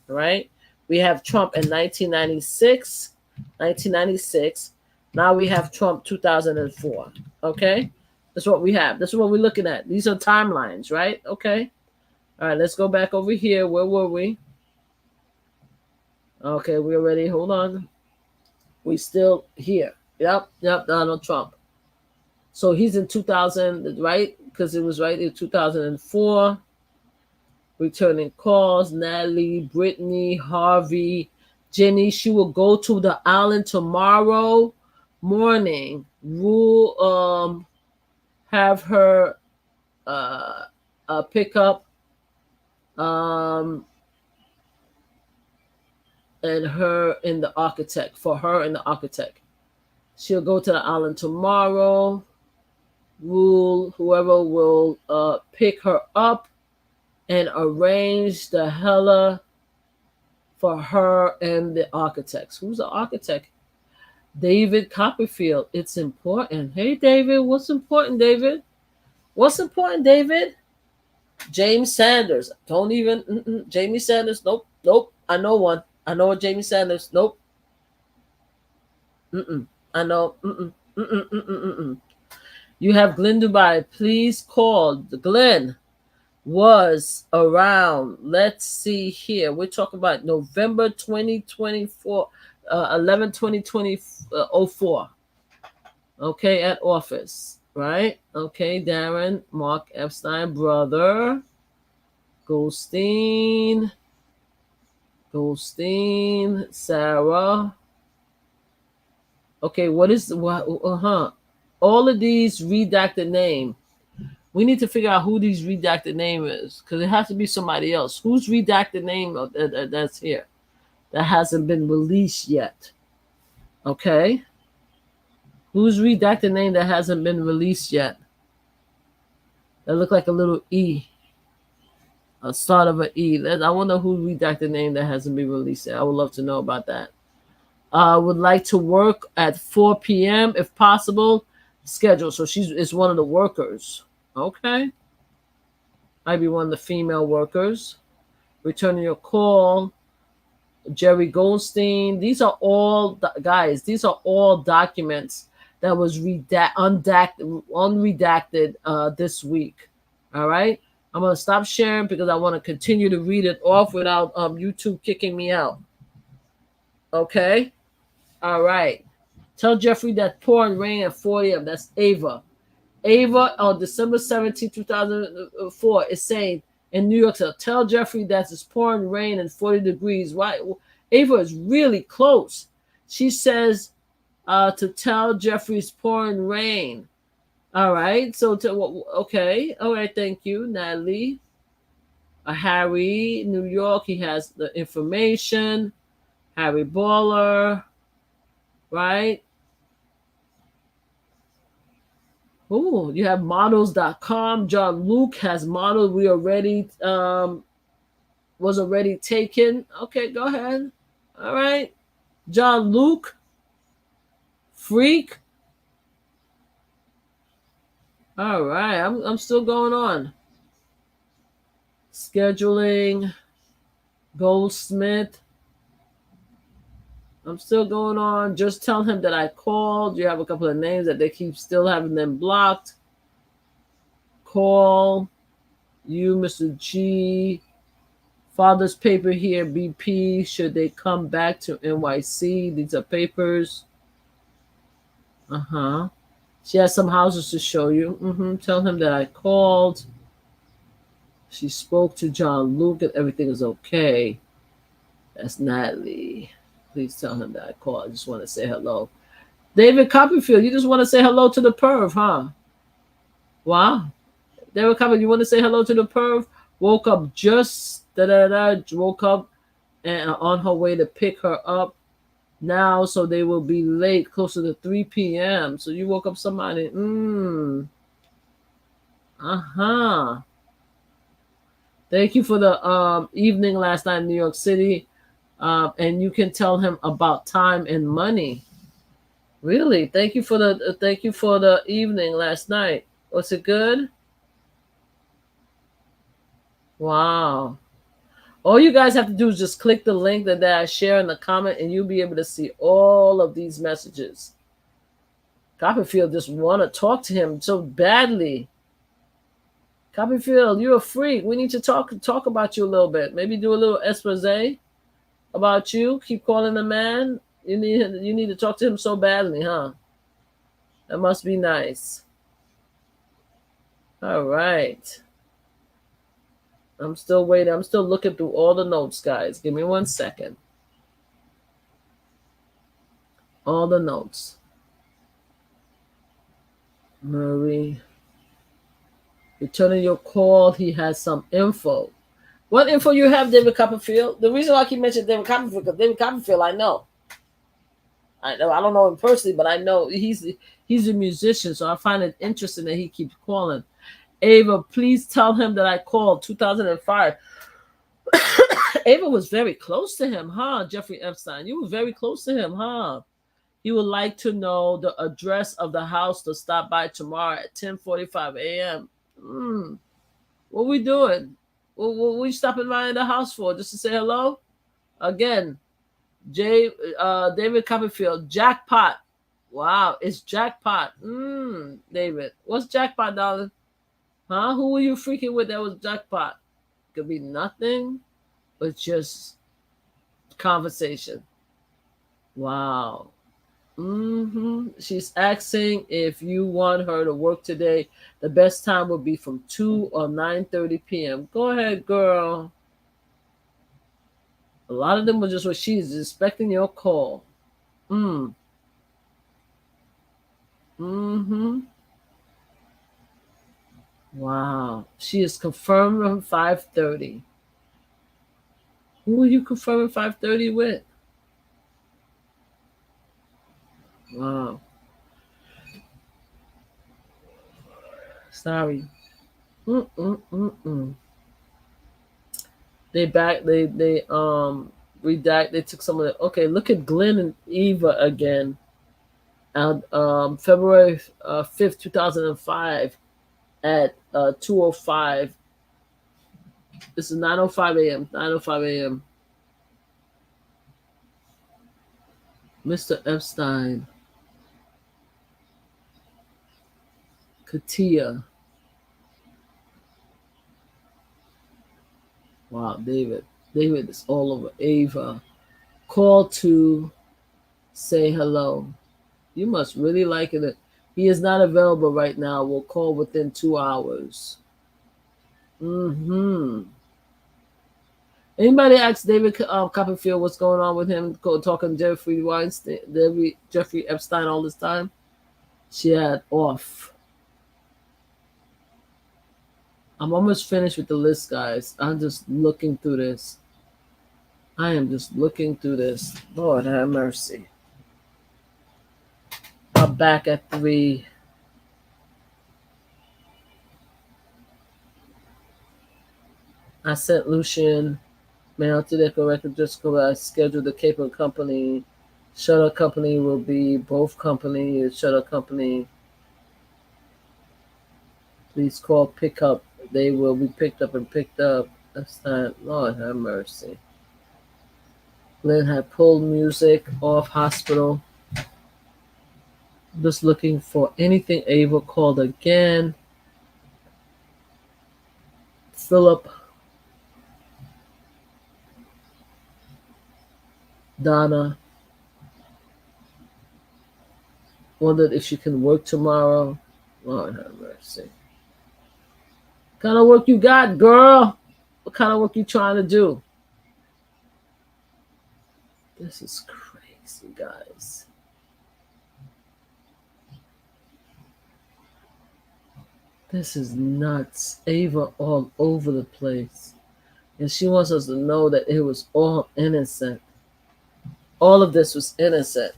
right? We have Trump in 1996. Now we have Trump 2004. Okay, that's what we have. That's what we're looking at. These are timelines, right? Okay. All right, let's go back over here. Where were we? Okay, we're ready. Hold on. We still here. Yep, Donald Trump. So he's in 2000, right? Because it was right in 2004. Returning calls, Natalie, Brittany, Harvey, Jenny. She will go to the island tomorrow morning. We'll have her pick up and her in the architect. She'll go to the island tomorrow. Whoever will pick her up and arrange the hella for her and the architects. Who's the architect? David Copperfield. It's important. Hey, David. What's important, David? James Sanders. Don't even. Jamie Sanders. Nope. I know one. I know a Jamie Sanders. Nope. I know. You have Glenn Dubai. Please call. Glenn was around. Let's see here. We're talking about November 2024, 11/20/2004. Okay, at office, right? Okay, Darren, Mark Epstein, brother, Goldstein, Sarah. Okay, what is what? All of these redacted name. We need to figure out who these redacted name is, because it has to be somebody else. Who's redacted name that's here that hasn't been released yet? Okay, who's redacted name that hasn't been released yet? That look like a little E, a start of an E. I wonder who redacted name that hasn't been released yet. I would love to know about that. Would like to work at 4 p.m. if possible. Schedule. So is one of the workers. Okay. Might be one of the female workers. Returning your call. Jerry Goldstein. These are all, guys, these are all documents that was unredacted this week. All right. I'm going to stop sharing because I want to continue to read it off without YouTube kicking me out. Okay. All right. Tell Jeffrey that pouring rain at 4 a.m. That's Ava. Ava on December 17, 2004 is saying in New York, so tell Jeffrey that it's pouring rain and 40 degrees. Why? Ava is really close. She says to tell Jeffrey it's pouring rain. All right. So, okay. All right. Thank you, Natalie. Harry, New York. He has the information. Harry Baller. Right. Oh, you have models.com. John Luke has models. We already was already taken. Okay, go ahead. All right. John Luke. Freak. All right. I'm still going on. Scheduling. Goldsmith. I'm still going on. Just tell him that I called. You have a couple of names that they keep still having them blocked. Call you, Mr. G. Father's paper here, BP, should they come back to NYC? These are papers. Uh-huh. She has some houses to show you. Tell him that I called. She spoke to John Luke and everything is okay. That's Natalie. Please tell him that I called. I just want to say hello. David Copperfield, you just want to say hello to the perv, huh? Wow. David Copperfield, you want to say hello to the perv? Woke up just woke up and on her way to pick her up now, so they will be late, closer to 3 p.m. So you woke up somebody. Uh-huh. Thank you for the evening last night in New York City. And you can tell him about time and money. Really? Thank you for the evening last night. Was it good? Wow. All you guys have to do is just click the link that I share in the comment and you'll be able to see all of these messages. Copperfield just want to talk to him so badly. Copperfield, you're a freak. We need to talk about you a little bit. Maybe do a little expose about you. Keep calling the man. You need to talk to him so badly, huh? That must be nice. All right. I'm still waiting. I'm still looking through all the notes, guys. Give me 1 second. All the notes. Marie. Returning your call. He has some info. What info you have, David Copperfield? The reason why I keep mentioning David Copperfield, because David Copperfield, I know. I don't know him personally, but I know he's a musician, so I find it interesting that he keeps calling. Ava, please tell him that I called 2005. Ava was very close to him, huh? Jeffrey Epstein, you were very close to him, huh? He would like to know the address of the house to stop by tomorrow at 10:45 a.m. What we doing? What we stopping by the house for? Just to say hello? Again, David Copperfield, jackpot. Wow, it's jackpot. David, what's jackpot, darling? Huh? Who were you freaking with that was jackpot? Could be nothing, but just conversation. Wow. She's asking if you want her to work today. The best time would be from 2 or 9:30 p.m. Go ahead, girl. A lot of them were just what she's expecting your call. Wow. She is confirmed from 5:30. Who are you confirming 5:30 with? Wow. Sorry. They redact. They took some of the. Okay, look at Glenn and Eva again. February 5th, 2005 at 2:05. This is 9:05 a.m. 9:05 a.m. Mr. Epstein. Katia. Wow, David. David is all over. Ava. Call to say hello. You must really like it. He is not available right now. We'll call within 2 hours. Anybody ask David Copperfield what's going on with him talking Jeffrey Epstein all this time? She had off. I'm almost finished with the list, guys. I'm just looking through this. I am just looking through this. Lord have mercy. I'm back at 3. I sent Lucian mail to the correct just I scheduled the Cape company. Shuttle company will be both companies. Shuttle company. Please call pickup. They will be picked up and picked up. That's not. Lord have mercy. Lynn had pulled music off hospital. Just looking for anything. Ava called again. Philip. Donna wondered if she can work tomorrow. Lord have mercy. What kind of work you got, girl? What kind of work you trying to do? This is crazy, guys. This is nuts. Ava all over the place. And she wants us to know that it was all innocent. All of this was innocent.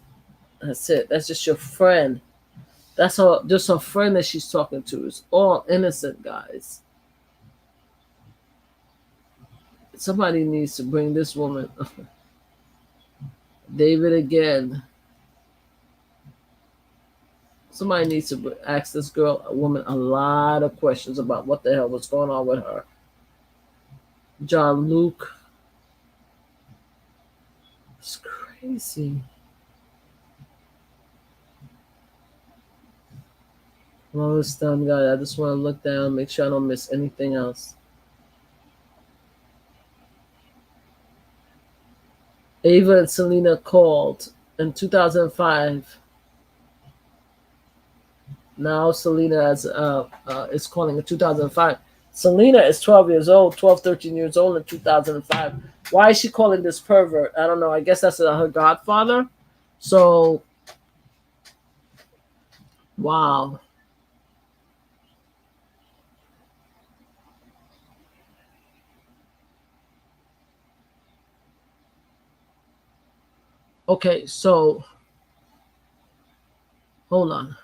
That's it. That's just your friend. That's just her friend that she's talking to. It's all innocent, guys. Somebody needs to bring this woman. David again. Somebody needs to ask this girl, a woman, a lot of questions about what the hell was going on with her. John Luke. It's crazy. I'm almost done, guys. I just want to look down, make sure I don't miss anything else. Ava and Selena called in 2005. Now Selena is calling in 2005. Selena is 12 years old, 12, 13 years old in 2005. Why is she calling this pervert? I don't know. I guess that's her godfather. So, wow. Okay, so hold on.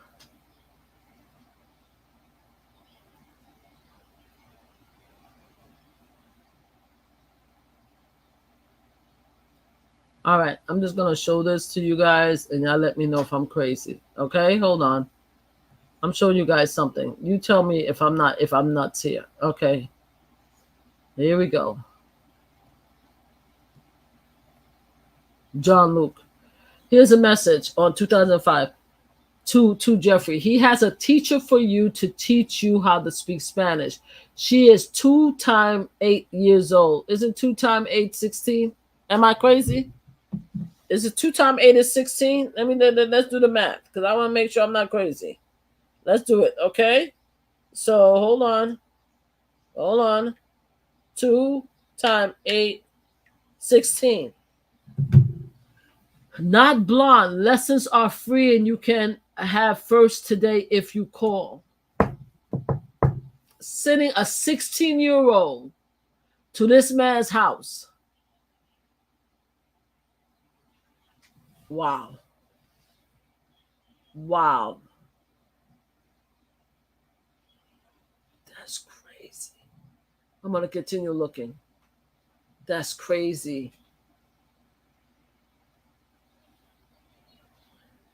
All right, I'm just gonna show this to you guys, and y'all let me know if I'm crazy. Okay, hold on. I'm showing you guys something. You tell me if I'm nuts here. Okay. Here we go. John Luke. Here's a message on 2005 to Jeffrey. He has a teacher for you to teach you how to speak Spanish. She is 2 times 8 years old. Isn't 2 times 8 16? Am I crazy? Is it 2 times 8 is 16? Let's do the math because I want to make sure I'm not crazy. Let's do it, okay? So hold on. 2 times 8, 16. Not blonde. Lessons are free and you can have first today if you call. Sending a 16-year-old to this man's house. Wow. That's crazy. I'm going to continue looking. That's crazy.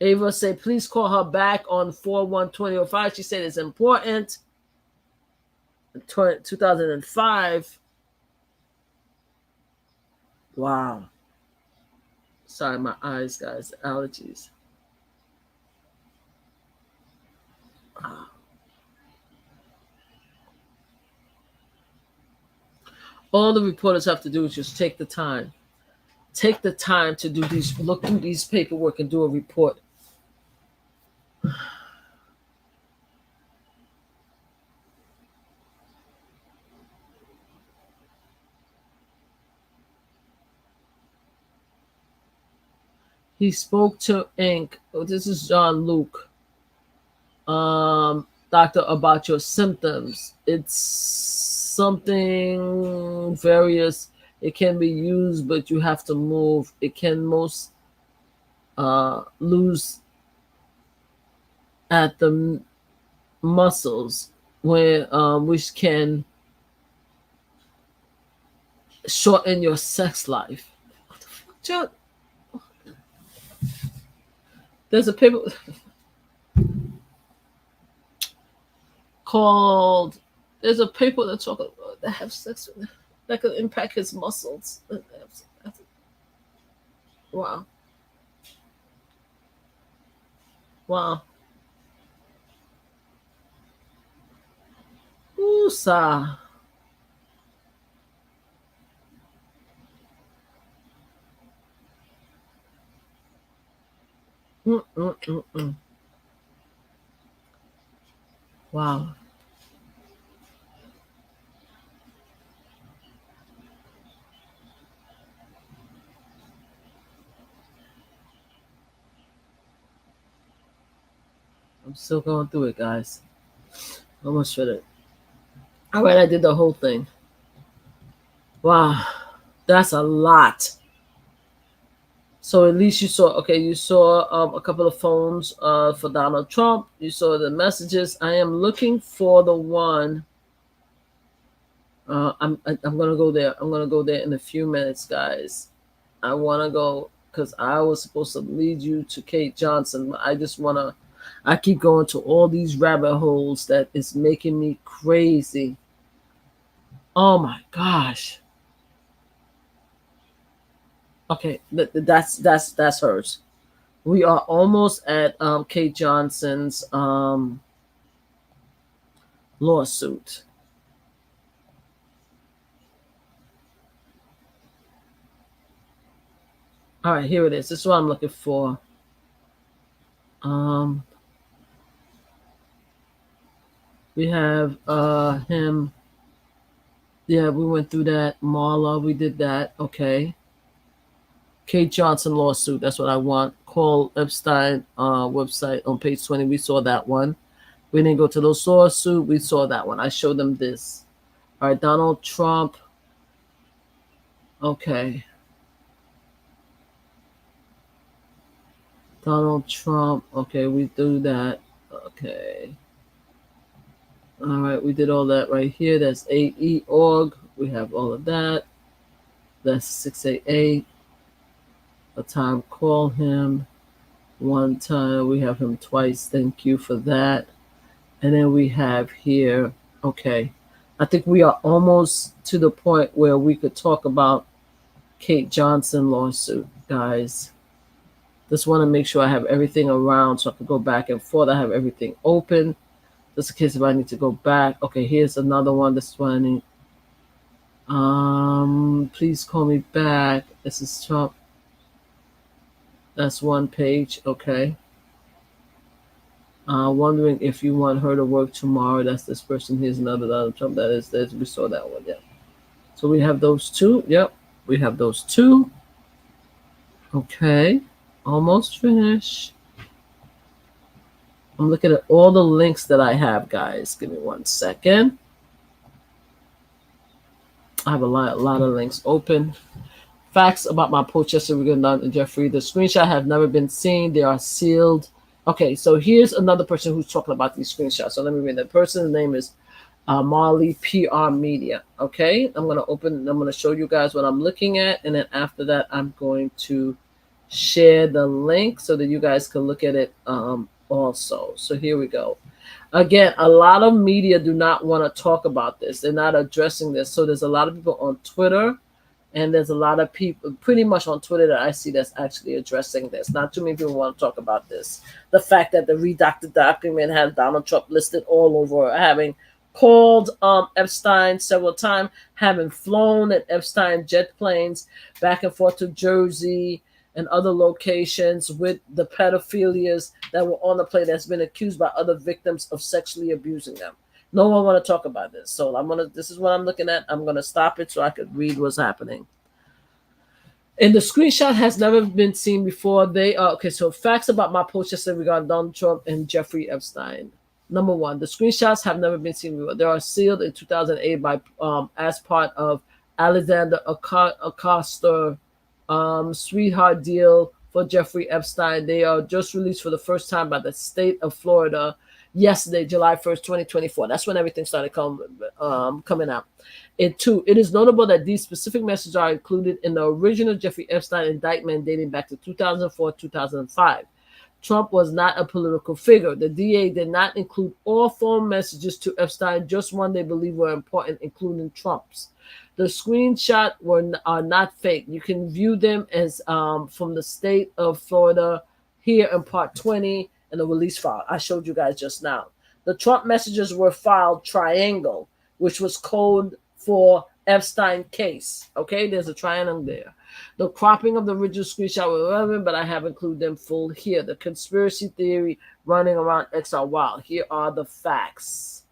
Ava said, please call her back on 4/1/2005. She said it's important. 2005. Wow. Sorry, my eyes, guys. Allergies. Wow. All the reporters have to do is just take the time. Take the time to look through these paperwork and do a report. He spoke to Inc. Oh, this is John Luke. Doctor, about your symptoms. It's something various. It can be used, but you have to move. It can most lose at the muscles, which can shorten your sex life. What the fuck, John? There's a paper called. There's a paper that have sex with that could impact his muscles. Wow. Oosa. Wow. I'm still going through it, guys. Almost finished. All right, I did the whole thing. Wow, that's a lot. So at least you saw. Okay, you saw a couple of phones for Donald Trump. You saw the messages. I am looking for the one. I'm gonna go there. I'm gonna go there in a few minutes, guys. I want to go because I was supposed to lead you to Kate Johnson. I just want to. I keep going to all these rabbit holes that is making me crazy. Oh my gosh. Okay, that's hers. We are almost at Kate Johnson's lawsuit. All right, here it is. This is what I'm looking for. We have him. Yeah, we went through that. Marla, we did that. Okay. Kate Johnson lawsuit. That's what I want. Call Epstein website on page 20. We saw that one. We didn't go to those lawsuit. We saw that one. I showed them this. All right, Donald Trump. Okay. Donald Trump. Okay, we do that. Okay. All right, we did all that right here. That's AE.org. We have all of that. That's 688. A time, call him. One time, we have him twice. Thank you for that. And then we have here, okay. I think we are almost to the point where we could talk about Kate Johnson lawsuit, guys. Just want to make sure I have everything around so I can go back and forth. I have everything open. Just in case if I need to go back. Okay, here's another one. This is what I need. Please call me back. This is Trump. That's one page. Okay. Wondering if you want her to work tomorrow. That's this person. Here's another Donald Trump. That is this. We saw that one. Yeah. So we have those two. Yep. We have those two. Okay. Almost finished. I'm looking at all the links that I have, guys. Give me 1 second. I have a lot of links open. Facts about my post yesterday regarding Don and Jeffrey. The screenshot have never been seen. They are sealed. Okay, so here's another person who's talking about these screenshots. So let me read. The person's name is Marley PR Media. Okay, I'm going to show you guys what I'm looking at. And then after that, I'm going to share the link so that you guys can look at it also. So here we go. Again, a lot of media do not want to talk about this. They're not addressing this. So there's a lot of people on Twitter, and there's a lot of people pretty much on Twitter that I see that's actually addressing this. Not too many people want to talk about this. The fact that the redacted document has Donald Trump listed all over, having called Epstein several times, having flown in Epstein jet planes back and forth to Jersey and other locations with the pedophilias that were on the plane that's been accused by other victims of sexually abusing them. No one want to talk about this. So this is what I'm looking at. I'm going to stop it so I could read what's happening. And the screenshot has never been seen before. Okay, so facts about my post yesterday regarding Donald Trump and Jeffrey Epstein. Number one, the screenshots have never been seen before. They are sealed in 2008 by as part of Alexander Acosta sweetheart deal for Jeffrey Epstein. They are just released for the first time by the state of Florida yesterday, July 1st, 2024. That's when everything started coming out. And two, it is notable that these specific messages are included in the original Jeffrey Epstein indictment dating back to 2004-2005. Trump was not a political figure. The DA did not include all phone messages to Epstein, just one they believe were important, including Trump's. The screenshot are not fake. You can view them as from the state of Florida here in part 20 in the release file I showed you guys just now. The Trump messages were filed triangle, which was code for Epstein case. Okay, there's a triangle there. The cropping of the original screenshot were relevant, but I have included them full here. The conspiracy theory running around XR. Wow, here are the facts.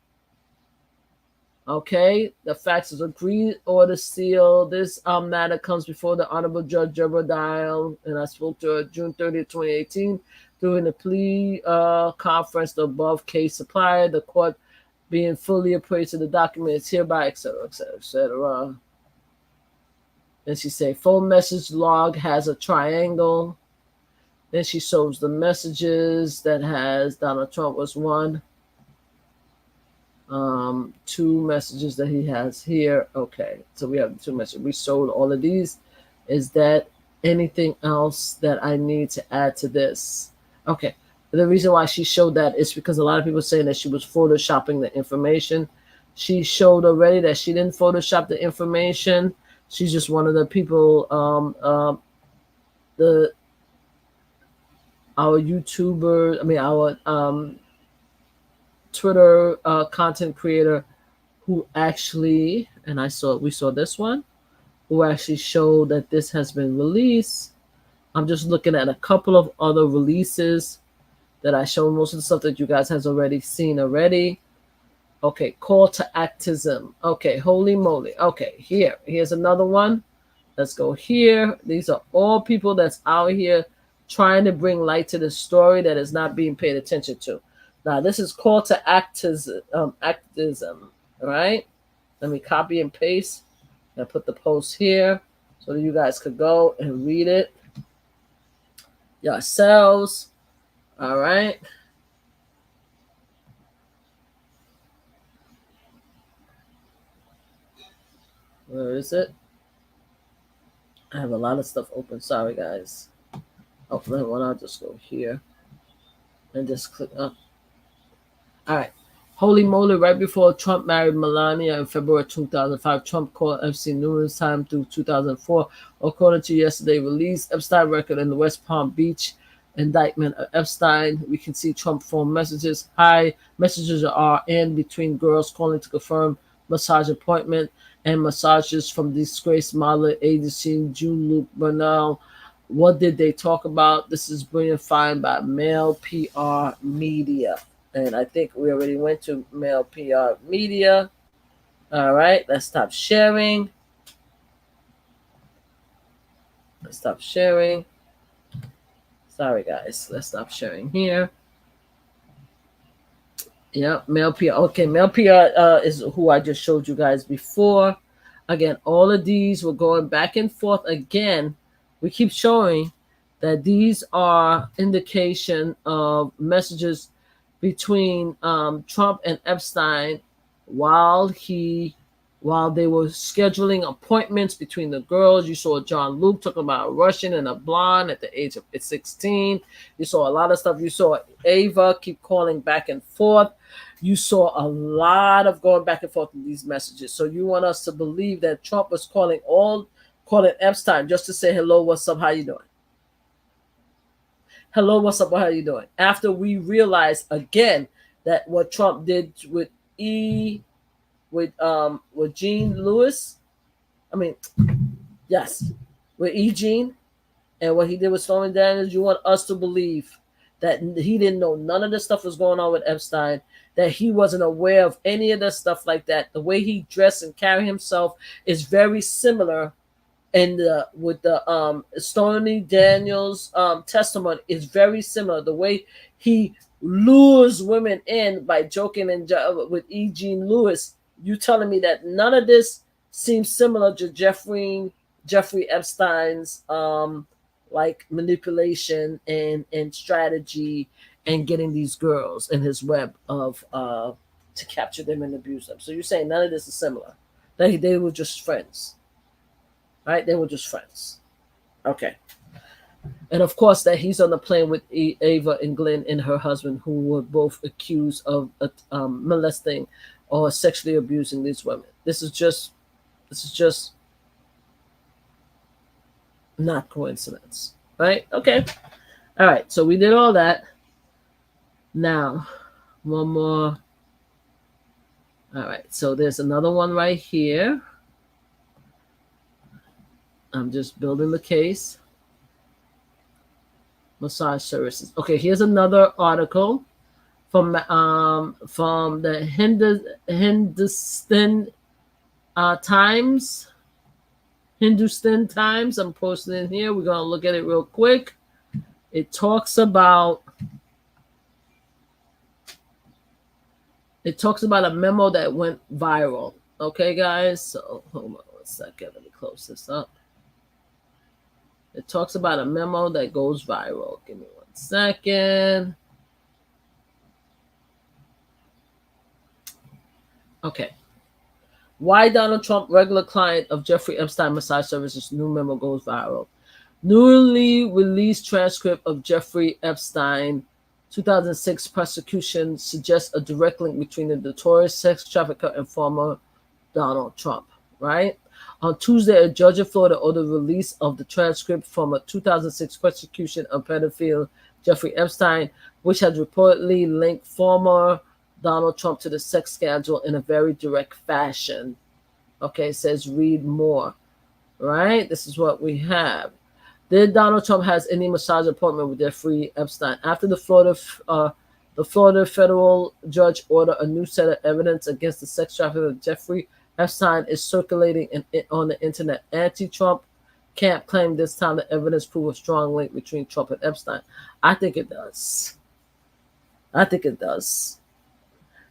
Okay, the facts is agreed order seal. This matter comes before the Honorable Judge Deborah Dial, and I spoke to her June 30th, 2018, during the plea conference. The above case supplier, the court being fully appraised of the documents hereby, etc., etc., etc. And she say phone message log has a triangle. Then she shows the messages that has Donald Trump was one. Two messages that he has here. Okay, so we have two messages. We showed all of these. Is that anything else that I need to add to this? Okay, the reason why she showed that is because a lot of people are saying that she was photoshopping the information. She showed already that she didn't photoshop the information. She's just one of the people, our YouTuber, I mean, our Twitter content creator who actually, and we saw this one, who actually showed that this has been released. I'm just looking at a couple of other releases that I showed. Most of the stuff that you guys has already seen already. Okay, call to activism. Okay, holy moly. Okay, here's another one. Let's go here. These are all people that's out here trying to bring light to the story that is not being paid attention to. Now, this is call to activism, right? Let me copy and paste and put the post here so that you guys could go and read it yourselves. All right. Where is it? I have a lot of stuff open. Sorry, guys. Oh, I'll just go here and just click up. All right. Holy moly, right before Trump married Melania in February 2005, Trump called Epstein numerous times through 2004. According to yesterday released Epstein record in the West Palm Beach indictment of Epstein, we can see Trump phone messages. Hi, messages are in between girls calling to confirm massage appointment and massages from disgraced model agency June Luke Bernal. What did they talk about? This is brilliant find by Male PR Media. And I think we already went to Male PR Media. All right, let's stop sharing. Let's stop sharing. Sorry, guys. Let's stop sharing here. Yeah, Male PR. Okay, Male PR is who I just showed you guys before. Again, all of these were going back and forth. Again, we keep showing that these are indication of messages between Trump and Epstein while they were scheduling appointments between the girls. You saw John Luke talking about a Russian and a blonde at the age of 16. You saw a lot of stuff. You saw Ava keep calling back and forth. You saw a lot of going back and forth in these messages. So you want us to believe that Trump was calling Epstein just to say, hello, what's up, how you doing? Hello, what's up, how you doing? After we realize again that what Trump did with Jean Lewis, with E. Jean, and what he did with Stormy Daniels, you want us to believe that he didn't know none of this stuff was going on with Epstein, that he wasn't aware of any of this stuff like that. The way he dressed and carried himself is very similar. And with the Stormy Daniels testimony is very similar. The way he lures women in by joking with E. Jean Lewis, you telling me that none of this seems similar to Jeffrey Epstein's like manipulation and strategy and getting these girls in his web of to capture them and abuse them. So you're saying none of this is similar? That they were just friends. Right? They were just friends. Okay. And of course that he's on the plane with Ava and Glenn and her husband, who were both accused of molesting or sexually abusing these women. This is just not coincidence. Right? Okay. All right. So we did all that. Now, one more. All right. So there's another one right here. I'm just building the case. Massage services. Okay, here's another article from the Hindustan Times. Hindustan Times. I'm posting it here. We're gonna look at it real quick. It talks about a memo that went viral. Okay, guys. So hold on 1 second. Let me close this up. It talks about a memo that goes viral. Give me 1 second. Okay. Why Donald Trump, regular client of Jeffrey Epstein Massage Services, new memo goes viral. Newly released transcript of Jeffrey Epstein 2006 prosecution suggests a direct link between the notorious sex trafficker and former Donald Trump, right? On Tuesday, a judge in Florida ordered the release of the transcript from a 2006 prosecution of pedophile Jeffrey Epstein, which had reportedly linked former Donald Trump to the sex scandal in a very direct fashion. Okay, it says read more, right? This is what we have. Did Donald Trump has any massage appointment with Jeffrey Epstein? After the Florida federal judge ordered a new set of evidence against the sex trafficker Jeffrey Epstein is circulating on the internet. Anti-Trump camp claimed this time the evidence proved a strong link between Trump and Epstein. I think it does.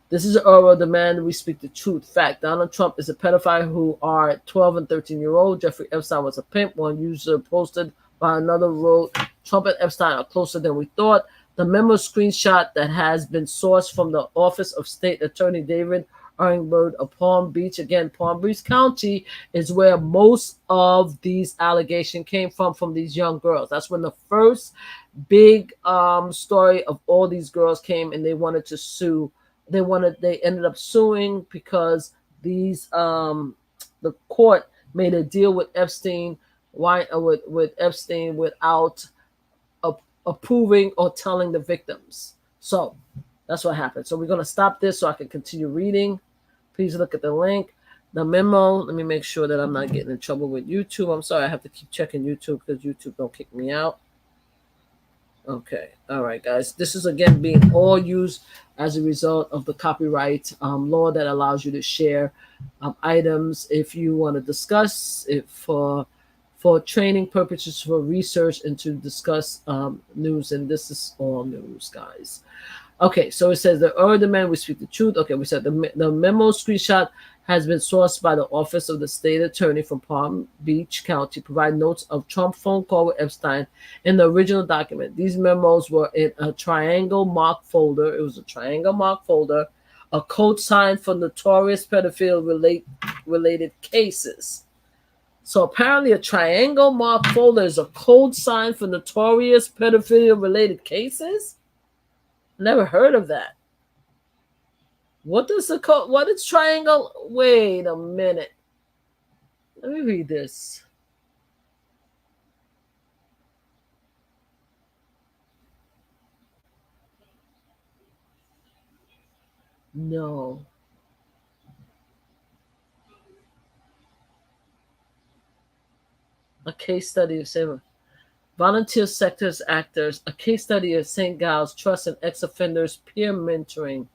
This is an oral demand we speak the truth. Fact, Donald Trump is a pedophile who are 12 and 13-year-old. Jeffrey Epstein was a pimp. One user posted by another wrote, Trump and Epstein are closer than we thought. The memo screenshot that has been sourced from the Office of State Attorney David Ehrenberg of Palm Beach. Again, Palm Beach County is where most of these allegations came from these young girls. That's when the first big story of all these girls came and they wanted to sue. They ended up suing because these the court made a deal with Epstein with Epstein without approving or telling the victims. So that's what happened. So we're going to stop this so I can continue reading. Please look at the link. The memo, let me make sure that I'm not getting in trouble with YouTube. I'm sorry, I have to keep checking YouTube because YouTube don't kick me out. Okay. All right, guys. This is, again, being all used as a result of the copyright law that allows you to share items if you want to discuss it for training purposes, for research, and to discuss news. And this is all news, guys. Okay, so it says the oral demand, we speak the truth. Okay, we said the memo screenshot has been sourced by the Office of the State Attorney from Palm Beach County, provide notes of Trump phone call with Epstein in the original document. These memos were in a triangle marked folder. It was a triangle marked folder, a code sign for notorious pedophile related cases. So apparently a triangle marked folder is a code sign for notorious pedophile related cases? Never heard of that. What does the code? What is triangle? Wait a minute. Let me read this. No. A case study of volunteer sectors actors. A case study of St. Giles Trust and ex-offenders peer mentoring.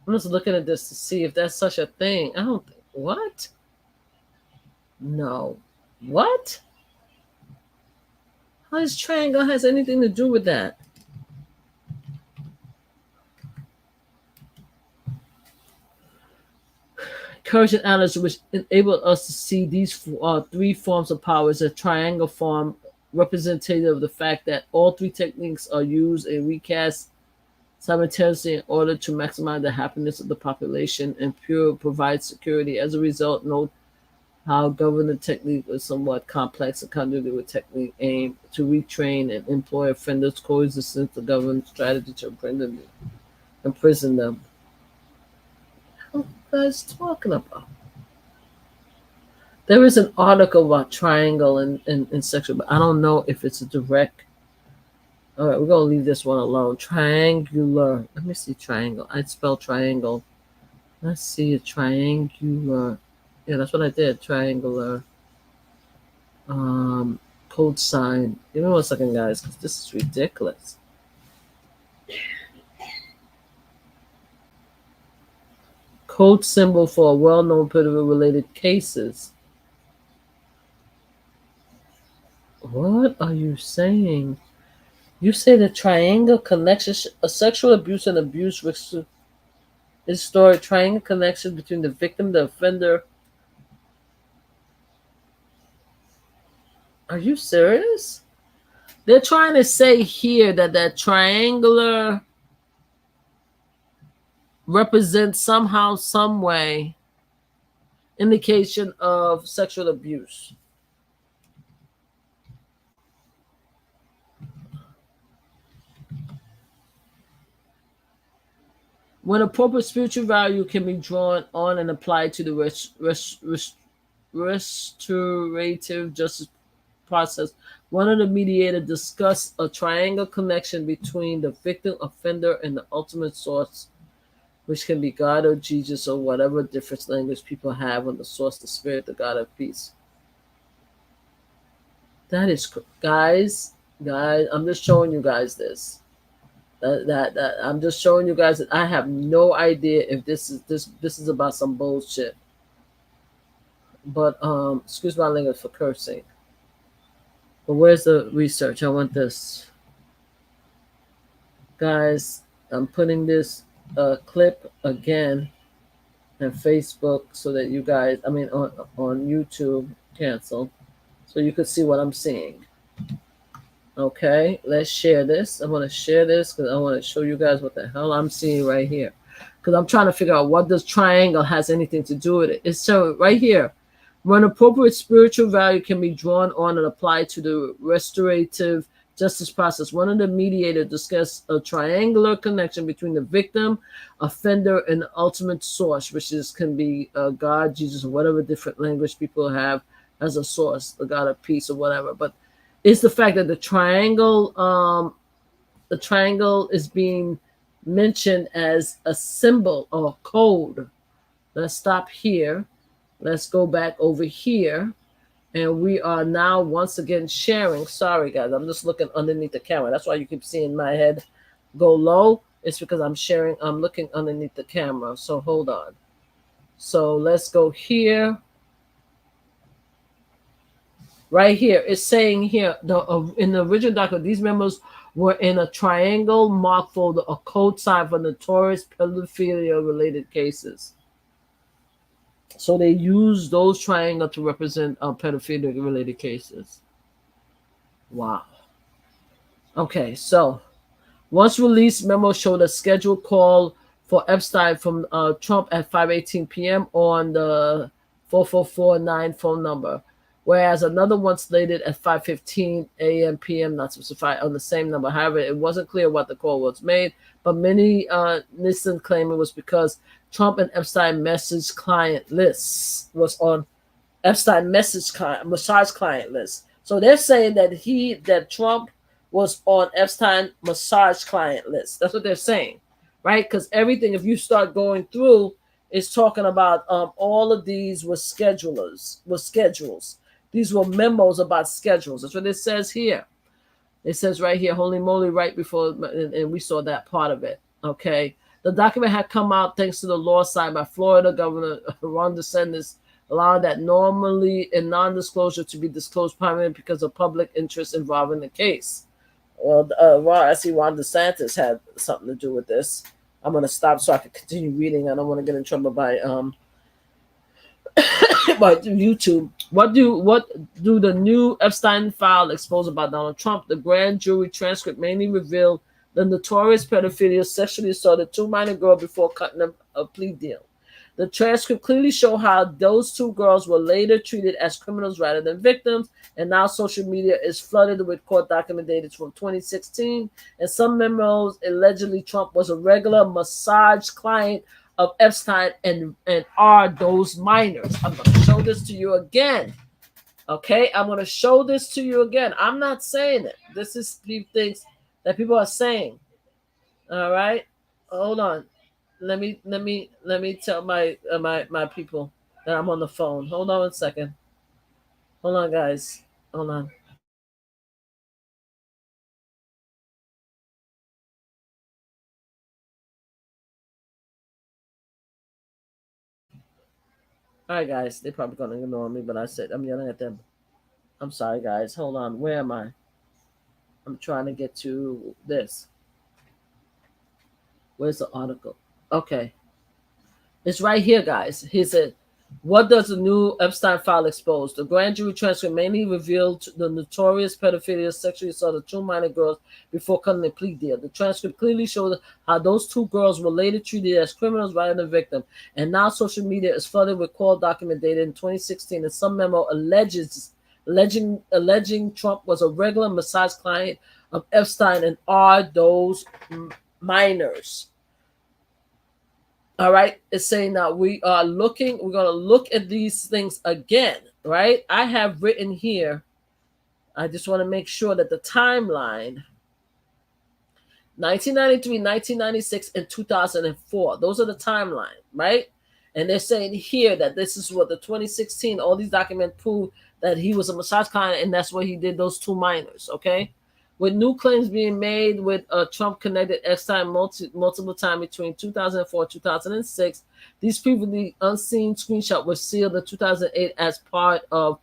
I'm just looking at this to see if that's such a thing. I don't think. What? No. What? How does triangle has anything to do with that? Courage and analysis, which enabled us to see these three forms of power as a triangle form representative of the fact that all three techniques are used and recast simultaneously in order to maximize the happiness of the population and provide security. As a result, note how government technique is somewhat complex and convoluted with technique aimed to retrain and employ offenders coexistence the government strategy to imprison them. What are you guys talking about? There is an article about triangle and sexual, but I don't know if it's a direct. All right, we're going to leave this one alone. Triangular. Let me see triangle. I spelled triangle. Let's see a triangular. Yeah, that's what I did. Triangular. Code sign. Give me 1 second, guys, because this is ridiculous. Code symbol for well-known pedophile-related cases. What are you saying? You say the triangle connection, a sexual abuse and abuse is stored triangle connection between the victim, the offender. Are you serious? They're trying to say here that that triangular represents somehow, some way, indication of sexual abuse. When appropriate spiritual value can be drawn on and applied to the restorative justice process, one of the mediators discussed a triangle connection between the victim, offender, and the ultimate source, which can be God or Jesus or whatever different language people have on the source, the spirit, the God of peace. That is, guys, I'm just showing you guys this. That I'm just showing you guys that I have no idea if this is about some bullshit. But excuse my language for cursing. But where's the research? I want this. Guys, I'm putting this clip again on Facebook so that you guys, on YouTube, cancel, so you could see what I'm seeing. Okay, let's share this. I'm going to share this because I want to show you guys what the hell I'm seeing right here. Because I'm trying to figure out what this triangle has anything to do with it. It's so right here. When appropriate spiritual value can be drawn on and applied to the restorative justice process, one of the mediators discussed a triangular connection between the victim, offender, and the ultimate source, which can be God, Jesus, or whatever different language people have as a source, the God of peace or whatever. But it's the fact that the triangle is being mentioned as a symbol or code. Let's stop here. Let's go back over here. And we are now once again sharing. Sorry, guys. I'm just looking underneath the camera. That's why you keep seeing my head go low. It's because I'm sharing. I'm looking underneath the camera. So hold on. So let's go here. Right here, it's saying here, in the original document, these memos were in a triangle marked folder, a code sign for notorious pedophilia-related cases. So they use those triangles to represent pedophilia-related cases. Wow. Okay, so once released, memo showed a scheduled call for Epstein from Trump at 5:18 p.m. on the 4449 phone number, whereas another one slated at 5:15 a.m. p.m. not specified on the same number. However, it wasn't clear what the call was made, but many Nissan claim it was because Trump and Epstein message client lists was on Epstein massage client list. So they're saying that Trump was on Epstein massage client list. That's what they're saying, right? Because everything, if you start going through, is talking about all of these were schedules. These were memos about schedules. That's what it says here. It says right here, holy moly, right before, and we saw that part of it. Okay. The document had come out thanks to the law signed by Florida Governor Ron DeSantis, allowing that normally in non-disclosure to be disclosed primarily because of public interest involving the case. Well, I see Ron DeSantis had something to do with this. I'm going to stop so I can continue reading. I don't want to get in trouble by by YouTube. What do the new Epstein file expose about Donald Trump? The grand jury transcript mainly revealed the notorious pedophilia sexually assaulted two minor girls before cutting a plea deal. The transcript clearly show how those two girls were later treated as criminals rather than victims, and now social media is flooded with court documents dated from 2016. And some memos allegedly Trump was a regular massage client of Epstein and are those minors. I'm going to show this to you again. Okay, I'm going to show this to you again. I'm not saying it. This is things that people are saying. All right, hold on. Let me tell my people that I'm on the phone. Hold on 1 second. Hold on, guys. Hold on. All right, guys. They're probably gonna ignore me, but I said I'm yelling at them. I'm sorry, guys. Hold on. Where am I? I'm trying to get to this. Where's the article? Okay. It's right here, guys. He said, what does the new Epstein file expose? The grand jury transcript mainly revealed the notorious pedophilia sexually assaulted two minor girls before cutting a plea deal. The transcript clearly showed how those two girls were later treated as criminals by the victim. And now social media is flooded with call document dated in 2016, and some memo alleging Trump was a regular massage client of Epstein and are those minors. All right, it's saying that we're going to look at these things again, right? I have written here, I just want to make sure that the timeline 1993, 1996, and 2004, those are the timeline, right? And they're saying here that this is what the 2016, all these documents prove that he was a massage client, and that's where he did those two minors, okay? With new claims being made with Trump connected Epstein multiple times between 2004 and 2006, these previously unseen screenshots were sealed in 2008 as part of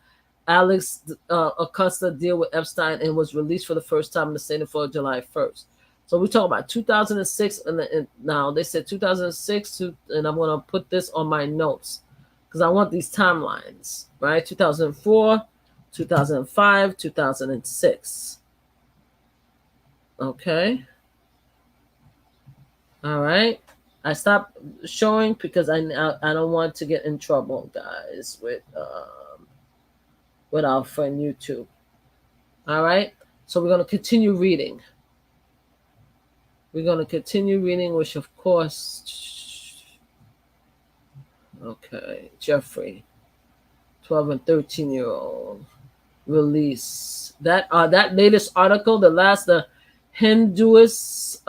Alex Acosta deal with Epstein and was released for the first time in the Senate for July 1st. So we're talking about 2006, and now they said 2006, and I'm going to put this on my notes because I want these timelines, right? 2004, 2005, 2006. Okay. All right. I stopped showing because I don't want to get in trouble, guys, with our friend YouTube. All right. So we're going to continue reading. We're going to continue reading, which of course, okay, Jeffrey, 12 and 13-year-old, release that latest article, the Hinduist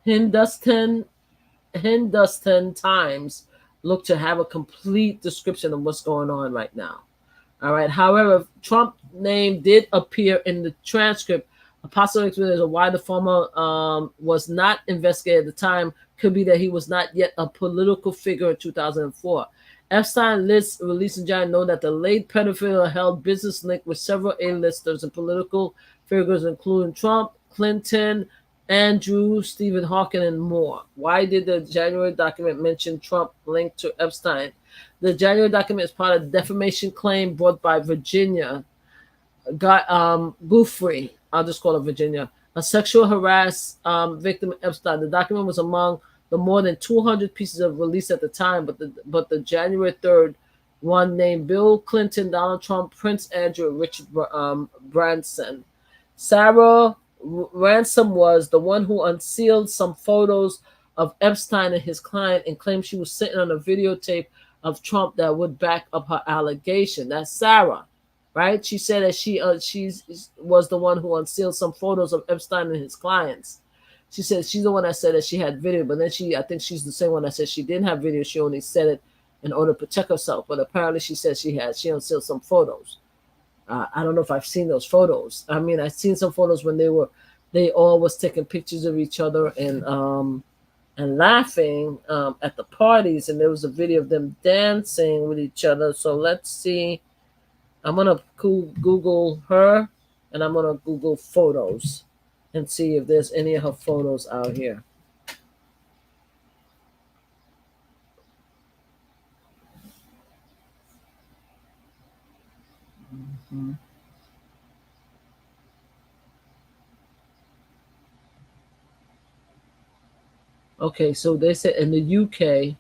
Hindustan Times look to have a complete description of what's going on right now. All right. However, Trump's name did appear in the transcript. A possible explanation of why the former was not investigated at the time could be that he was not yet a political figure in 2004. Epstein lists released in January know that the late pedophile held business link with several A-listers and political figures, including Trump, Clinton, Andrew, Stephen Hawking, and more. Why did the January document mention Trump linked to Epstein? The January document is part of the defamation claim brought by Virginia Guthrie. I'll just call her Virginia, a sexual harassed victim of Epstein. The document was among the more than 200 pieces of release at the time, but the January 3rd one named Bill Clinton, Donald Trump, Prince Andrew, and Richard Branson. Sarah Ransom was the one who unsealed some photos of Epstein and his client and claimed she was sitting on a videotape of Trump that would back up her allegation. That's Sarah, right? She said that she was the one who unsealed some photos of Epstein and his clients. She said she's the one that said that she had video, but then I think she's the same one that said she didn't have video. She only said it in order to protect herself. But apparently she said she unsealed some photos. I don't know if I've seen those photos. I mean, I've seen some photos when they all was taking pictures of each other and laughing at the parties, and there was a video of them dancing with each other. So let's see. I'm gonna Google her, and I'm gonna Google photos and see if there's any of her photos out here. Mm-hmm. Okay, so they said in the UK.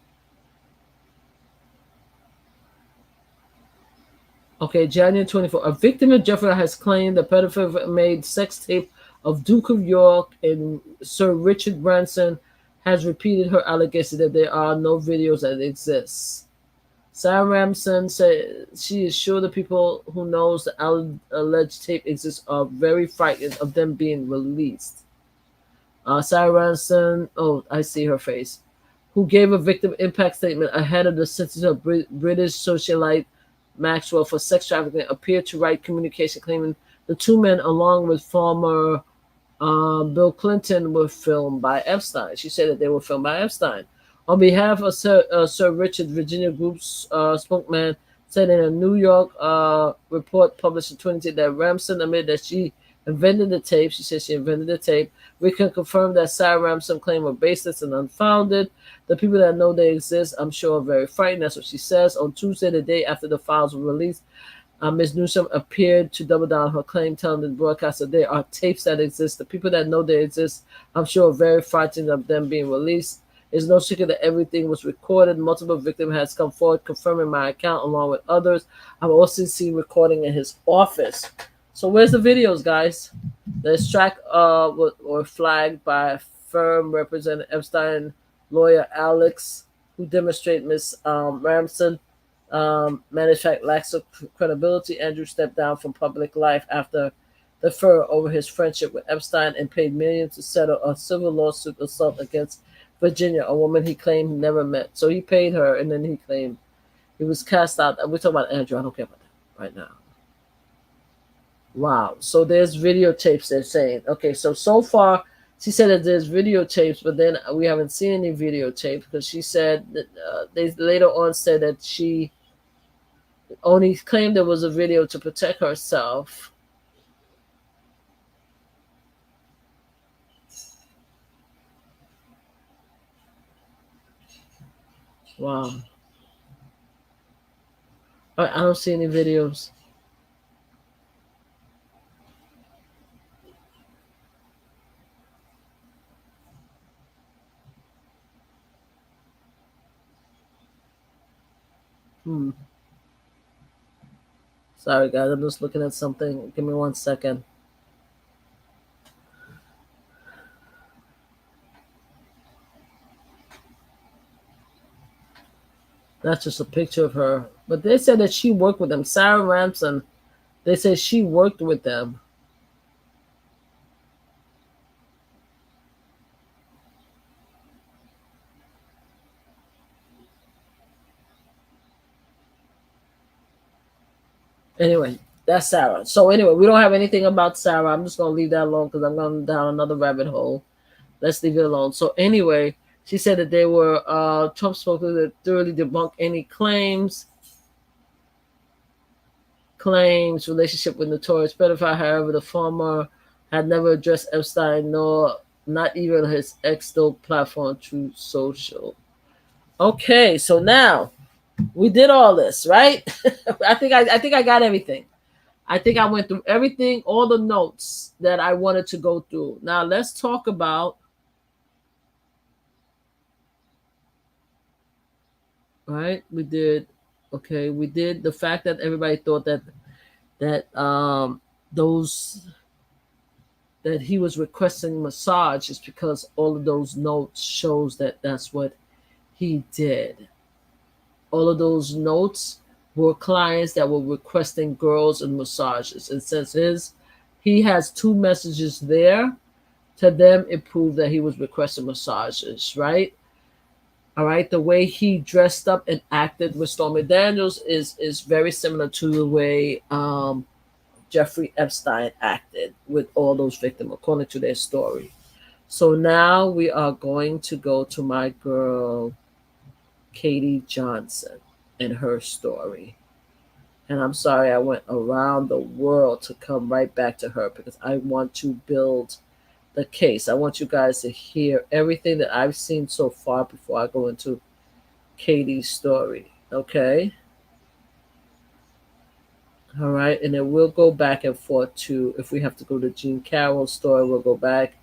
Okay, January 24. A victim of Jeffrey has claimed the pedophile made sex tape of Duke of York and Sir Richard Branson has repeated her allegation that there are no videos that exist. Sarah Ramson said she is sure the people who knows the alleged tape exists are very frightened of them being released. Sarah Ramson, oh, I see her face. who gave a victim impact statement ahead of the sentencing of British socialite Maxwell for sex trafficking, appeared to write communication claiming the two men, along with former Bill Clinton, were filmed by Epstein. She said that they were filmed by Epstein. On behalf of Sir Richard, Virginia Group's spokesman said in a New York report published in 2010 that Ramson admitted that she invented the tape. She said she invented the tape. We can confirm that Sarah Ramson claim were baseless and unfounded. The people that know they exist, I'm sure, are very frightened. That's what she says. On Tuesday, the day after the files were released, Ms. Newsom appeared to double down her claim, telling the broadcaster there are tapes that exist. The people that know they exist, I'm sure, are very frightened of them being released. It's no secret that everything was recorded. Multiple victims has come forward confirming my account along with others. I've also seen recording in his office. So where's the videos, guys? The extract were flagged by firm representing Epstein lawyer Alex, who demonstrate Ms. Ramson manufactured lacks of credibility. Andrew stepped down from public life after the furor over his friendship with Epstein and paid millions to settle a civil lawsuit assault against Virginia, a woman he claimed he never met. So he paid her, and then he claimed he was cast out. We're talking about Andrew. I don't care about that right now. Wow. So there's videotapes they're saying. Okay, so far she said that there's videotapes, but then we haven't seen any videotapes because she said that they later on said that she only claimed there was a video to protect herself. Wow. I don't see any videos. Sorry, guys. I'm just looking at something. Give me 1 second. That's just a picture of her. But they said that she worked with them. Sarah Ramson, they said she worked with them. Anyway, that's Sarah. So anyway, we don't have anything about Sarah. I'm just going to leave that alone because I'm going down another rabbit hole. Let's leave it alone. So anyway, she said that they were, Trump spoke to thoroughly debunk any claims relationship with notorious pedophile. However, the former had never addressed Epstein, nor not even his ex-dope platform, Truth Social. Okay, so now we did all this, right? I think I got everything. I think I went through everything, all the notes that I wanted to go through. Now let's talk about, right? We did the fact that everybody thought that he was requesting massage is because all of those notes shows that that's what he did. All of those notes were clients that were requesting girls and massages. And since he has 2 messages there, to them it proved that he was requesting massages, right? All right, the way he dressed up and acted with Stormy Daniels is very similar to the way Jeffrey Epstein acted with all those victims, according to their story. So now we are going to go to my girl, Katie Johnson, and her story. And I'm sorry I went around the world to come right back to her because I want to build the case. I want you guys to hear everything that I've seen so far before I go into Katie's story. Okay? All right. And then we'll go back and forth to, if we have to go to Jean Carroll's story, we'll go back.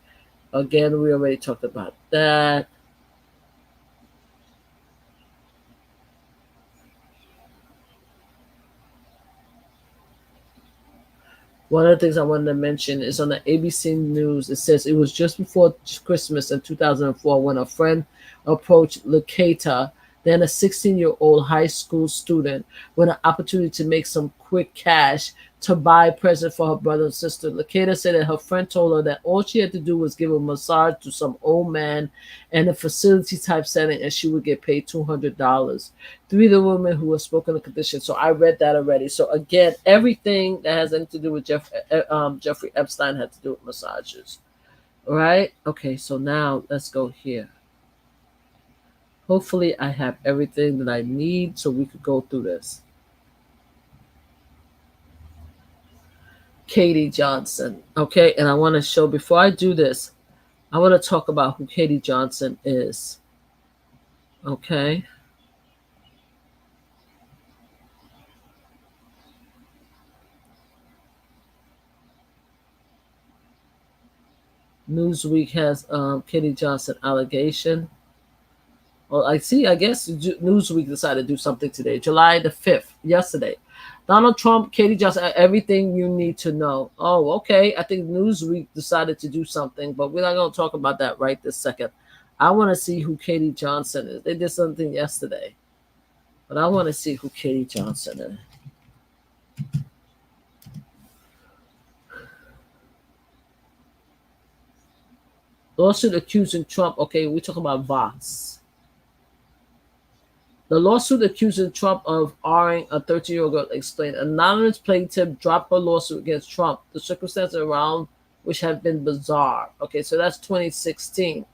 Again, we already talked about that. One of the things I wanted to mention is on the ABC News. It says it was just before Christmas in 2004 when a friend approached Laketa than a 16-year-old high school student with an opportunity to make some quick cash to buy a present for her brother and sister. Lakeda said that her friend told her that all she had to do was give a massage to some old man in a facility type setting and she would get paid $200. Three of the women who were spoken the condition. So I read that already. So again, everything that has anything to do with Jeffrey Epstein had to do with massages. All right? Okay, so now let's go here. Hopefully I have everything that I need so we could go through this. Katie Johnson. Okay, and I want to show, before I do this, I want to talk about who Katie Johnson is. Okay. Newsweek has Katie Johnson allegation. Well, I guess Newsweek decided to do something today, July the 5th, yesterday. Donald Trump, Katie Johnson, everything you need to know. Oh, okay. I think Newsweek decided to do something, but we're not going to talk about that right this second. I want to see who Katie Johnson is. They did something yesterday, but I want to see who Katie Johnson is. Lawsuit accusing Trump. Okay, we're talking about Vox. The lawsuit accusing Trump of R-ing a 13-year-old girl explained. Anonymous plaintiff dropped her lawsuit against Trump. The circumstances around which have been bizarre. Okay, so that's 2016.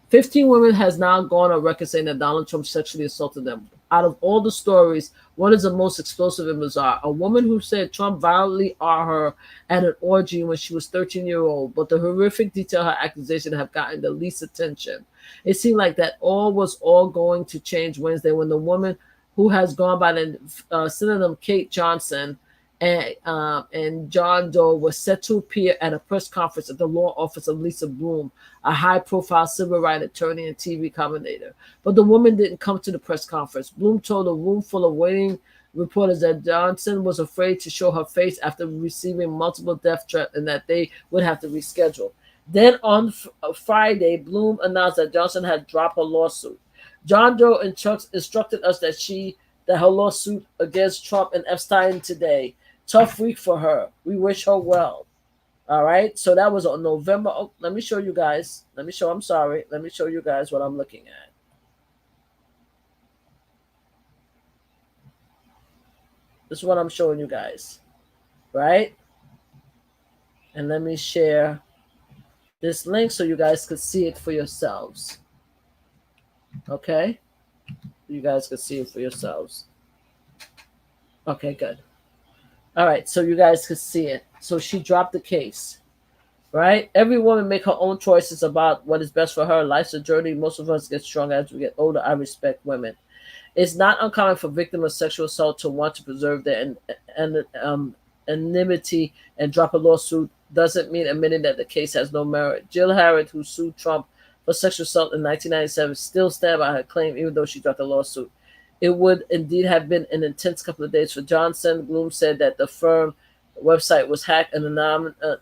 15 women has now gone on record saying that Donald Trump sexually assaulted them. Out of all the stories, one is the most explosive and bizarre. A woman who said Trump violently R her at an orgy when she was 13-year-old, but the horrific detail of her accusation have gotten the least attention. It seemed like that all was going to change Wednesday when the woman who has gone by the synonym Kate Johnson and John Doe was set to appear at a press conference at the law office of Lisa Bloom, a high-profile civil rights attorney and TV commentator. But the woman didn't come to the press conference. Bloom told a room full of waiting reporters that Johnson was afraid to show her face after receiving multiple death threats and that they would have to reschedule. Then on Friday, Bloom announced that Johnson had dropped her lawsuit. John Doe instructed us that her lawsuit against Trump and Epstein today. Tough week for her. We wish her well. All right. So that was on November. Oh, let me show you guys. Let me show you guys what I'm looking at. This is what I'm showing you guys. Right? And let me share this link so you guys could see it for yourselves. Okay? You guys could see it for yourselves. Okay, good. All right, so you guys could see it. So she dropped the case, right? Every woman make her own choices about what is best for her. Life's a journey. Most of us get stronger as we get older. I respect women. It's not uncommon for victims of sexual assault to want to preserve their anonymity and drop a lawsuit. Doesn't mean admitting that the case has no merit. Jill Harrod, who sued Trump for sexual assault in 1997, still stands by her claim even though she dropped the lawsuit. It would indeed have been an intense couple of days for Johnson. Bloom said that the firm website was hacked and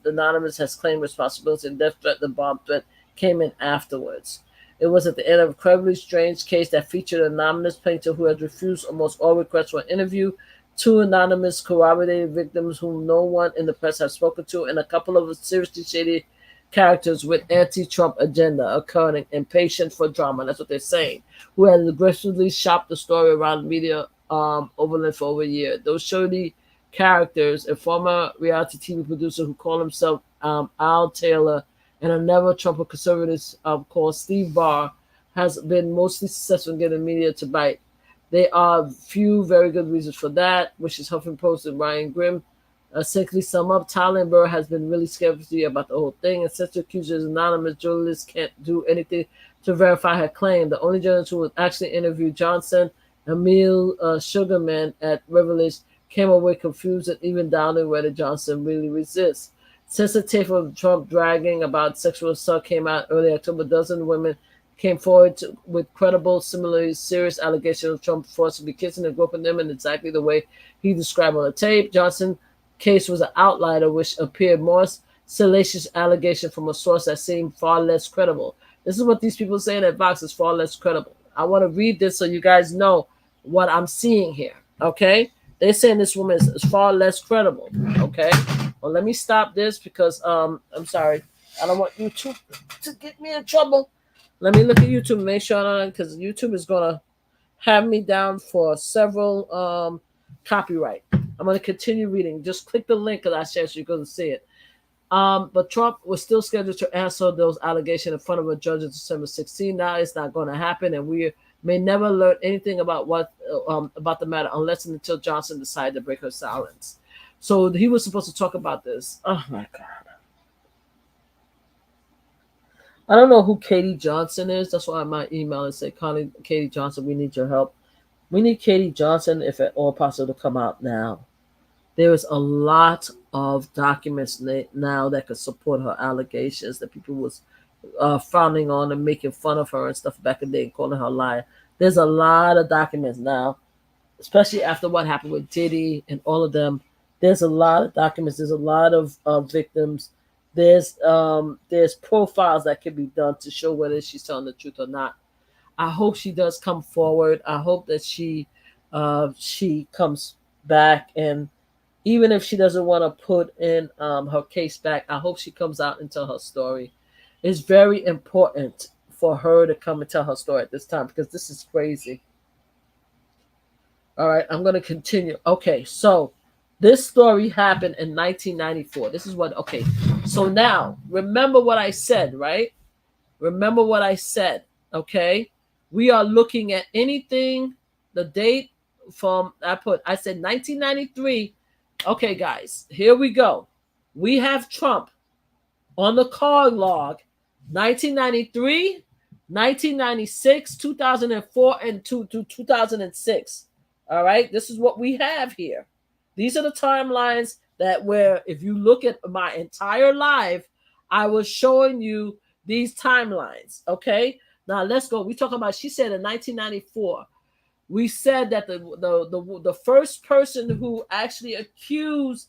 Anonymous has claimed responsibility, and death threat and bomb threat came in afterwards. It was at the end of an incredibly strange case that featured an anonymous plaintiff who has refused almost all requests for an interview, two anonymous corroborated victims whom no one in the press has spoken to, and a couple of seriously shady characters with anti-Trump agenda occurring, impatient for drama. That's what they're saying. Who has aggressively shopped the story around media overland for over a year. Those shady characters, a former reality TV producer who called himself Al Taylor, and a never Trump conservative called Steve Barr, has been mostly successful in getting media to bite. There are few very good reasons for that, which is Huffington Post and Ryan Grimm. Simply sum up, Tyler and Burr has been really skeptical about the whole thing, and since the accuser is anonymous, journalists can't do anything to verify her claim. The only journalist who would actually interview Johnson, Emil Sugarman at Revelation, came away confused and even doubting whether Johnson really resists. Since the tape of Trump bragging about sexual assault came out early October, a dozen women came forward with credible, similarly serious allegations of Trump forcibly kissing and groping them in exactly the way he described on the tape. Johnson case was an outlier, which appeared more salacious allegation from a source that seemed far less credible. This is what these people saying at Vox is far less credible. I want to read this so you guys know what I'm seeing here. Okay, they're saying this woman is far less credible. Okay, well, let me stop this because I'm sorry, I don't want YouTube to get me in trouble. Let me look at YouTube and make sure, because YouTube is gonna have me down for several copyright. I'm gonna continue reading. Just click the link that I shared so you're gonna see it. But Trump was still scheduled to answer those allegations in front of a judge on December 16. Now it's not going to happen, and we may never learn anything about about the matter unless and until Johnson decided to break her silence. So he was supposed to talk about this. Oh my God. I don't know who Katie Johnson is. That's why my email is say, Katie Johnson, we need your help. We need Katie Johnson, if at all possible, to come out now. There is a lot of documents now that could support her allegations that people was frowning on and making fun of her and stuff back in the day and calling her a liar. There's a lot of documents now, especially after what happened with Diddy and all of them. There's a lot of documents. There's a lot of victims. There's profiles that can be done to show whether she's telling the truth or not. I hope she does come forward. I hope that she comes back, and even if she doesn't want to put in her case back, I hope she comes out and tell her story. It's very important for her to come and tell her story at this time because this is crazy. All right, I'm going to continue. Okay, so this story happened in 1994. This is what, okay. So now, remember what I said, right? Remember what I said, okay? We are looking at anything, the date from, I said 1993. Okay, guys, here we go. We have Trump on the card log, 1993, 1996, 2004, and 2006. All right, this is what we have here. These are the timelines that where, if you look at my entire live, I was showing you these timelines. Okay, now let's go. We talking about, she said in 1994. We said that the first person who actually accused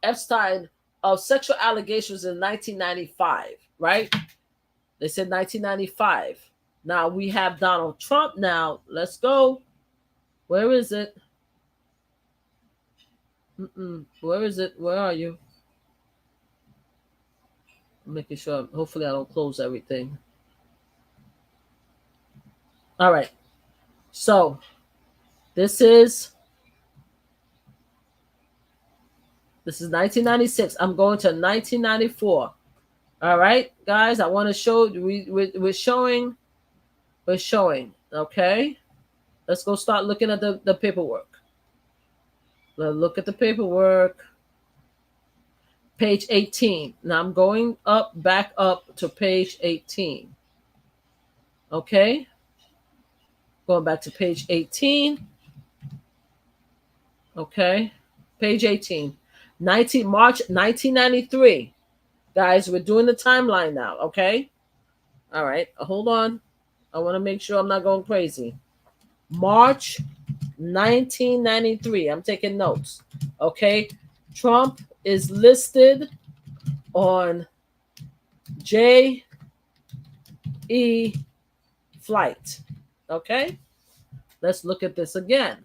Epstein of sexual allegations in 1995, right? They said 1995. Now we have Donald Trump now. Let's go. Where is it? Where is it? Where are you? I'm making sure. Hopefully I don't close everything. All right. So this is 1996. I'm going to 1994. All right, guys. I want to show we're showing. Okay. Let's go start looking at the paperwork. Let's look at the paperwork. Page 18. Now I'm going back up to page 18. Okay. Going back to page 18. Okay. Page 18. March 1993. Guys, we're doing the timeline now. Okay. All right. Hold on. I want to make sure I'm not going crazy. March 1993. I'm taking notes. Okay. Trump is listed on JE flight. Okay. Let's look at this again.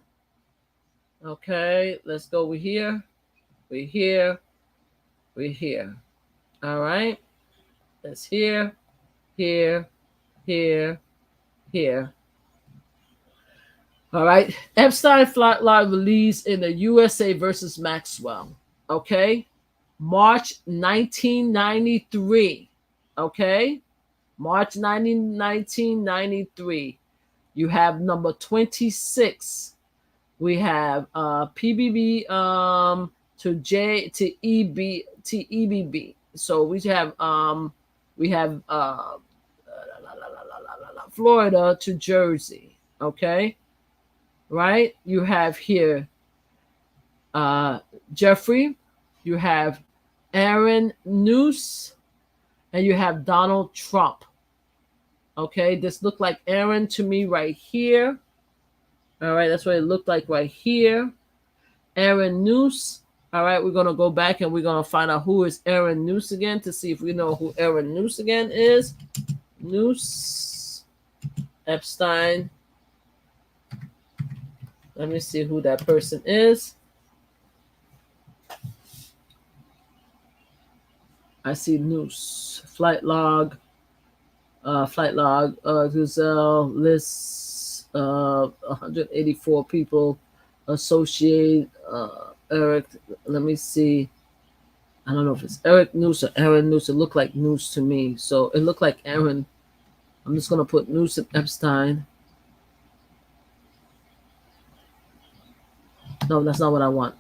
Okay. Let's go. We're here. We're here. We're here. All right. That's here. Here. Here. Here. All right. Epstein flight live release in the USA versus Maxwell. Okay. March 1993. Okay. March 1993. You have number 26. We have PBB to J to EB to EBB. So we have Florida to Jersey. Okay. Right? You have here Jeffrey, you have Aaron Noose, and you have Donald Trump. Okay, this looked like Aaron to me right here. All right, that's what it looked like right here. Aaron Noose. All right, we're going to go back and we're going to find out who is Aaron Noose again to see if we know who Aaron Noose again is. Noose. Epstein. Let me see who that person is. I see Noose, flight log, Gazelle lists 184 people associate Eric. Let me see. I don't know if it's Eric Noose or Aaron Noose. It looked like Noose to me, so it looked like Aaron. I'm just gonna put Noose and Epstein. No, that's not what I want.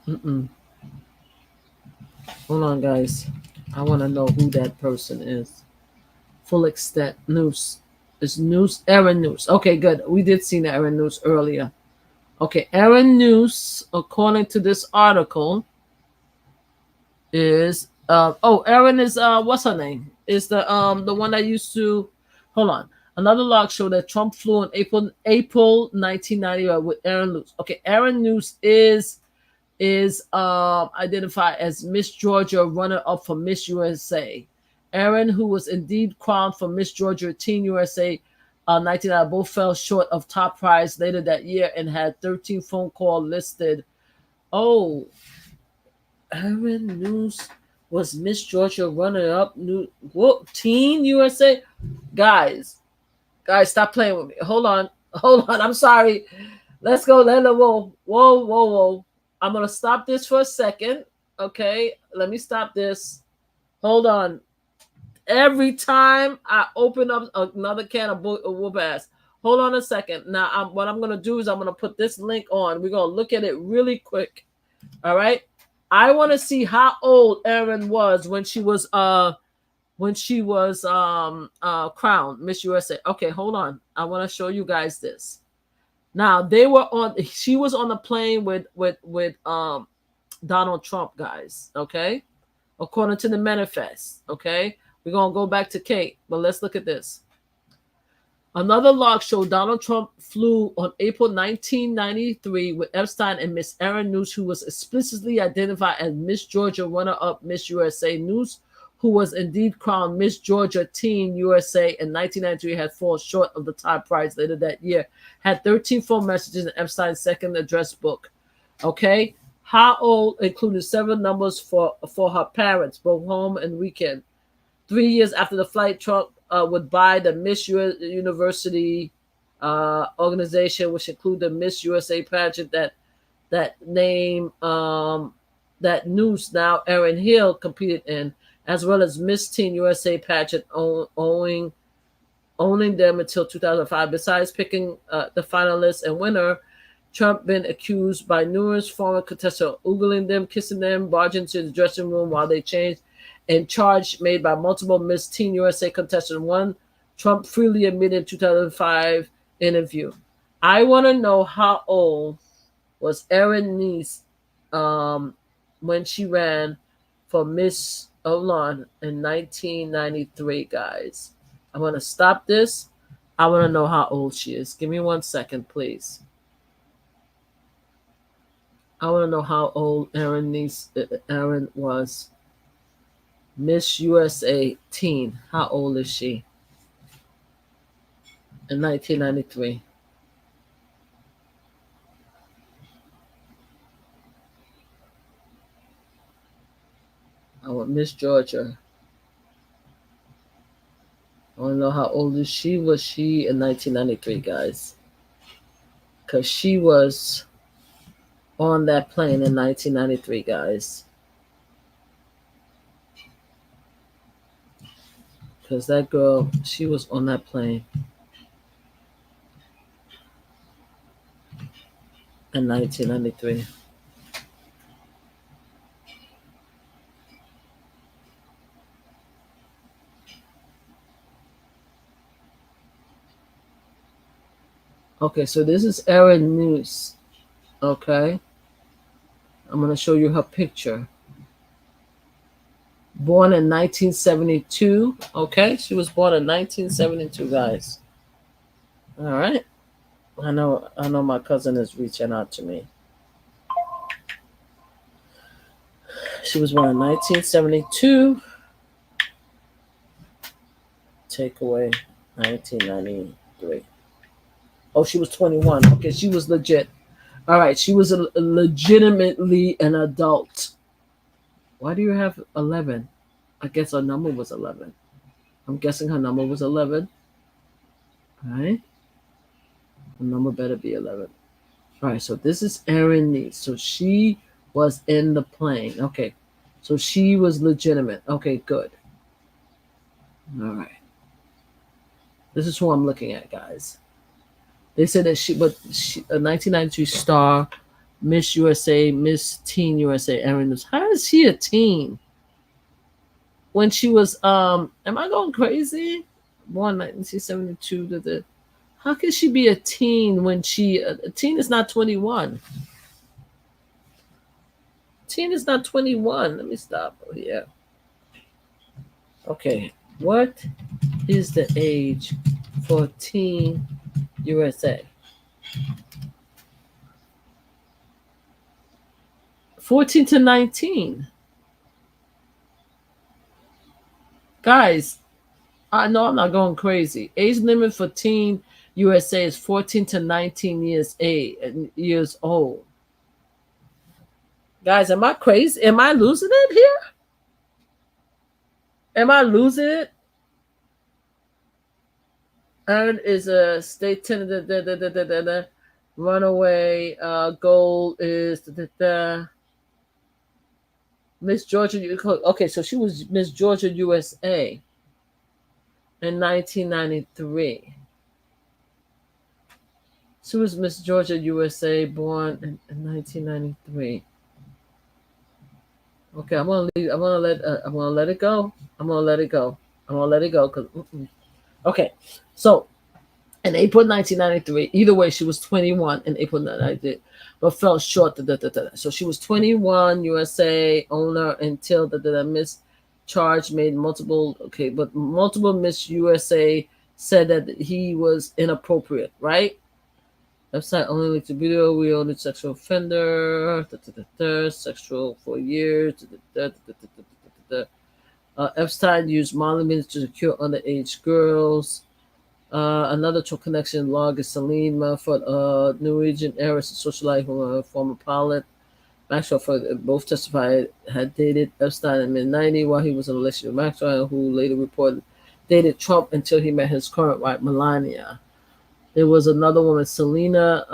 Hold on, guys. I want to know who that person is. Full extent Noose. It's Noose, Aaron Noose. Okay, good. We did see Aaron Noose earlier. Okay, Aaron Noose, according to this article, is Aaron is what's her name? Is the one that used to hold on. Another log showed that Trump flew in April 1990 with Aaron Noose. Okay, Aaron Noose is identified as Miss Georgia runner-up for Miss USA. Aaron, who was indeed crowned for Miss Georgia Teen USA 1990, both fell short of top prize later that year and had 13 phone call listed. Oh, Aaron Noose was Miss Georgia runner-up Teen USA. Guys, stop playing with me. Hold on. I'm sorry. Let's go. Whoa. I'm gonna stop this for a second. Okay, let me stop this. Hold on. Every time I open up another can of whoop ass. Hold on a second. Now, what I'm gonna do is I'm gonna put this link on. We're gonna look at it really quick. All right. I want to see how old Erin was when she was crowned Miss USA. Okay, hold on. I want to show you guys this. Now she was on the plane with Donald Trump, guys. Okay, according to the manifest. Okay, we're gonna go back to Kate, but let's look at this. Another log showed Donald Trump flew on April 1993 with Epstein and Miss Aaron Noose, who was explicitly identified as Miss Georgia runner-up Miss USA. Noose, who was indeed crowned Miss Georgia Teen USA in 1993, had fallen short of the top prize later that year. Had 13 phone messages in Epstein's second address book. Okay, how old included several numbers for her parents, both home and weekend. 3 years after the flight, Trump would buy the Miss University organization, which included the Miss USA pageant that name that Noose, now Erin Hill, competed in, as well as Miss Teen USA pageant, owning them until 2005. Besides picking the finalists and winner, Trump been accused by numerous former contestants of oogling them, kissing them, barging into the dressing room while they changed, and charge made by multiple Miss Teen USA contestants. One Trump freely admitted in 2005 interview. I want to know how old was Erin Niece when she ran for Miss Olon in 1993, guys. I want to stop this. I want to know how old she is. Give me 1 second, please. I want to know how old Erin was. Miss USA Teen. How old is she? In 1993. I want Miss Georgia. I want to know how old is she? Was she in 1993, guys? Because she was on that plane in 1993, guys. Because that girl, she was on that plane in 1993. Okay, so this is Erin Noose. Okay. I'm going to show you her picture. Born in 1972. Okay, she was born in 1972, guys. All right. I know my cousin is reaching out to me. She was born in 1972. Take away 1993. Oh, she was 21. Okay, she was legit. All right, she was legitimately an adult. Why do you have 11? I guess her number was 11. I'm guessing her number was 11. Right? Her number better be 11. All right, so this is Erin Niece. So she was in the plane. Okay, so she was legitimate. Okay, good. All right. This is who I'm looking at, guys. They said that she a 1992 star, Miss USA, Miss Teen USA, Erin Niece. How is she a teen? When she was, am I going crazy? Born 1972. How can she be a teen when a teen is not 21? Teen is not 21. Let me stop here. Okay, what is the age for Teen USA? 14 to 19. Guys, I know I'm not going crazy. Age limit for Teen USA is 14 to 19 years old. Guys, am I crazy? Am I losing it here? Am I losing it? Earn is a state tenant. Runaway goal is Miss Georgia. Okay, so she was Miss Georgia USA in 1993. She was Miss Georgia USA, born in 1993. Okay, I'm gonna leave. I'm gonna let it go. I'm gonna let it go. I'm gonna let it go because. Okay, so in April 1993, either way, she was 21 in April 1993, but fell short. So she was 21 USA owner until the Miss Charge made multiple. Okay, but multiple Miss USA said that he was inappropriate, right? Website only linked to video. We own a sexual offender. Sexual for years. Epstein used monuments to secure underage girls. Another Trump connection log is Celine Manford, Norwegian heiress and socialite, former pilot. Maxwell both testified had dated Epstein in mid-90s while he was in a relationship with Maxwell, who later reported dated Trump until he met his current wife, Melania. There was another woman, Selena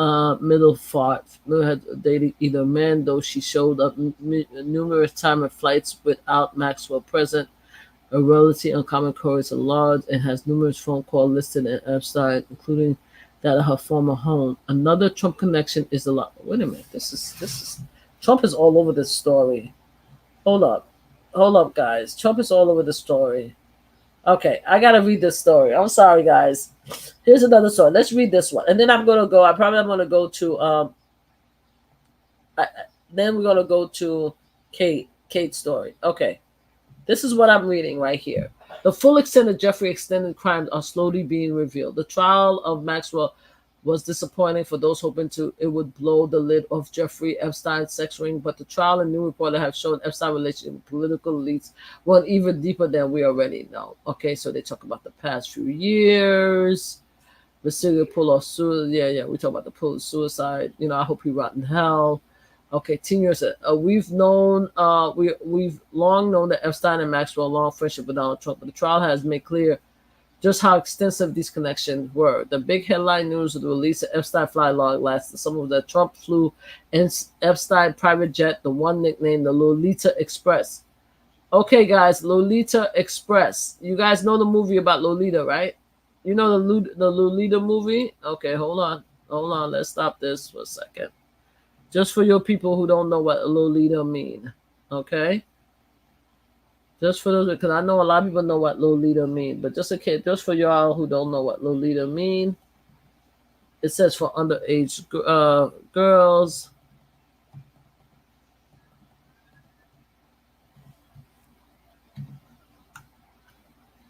Middlefart, who had dated either man, though she showed up numerous times at flights without Maxwell present. A relatively uncommon occurrence in large and has numerous phone calls listed in Epstein, including that of her former home. Another Trump connection is a lot. Wait a minute, this is Trump is all over this story. Hold up, guys. Trump is all over the story. Okay, I gotta read this story. I'm sorry, guys. Here's another story. Let's read this one, and then I'm gonna go. I'm gonna go to then we're gonna go to Kate's story. Okay. This is what I'm reading right here. The full extent of Jeffrey's extended crimes are slowly being revealed. The trial of Maxwell was disappointing for those hoping it would blow the lid off Jeffrey Epstein's sex ring, but the trial and new reporter have shown Epstein's relationship with political elites went even deeper than we already know. Okay, so they talk about the past few years. Vasily pull off suicide. Yeah, we talk about the pull of suicide. I hope he rot in hell. Okay, 10 years. We've long known that Epstein and Maxwell long friendship with Donald Trump, but the trial has made clear just how extensive these connections were. The big headline news of the release of Epstein fly log lasted. Some of the Trump flew in Epstein private jet, the one nicknamed the Lolita Express. Okay, guys, Lolita Express. You guys know the movie about Lolita, right? You know the Lolita movie? Okay, hold on. Let's stop this for a second. Just for your people who don't know what Lolita mean, okay? Just for those, because I know a lot of people know what Lolita mean, but just for y'all who don't know what Lolita mean, it says for underage girls.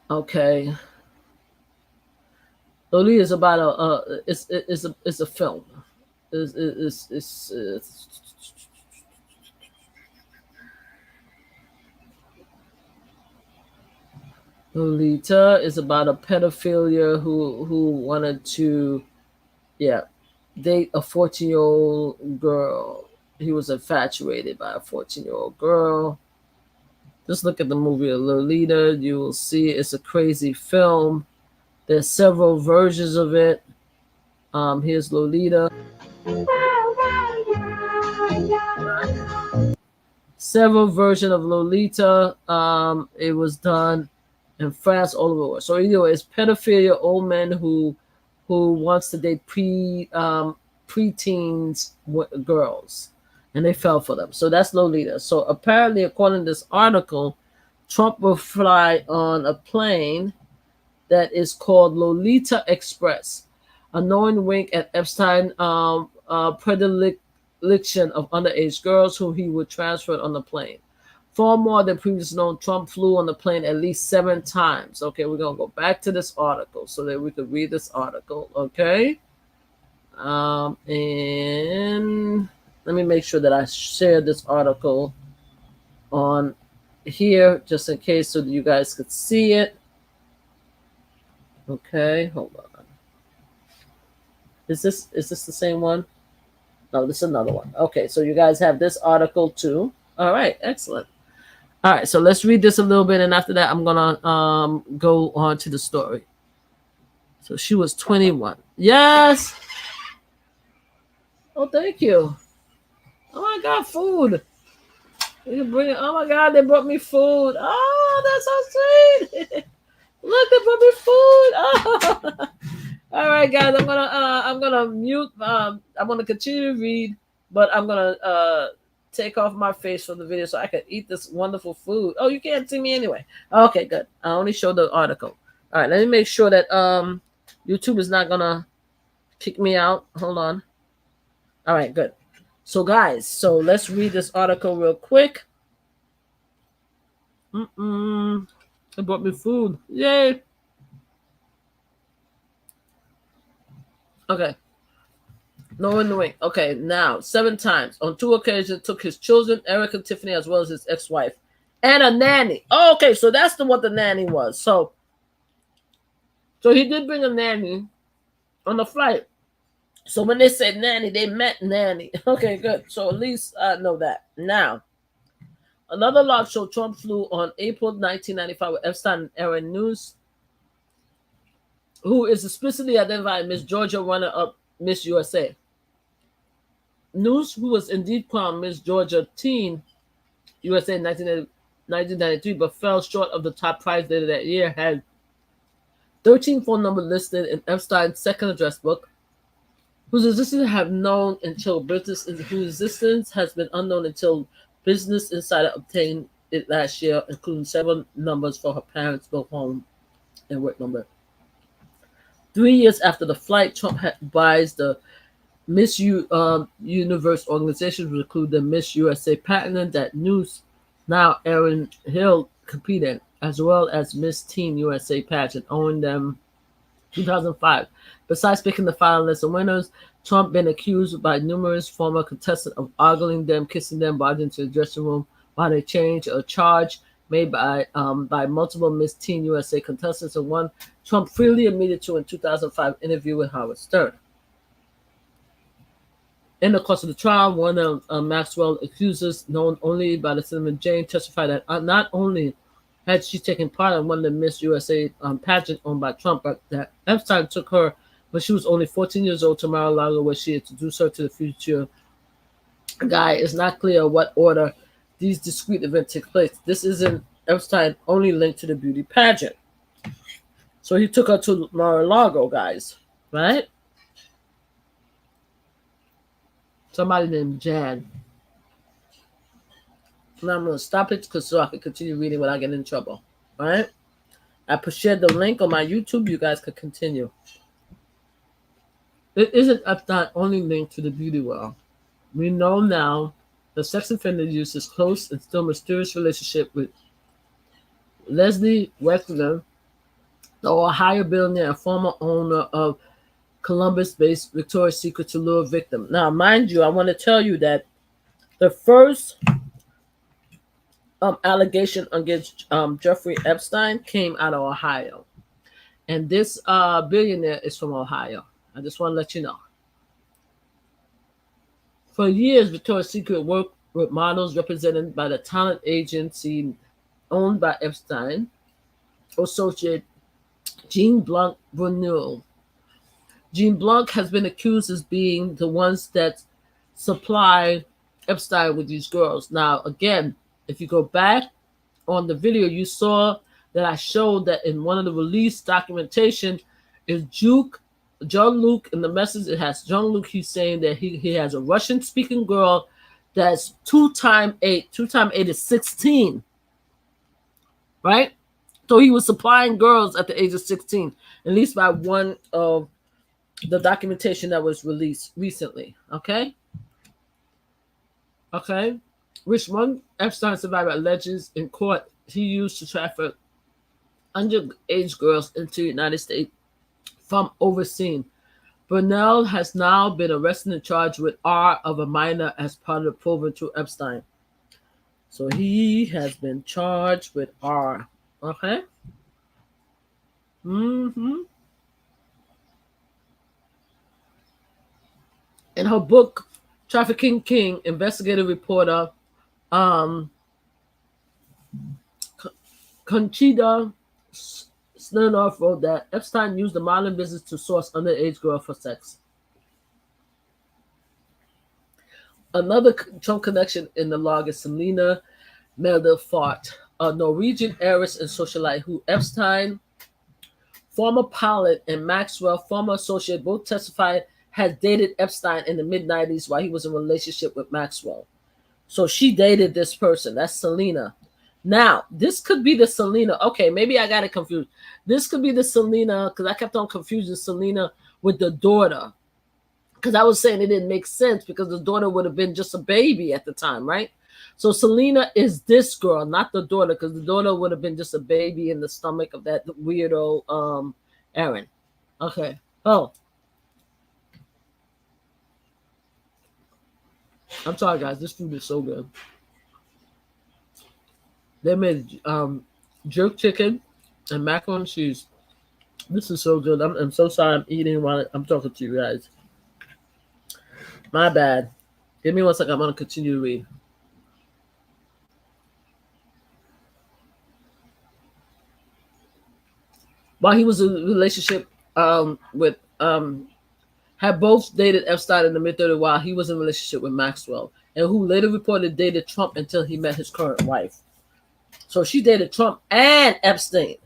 Okay. Lolita is about it's a film. It's Lolita is about a pedophilia who wanted to, Yeah, date a 14-year-old girl. He was infatuated by a 14-year-old girl. Just look at the movie Lolita. You will see it's a crazy film. There's several versions of it. Here's Lolita. Several versions of Lolita. It was done in France all over the world. So anyway, it's pedophilia, old men who wants to date preteens girls, and they fell for them. So that's Lolita. So apparently, according to this article, Trump will fly on a plane that is called Lolita Express, a knowing wink at Epstein predilection of underage girls who he would transfer on the plane. Far more than previously known, Trump flew on the plane at least 7 times. Okay, we're going to go back to this article so that we could read this article, okay? And let me make sure that I share this article on here just in case so that you guys could see it. Okay, hold on. Is this the same one? No, this is another one. Okay, so you guys have this article too. All right, excellent. All right, so let's read this a little bit, and after that, I'm gonna go on to the story. So she was 21. Yes. Oh, thank you. Oh my God, food. You bring it. Oh my God, they brought me food. Oh, that's so sweet. Look, they brought me food. Oh. All right, guys, I'm gonna mute. I'm gonna continue to read, but I'm gonna take off my face from the video so I can eat this wonderful food. Oh, you can't see me anyway. Okay, good. I only showed the article. All right, let me make sure that YouTube is not gonna kick me out. Hold on. All right, good. So, guys, so let's read this article real quick. They brought me food. Yay. Okay. No in the wing. Okay, now 7 times. On 2 occasions, took his children, Eric and Tiffany, as well as his ex-wife, and a nanny. Oh, okay, so that's what the nanny was. So he did bring a nanny on the flight. So when they said nanny, they meant nanny. Okay, good. So at least I know that. Now, another large show Trump flew on April 1995 with Epstein and Aaron News, who is explicitly identified Miss Georgia runner-up Miss USA. News, who was indeed crowned Miss Georgia Teen USA in 1993, but fell short of the top prize later that year, had 13 phone numbers listed in Epstein's second address book, whose existence has been unknown until Business Insider obtained it last year, including 7 numbers for her parents' both home and work number. 3 years after the flight, Trump had advised the Miss Universe organization, which include the Miss USA patent that News, now Erin Hill, competed, as well as Miss Teen USA pageant, owing them 2005. Besides picking the finalists and winners, Trump been accused by numerous former contestants of ogling them, kissing them, barging into the dressing room while they change, a charge made by multiple Miss Teen USA contestants, and one Trump freely admitted to in 2005 interview with Howard Stern. In the course of the trial, one of Maxwell accusers, known only by the Cinnamon Jane, testified that not only had she taken part in one of the Miss USA pageant owned by Trump, but that Epstein took her when she was only 14 years old to Mar-a-Lago, where she introduced her to the future guy. It's not clear what order these discrete events took place. This isn't Epstein only linked to the beauty pageant. So he took her to Mar-a-Lago, guys, right? Somebody named Jan. Now I'm going to stop it so I can continue reading without getting in trouble. All right? I shared the link on my YouTube. You guys could continue. It isn't Epstein only linked to the beauty world. We know now the sex offender used his close and still mysterious relationship with Leslie Wexler, the Ohio billionaire and former owner of Columbus-based Victoria's Secret, to lure victim. Now, mind you, I want to tell you that the first allegation against Jeffrey Epstein came out of Ohio, and this billionaire is from Ohio. I just want to let you know. For years, Victoria's Secret worked with models represented by the talent agency owned by Epstein, associate Jean Blanc Brunel. Jean Blanc has been accused as being the ones that supply Epstein with these girls. Now, again, if you go back on the video, you saw that I showed that in one of the released documentation is Jean-Luc in the message. It has Jean-Luc. He's saying that he has a Russian-speaking girl that's 2 times 8. 2 times 8 is 16, right? So he was supplying girls at the age of 16, at least by one of the documentation that was released recently. Okay. Which one Epstein survivor alleges in court he used to traffic underage girls into the United States from overseas. Brunel has now been arrested and charged with R of a minor as part of the proven to Epstein. So he has been charged with R. Okay. In her book, Trafficking King, investigative reporter Conchita Smirnoff wrote that Epstein used the modeling business to source underage girls for sex. Another Trump connection in the log is Selena Melderfart, a Norwegian heiress and socialite who Epstein, former pilot, and Maxwell, former associate, both testified had dated Epstein in the mid-90s while he was in a relationship with Maxwell. So she dated this person. That's Selena. Now, this could be the Selena. Okay, maybe I got it confused. This could be the Selena, because I kept on confusing Selena with the daughter. Because I was saying it didn't make sense because the daughter would have been just a baby at the time, right? So Selena is this girl, not the daughter, because the daughter would have been just a baby in the stomach of that weirdo Aaron. Okay. Oh. I'm sorry, guys. This food is so good. They made jerk chicken and macaroni and cheese. This is so good. I'm so sorry I'm eating while I'm talking to you guys. My bad. Give me 1 second. I'm going to continue to read. While he was in a relationship with had both dated Epstein in the mid-30s while he was in a relationship with Maxwell, and who later reported dated Trump until he met his current wife. So she dated Trump and Epstein.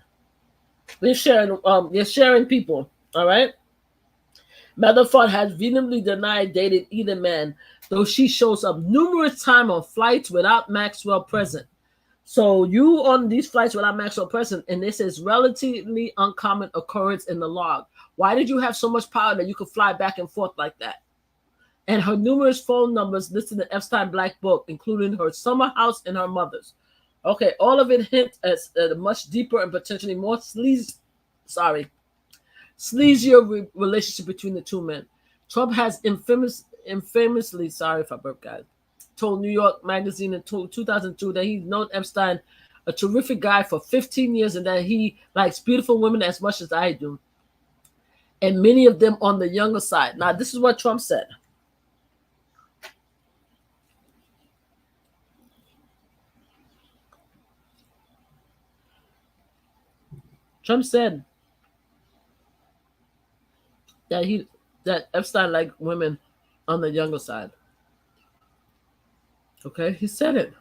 They're sharing people, all right? Melderfart has vehemently denied dating either man, though she shows up numerous times on flights without Maxwell present. So you on these flights without Maxwell present, and this is relatively uncommon occurrence in the log. Why did you have so much power that you could fly back and forth like that? And her numerous phone numbers listed in the Epstein Black Book, including her summer house and her mother's. Okay, all of it hints at a much deeper and potentially more sleazier relationship between the two men. Trump has infamously, sorry if I burp, guys, told New York Magazine in 2002 that he's known Epstein a terrific guy for 15 years and that he likes beautiful women as much as I do, and many of them on the younger side. Now, this is what Trump said. Trump said that Epstein liked women on the younger side. Okay, he said it.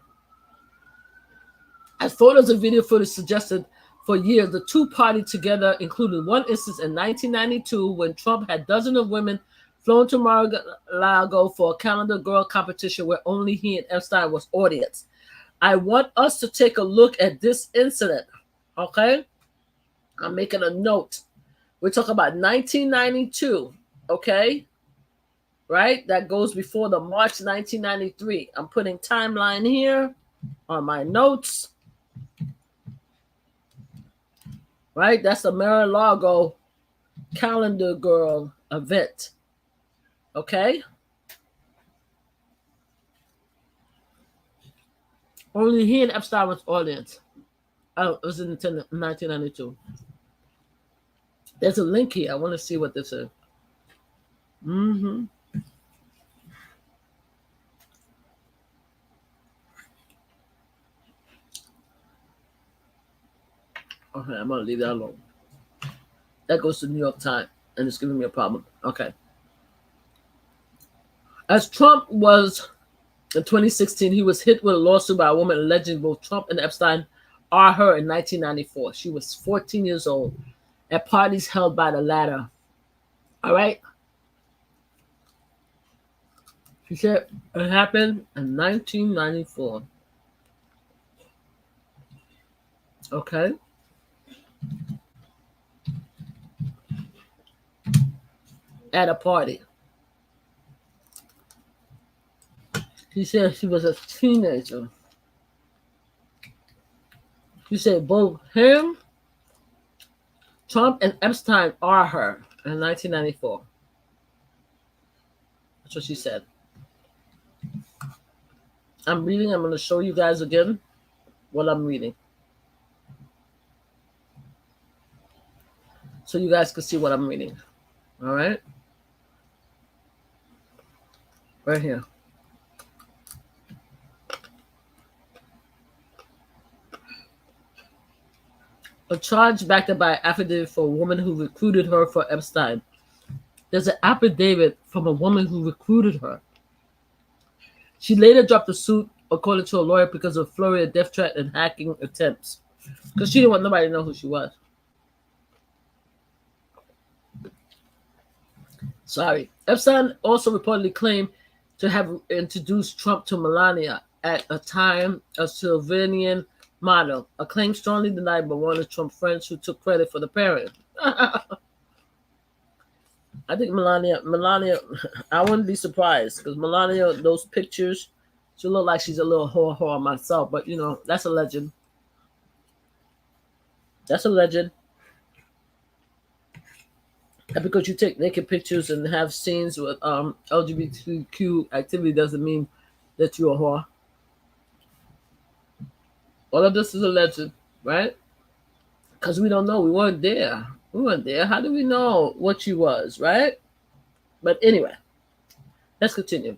As photos and video footage suggested for years, the two partied together, including one instance in 1992 when Trump had dozens of women flown to Mar-a-Lago for a calendar girl competition where only he and Epstein was audience. I want us to take a look at this incident, okay? I'm making a note. We're talking about 1992, okay? Right? That goes before the March 1993. I'm putting timeline here on my notes. Right? That's the Mar-a-Lago calendar girl event. Okay? Only he and Epstein was audience. It was in 1992. There's a link here. I want to see what this is. Okay, I'm gonna leave that alone. That goes to the New York Times, and it's giving me a problem. Okay. As Trump was in 2016, he was hit with a lawsuit by a woman alleging both Trump and Epstein are her in 1994. She was 14 years old at parties held by the latter. All right. She said it happened in 1994. Okay. At a party. She said she was a teenager. She said both him, Trump, and Epstein are her in 1994. That's what she said. I'm reading. I'm going to show you guys again what I'm reading, so you guys can see what I'm reading. All right? Right here. A charge backed up by an affidavit for a woman who recruited her for Epstein. There's an affidavit from a woman who recruited her. She later dropped the suit, according to a lawyer, because of flurry of death threat and hacking attempts. Because she didn't want nobody to know who she was. Sorry. Epstein also reportedly claimed to have introduced Trump to Melania at a time a Slovenian model, a claim strongly denied by one of Trump's friends who took credit for the pairing. I think Melania, I wouldn't be surprised because Melania, those pictures, she look like she's a little whore myself, but you know, that's a legend. That's a legend. And because you take naked pictures and have scenes with LGBTQ activity doesn't mean that you're a whore. All of this is a legend, right? Because we don't know. We weren't there. We weren't there. How do we know what she was, right? But anyway, let's continue.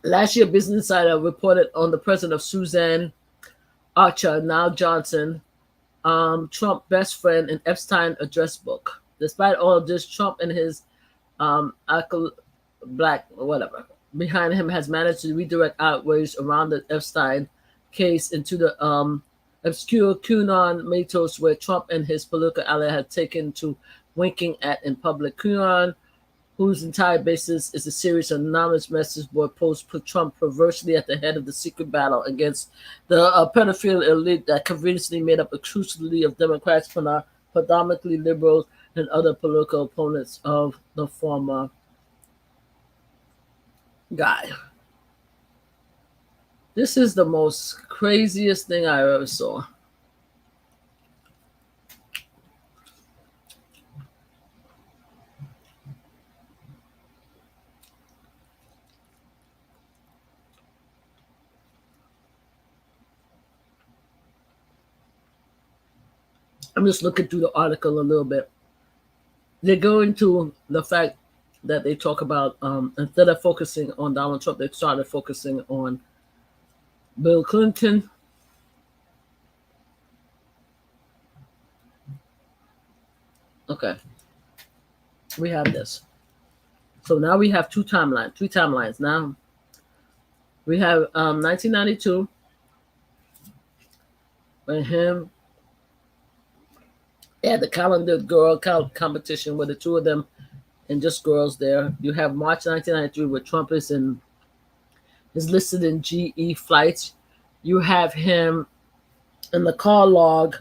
Last year, Business Insider reported on the president of Suzanne Archer, now Johnson, Trump best friend in Epstein address book. Despite all of this, Trump and his black whatever behind him has managed to redirect outrage around the Epstein case into the obscure QAnon mythos where Trump and his political ally had taken to winking at in public. QAnon, whose entire basis is a series of anonymous message board posts, put Trump perversely at the head of the secret battle against the pedophile elite that conveniently made up exclusively of Democrats, predominantly liberals, and other political opponents of the former guy. This is the most craziest thing I ever saw. I'm just looking through the article a little bit. They go into the fact that they talk about instead of focusing on Donald Trump, they started focusing on Bill Clinton. Okay. We have this. So now we have three timelines. Now we have 1992 when him had the calendar girl competition with the two of them and just girls there. You have March 1993 where Trump is listed in GE flights. You have him in the car log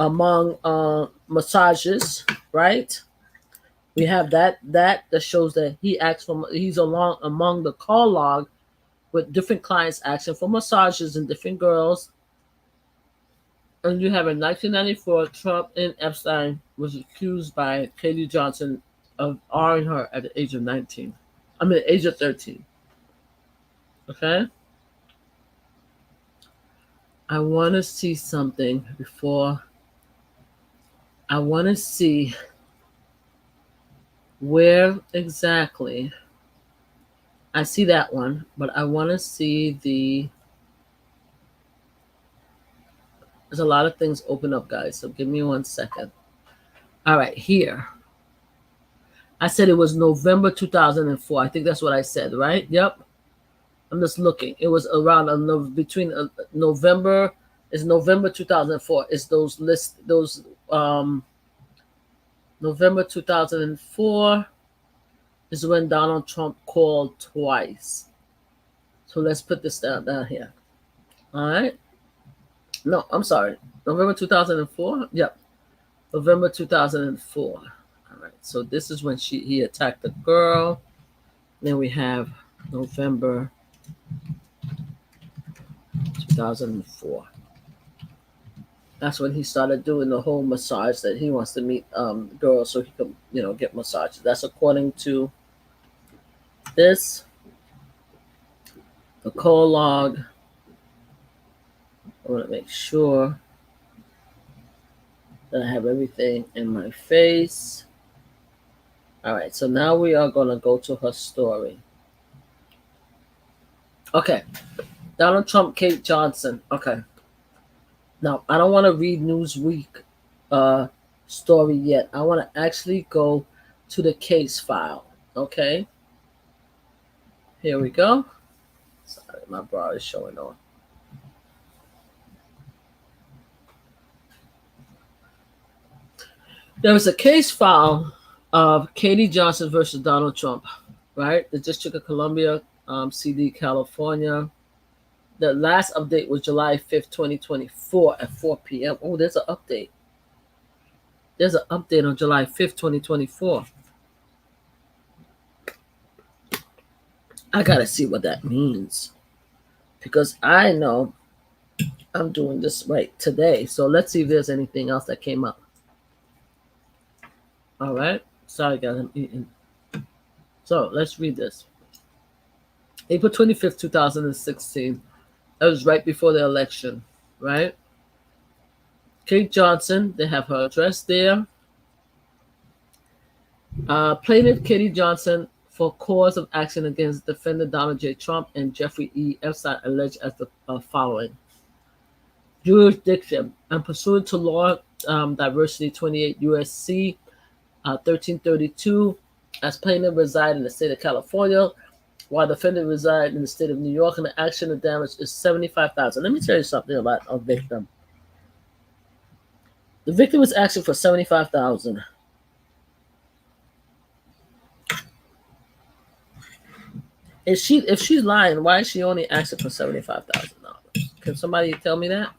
among massages, right? We have that shows that he's among the call log with different clients asking for massages and different girls. And you have in 1994, Trump and Epstein was accused by Katie Johnson of R-ing her at the age of 19. I mean, age of 13. Okay? I want to see something before. I want to see where exactly. I see that one, but I want to see There's a lot of things open up, guys. So give me 1 second. All right, here. I said it was November 2004. I think that's what I said, right? Yep. I'm just looking. It was around between November. It's November 2004. It's those November 2004 is when Donald Trump called twice. So let's put this down here. All right. No, I'm sorry. November 2004? Yep. November 2004. All right. So this is when he attacked the girl. Then we have November 2004. That's when he started doing the whole massage that he wants to meet girls so he can, get massages. That's according to this, the call log. I want to make sure that I have everything in my face. All right, so now we are going to go to her story. Okay, Donald Trump, Kate Johnson. Okay. Now, I don't want to read Newsweek story yet. I want to actually go to the case file. Okay. Here we go. Sorry, my bra is showing on. There was a case file of Katie Johnson versus Donald Trump, right? The District of Columbia, CD, California. The last update was July 5th, 2024 at 4 p.m. Oh, there's an update. There's an update on July 5th, 2024. I got to see what that means because I know I'm doing this right today. So let's see if there's anything else that came up. All right. Sorry, guys, I'm eating. So let's read this. April 25th, 2016. That was right before the election, right? Kate Johnson, they have her address there. Plaintiff Katie Johnson for cause of action against defendant Donald J. Trump and Jeffrey E. Epstein alleged as the following. Jurisdiction and pursuant to law diversity 28 USC 1332, as plaintiff reside in the state of California, while defendant reside in the state of New York, and the action of damage is $75,000. Let me tell you something about a victim. The victim is asking for $75,000. If she's lying, why is she only asking for $75,000? Can somebody tell me that?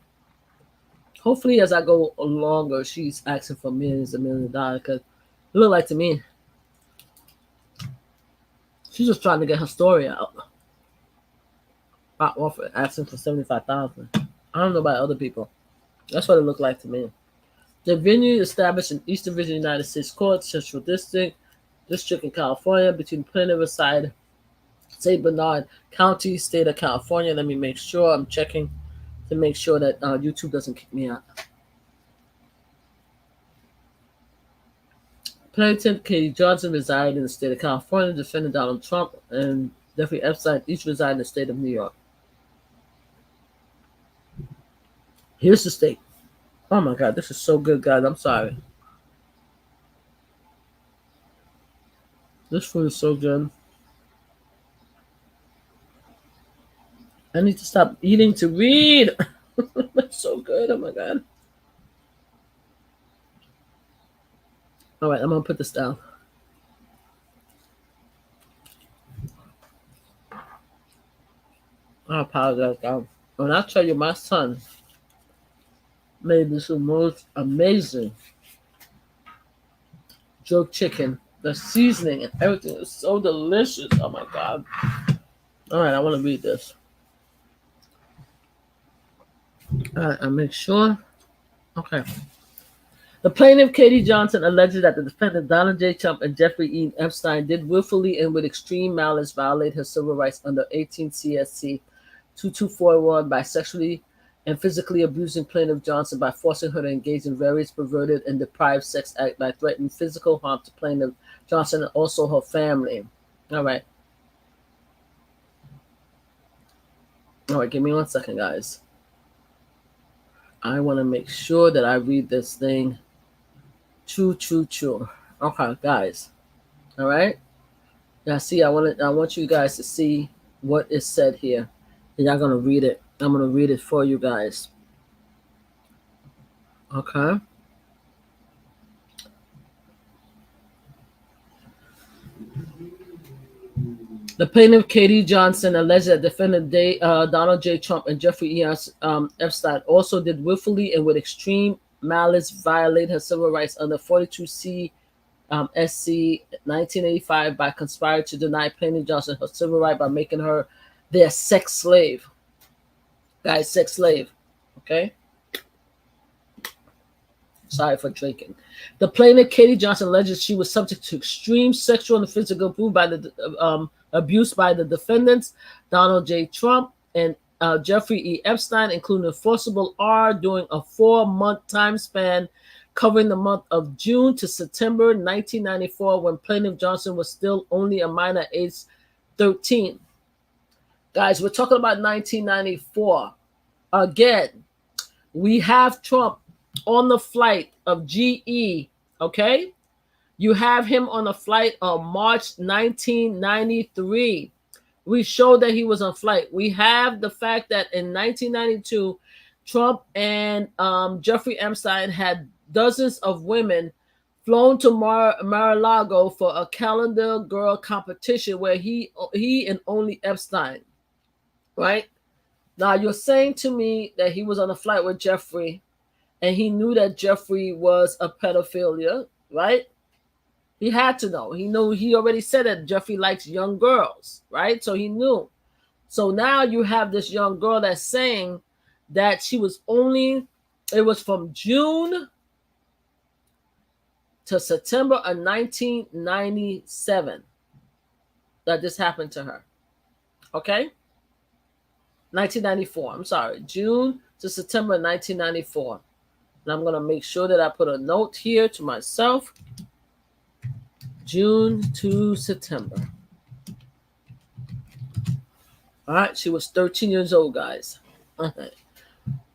Hopefully, as I go longer, she's asking for millions and millions of dollars. Because it looked like to me, she's just trying to get her story out. Asking for $75,000. I don't know about other people. That's what it looked like to me. The venue established in Eastern Virginia, United States Court, Central District in California, between plaintiff reside St. Bernard County, state of California. Let me make sure. I'm checking to make sure that YouTube doesn't kick me out. Plaintiff Katie Johnson reside in the state of California. Defendant Donald Trump and Jeffrey Epstein each reside in the state of New York. Here's the state. Oh my God, this is so good, guys. I'm sorry. This food is so good. I need to stop eating to read. It's so good. Oh my God. All right, I'm going to put this down. I apologize, guys. When I tell you my son made this most amazing jerk chicken, the seasoning and everything is so delicious. Oh my God. All right, I want to read this. All right, I make sure. Okay. The plaintiff, Katie Johnson, alleged that the defendant, Donald J. Trump and Jeffrey E. Epstein, did willfully and with extreme malice violate her civil rights under 18 CSC 2241 by sexually and physically abusing plaintiff Johnson by forcing her to engage in various perverted and deprived sex acts by threatening physical harm to plaintiff Johnson and also her family. All right. All right, give me 1 second, guys. I want to make sure that I read this thing. True. Okay, guys. All right. Now, see, I want you guys to see what is said here, and y'all gonna read it. I'm gonna read it for you guys. Okay. The plaintiff, Katie Johnson, alleged that defendant Donald J. Trump and Jeffrey E. Epstein also did willfully and with extreme malice violate her civil rights under 42C SC 1985 by conspiring to deny plaintiff Johnson her civil right by making her their sex slave. Guys, sex slave. Okay? Sorry for drinking. The plaintiff, Katie Johnson, alleges she was subject to extreme sexual and physical abuse by the defendants, Donald J. Trump and Jeffrey E. Epstein, including forcible R during a 4-month time span covering the month of June to September 1994, when plaintiff Johnson was still only a minor, age 13. Guys, we're talking about 1994. Again, we have Trump on the flight of GE, okay? You have him on a flight on March 1993. We show that he was on flight. We have the fact that in 1992, Trump and Jeffrey Epstein had dozens of women flown to Mar-a-Lago for a calendar girl competition where he and only Epstein, right? Now, you're saying to me that he was on a flight with Jeffrey and he knew that Jeffrey was a pedophilia, right? He had to know. He knew. He already said that Jeffrey likes young girls, right? So he knew. So now you have this young girl that's saying that it was from June to September of 1997 that this happened to her. Okay? 1994. I'm sorry. June to September 1994. And I'm going to make sure that I put a note here to myself. June to September. All right. She was 13 years old, guys. Okay.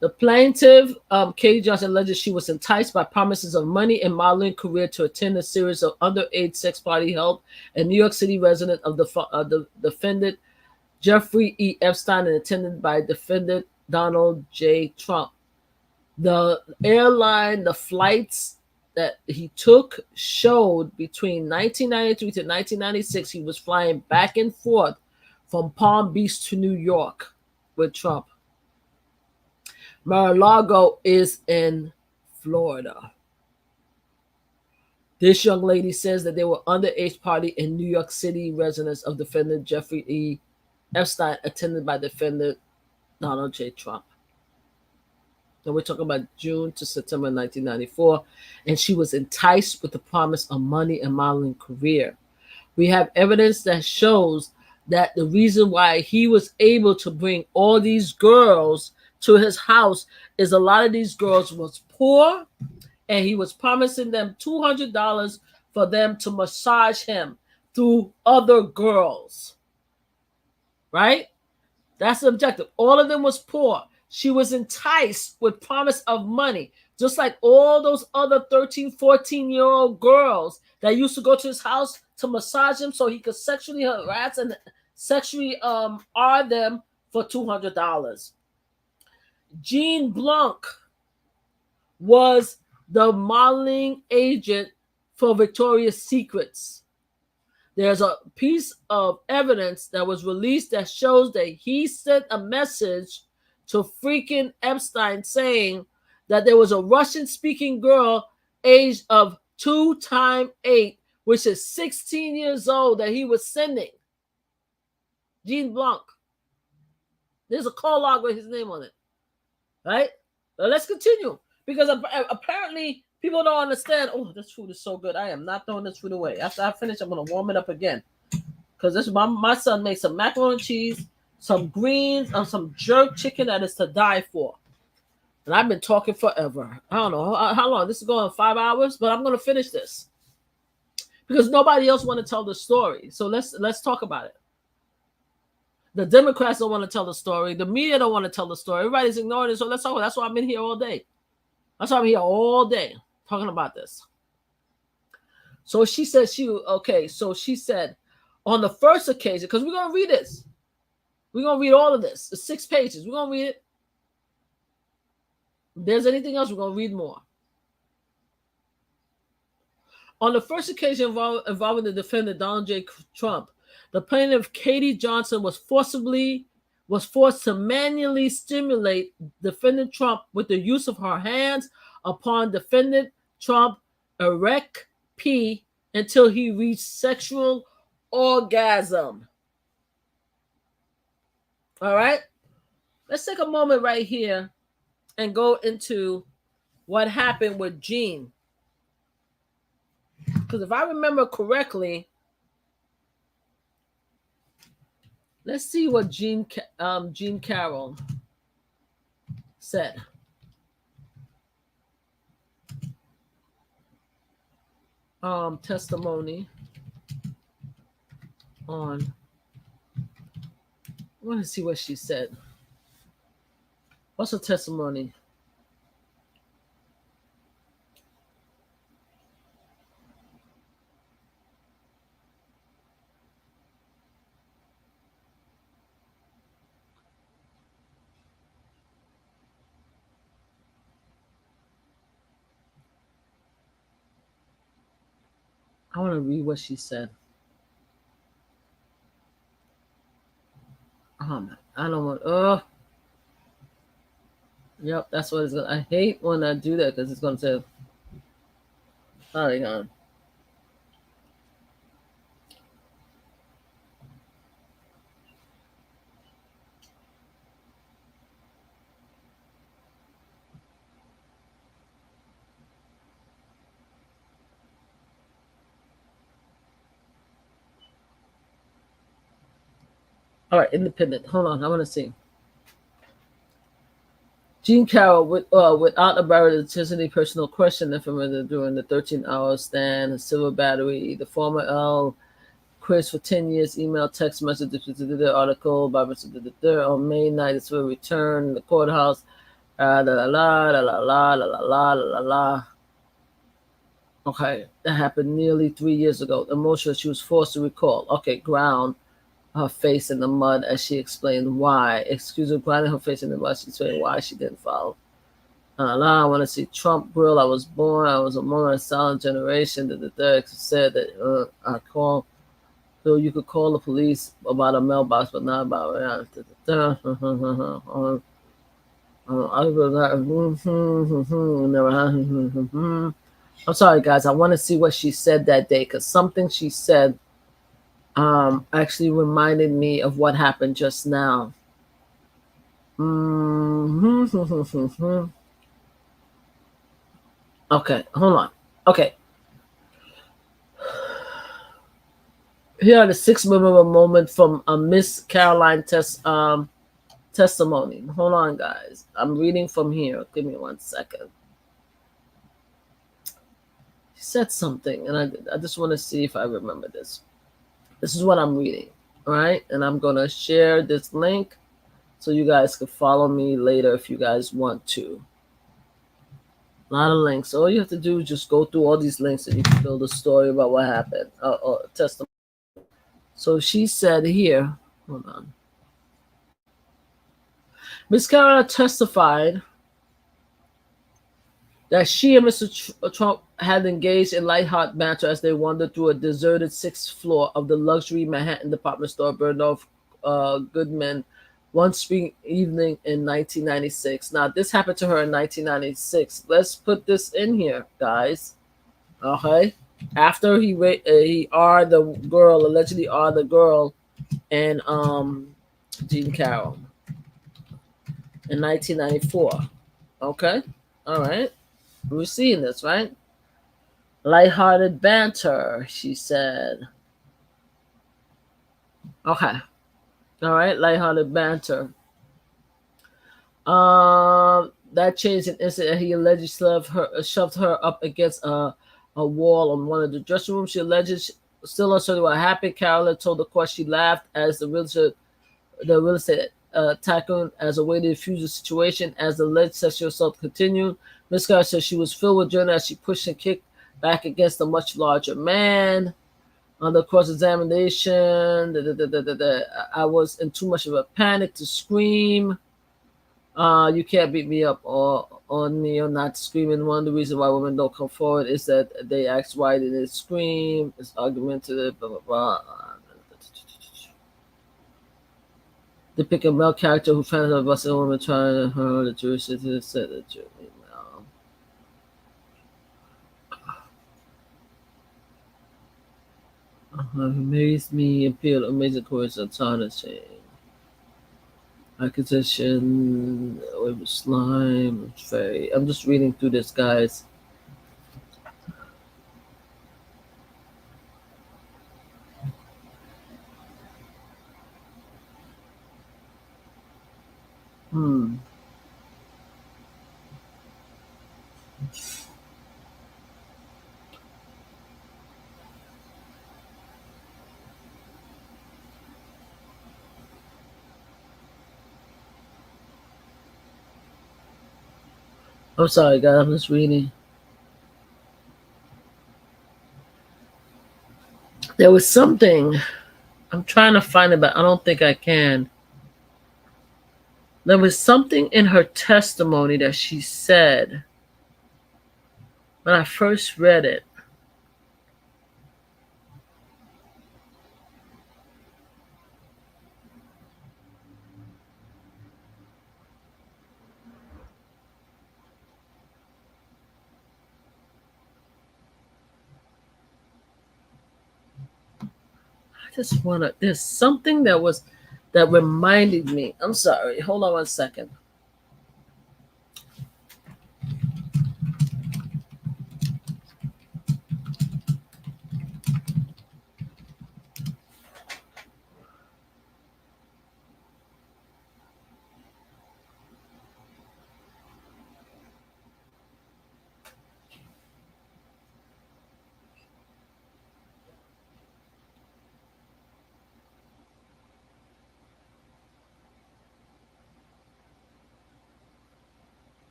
The plaintiff, Katie Johnson, alleges she was enticed by promises of money and modeling career to attend a series of underage sex party held in New York City resident of the defendant Jeffrey E. Epstein and attended by defendant Donald J. Trump. The airline, the flights that he took showed between 1993 to 1996, he was flying back and forth from Palm Beach to New York with Trump. Mar-a-Lago is in Florida. This young lady says that they were underage party in New York City residence of defendant Jeffrey E. Epstein, attended by defendant Donald J. Trump. And we're talking about June to September 1994. And she was enticed with the promise of money and modeling career. We have evidence that shows that the reason why he was able to bring all these girls to his house is a lot of these girls was poor, and he was promising them $200 for them to massage him through other girls. Right? That's the objective. All of them was poor. She was enticed with promise of money, just like all those other 13, 14-year-old girls that used to go to his house to massage him so he could sexually harass and sexually R them for $200. Jean Blanc was the modeling agent for Victoria's Secrets. There's a piece of evidence that was released that shows that he sent a message to freaking Epstein saying that there was a Russian-speaking girl aged of 2 times 8, which is 16 years old, that he was sending. Jean Blanc. There's a call log with his name on it. Right? Now let's continue. Because apparently people don't understand. Oh, this food is so good. I am not throwing this food away. After I finish, I'm going to warm it up again. Because this my son makes some macaroni and cheese, some greens, and some jerk chicken that is to die for. And I've been talking forever. I don't know how long. This is going 5 hours, but I'm going to finish this. Because nobody else want to tell the story. So let's talk about it. The Democrats don't want to tell the story. The media don't want to tell the story. Everybody's ignoring it. So that's why I'm in here all day. That's why I'm here all day talking about this. So she said so she said on the first occasion, because we're going to read this. We're going to read all of this. It's 6 pages. We're going to read it. If there's anything else, we're going to read more. On the first occasion involving the defendant, Donald J. Trump, the plaintiff, Katie Johnson, was forced to manually stimulate defendant Trump with the use of her hands upon defendant Trump erect P until he reached sexual orgasm. All right? Let's take a moment right here and go into what happened with Jean. Because if I remember correctly, let's see what Jean Carroll said. Testimony on. I want to see what she said. What's her testimony? I want to read what she said. I don't want. Yep, that's what it's going to. I hate when I do that because it's going to say. Hang on. All right, independent. Hold on, I want to see. Jean Carroll, without a barrier to authenticity, personal question information during the 13-hour stand, civil battery, the former L. quiz for 10 years, email, text message, article by Mr. On May 9th, it's will return the courthouse. Okay, that happened nearly 3 years ago. Emotional, she was forced to recall. Okay, ground her face in the mud as she explained why. Excuse me, grinding her face in the mud. She explained why she didn't follow. I want to see Trump grill. I was born. I was among a silent generation. The said that I call. So you could call the police about a mailbox, but not about I'm sorry, guys. I want to see what she said that day because something she said actually reminded me of what happened just now. Okay, hold on. Okay. Here are the 6 memorable moments from Miss Caroline testimony. Hold on, guys. I'm reading from here. Give me 1 second. She said something, and I just want to see if I remember this. This is what I'm reading, all right? And I'm going to share this link so you guys can follow me later if you guys want to. A lot of links. All you have to do is just go through all these links and you can build a story about what happened. Testimony. So she said here, hold on. Ms. Caroline testified that she and Mr. Trump had engaged in lighthearted banter as they wandered through a deserted 6th floor of the luxury Manhattan department store Bernhoff Goodman one spring evening in 1996. Now, this happened to her in 1996. Let's put this in here, guys. Okay? After he allegedly are the girl and Jean Carroll in 1994. Okay? All right. We're seeing this, right? Lighthearted banter, she said. Okay. All right, lighthearted banter. That changed an instant. He allegedly shoved her up against a wall on one of the dressing rooms. She alleged, still uncertain what happened. Carolyn told the court she laughed as the realtor the real estate tycoon as a way to defuse the situation as the alleged sexual assault continued. Ms. Scott said she was filled with adrenaline as she pushed and kicked back against a much larger man. On the cross-examination, I was in too much of a panic to scream. You can't beat me up or on me or not screaming. One of the reasons why women don't come forward is that they ask why they didn't scream. It's argumentative, blah, blah, blah. They pick a male character who found out about a woman trying to hurt the Jewish citizen said the Jew. Amazed me, appealed, amazing courage, astonishing. Accusation with slime. Very. I'm just reading through this, guys. I'm sorry, guys. I'm just reading. There was something. I'm trying to find it, but I don't think I can. There was something in her testimony that she said when I first read it. I just want to. There's something that reminded me. I'm sorry. Hold on one second.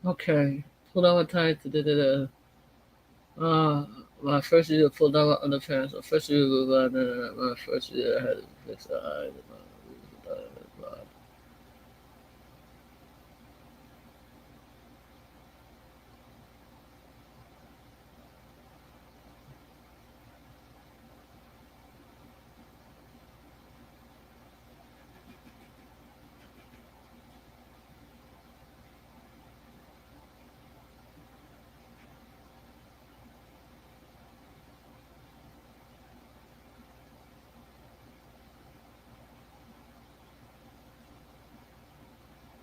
Okay. Pull down my time to my first year pulled down my underpants. My first year my first year I had to fix the eyes.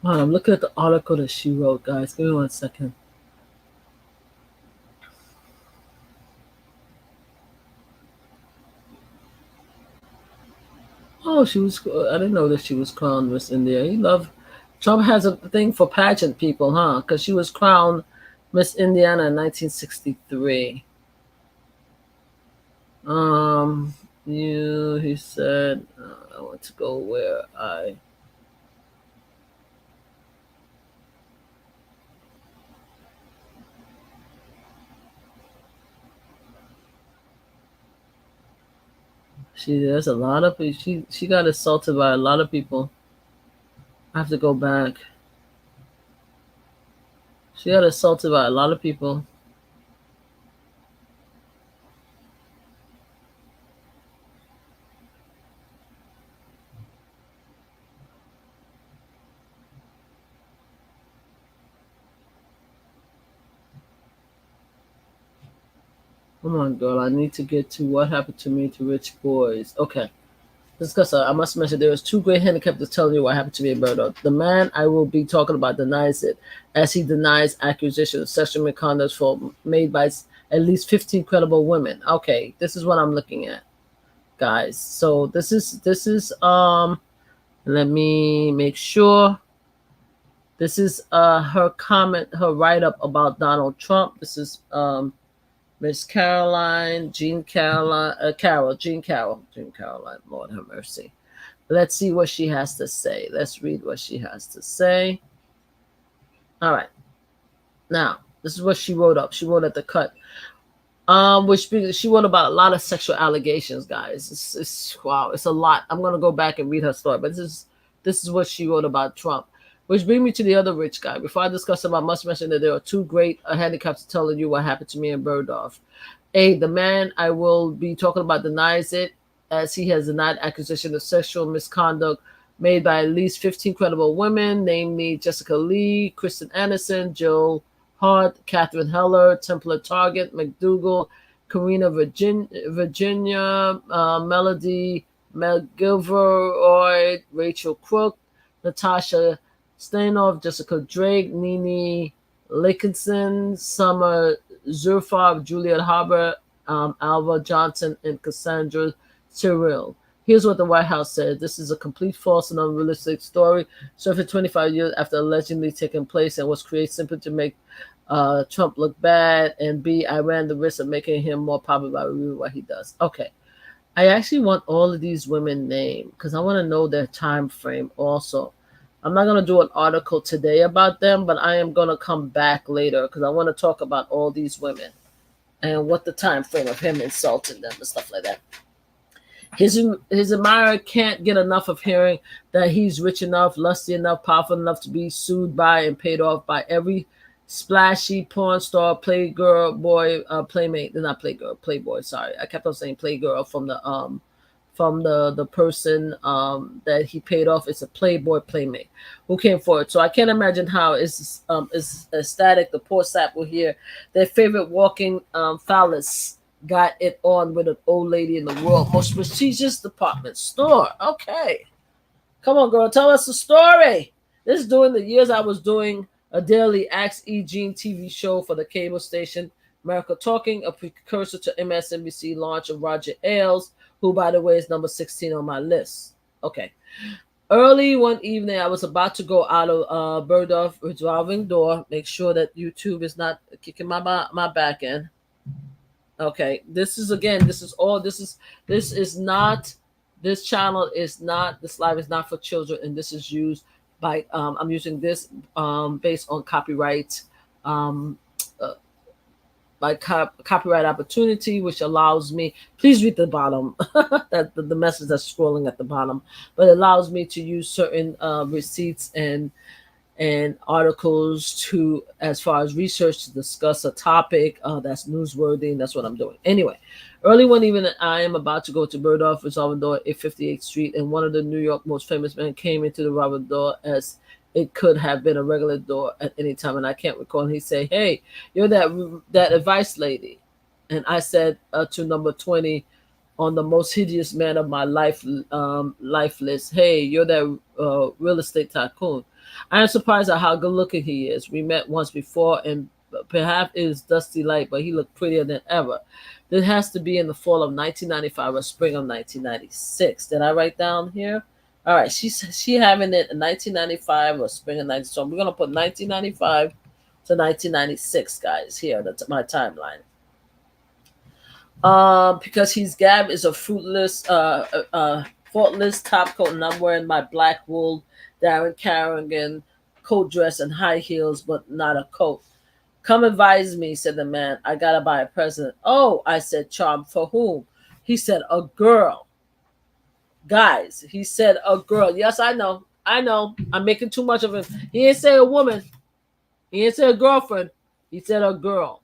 I'm looking at the article that she wrote, guys. Give me 1 second. Oh, she was. I didn't know that she was crowned Miss India. Trump has a thing for pageant people, huh? Because she was crowned Miss Indiana in 1963. He said, I want to go where I. There's a lot of she got assaulted by a lot of people. I have to go back. She got assaulted by a lot of people. Come on, girl. I need to get to what happened to me to rich boys. Okay. Discuss. I must mention there is 2 great handicaps to tell you what happened to me in Berto. The man I will be talking about denies it, as he denies accusations of sexual misconduct made by at least 15 credible women. Okay, this is what I'm looking at. guys. So this is let me make sure. This is her comment, her write-up about Donald Trump. This is Miss Caroline, Jean Caroline, Jean Caroline, Lord have mercy. Let's see what she has to say. Let's read what she has to say. All right. Now, this is what she wrote up. She wrote at the cut. Which she wrote about a lot of sexual allegations, guys. It's wow, it's a lot. I'm gonna go back and read her story, but this is what she wrote about Trump. Which brings me to the other rich guy. Before I discuss him, I must mention that there are two great handicaps telling you what happened to me in Bergdorf. A, the man I will be talking about denies it, as he has denied accusation of sexual misconduct made by at least 15 credible women, namely Jessica Lee, Kristen Anderson, Jill Hart, Catherine Heller, Templar Target, McDougal, Karina Virginia, Melody McGilveroy, Rachel Crook, Natasha Stanoff, Jessica Drake, Nene Lickinson, Summer Zurfar, Juliet Harbour, Alva Johnson, and Cassandra Cyril. Here's what the White House said. This is a complete false and unrealistic story, surfaced 25 years after allegedly taking place and was created simply to make Trump look bad. And B, I ran the risk of making him more popular by reviewing what he does. Okay. I actually want all of these women named because I want to know their time frame also. I'm not going to do an article today about them, but I am going to come back later because I want to talk about all these women and what the time frame of him insulting them and stuff like that. His admirer can't get enough of hearing that he's rich enough, lusty enough, powerful enough to be sued by and paid off by every splashy porn star, playgirl, boy, playmate. They're not playgirl, playboy. Sorry, I kept on saying playgirl from the person that he paid off. It's a playboy playmate who came forward. So I can't imagine how it's ecstatic the poor sap will hear their favorite walking phallus got it on with an old lady in the world most prestigious department store. Okay, come on, girl, tell us the story. This is during the years I was doing a daily Ask E. Jean TV show for the cable station America Talking, a precursor to MSNBC launch of Roger Ailes, who, by the way, is number 16 on my list. Okay. Early one evening, I was about to go out of Bergdorf revolving door. Make sure that YouTube is not kicking my back end. Okay. This is not, this channel is not, this live is not for children, and this is used by, I'm using this based on copyright, by copyright opportunity, which allows me, please read the bottom, that the message that's scrolling at the bottom, but it allows me to use certain receipts and articles to, as far as research, to discuss a topic that's newsworthy, and that's what I'm doing. Anyway, early one evening, I am about to go to Bergdorf revolving door at 58th Street, and one of the New York most famous men came into the revolving door as it could have been a regular door at any time, and I can't recall. And he said, "Hey, you're that advice lady." And I said to number 20 on the most hideous man of my life list, "Hey, you're that real estate tycoon." I am surprised at how good looking he is. We met once before, and perhaps it is dusty light, but he looked prettier than ever. This has to be in the fall of 1995 or spring of 1996. Did I write down here? All right, she having it in 1995 or spring of 90. So we're gonna put 1995 to 1996, guys. Here, that's my timeline. Because Gab is a faultless top coat, and I'm wearing my black wool Darren Carrigan coat dress and high heels, but not a coat. "Come advise me," said the man. "I gotta buy a present." "Oh," I said, "charm for whom?" He said, "A girl." Guys, he said a girl. Yes, I know. I'm making too much of it. He didn't say a woman. He didn't say a girlfriend. He said a girl.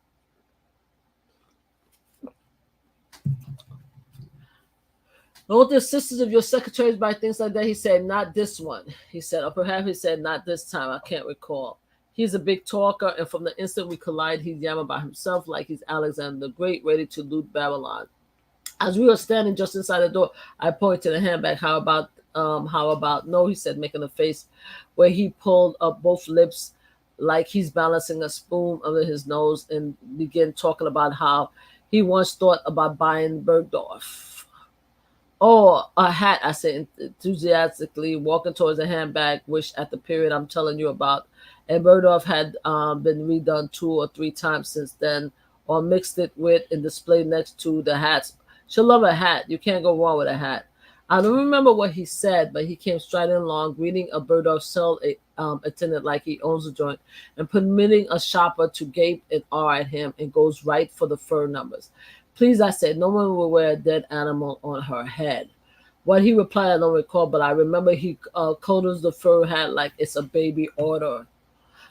"Don't the sisters of your secretaries buy things like that?" He said, "Not this one." He said, or perhaps he said, "Not this time." I can't recall. He's a big talker, and from the instant we collide, he's yammering about himself like he's Alexander the Great, ready to loot Babylon. As we were standing just inside the door, I pointed to the handbag. How about no, he said, making a face where he pulled up both lips like he's balancing a spoon under his nose, and began talking about how he once thought about buying Bergdorf. Oh, a hat, I said enthusiastically, walking towards a handbag, which at the period I'm telling you about, and Murdoch had been redone 2 or 3 times since then, or mixed it with and displayed next to the hats. She'll love a hat. You can't go wrong with a hat. I don't remember what he said, but he came striding along, greeting a Murdoch cell attendant like he owns the joint, and permitting a shopper to gape and awe at him, and goes right for the fur numbers. Please, I said, no one will wear a dead animal on her head. What he replied, I don't recall, but I remember he coders the fur hat like it's a baby order.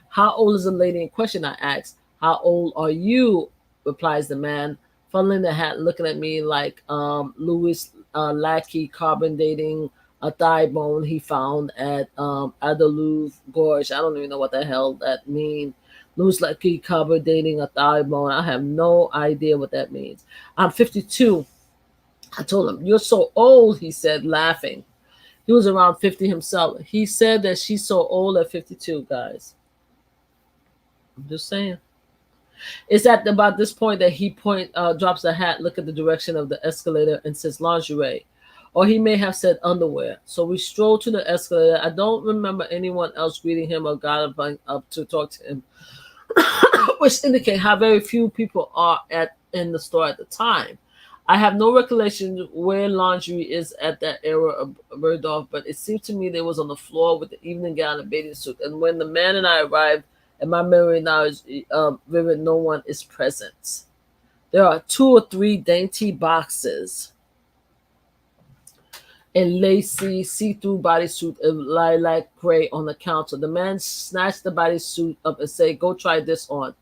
How old is the lady in question? I asked. How old are you? Replies the man, funneling the hat, looking at me like Louis Lackey carbon dating a thigh bone he found at Adelouve Gorge. I don't even know what the hell that means. Louis Lackey carbon dating a thigh bone. I have no idea what that means. I'm 52. I told him, "You're so old," he said, laughing. He was around 50 himself. He said that she's so old at 52, guys. I'm just saying. It's at about this point that he drops the hat, look at the direction of the escalator, and says lingerie. Or he may have said underwear. So we stroll to the escalator. I don't remember anyone else greeting him or got up to talk to him, which indicate how very few people are in the store at the time. I have no recollection where laundry is at that era of Murdoch, but it seemed to me they was on the floor with the evening gown and bathing suit. And when the man and I arrived, and my memory now is vivid, no one is present. There are 2 or 3 dainty boxes, a lacy see-through bodysuit of lilac gray on the counter. The man snatched the bodysuit up and said, "Go try this on."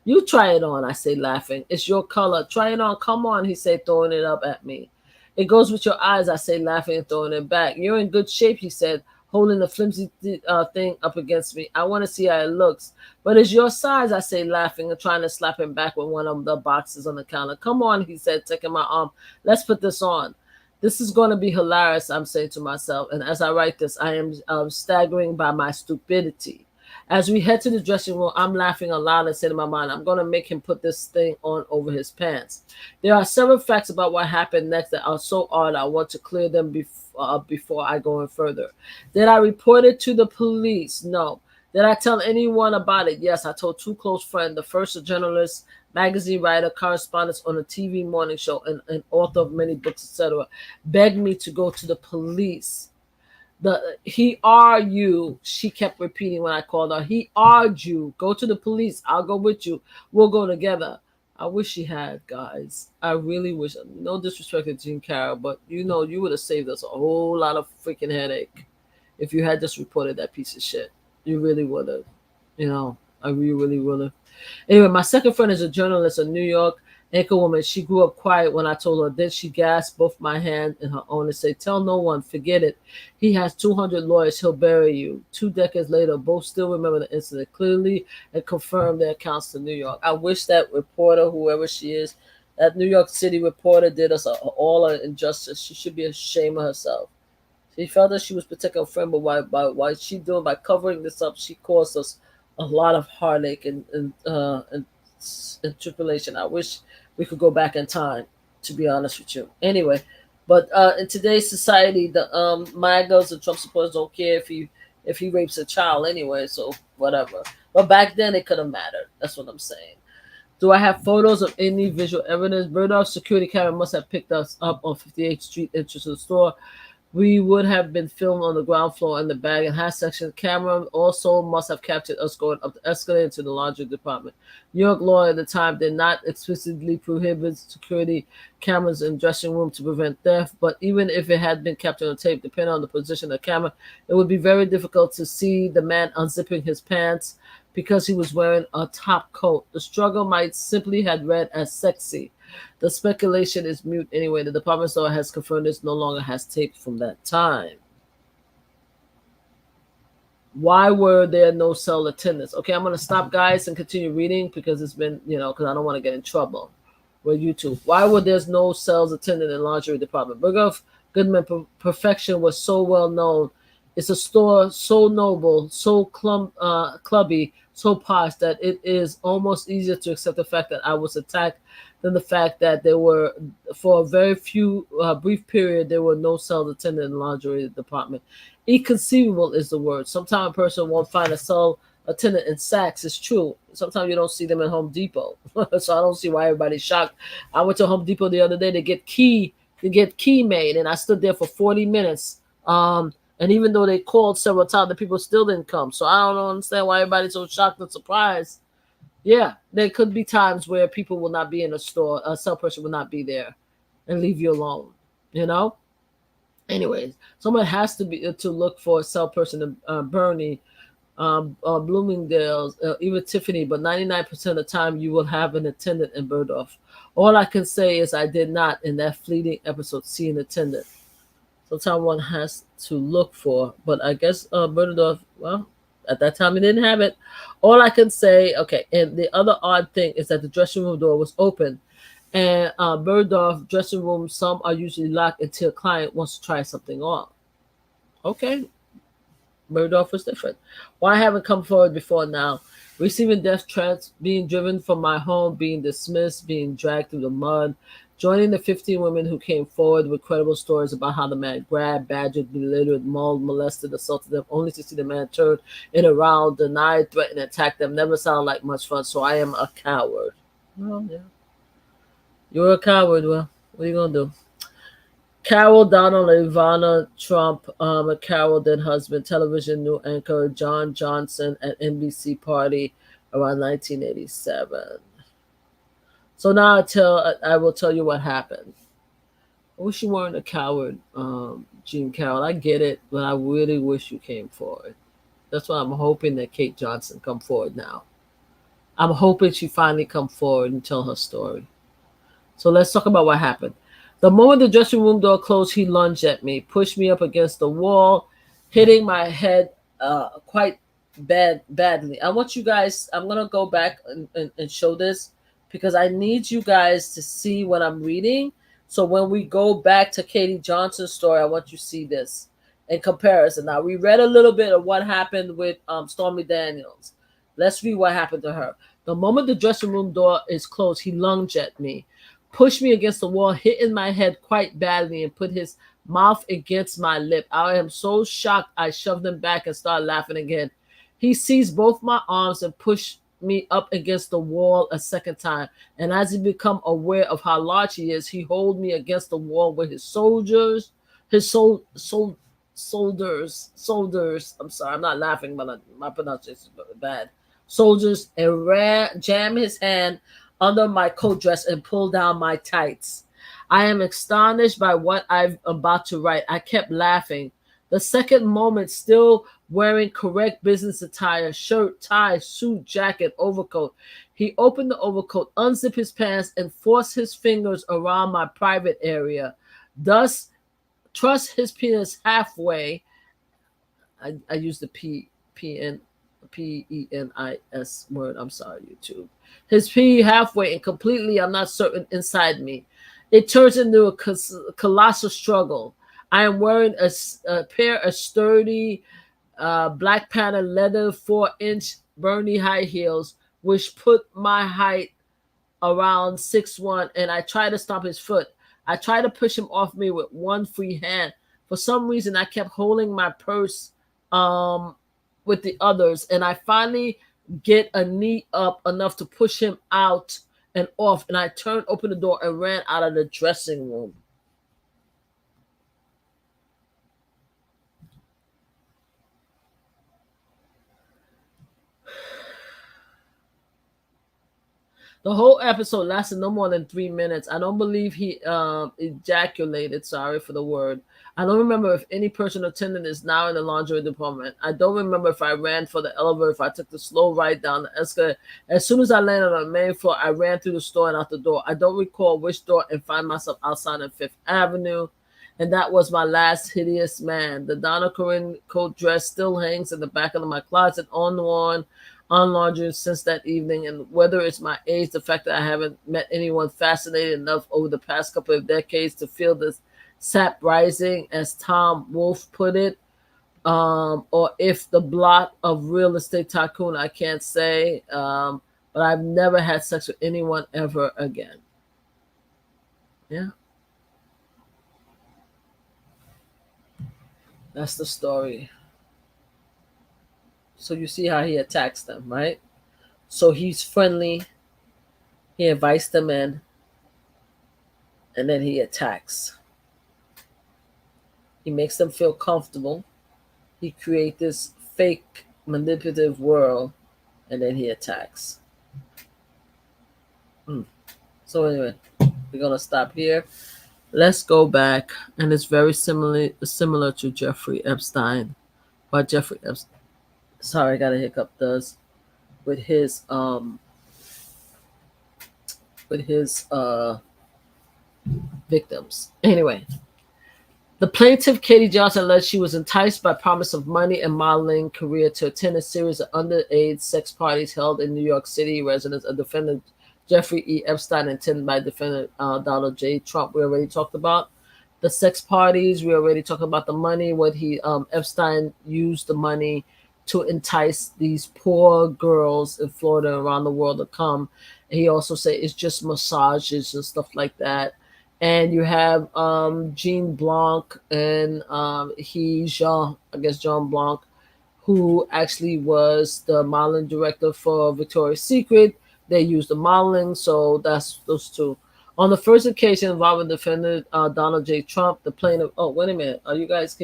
"You try it on," I say, laughing. "It's your color. Try it on. Come on," he said, throwing it up at me. "It goes with your eyes," I say, laughing and throwing it back. "You're in good shape," he said, holding the flimsy thing up against me. "I want to see how it looks." "But it's your size," I say, laughing and trying to slap him back with one of the boxes on the counter. "Come on," he said, taking my arm. "Let's put this on." This is going to be hilarious, I'm saying to myself. And as I write this, I am staggering by my stupidity. As we head to the dressing room, I'm laughing aloud and saying in my mind, I'm going to make him put this thing on over his pants. There are several facts about what happened next that are so odd I want to clear them before I go in further. Did I report it to the police? No. Did I tell anyone about it? Yes, I told 2 close friends. The first, a journalist, magazine writer, correspondent on a TV morning show, and author of many books, etc., begged me to go to the police. He argued, you, she kept repeating when I called her. He argued, you, go to the police. I'll go with you. We'll go together. I wish she had, guys. I really wish. No disrespect to Jean Carroll, but you would have saved us a whole lot of freaking headache if you had just reported that piece of shit. You really would have. I really would have. Anyway, my second friend is a journalist, a New York anchor woman. She grew up quiet when I told her. Then she gasped both my hand in her own and said, "Tell no one, forget it. He has 200 lawyers. He'll bury you." 2 decades later, both still remember the incident clearly and confirmed their accounts to New York. I wish that reporter, whoever she is, that New York City reporter did us all an injustice. She should be ashamed of herself. She felt that she was protecting her friend, but why she doing by covering this up, she caused us a lot of heartache and tribulation. I wish we could go back in time, to be honest with you. Anyway, but in today's society, the MAGAs and Trump supporters don't care if he rapes a child anyway, so whatever. But back then, it could have mattered. That's what I'm saying. Do I have photos of any visual evidence? Murdoch's security camera must have picked us up on 58th Street entrance to the store. We would have been filmed on the ground floor in the bag and hat section. Camera also must have captured us going up the escalator to the laundry department. New York law at the time did not explicitly prohibit security cameras in dressing room to prevent theft, but even if it had been captured on tape, depending on the position of the camera, it would be very difficult to see the man unzipping his pants because he was wearing a top coat. The struggle might simply have read as sexy. The speculation is mute anyway. The department store has confirmed this no longer has tape from that time. Why were there no cell attendants? Okay, I'm going to stop, guys, and continue reading because it's been, because I don't want to get in trouble with YouTube. Why were there no cells attendant in lingerie department? Berghoff Goodman perfection was so well known It's a store so noble, so clubby, so posh that it is almost easier to accept the fact that I was attacked than the fact that there were, for a very few brief period, there were no cell attendant in the lingerie department. Inconceivable is the word. Sometimes a person won't find a cell attendant in Saks. It's true. Sometimes you don't see them at Home Depot. So I don't see why everybody's shocked. I went to Home Depot the other day to get key made, and I stood there for 40 minutes. And even though they called several times, the people still didn't come. So I don't understand why everybody's so shocked and surprised. Yeah, there could be times where people will not be in a store, a cell person will not be there and leave you alone, you know? Anyways, someone has to be to look for a cell person in Bernie, Bloomingdale's, even Tiffany, but 99% of the time you will have an attendant in Bergdorf. All I can say is I did not, in that fleeting episode, see an attendant. Sometimes one has to look for, but I guess Bergdorf, well, at that time, he didn't have it. All I can say, okay, and the other odd thing is that the dressing room door was open. And Bergdorf dressing room, some are usually locked until a client wants to try something on. Okay, Bergdorf was different. Why I haven't come forward before now? Receiving death threats, being driven from my home, being dismissed, being dragged through the mud, joining the 15 women who came forward with credible stories about how the man grabbed, badgered, belittled, mauled, molested, assaulted them, only to see the man turn it around, denied, threatened, attack them. Never sound like much fun, so I am a coward. Well, yeah. You're a coward. Well, what are you going to do? Carol Donald, Ivana Trump, Carol then husband, television new anchor John Johnson at NBC party around 1987. So now I will tell you what happened. I wish you weren't a coward, Jean Carroll. I get it, but I really wish you came forward. That's why I'm hoping that Kate Johnson come forward now. I'm hoping she finally come forward and tell her story. So let's talk about what happened. The moment the dressing room door closed, he lunged at me, pushed me up against the wall, hitting my head quite badly. I want you guys, I'm going to go back and show this because I need you guys to see what I'm reading. So when we go back to Katie Johnson's story, I want you to see this in comparison. Now, we read a little bit of what happened with Stormy Daniels. Let's read what happened to her. The moment the dressing room door is closed, he lunged at me, pushed me against the wall, hitting my head quite badly, and put his mouth against my lip. I am so shocked, I shoved him back and started laughing again. He seized both my arms and pushed me up against the wall a second time. And as he become aware of how large he is, he hold me against the wall with his soldiers. I'm sorry, I'm not laughing, but my pronunciation is bad. Soldiers, and jam his hand under my coat dress and pull down my tights. I am astonished by what I'm about to write. I kept laughing. The second moment, still wearing correct business attire, shirt, tie, suit, jacket, overcoat, he opened the overcoat, unzipped his pants, and forced his fingers around my private area. Thus, thrust his penis halfway. I used the P-E-N-I-S word. I'm sorry, YouTube. His pee halfway and completely, I'm not certain, inside me. It turns into a colossal struggle. I am wearing a pair of sturdy Black Panther leather 4-inch Bernie high heels, which put my height around 6'1", and I try to stop his foot. I try to push him off me with one free hand. For some reason, I kept holding my purse with the others, and I finally get a knee up enough to push him out and off, and I turned, opened the door, and ran out of the dressing room. The whole episode lasted no more than 3 minutes. I don't believe he ejaculated. Sorry for the word. I don't remember if any personal attendant is now in the lingerie department. I don't remember if I ran for the elevator, if I took the slow ride down the escalator. As soon as I landed on the main floor, I ran through the store and out the door. I don't recall which door and find myself outside on Fifth Avenue. And that was my last hideous man. The Donna Corinne coat dress still hangs in the back of my closet, unlaundered since that evening. And whether it's my age, the fact that I haven't met anyone fascinated enough over the past couple of decades to feel this sap rising, as Tom Wolfe put it, or if the block of real estate tycoon, I can't say. But I've never had sex with anyone ever again. Yeah. That's the story. So you see how he attacks them, right? So he's friendly. He invites them in, and then he attacks. He makes them feel comfortable. He creates this fake manipulative world, and then he attacks. So anyway, we're gonna stop here. Let's go back, and it's very similar to Jeffrey Epstein. What Jeffrey Epstein, sorry, I got a hiccup, does with his victims. Anyway, the plaintiff, Katie Johnson, alleged she was enticed by promise of money and modeling career to attend a series of underage sex parties held in New York City residence of defendant Jeffrey E. Epstein, attended by defendant Donald J. Trump. We already talked about the sex parties. We already talked about the money, what he Epstein used the money to entice these poor girls in Florida and around the world to come. And he also said it's just massages and stuff like that. And you have Jean Blanc and Jean Blanc, who actually was the modeling director for Victoria's Secret. They used the modeling, so that's those two. On the first occasion involving defendant Donald J. Trump, the plaintiff. Oh, wait a minute. Can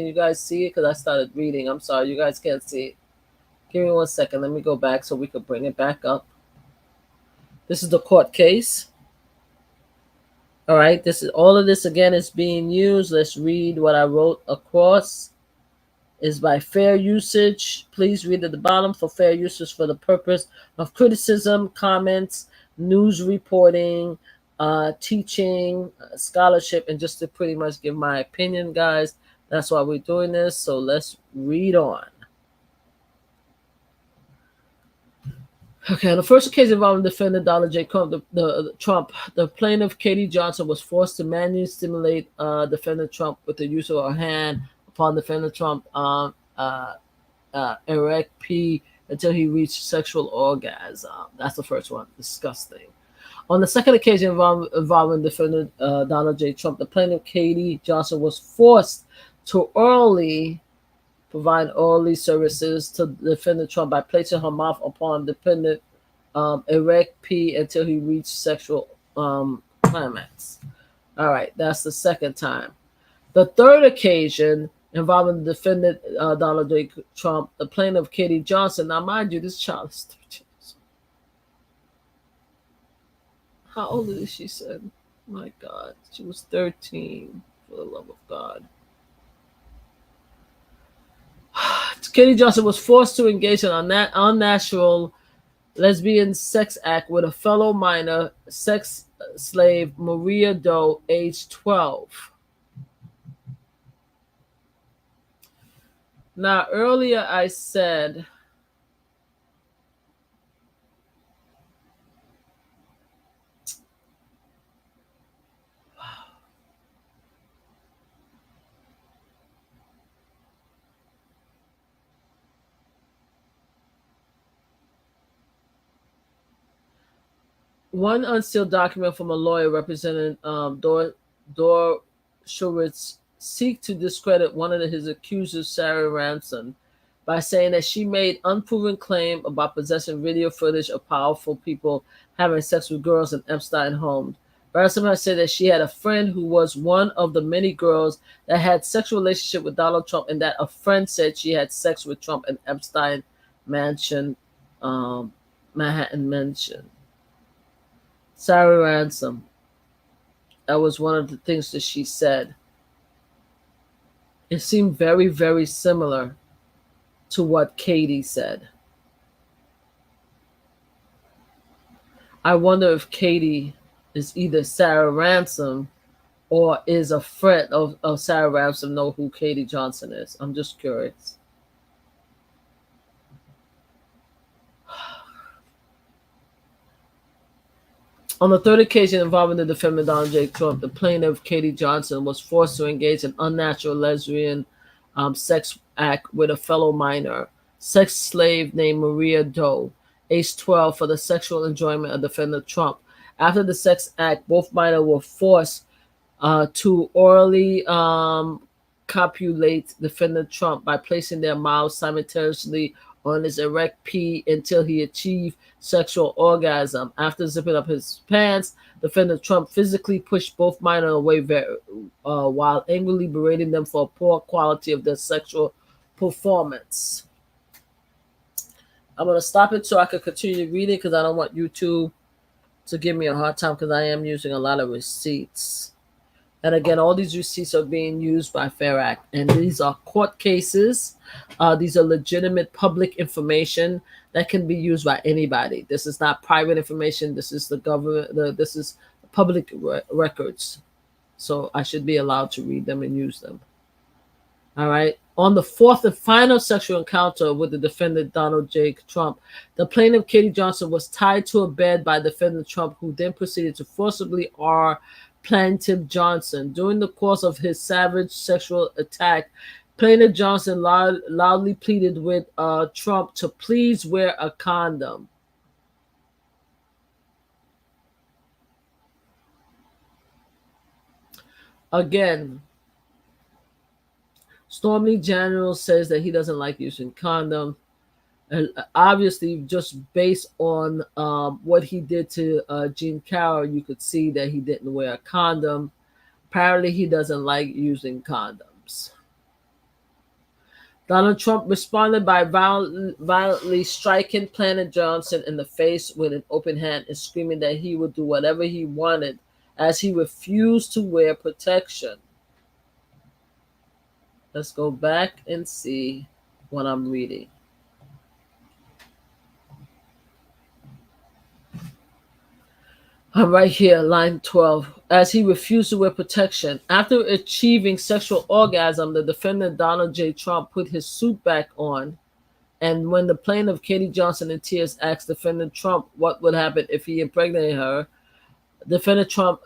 you guys see it? Because I started reading. I'm sorry, you guys can't see it. Give me 1 second. Let me go back so we can bring it back up. This is the court case. All right, all of this again is being used. Let's read what I wrote across. Is by fair usage. Please read at the bottom. For fair usage for the purpose of criticism, comments, news reporting, teaching, scholarship, and just to pretty much give my opinion, guys. That's why we're doing this. So let's read on. Okay, on the first occasion involving defendant Donald J. Trump, the plaintiff, Katie Johnson, was forced to manually stimulate defendant Trump with the use of her hand upon defendant Trump erect P until he reached sexual orgasm. That's the first one. Disgusting. On the second occasion involving defendant Donald J. Trump, the plaintiff, Katie Johnson, was forced to provide orally services to defendant Trump by placing her mouth upon defendant erect P until he reached sexual climax. All right, that's the second time. The third occasion involving the defendant Donald J. Trump, the plaintiff, Katie Johnson. Now, mind you, this child is 13. How old is she? Said, my God, she was 13. For the love of God. Katie Johnson was forced to engage in an unnatural lesbian sex act with a fellow minor sex slave, Maria Doe, age 12. Now, earlier I said one unsealed document from a lawyer representing Dor Schwartz seek to discredit one of his accusers, Sarah Ransom, by saying that she made unproven claim about possessing video footage of powerful people having sex with girls in Epstein home. Ransom has said that she had a friend who was one of the many girls that had sexual relationship with Donald Trump, and that a friend said she had sex with Trump in Epstein mansion, Manhattan mansion. Sarah Ransom. That was one of the things that she said. It seemed very, very similar to what Katie said. I wonder if Katie is either Sarah Ransom or is a friend of Sarah Ransom know who Katie Johnson is. I'm just curious. On the third occasion involving the defendant Donald J. Trump, the plaintiff, Katie Johnson, was forced to engage in unnatural lesbian sex act with a fellow minor, sex slave named Maria Doe, age 12, for the sexual enjoyment of defendant Trump. After the sex act, both minors were forced to orally copulate defendant Trump by placing their mouths simultaneously on his erect pee until he achieved sexual orgasm. After zipping up his pants, defendant Trump physically pushed both minors away while angrily berating them for a poor quality of their sexual performance. I'm going to stop it so I can continue reading because I don't want YouTube to give me a hard time because I am using a lot of receipts. And again, all these receipts are being used by Fair Act. And these are court cases. These are legitimate public information that can be used by anybody. This is not private information. This is the government. This is public records. So I should be allowed to read them and use them. All right. On the fourth and final sexual encounter with the defendant, Donald J. Trump, the plaintiff, Katie Johnson, was tied to a bed by defendant Trump, who then proceeded to forcibly R. Plaintiff Johnson. During the course of his savage sexual attack, Plaintiff Johnson loudly pleaded with Trump to please wear a condom. Again, Stormy Daniels says that he doesn't like using condom. And obviously, just based on what he did to Jean Carroll, you could see that he didn't wear a condom. Apparently, he doesn't like using condoms. Donald Trump responded by violently striking Plaintiff Johnson in the face with an open hand and screaming that he would do whatever he wanted as he refused to wear protection. Let's go back and see what I'm reading. I'm right here, line 12. As he refused to wear protection. After achieving sexual orgasm, the defendant, Donald J. Trump, put his suit back on. And when the plaintiff, Katie Johnson, in tears, asked defendant Trump what would happen if he impregnated her, defendant Trump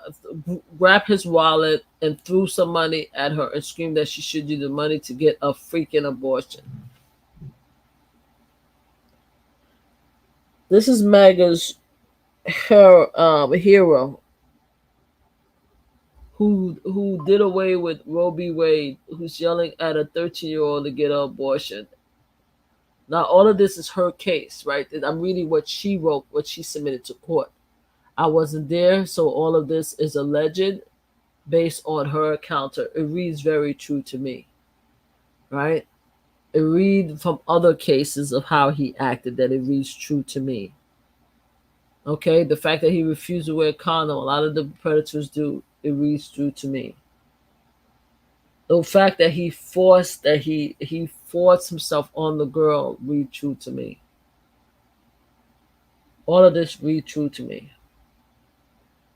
grabbed his wallet and threw some money at her and screamed that she should use the money to get a freaking abortion. This is MAGA's hero who did away with Roe v. Wade, who's yelling at a 13-year-old to get an abortion. Now, all of this is her case, right? I'm reading what she wrote, what she submitted to court. I wasn't there, so all of this is alleged based on her account. It reads very true to me, right? It reads from other cases of how he acted that it reads true to me. Okay, the fact that he refused to wear a condom, a lot of the predators do, it reads true to me. The fact that he forced himself on the girl read true to me. All of this read true to me.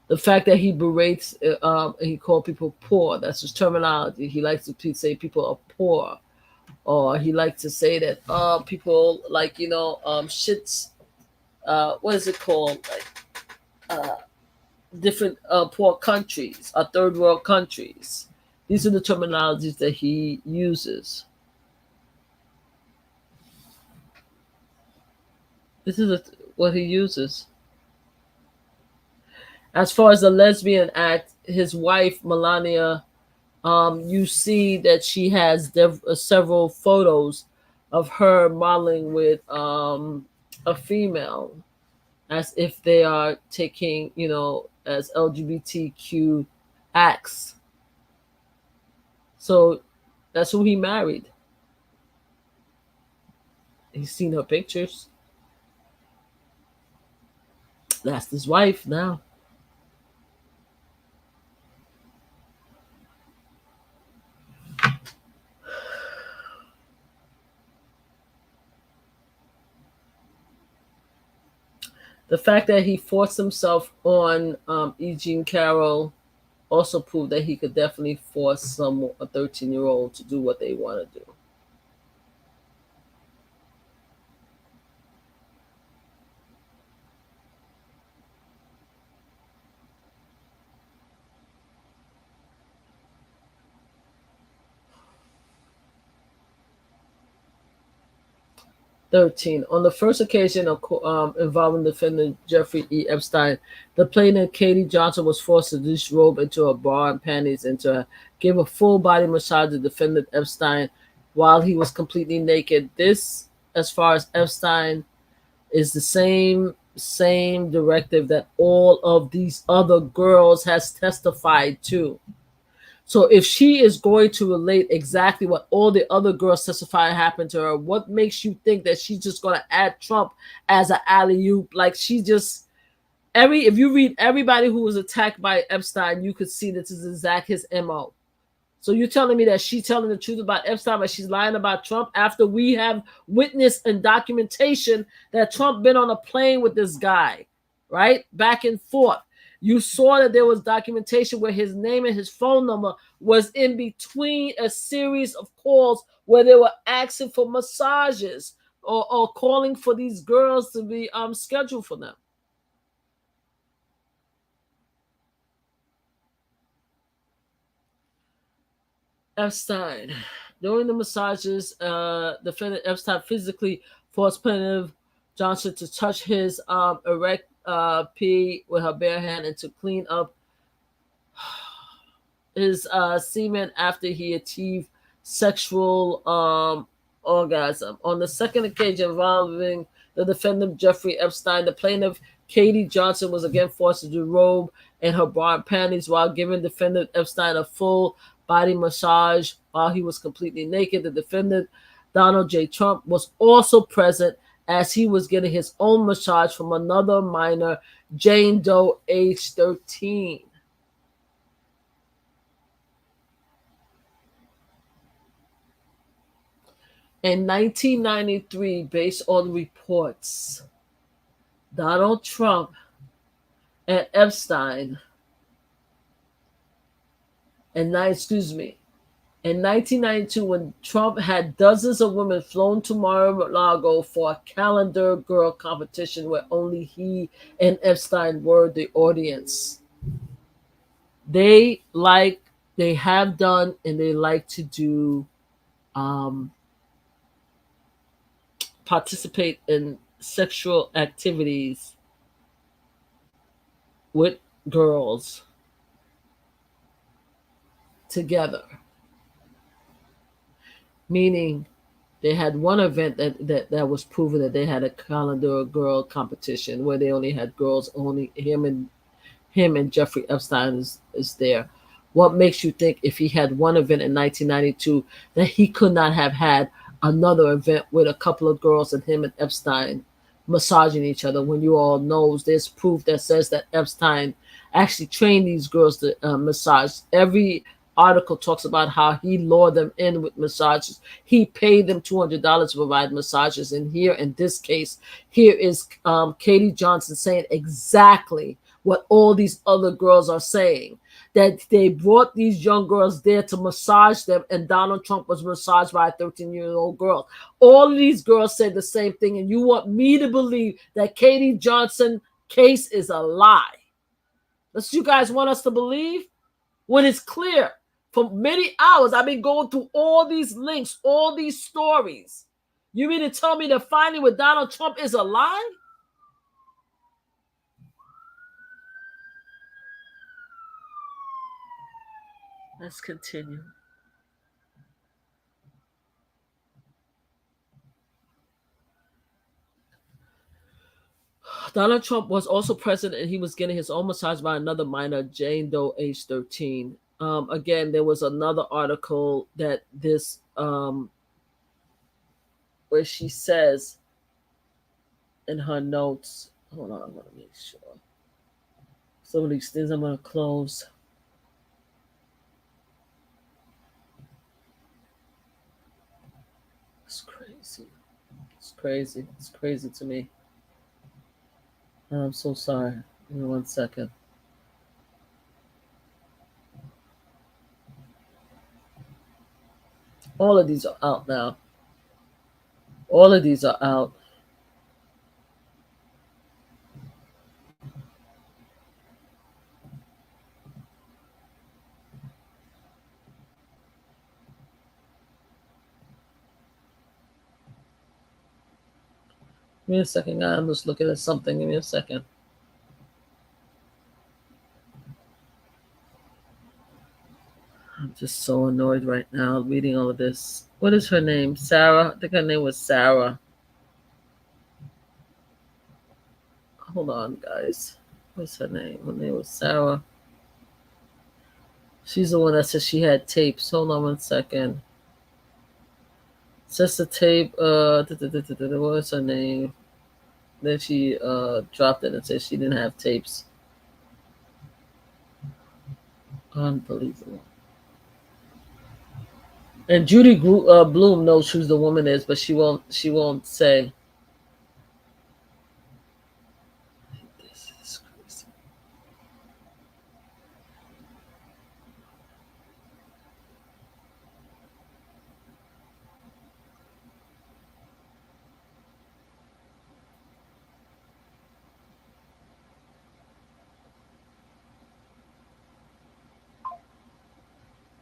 The fact that he berates, he called people poor. That's his terminology. He likes to say people are poor, or he likes to say that people like shits. What is it called? Like different poor countries, or third world countries. These are the terminologies that he uses. This is what he uses. As far as the lesbian act, his wife, Melania, you see that she has several photos of her modeling with a female as if they are taking, as LGBTQ acts. So that's who he married. He's seen her pictures. That's his wife now. The fact that he forced himself on Jean Carroll also proved that he could definitely force a 13-year-old to do what they want to do. 13. On the first occasion involving defendant Jeffrey E. Epstein, the plaintiff Katie Johnson was forced to disrobe into a bra and panties and to give a full body massage to defendant Epstein while he was completely naked. This, as far as Epstein, is the same directive that all of these other girls has testified to. So if she is going to relate exactly what all the other girls testify happened to her, what makes you think that she's just going to add Trump as an alley-oop? Like she just if you read everybody who was attacked by Epstein, you could see this is exact his MO. So you're telling me that she's telling the truth about Epstein, but she's lying about Trump after we have witness and documentation that Trump been on a plane with this guy, right? Back and forth. You saw that there was documentation where his name and his phone number was in between a series of calls where they were asking for massages or calling for these girls to be scheduled for them. Epstein. During the massages, defendant Epstein physically forced plaintiff Johnson to touch his erect pee with her bare hand and to clean up his semen after he achieved sexual orgasm. On the second occasion involving the defendant Jeffrey Epstein, the plaintiff Katie Johnson was again forced to derobe in her bra and panties while giving defendant Epstein a full body massage while he was completely naked. The defendant, Donald J. Trump, was also present as he was getting his own massage from another minor, Jane Doe, age 13. In 1993, based on reports, Donald Trump and Epstein, in 1992, when Trump had dozens of women flown to Mar-a-Lago for a calendar girl competition where only he and Epstein were the audience. They have done and they like to do participate in sexual activities with girls together. Meaning they had one event that was proven that they had a calendar girl competition where they only had girls, only him and Jeffrey Epstein is there. What makes you think if he had one event in 1992 that he could not have had another event with a couple of girls and him and Epstein massaging each other when you all knows there's proof that says that Epstein actually trained these girls to massage. Every article talks about how he lured them in with massages. He paid them $200 to provide massages. And here in this case, here is Katie Johnson saying exactly what all these other girls are saying, that they brought these young girls there to massage them, and Donald Trump was massaged by a 13-year-old girl. All of these girls said the same thing, and you want me to believe that Katie Johnson case is a lie. That's what you guys want us to believe? When it's clear, for many hours, I've been going through all these links, all these stories. You mean to tell me that finding with Donald Trump is a lie? Let's continue. Donald Trump was also present and he was getting his own massage by another minor, Jane Doe, age 13. Again, there was another article that this, where she says in her notes, hold on, I want to make sure. Some of these things I'm going to close. It's crazy. It's crazy. It's crazy to me. I'm so sorry. Give me 1 second. All of these are out now. All of these are out. me a second, guys. I'm just looking at something. Give me a second. I'm just so annoyed right now reading all of this. What is her name? Sarah? I think her name was Sarah. Hold on, guys. What's her name? Her name was Sarah. She's the one that said she had tapes. Hold on one second. Just a tape. What was her name? Then she dropped it and said she didn't have tapes. Unbelievable. And Judy Bloom knows who the woman is, but she won't say. This is crazy.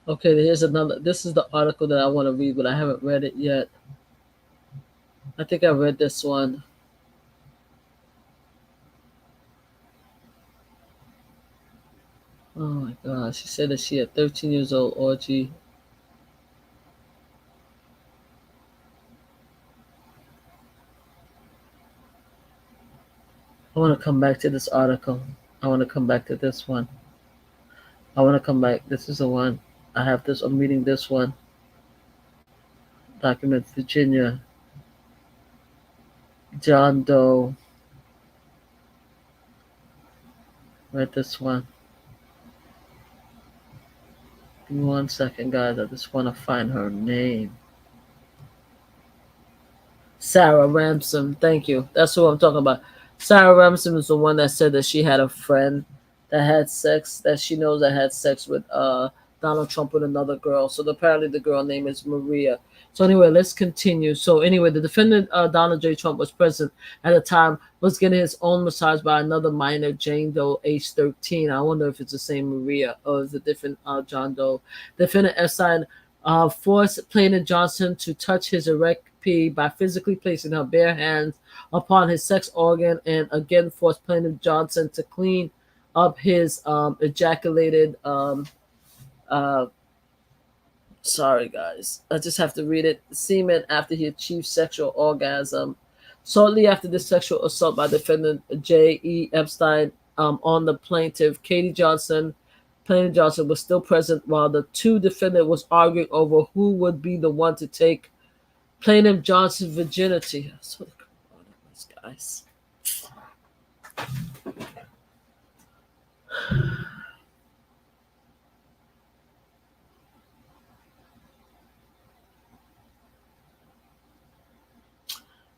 Okay, here's another. This is the article that I want to read, but I haven't read it yet. I think I read this one. Oh my God. She said that she had 13 years old orgy. I want to come back to this article. I want to come back to this one. I want to come back. This is the one. I have this. I'm reading this one. Document Virginia. John Doe. Read this one. Give me 1 second, guys. I just want to find her name. Sarah Ransom. Thank you. That's who I'm talking about. Sarah Ransom is the one that said that she had a friend that had sex, that she knows that had sex with Donald Trump with another girl. So apparently the girl name is Maria. So anyway, let's continue. So anyway, the defendant, Donald J. Trump, was present at the time, was getting his own massage by another minor, Jane Doe, age 13. I wonder if it's the same Maria or is it different John Doe. Defendant Epstein forced Plaintiff Johnson to touch his erect pee by physically placing her bare hands upon his sex organ, and again forced Plaintiff Johnson to clean up his ejaculated sorry guys, I just have to read it. Semen after he achieved sexual orgasm. Shortly after the sexual assault by defendant J.E. Epstein on the plaintiff, Katie Johnson, Plaintiff Johnson was still present while the two defendants was arguing over who would be the one to take Plaintiff Johnson's virginity. That's what these guys.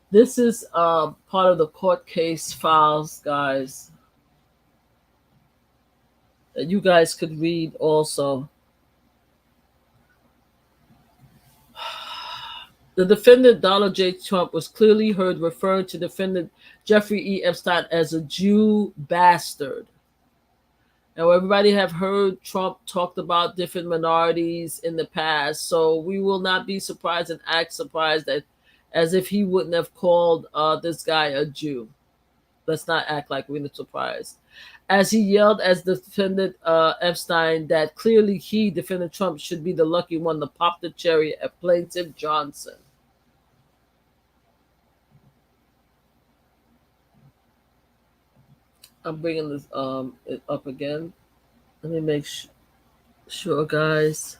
This is part of the court case files, guys, that you guys could read also. The defendant, Donald J. Trump, was clearly heard referring to defendant Jeffrey E. Epstein as a Jew bastard. Now, everybody have heard Trump talked about different minorities in the past, so we will not be surprised and act surprised that as if he wouldn't have called this guy a Jew. Let's not act like we're not surprised. As he yelled as defendant Epstein that clearly he, defendant Trump, should be the lucky one to pop the cherry at Plaintiff Johnson. I'm bringing this it up again. Let me make sure, guys.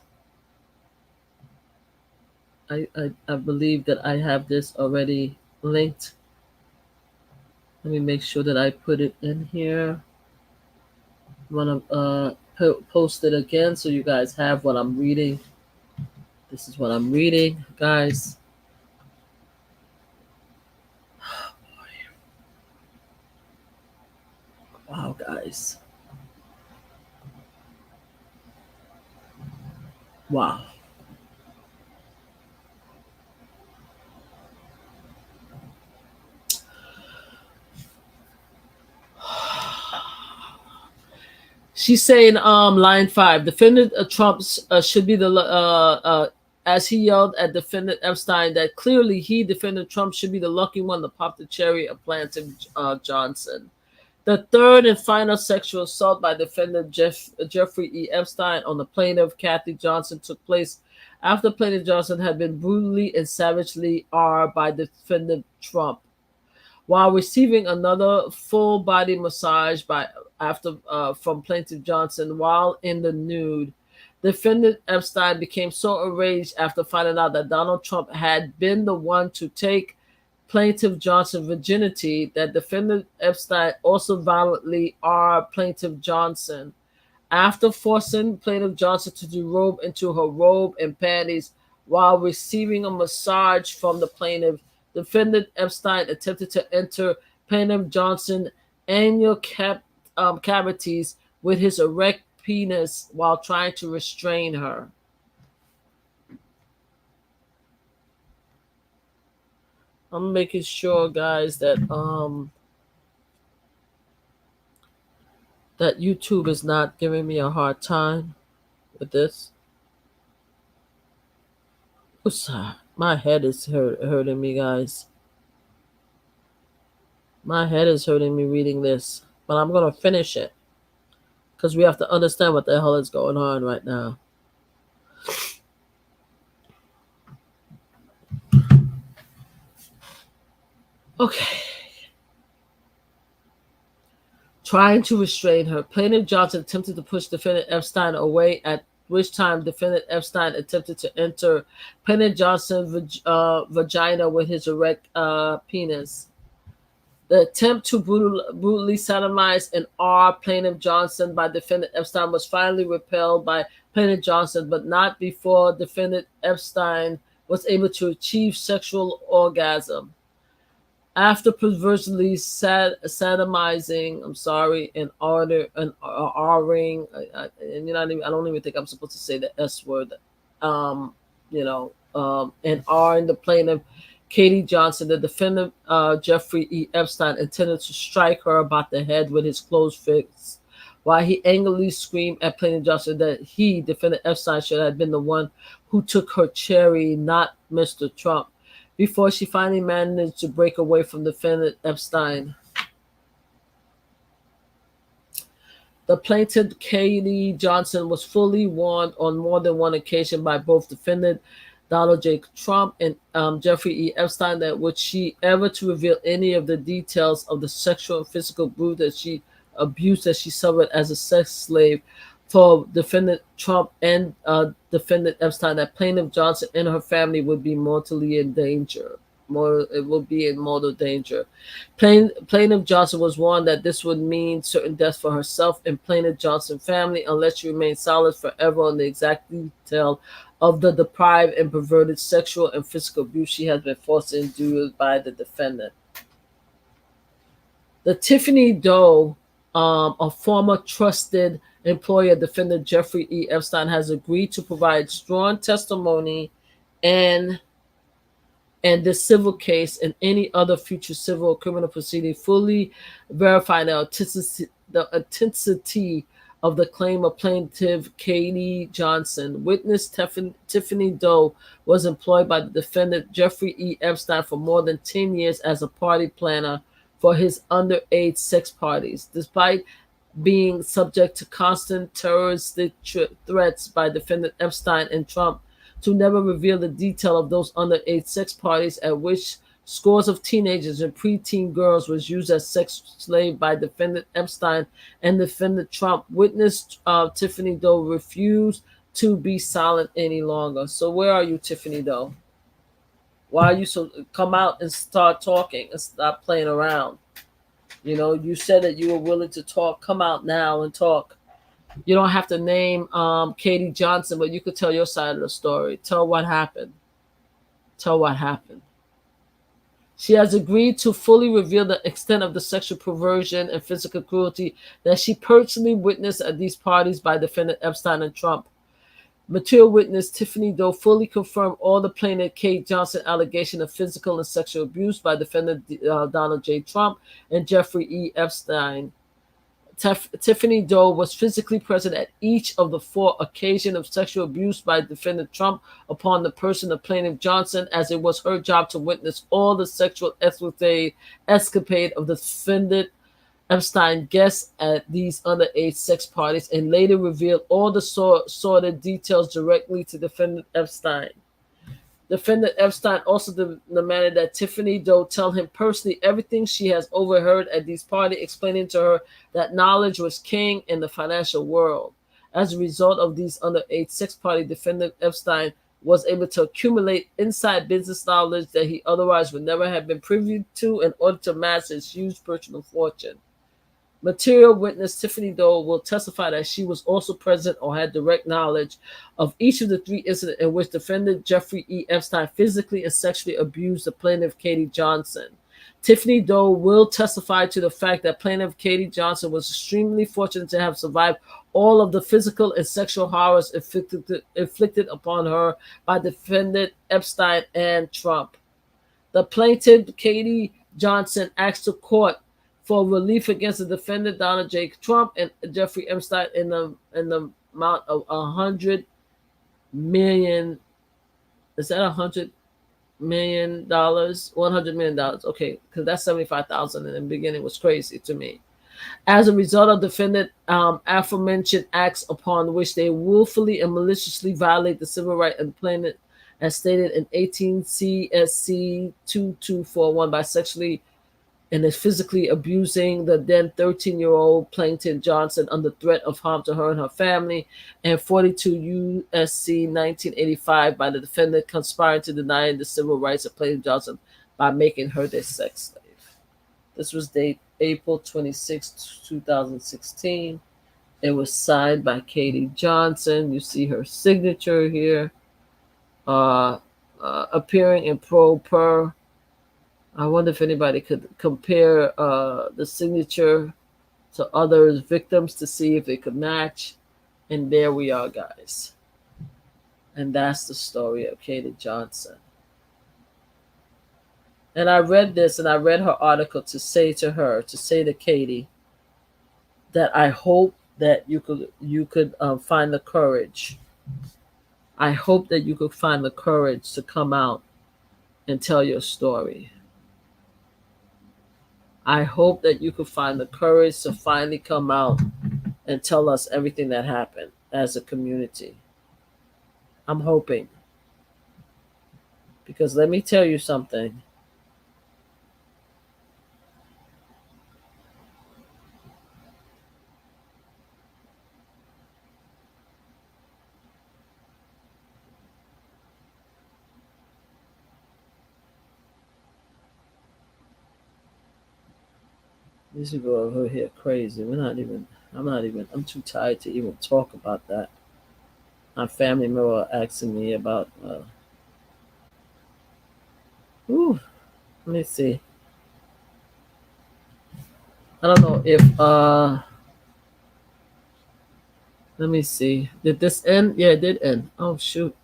I believe that I have this already linked. Let me make sure that I put it in here. I'm gonna post it again so you guys have what I'm reading. This is what I'm reading, guys. Oh, boy. Wow, guys. Wow. She's saying, line 5, defendant Trump should be the as he yelled at defendant Epstein that clearly he, defendant Trump, should be the lucky one to pop the cherry of Plaintiff Johnson. The third and final sexual assault by defendant Jeffrey E. Epstein on the plaintiff Kathy Johnson took place after plaintiff Johnson had been brutally and savagely armed by defendant Trump. While receiving another full-body massage from plaintiff Johnson while in the nude, defendant Epstein became so enraged after finding out that Donald Trump had been the one to take plaintiff Johnson's virginity that defendant Epstein also violently armed plaintiff Johnson. After forcing plaintiff Johnson to derobe into her robe and panties while receiving a massage from the plaintiff, defendant Epstein attempted to enter plaintiff Johnson's anal cavities with his erect penis while trying to restrain her. I'm making sure, guys, that that YouTube is not giving me a hard time with this. My head is hurting me, guys. My head is hurting me reading this, but I'm gonna finish it because we have to understand what the hell is going on right now. Okay. Trying to restrain her. Plaintiff Johnson attempted to push defendant Epstein away, at which time defendant Epstein attempted to enter plaintiff Johnson's vagina with his erect penis. The attempt to brutally sodomize and arm plaintiff Johnson by defendant Epstein was finally repelled by plaintiff Johnson, but not before defendant Epstein was able to achieve sexual orgasm. After perversely sodomizing, and R-ing, and I don't even think I'm supposed to say the S word, and R-ing the plaintiff, Katie Johnson, the defendant, Jeffrey E. Epstein, intended to strike her about the head with his closed fist, while he angrily screamed at plaintiff Johnson that he, defendant Epstein, should have been the one who took her cherry, not Mr. Trump, before she finally managed to break away from defendant Epstein. The plaintiff, Katie Johnson, was fully warned on more than one occasion by both defendant Donald J. Trump and Jeffrey E. Epstein that would she ever to reveal any of the details of the sexual and physical abuse that she suffered as a sex slave for defendant Trump and defendant Epstein, that plaintiff Johnson and her family would be mortally in danger. It will be in mortal danger. Plaintiff Johnson was warned that this would mean certain deaths for herself and plaintiff Johnson's family unless she remained silent forever on the exact detail of the deprived and perverted sexual and physical abuse she has been forced to endure by the defendant. The Tiffany Doe, a former trusted employer, defendant Jeffrey E. Epstein, has agreed to provide strong testimony and this civil case and any other future civil or criminal proceeding, fully verifying the authenticity of the claim of plaintiff Katie Johnson. Witness Tiffany Doe was employed by the defendant Jeffrey E. Epstein for more than 10 years as a party planner for his underage sex parties. Despite being subject to constant terroristic threats by defendant Epstein and Trump to never reveal the detail of those underage sex parties at which scores of teenagers and preteen girls was used as sex slave by defendant Epstein and defendant Trump, witness Tiffany Doe refused to be silent any longer. So where are you, Tiffany Doe? Why are you come out and start talking and stop playing around? You said that you were willing to talk. Come out now and talk. You don't have to name Katie Johnson, but you could tell your side of the story. Tell what happened. She has agreed to fully reveal the extent of the sexual perversion and physical cruelty that she personally witnessed at these parties by defendant Epstein and Trump. Material witness Tiffany Doe fully confirmed all the plaintiff Kate Johnson allegation of physical and sexual abuse by defendant Donald J. Trump and Jeffrey E. Epstein. Tiffany Doe was physically present at each of the 4 occasions of sexual abuse by defendant Trump upon the person of plaintiff Johnson, as it was her job to witness all the sexual escapade of the defendant Epstein guests at these underage sex parties, and later revealed all the sordid details directly to defendant Epstein. Defendant Epstein also demanded that Tiffany Doe tell him personally everything she has overheard at these parties, explaining to her that knowledge was king in the financial world. As a result of these underage sex party, defendant Epstein was able to accumulate inside business knowledge that he otherwise would never have been privy to in order to amass his huge personal fortune. Material witness Tiffany Doe will testify that she was also present or had direct knowledge of each of the 3 incidents in which defendant Jeffrey E. Epstein physically and sexually abused the plaintiff Katie Johnson. Tiffany Doe will testify to the fact that plaintiff Katie Johnson was extremely fortunate to have survived all of the physical and sexual horrors inflicted upon her by defendant Epstein and Trump. The plaintiff Katie Johnson asked the court for relief against the defendant Donald J. Trump and Jeffrey Epstein in the amount of $100 million. Is that $100 million? $100 million. Okay, because that's $75,000 in the beginning was crazy to me. As a result of defendant aforementioned acts upon which they willfully and maliciously violate the civil right and plaintiff, as stated in 18 CSC 2241, by sexually and is physically abusing the then 13-year-old plaintiff Johnson under threat of harm to her and her family, and 42 U.S.C. 1985 by the defendant conspiring to deny the civil rights of plaintiff Johnson by making her their sex slave. This was dated April 26, 2016. It was signed by Katie Johnson. You see her signature here. Appearing in pro per. I wonder if anybody could compare the signature to other victims to see if they could match. And there we are, guys. And that's the story of Katie Johnson. And I read this, and I read her article to say to Katie, that I hope that you could find the courage. I hope that you could find the courage to come out and tell your story. I hope that you could find the courage to finally come out and tell us everything that happened as a community. I'm hoping. Because let me tell you something. These people over here crazy. I'm too tired to even talk about that. My family member asking me about let me see. I don't know if let me see. Did this end? Yeah, it did end. Oh shoot.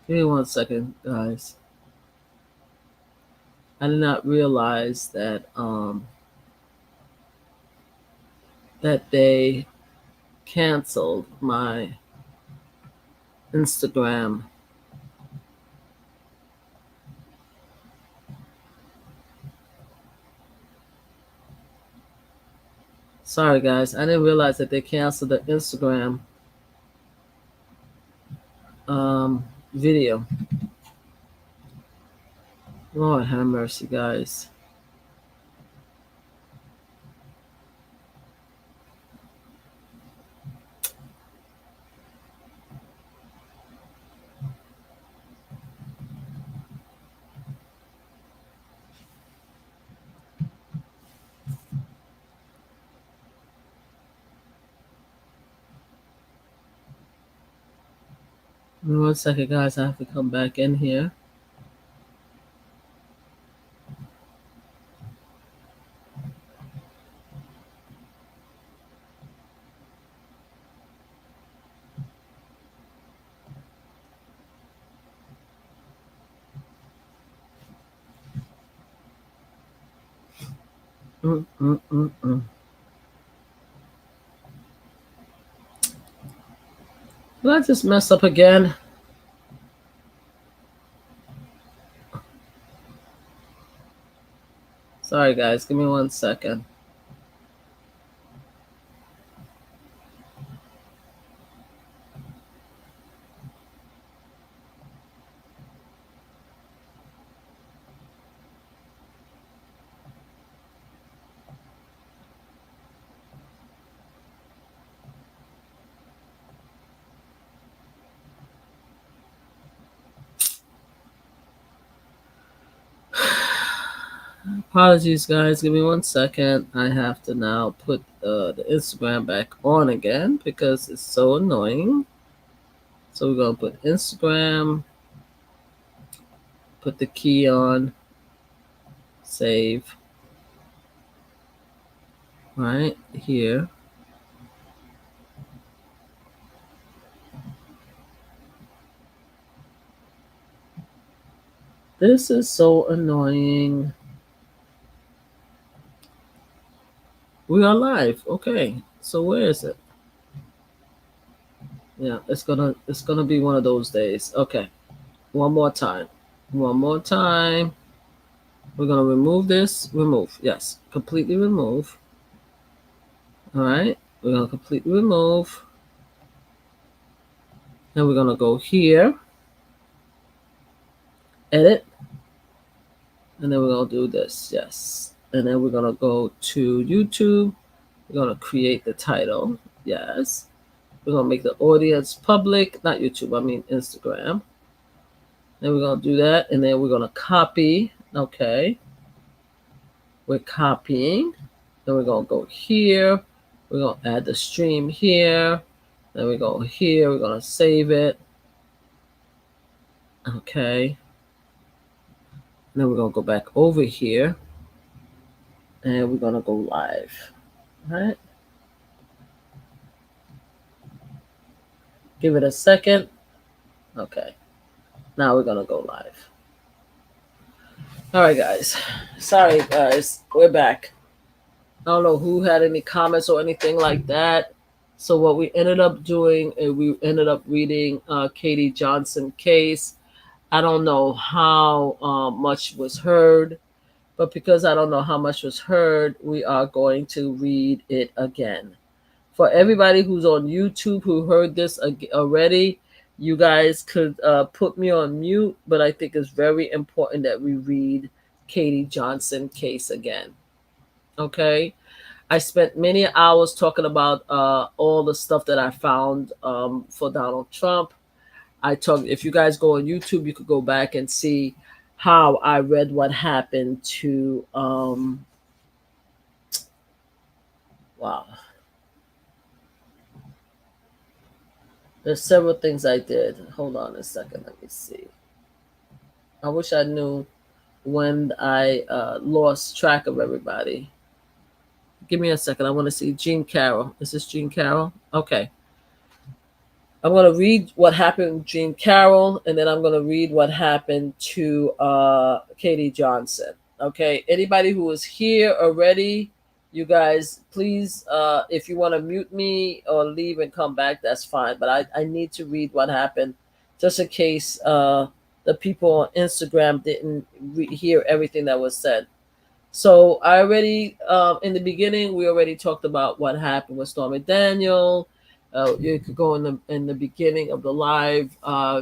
Give me 1 second, guys. I did not realize that that they canceled my Instagram. Sorry guys, I didn't realize that they canceled the Instagram video. Lord have mercy, guys. 1 second, guys. I have to come back in here. Did I just mess up again? Sorry, guys. Give me 1 second. Apologies, guys. Give me 1 second. I have to now put the Instagram back on again because it's so annoying. So we're going to put Instagram, put the key on, save, right here. This is so annoying. We are live. Okay. So where is it? Yeah, it's gonna be one of those days. Okay. One more time. One more time. We're gonna remove this. Remove. Yes. Completely remove. All right. We're gonna completely remove. And we're gonna go here. Edit. And then we're gonna do this. Yes. And then we're gonna go to YouTube. We're gonna create the title. Yes. We're gonna make the audience public, not YouTube, I mean Instagram. Then we're gonna do that, and then we're gonna copy. Okay. We're copying. Then we're gonna go here. We're gonna add the stream here. Then we go here. We're gonna save it. Okay. And then we're gonna go back over here, and we're gonna go live. All right. Give it a second. Okay. Now we're gonna go live. All right, guys. Sorry, guys. We're back. I don't know who had any comments or anything like that. So what we ended up doing, we ended up reading Katie Johnson case. I don't know how much was heard, but because I don't know how much was heard, we are going to read it again. For everybody who's on YouTube who heard this already, you guys could put me on mute, but I think it's very important that we read Katie Johnson case again. Okay? I spent many hours talking about all the stuff that I found for Donald Trump. If you guys go on YouTube, you could go back and see how I read what happened to, wow. There's several things I did. Hold on a second. Let me see. I wish I knew when I lost track of everybody. Give me a second. I want to see Jean Carroll. Is this Jean Carroll? Okay. I'm going to read what happened to Jean Carroll, and then I'm going to read what happened to Katie Johnson. Okay. Anybody who is here already, you guys, please, if you want to mute me or leave and come back, that's fine. But I need to read what happened just in case the people on Instagram didn't hear everything that was said. So I already, in the beginning, we already talked about what happened with Stormy Daniel. You could go in the beginning of the live.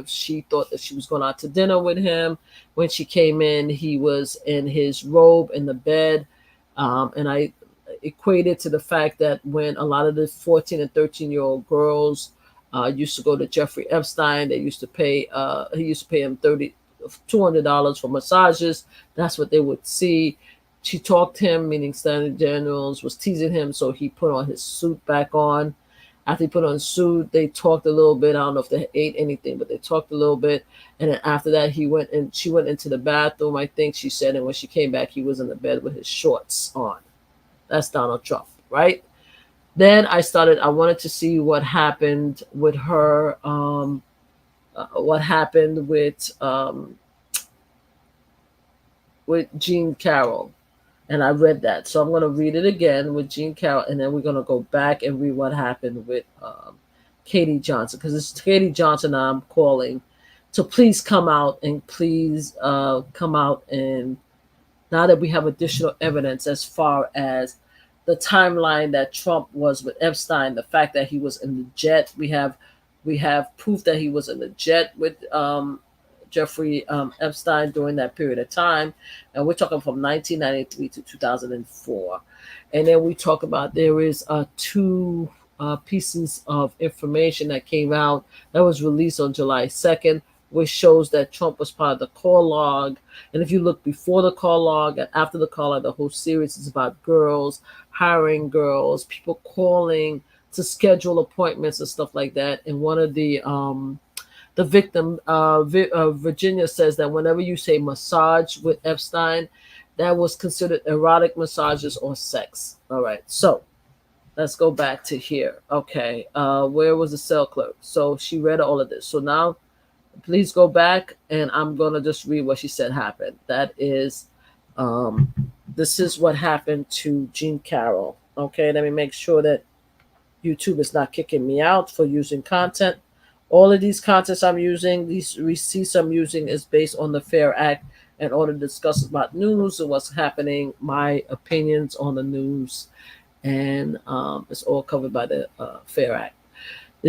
She thought that she was going out to dinner with him. When she came in, he was in his robe in the bed. And I equated to the fact that when a lot of the 14 and 13-year-old girls used to go to Jeffrey Epstein, they used to pay. He used to pay him $200 for massages. That's what they would see. She talked him, meaning Stanley Daniels was teasing him, so he put on his suit back on. After he put on a suit, they talked a little bit. I don't know if they ate anything, but they talked a little bit. And then after that, she went into the bathroom, I think she said. And when she came back, he was in the bed with his shorts on. That's Donald Trump, right? Then I wanted to see what happened with her, what happened with Jean Carroll. And I read that. So I'm going to read it again with Jean Carroll, and then we're going to go back and read what happened with Katie Johnson, because it's Katie Johnson I'm calling to please come out and come out, and now that we have additional evidence as far as the timeline that Trump was with Epstein, the fact that he was in the jet, we have proof that he was in the jet with Jeffrey Epstein during that period of time, and we're talking from 1993 to 2004. And then we talk about there is two pieces of information that came out that was released on July 2nd, which shows that Trump was part of the call log. And if you look before the call log and after the call log, the whole series is about girls, hiring girls, people calling to schedule appointments and stuff like that. And one of the victim, Virginia, says that whenever you say massage with Epstein, that was considered erotic massages or sex. All right, so let's go back to here. Okay, where was the cell clerk? So she read all of this. So now please go back, and I'm going to just read what she said happened. That is, this is what happened to Jean Carroll. Okay, let me make sure that YouTube is not kicking me out for using content. All of these contents I'm using, these receipts I'm using, is based on the FAIR Act in order to discuss about news and what's happening, my opinions on the news, and it's all covered by the FAIR Act.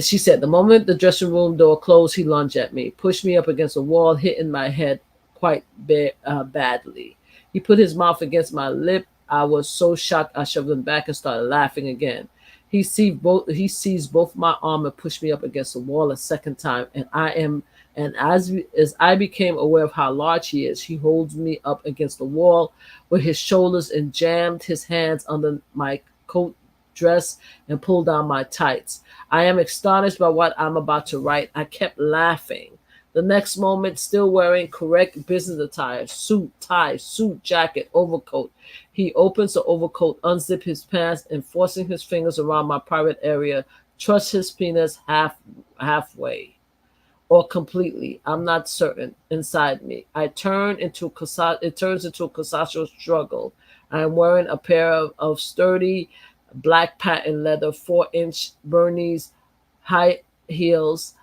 She said, the moment the dressing room door closed, he lunged at me, pushed me up against the wall, hitting my head quite badly. He put his mouth against my lip. I was so shocked, I shoved him back and started laughing again. He seized both my arm and pushed me up against the wall a second time, and as I became aware of how large he is, he holds me up against the wall with his shoulders and jammed his hands under my coat dress and pulled down my tights. I am astonished by what I'm about to write. I kept laughing. The next moment, still wearing correct business attire, suit, tie, suit, jacket, overcoat, he opens the overcoat, unzips his pants, and forcing his fingers around my private area, trusts his penis halfway or completely. I'm not certain. Inside me, it turns into a consensual struggle. I am wearing a pair of sturdy black patent leather 4-inch Bernese high heels,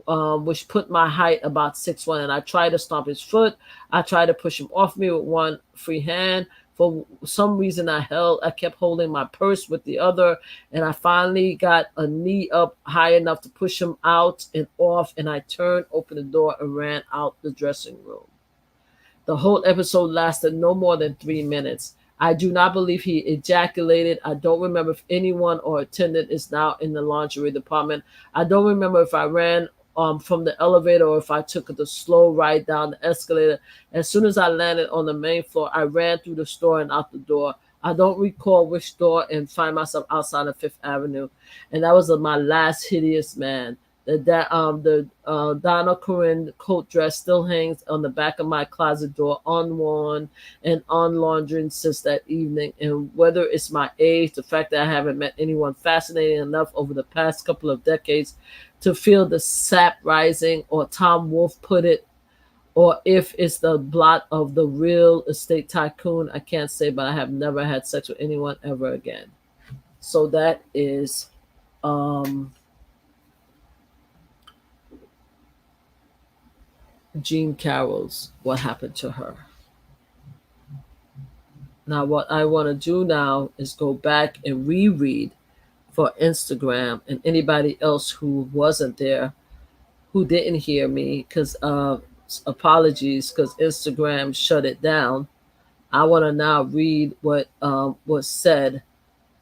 which put my height about 6'1", and I tried to stomp his foot. I tried to push him off me with one free hand. For some reason, I kept holding my purse with the other, and I finally got a knee up high enough to push him out and off, and I turned, opened the door, and ran out the dressing room. The whole episode lasted no more than 3 minutes. I do not believe he ejaculated. I don't remember if anyone or attendant is now in the lingerie department. I don't remember if I ran from the elevator or if I took the slow ride down the escalator. As soon as I landed on the main floor, I ran through the store and out the door. I don't recall which door, and find myself outside of Fifth Avenue. And that was my last hideous man. The Donna Corinne coat dress still hangs on the back of my closet door, unworn and unlaundered since that evening. And whether it's my age, the fact that I haven't met anyone fascinating enough over the past couple of decades to feel the sap rising, or Tom Wolfe put it, or if it's the blot of the real estate tycoon, I can't say, but I have never had sex with anyone ever again. So that is Jean Carroll's what happened to her. Now, what I want to do now is go back and reread for Instagram and anybody else who wasn't there, who didn't hear me, because apologies, because Instagram shut it down. I want to now read what was said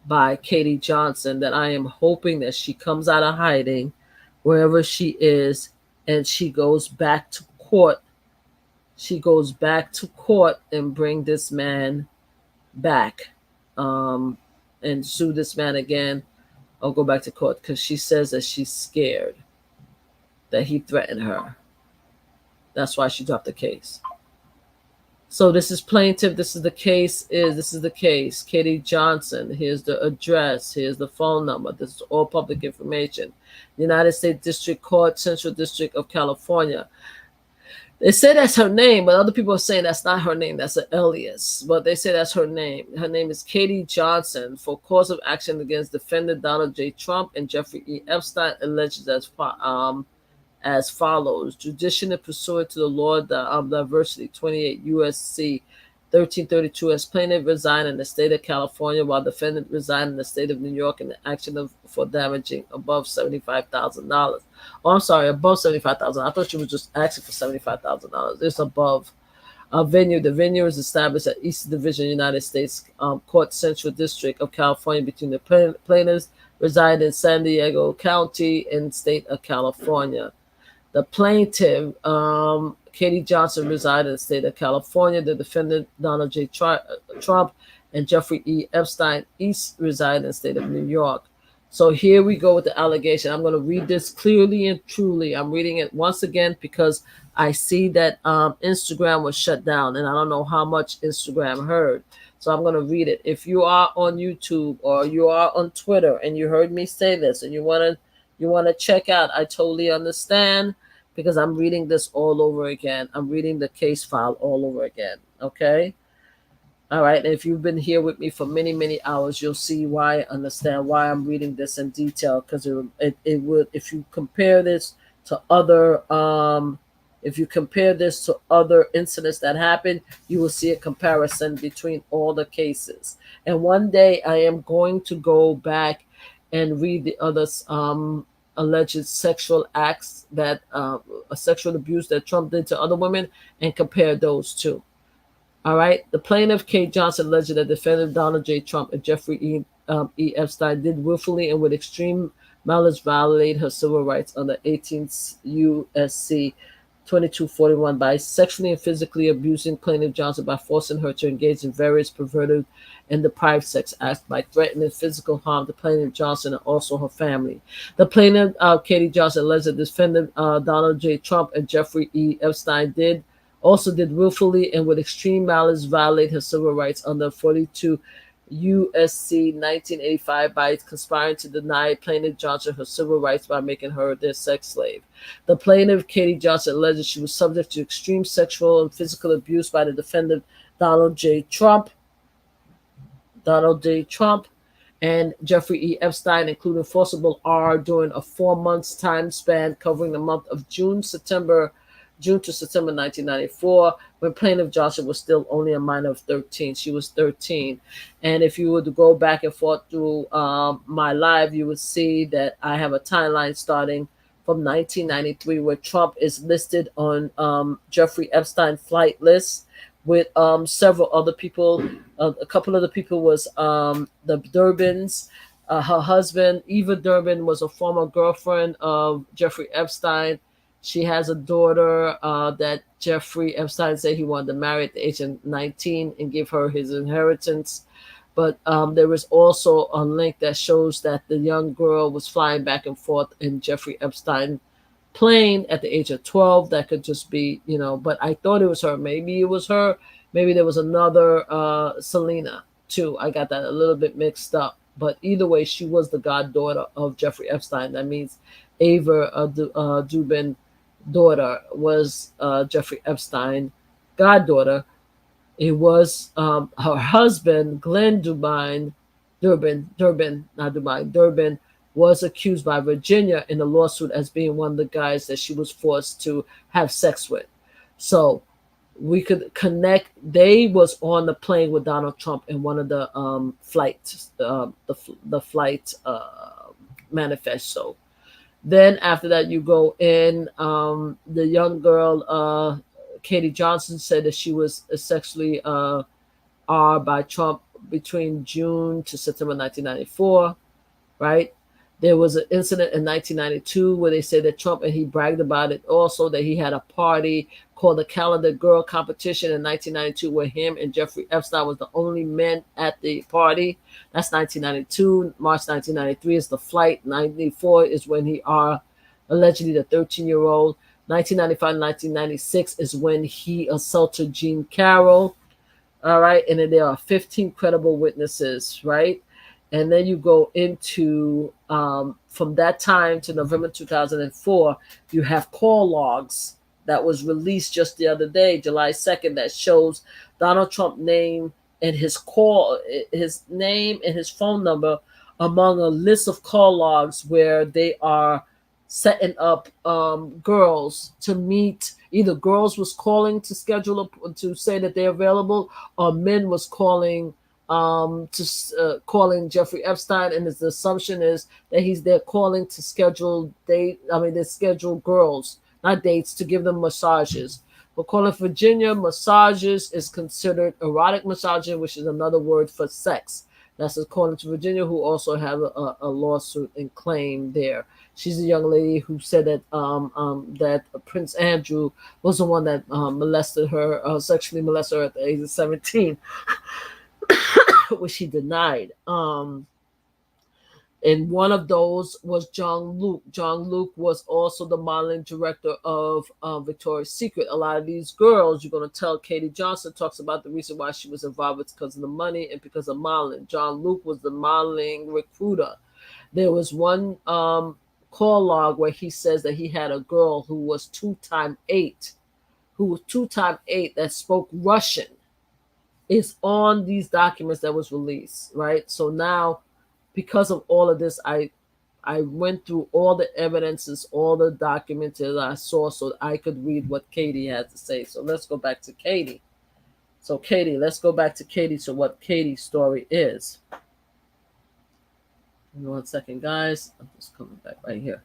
by Katie Johnson, that I am hoping that she comes out of hiding wherever she is, and she goes back to court. She goes back to court and bring this man back, and sue this man again I'll go back to court because she says that she's scared that he threatened her. That's why she dropped the case. So this is plaintiff. This is the case. Katie Johnson. Here's the address. Here's the phone number. This is all public information. United States District Court, Central District of California. They say that's her name, but other people are saying that's not her name. That's an alias. But they say that's her name. Her name is Katie Johnson for cause of action against defendant Donald J. Trump and Jeffrey E. Epstein, alleged as follows: judicially pursuant to the law of diversity 28 USC 1332, as plaintiff reside in the state of California while defendant reside in the state of New York in the action for damaging above $75,000. Oh, I'm sorry, above $75,000. I thought she was just asking for $75,000. It's above. Venue. The venue is established at Eastern Division, United States Court, Central District of California, between the plaintiffs reside in San Diego County and state of California. The plaintiff, Katie Johnson, reside in the state of California. The defendant, Donald J. Trump and Jeffrey E. Epstein, each reside in the state of New York. So here we go with the allegation. I'm going to read this clearly and truly. I'm reading it once again because I see that Instagram was shut down, and I don't know how much Instagram heard. So I'm going to read it. If you are on YouTube or you are on Twitter and you heard me say this and you want to check out, I totally understand, because I'm reading this all over again. I'm reading the case file all over again. Okay? All right. And if you've been here with me for many, many hours, you'll see why I understand why I'm reading this in detail. Because it would, if you compare this to other incidents that happened, you will see a comparison between all the cases. And one day I am going to go back and read the others alleged sexual acts that sexual abuse that Trump did to other women and compare those two. All right. The plaintiff, Kate Johnson, alleged that defendant Donald J. Trump and Jeffrey E. Epstein did willfully and with extreme malice violate her civil rights under 18 U.S.C. 2241 by sexually and physically abusing plaintiff Johnson by forcing her to engage in various perverted and deprived sex acts, by threatening physical harm to plaintiff Johnson and also her family. The plaintiff, Katie Johnson, alleged that defendant Donald J. Trump and Jeffrey E. Epstein did willfully and with extreme malice violate her civil rights under 42 U.S.C. 1985 by conspiring to deny plaintiff Johnson her civil rights by making her their sex slave. The plaintiff, Katie Johnson, alleged she was subject to extreme sexual and physical abuse by the defendant Donald J. Trump and Jeffrey E. Epstein, including forcible R during a 4 months time span covering the month of June to September 1994, when plaintiff Johnson was still only a minor of 13. She was 13. And if you were to go back and forth through my live, you would see that I have a timeline starting from 1993 where Trump is listed on Jeffrey Epstein flight list with several other people. A couple of the people was the Durbins. Her husband, Eva Durbin, was a former girlfriend of Jeffrey Epstein. She has a daughter that Jeffrey Epstein said he wanted to marry at the age of 19 and give her his inheritance. But there was also a link that shows that the young girl was flying back and forth in Jeffrey Epstein plane at the age of 12. That could just be, but I thought it was her. Maybe it was her. Maybe there was another Selena too. I got that a little bit mixed up. But either way, she was the goddaughter of Jeffrey Epstein. That means Ava Dubin daughter was Jeffrey Epstein goddaughter. It was her husband, Glenn Durbin, was accused by Virginia in a lawsuit as being one of the guys that she was forced to have sex with. So we could connect. They was on the plane with Donald Trump in one of the flights, the flight manifesto. Then after that, you go in. The young girl, Katie Johnson, said that she was sexually by Trump between June to September 1994, right? There was an incident in 1992 where they said that Trump, and he bragged about it also, that he had a party called the Calendar Girl Competition in 1992 where him and Jeffrey Epstein was the only men at the party. That's 1992. March 1993 is the flight. 94 is when he allegedly the 13-year-old. 1995, 1996 is when he assaulted Jean Carroll. All right. And then there are 15 credible witnesses, right? And then you go into, from that time to November 2004, you have call logs that was released just the other day, July 2nd, that shows Donald Trump's name and his name and his phone number among a list of call logs where they are setting up girls to meet. Either girls was calling to schedule to say that they're available, or men was calling calling Jeffrey Epstein, and his assumption is that they're calling to schedule they schedule girls, not dates, to give them massages. But calling Virginia, massages is considered erotic massaging, which is another word for sex. That's according to Virginia, who also have a lawsuit and claim there. She's a young lady who said that that Prince Andrew was the one that sexually molested her at the age of 17. Which he denied. And one of those was John Luke. John Luke was also the modeling director of Victoria's Secret. A lot of these girls, you're going to tell Katie Johnson talks about the reason why she was involved with because of the money and because of modeling. John Luke was the modeling recruiter. There was one call log where he says that he had a girl who was 2x8, that spoke Russian. Is on these documents that was released, right? So now, because of all of this, I went through all the evidences, all the documents that I saw, so I could read what Katie had to say. So let's go back to Katie. So let's go back to Katie. So what Katie's story is. Give me 1 second, guys. I'm just coming back right here.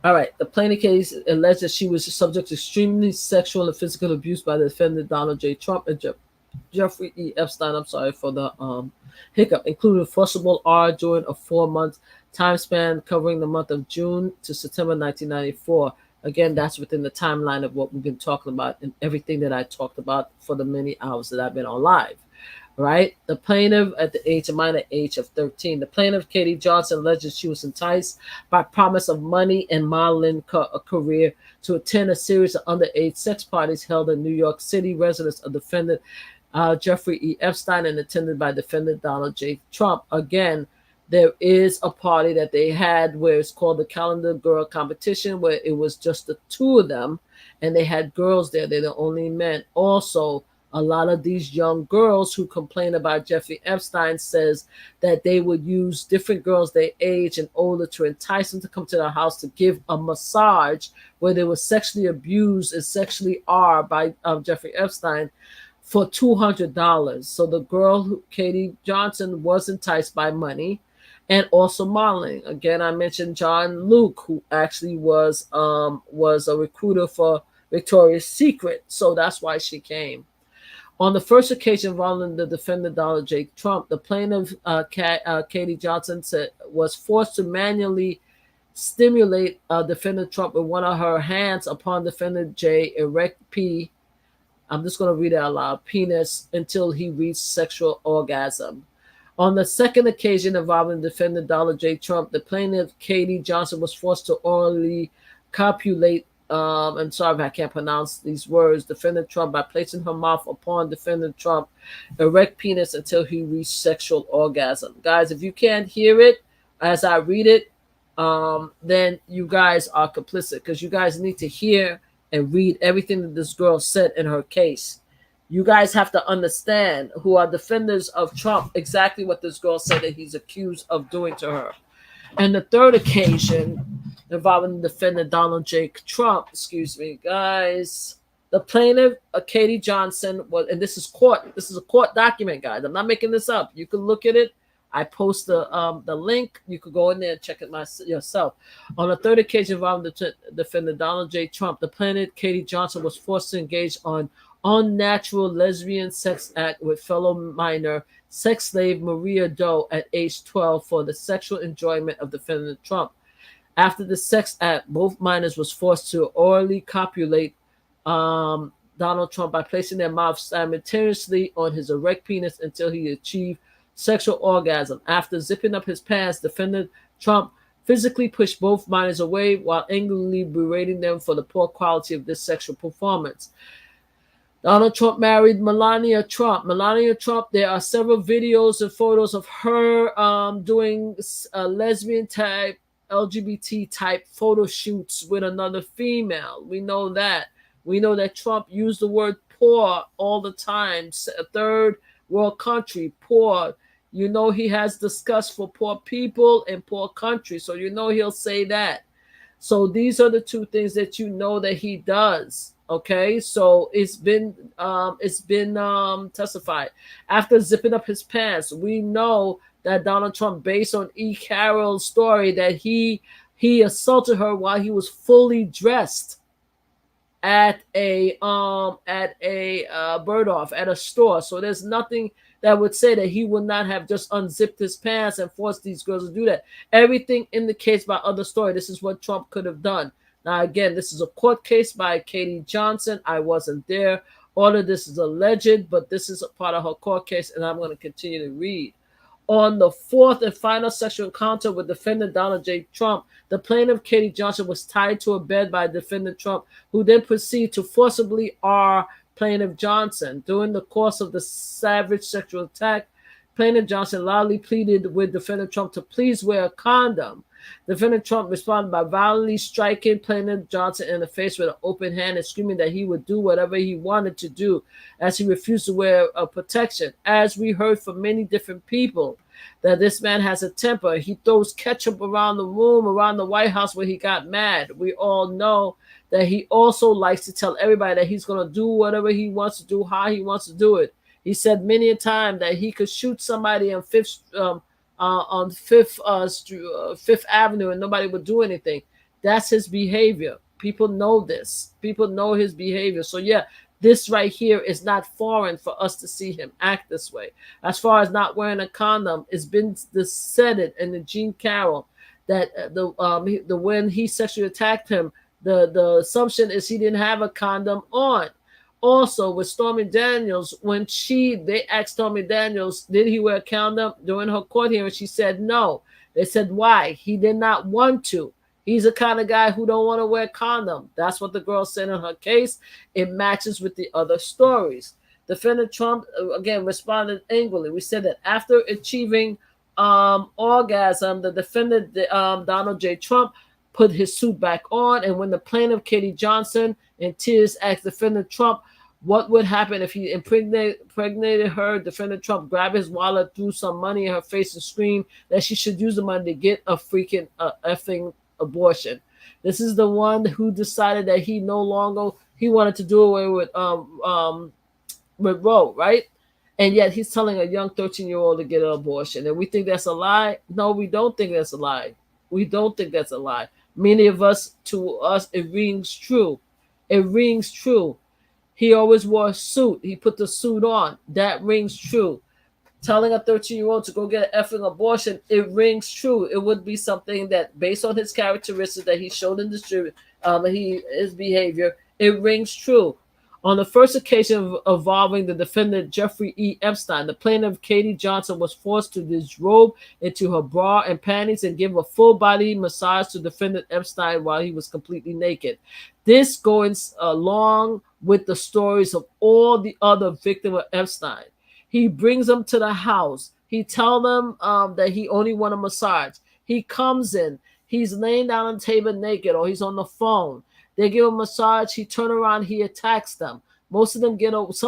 All right. The plaintiff case alleged that she was subject to extremely sexual and physical abuse by the defendant Donald J. Trump and Jeffrey E. Epstein, I'm sorry for the hiccup, including forcible R during a 4-month time span covering the month of June to September 1994. Again, that's within the timeline of what we've been talking about and everything that I talked about for the many hours that I've been on live. Right? The plaintiff at the minor age of 13. The plaintiff, Katie Johnson, alleged she was enticed by promise of money and modeling career to attend a series of underage sex parties held in New York City residence of defendant Jeffrey E. Epstein and attended by defendant Donald J. Trump. Again, there is a party that they had where it's called the Calendar Girl Competition, where it was just the two of them, and they had girls there. They're the only men. Also, a lot of these young girls who complain about Jeffrey Epstein says that they would use different girls their age and older to entice them to come to their house to give a massage where they were sexually abused and sexually by Jeffrey Epstein for $200. So the girl, Katie Johnson, was enticed by money and also modeling. Again, I mentioned John Luke, who actually was a recruiter for Victoria's Secret. So that's why she came. On the first occasion involving the defendant Donald J. Trump, the plaintiff, Katie Johnson, was forced to manually stimulate defendant Trump with one of her hands upon defendant J. erect P. I'm just going to read it out loud. Penis until he reached sexual orgasm. On the second occasion involving defendant Donald J. Trump, the plaintiff, Katie Johnson, was forced to orally copulate. I'm sorry if I can't pronounce these words. Defendant Trump by placing her mouth upon defendant Trump, erect penis until he reached sexual orgasm. Guys, if you can't hear it as I read it, then you guys are complicit because you guys need to hear and read everything that this girl said in her case. You guys have to understand, who are defenders of Trump, exactly what this girl said that he's accused of doing to her. And the third occasion involving the defendant Donald J. Trump, guys. The plaintiff, Katie Johnson, was, and this is a court document, guys. I'm not making this up. You can look at it. I post the link. You could go in there and check it yourself. On the third occasion involving the defendant Donald J. Trump, the plaintiff, Katie Johnson, was forced to engage on unnatural lesbian sex act with fellow minor sex slave Maria Doe at age 12 for the sexual enjoyment of defendant Trump. After the sex act, both minors was forced to orally copulate Donald Trump by placing their mouths simultaneously on his erect penis until he achieved sexual orgasm. After zipping up his pants, defendant Trump physically pushed both minors away while angrily berating them for the poor quality of this sexual performance. Donald Trump married Melania Trump. Melania Trump, there are several videos and photos of her doing lesbian type, LGBT type photo shoots with another female. We know that. We know that Trump used the word poor all the time. A third world country, poor. You know he has disgust for poor people and poor countries. So you know he'll say that. So these are the two things that you know that he does. Okay, so it's been testified. After zipping up his pants, we know that Donald Trump, based on E. Carroll's story, that he assaulted her while he was fully dressed at a bird off at a store. So there's nothing that would say that he would not have just unzipped his pants and forced these girls to do that. Everything indicates by other story this is what Trump could have done. Now, again, this is a court case by Katie Johnson. I wasn't there. All of this is alleged, but this is a part of her court case, and I'm going to continue to read. On the fourth and final sexual encounter with defendant Donald J. Trump, the plaintiff, Katie Johnson, was tied to a bed by defendant Trump, who then proceeded to forcibly R plaintiff Johnson. During the course of the savage sexual attack, plaintiff Johnson loudly pleaded with defendant Trump to please wear a condom. Defendant Trump responded by violently striking plaintiff Johnson in the face with an open hand and screaming that he would do whatever he wanted to do as he refused to wear a protection. As we heard from many different people, that this man has a temper. He throws ketchup around the room, around the White House where he got mad. We all know that he also likes to tell everybody that he's going to do whatever he wants to do, how he wants to do it. He said many a time that he could shoot somebody on Fifth Avenue and nobody would do anything. That's his behavior. People know this. People know his behavior. So yeah, this right here is not foreign for us to see him act this way. As far as not wearing a condom, it's been said in the Jean Carroll that when he sexually attacked him, the assumption is he didn't have a condom on. Also, with Stormy Daniels, when they asked Stormy Daniels, did he wear a condom during her court hearing? She said no. They said why? He did not want to. He's the kind of guy who don't want to wear a condom. That's what the girl said in her case. It matches with the other stories. Defendant Trump, again, responded angrily. We said that after achieving orgasm, the defendant, Donald J. Trump, put his suit back on. And when the plaintiff, Katie Johnson, in tears asked defendant Trump what would happen if he impregnated her, defendant Trump grabbed his wallet, threw some money in her face, and screamed that she should use the money to get a freaking effing abortion. This is the one who decided that he wanted to do away with Roe, right? And yet he's telling a young 13-year-old to get an abortion. And we think that's a lie? No, we don't think that's a lie. We don't think that's a lie. Many of us, to us, it rings true. It rings true. He always wore a suit. He put the suit on. That rings true. Telling a 13-year-old to go get an effing abortion, it rings true. It would be something that, based on his characteristics that he showed in his behavior, it rings true. On the first occasion involving the defendant Jeffrey E. Epstein, the plaintiff Katie Johnson was forced to disrobe into her bra and panties and give a full-body massage to defendant Epstein while he was completely naked. This goes along with the stories of all the other victims of Epstein. He brings them to the house. He tells them that he only wants a massage. He comes in. He's laying down on the table naked, or he's on the phone. They give him a massage. He turns around. He attacks them. Some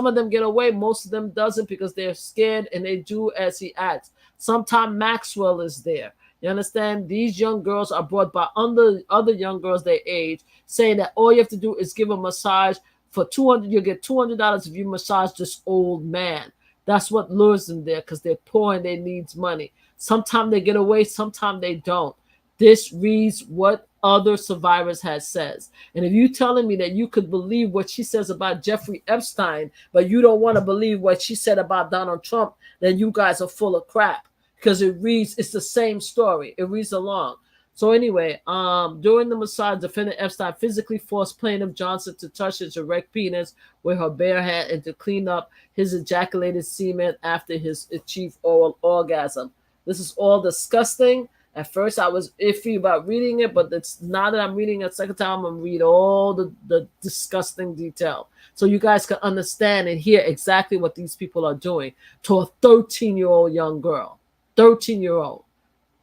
of them get away. Most of them doesn't because they're scared and they do as he asks. Sometimes Maxwell is there. You understand? These young girls are brought by other young girls their age, saying that all you have to do is give a massage for $200. You'll get $200 if you massage this old man. That's what lures them there because they're poor and they need money. Sometimes they get away. Sometimes they don't. This reads what other survivors had says. And if you telling me that you could believe what she says about Jeffrey Epstein, but you don't want to believe what she said about Donald Trump, then you guys are full of crap. Because it's the same story. It reads along. So anyway, during the massage, defendant Epstein physically forced plaintiff Johnson to touch his erect penis with her bare hand and to clean up his ejaculated semen after his achieved oral orgasm. This is all disgusting. At first, I was iffy about reading it, but it's now that I'm reading it a second time, I'm going to read all the disgusting detail. So you guys can understand and hear exactly what these people are doing to a 13-year-old young girl. 13-year-old.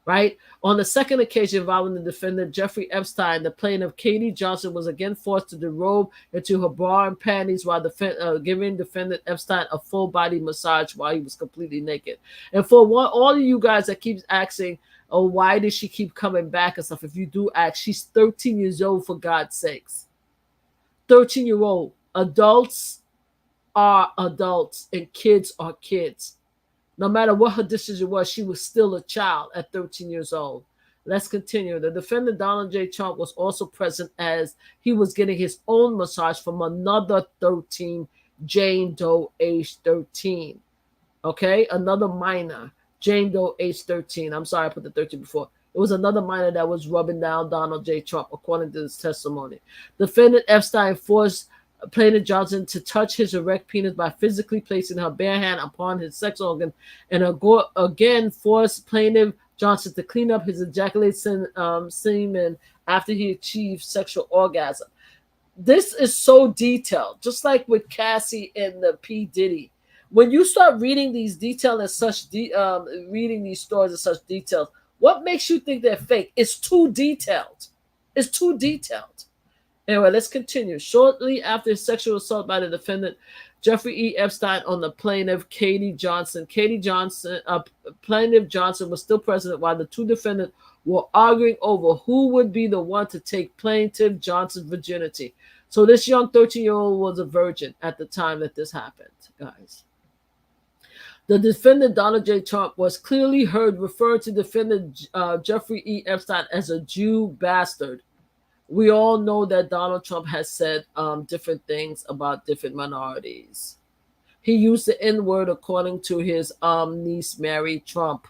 Right? On the second occasion involving the defendant, Jeffrey Epstein, the plaintiff, Katie Johnson, was again forced to derobe into her bra and panties while giving defendant Epstein a full-body massage while he was completely naked. And for all of you guys that keeps asking, oh, why did she keep coming back and stuff? If you do ask, she's 13 years old, for God's sakes. 13-year-old. Adults are adults and kids are kids. No matter what her decision was, she was still a child at 13 years old. Let's continue. The defendant, Donald J. Trump, was also present as he was getting his own massage from another 13, Jane Doe, age 13. Okay? Another minor, Jane Doe, age 13. I'm sorry I put the 13 before. It was another minor that was rubbing down Donald J. Trump, according to his testimony. Defendant Epstein forced plaintiff Johnson to touch his erect penis by physically placing her bare hand upon his sex organ, and again forced plaintiff Johnson to clean up his ejaculated semen after he achieved sexual orgasm. This is so detailed, just like with Cassie and the P. Diddy. When you start reading these details and such, reading these stories in such details, what makes you think they're fake? It's too detailed. It's too detailed. Anyway, let's continue. Shortly after sexual assault by the defendant, Jeffrey E. Epstein, on the plaintiff, Katie Johnson. Plaintiff Johnson was still present while the two defendants were arguing over who would be the one to take plaintiff Johnson's virginity. So this young 13-year-old was a virgin at the time that this happened, guys. The defendant, Donald J. Trump, was clearly heard referring to defendant Jeffrey E. Epstein as a Jew bastard. We all know that Donald Trump has said different things about different minorities. He used the N-word according to his niece, Mary Trump.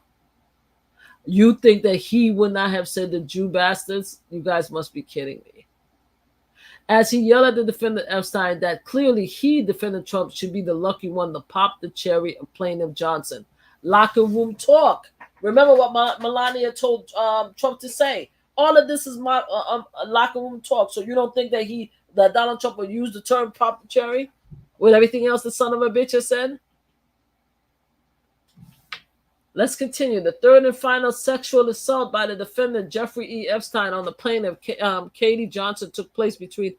You think that he would not have said the Jew bastards? You guys must be kidding me. As he yelled at the defendant Epstein that clearly he, defendant Trump, should be the lucky one to pop the cherry of plaintiff Johnson. Locker room talk. Remember what Melania told Trump to say. All of this is my locker room talk. So you don't think that Donald Trump would use the term pop the cherry with everything else the son of a bitch has said? Let's continue. The third and final sexual assault by the defendant, Jeffrey E. Epstein, on the plaintiff, Katie Johnson, took place between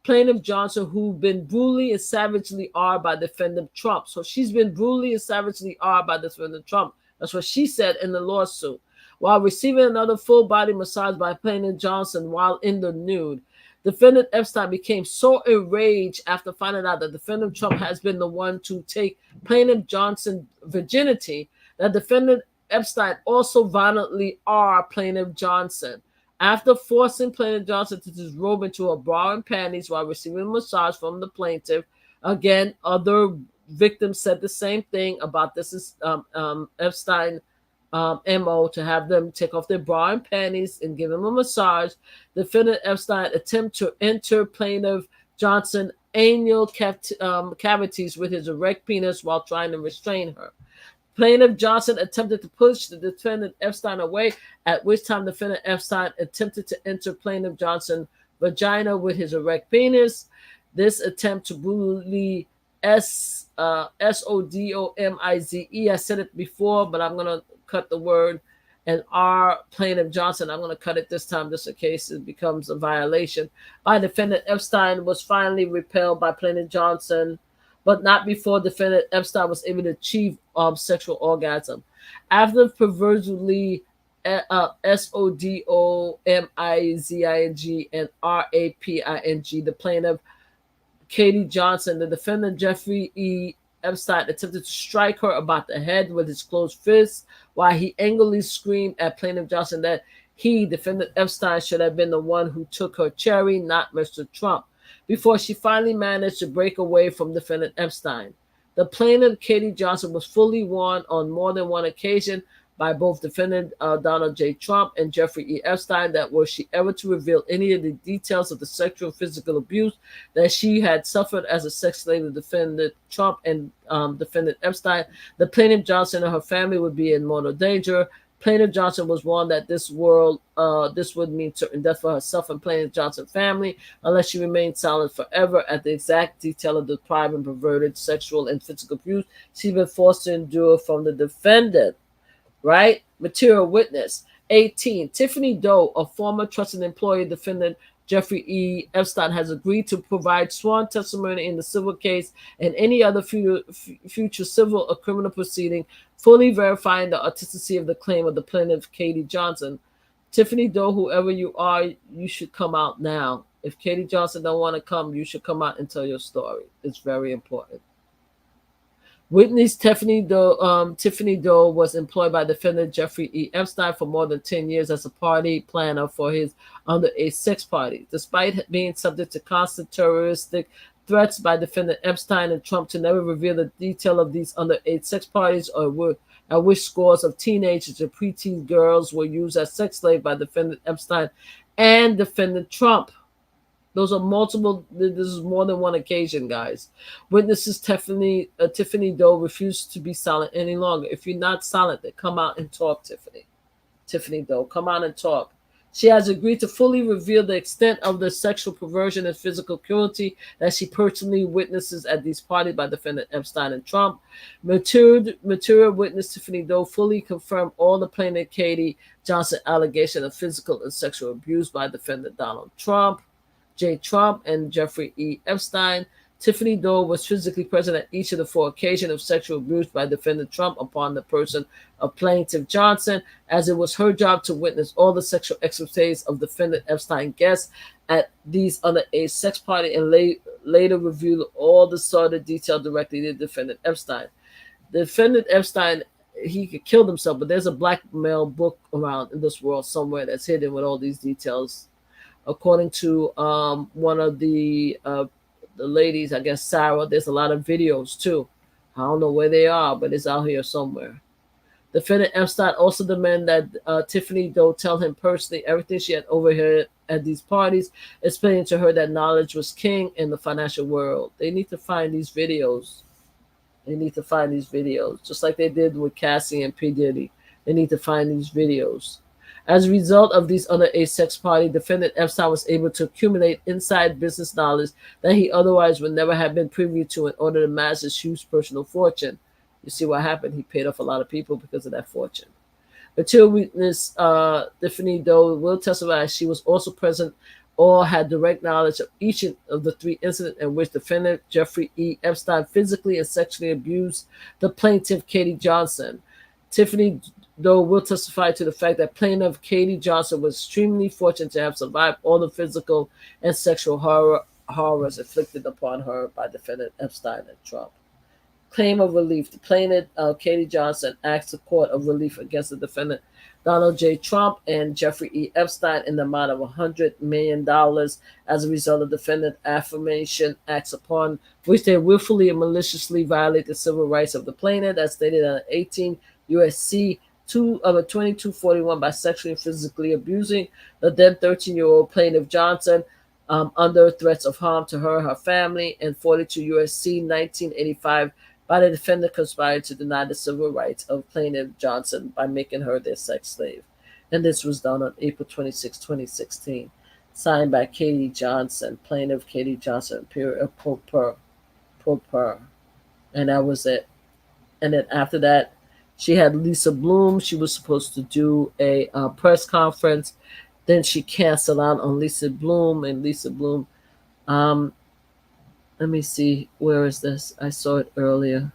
plaintiff Johnson, who'd been brutally and savagely armed by defendant Trump. So she's been brutally and savagely armed by defendant Trump. That's what she said in the lawsuit. While receiving another full-body massage by plaintiff Johnson while in the nude. Defendant Epstein became so enraged after finding out that defendant Trump has been the one to take plaintiff Johnson's virginity that defendant Epstein also violently armed plaintiff Johnson. After forcing plaintiff Johnson to disrobe into a bra and panties while receiving a massage from the plaintiff, again, other victims said the same thing about this is Epstein MO to have them take off their bra and panties and give him a massage. Defendant Epstein attempted to enter plaintiff Johnson anal cavities with his erect penis while trying to restrain her. Plaintiff Johnson attempted to push the defendant Epstein away, at which time defendant Epstein attempted to enter plaintiff Johnson's vagina with his erect penis. This attempt to brutally S-O-D-O-M-I-Z-E. I said it before, but I'm going to cut the word. And R, plaintiff Johnson, I'm going to cut it this time just in case it becomes a violation. By defendant Epstein was finally repelled by plaintiff Johnson, but not before defendant Epstein was able to achieve sexual orgasm. After perversely S-O-D-O-M-I-Z-I-N-G and R-A-P-I-N-G, the plaintiff Katie Johnson, the defendant Jeffrey E. Epstein attempted to strike her about the head with his closed fist while he angrily screamed at plaintiff Johnson that he, defendant Epstein, should have been the one who took her cherry, not Mr. Trump, before she finally managed to break away from defendant Epstein. The plaintiff, Katie Johnson, was fully warned on more than one occasion by both defendant Donald J. Trump and Jeffrey E. Epstein that were she ever to reveal any of the details of the sexual and physical abuse that she had suffered as a sex slave to defendant Trump and defendant Epstein, the plaintiff Johnson and her family would be in mortal danger. Plaintiff Johnson was warned that this would mean certain death for herself and plaintiff Johnson's family unless she remained silent forever at the exact detail of the deprived and perverted sexual and physical abuse she's been forced to endure from the defendant. Right? Material witness. 18. Tiffany Doe, a former trusted employee defendant Jeffrey E. Epstein, has agreed to provide sworn testimony in the civil case and any other future civil or criminal proceeding, fully verifying the authenticity of the claim of the plaintiff, Katie Johnson. Tiffany Doe, whoever you are, you should come out now. If Katie Johnson don't want to come, you should come out and tell your story. It's very important. Witness Tiffany Doe was employed by defendant Jeffrey E. Epstein for more than 10 years as a party planner for his underage sex party. Despite being subject to constant terroristic threats by defendant Epstein and Trump to never reveal the detail of these underage sex parties or at which scores of teenagers and preteen girls were used as sex slaves by defendant Epstein and defendant Trump. Those are multiple. This is more than one occasion, guys. Witnesses Tiffany Doe refused to be silent any longer. If you're not silent, then come out and talk, Tiffany. Tiffany Doe, come out and talk. She has agreed to fully reveal the extent of the sexual perversion and physical cruelty that she personally witnesses at these parties by defendant Epstein and Trump. Material witness Tiffany Doe fully confirmed all the plaintiff Katie Johnson allegation of physical and sexual abuse by defendant Donald Trump, J. Trump, and Jeffrey E. Epstein. Tiffany Doe was physically present at each of the 4 occasions of sexual abuse by defendant Trump upon the person of plaintiff Johnson, as it was her job to witness all the sexual escapades of defendant Epstein guests at these underage sex party and later revealed all the sordid detail directly to defendant Epstein. Defendant Epstein, he could kill himself, but there's a blackmail book around in this world somewhere that's hidden with all these details. According to one of the ladies, I guess Sarah, there's a lot of videos too. I don't know where they are, but it's out here somewhere. Defendant Epstein also demanded that Tiffany Doe tell him personally everything she had overheard at these parties, explaining to her that knowledge was king in the financial world. They need to find these videos. They need to find these videos, just like they did with Cassie and P. Diddy. They need to find these videos. As a result of these underage sex party, defendant Epstein was able to accumulate inside business knowledge that he otherwise would never have been privy to in order to amass his huge personal fortune. You see what happened? He paid off a lot of people because of that fortune. Material witness Tiffany Doe will testify she was also present or had direct knowledge of each of the 3 incidents in which defendant Jeffrey E. Epstein physically and sexually abused the plaintiff Katie Johnson. Tiffany Doe will testify to the fact that plaintiff Katie Johnson was extremely fortunate to have survived all the physical and sexual horrors inflicted upon her by defendant Epstein and Trump. Claim of relief. The plaintiff, Katie Johnson, asked the court of relief against the defendant Donald J. Trump and Jeffrey E. Epstein in the amount of $100 million as a result of defendant affirmation acts upon which they willfully and maliciously violate the civil rights of the plaintiff, as stated on 18 U.S.C. 2241 by sexually and physically abusing the then 13-year-old plaintiff Johnson under threats of harm to her, her family, and 42 U.S.C. 1985 by the defendant conspired to deny the civil rights of plaintiff Johnson by making her their sex slave. And this was done on April 26, 2016. Signed by Katie Johnson, plaintiff Katie Johnson, pro per. And that was it. And then after that, she had Lisa Bloom. She was supposed to do a press conference. Then she canceled out on Lisa Bloom. And Lisa Bloom, let me see. Where is this? I saw it earlier.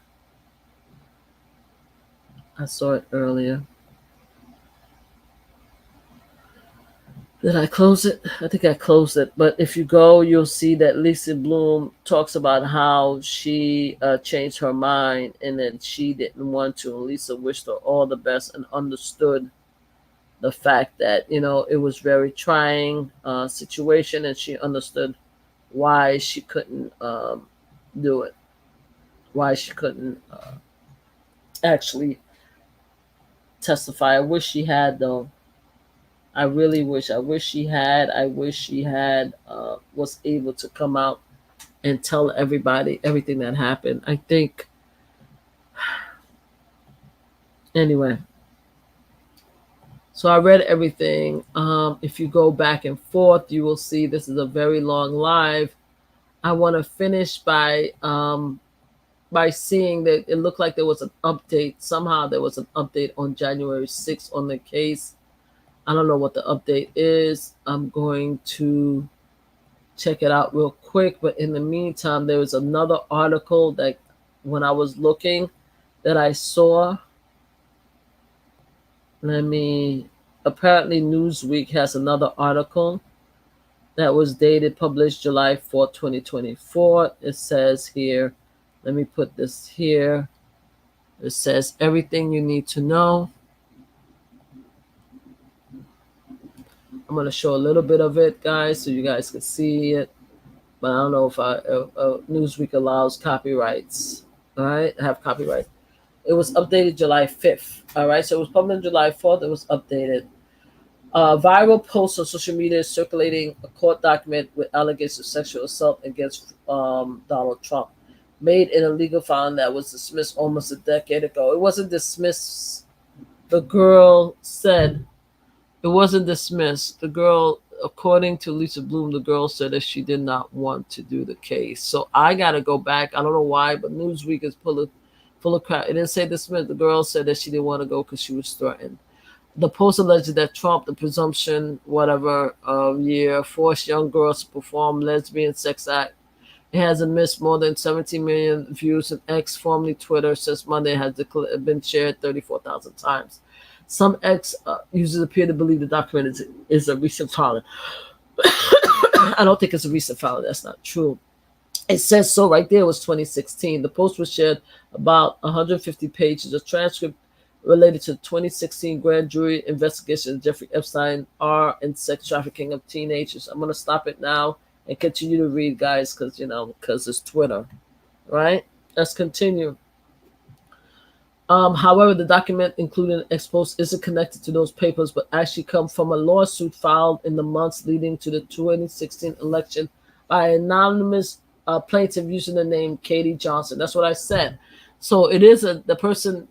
Did I close it? I think I closed it. But if you go, you'll see that Lisa Bloom talks about how she changed her mind and that she didn't want to. And Lisa wished her all the best and understood the fact that, it was very trying situation, and she understood why she couldn't do it, why she couldn't actually testify. I wish she had, though. I really wish. I wish she had. I wish she had was able to come out and tell everybody everything that happened. I think. Anyway, so I read everything. If you go back and forth, you will see this is a very long live. I want to finish by seeing that it looked like there was an update. Somehow there was an update on January 6th on the case. I don't know what the update is. I'm going to check it out real quick. But in the meantime, there was another article that when I was looking that I saw. Apparently Newsweek has another article that was published July 4th, 2024. It says here, let me put this here. It says everything you need to know. I'm going to show a little bit of it, guys, so you guys can see it. But I don't know if Newsweek allows copyrights. All right, I have copyright. It was updated July 5th. All right, so it was published July 4th. It was updated. Viral post on social media circulating a court document with allegations of sexual assault against Donald Trump, made in a legal filing that was dismissed almost a decade ago. It wasn't dismissed. The girl said it wasn't dismissed. The girl, according to Lisa Bloom, the girl said that she did not want to do the case. So I got to go back. I don't know why, but Newsweek is full of crap. It didn't say dismissed. The girl said that she didn't want to go because she was threatened. The post alleged that Trump, the presumption, year, forced young girls to perform lesbian sex act. It has missed more than 17 million views, and X, formerly Twitter, since Monday has been shared 34,000 times. Some X users appear to believe the document is a recent filing. I don't think it's a recent filing. That's not true. It says so right there. It was 2016. The post was shared about 150 pages. A transcript related to the 2016 grand jury investigation of Jeffrey Epstein and sex trafficking of teenagers. I'm going to stop it now and continue to read, guys, because it's Twitter, right? Let's continue. However, the document, including ex post, isn't connected to those papers, but actually come from a lawsuit filed in the months leading to the 2016 election by an anonymous plaintiff using the name Katie Johnson. That's what I said. So it is the person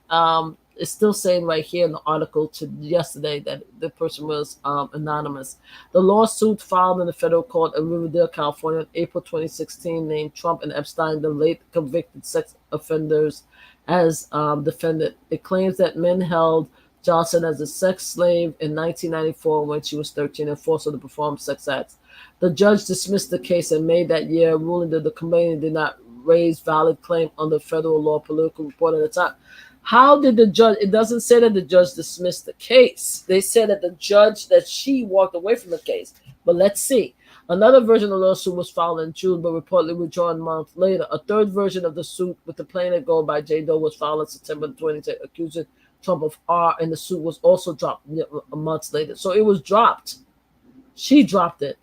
is still saying right here in the article to yesterday that the person was anonymous. The lawsuit filed in the federal court in Riverdale, California, in April 2016, named Trump and Epstein, the late convicted sex offenders, as defendant. It claims that men held Johnson as a sex slave in 1994 when she was 13 and forced her to perform sex acts. The judge dismissed the case in May that year, ruling that the complainant did not raise valid claim under federal law. Political report at the time. How did the judge? It doesn't say that the judge dismissed the case. They said that she walked away from the case. But let's see. Another version of the lawsuit was filed in June, but reportedly withdrawn a month later. A third version of the suit with the plaintiff going by J. Doe was filed in September 20, accusing Trump of R, and the suit was also dropped a month later. So it was dropped. She dropped it.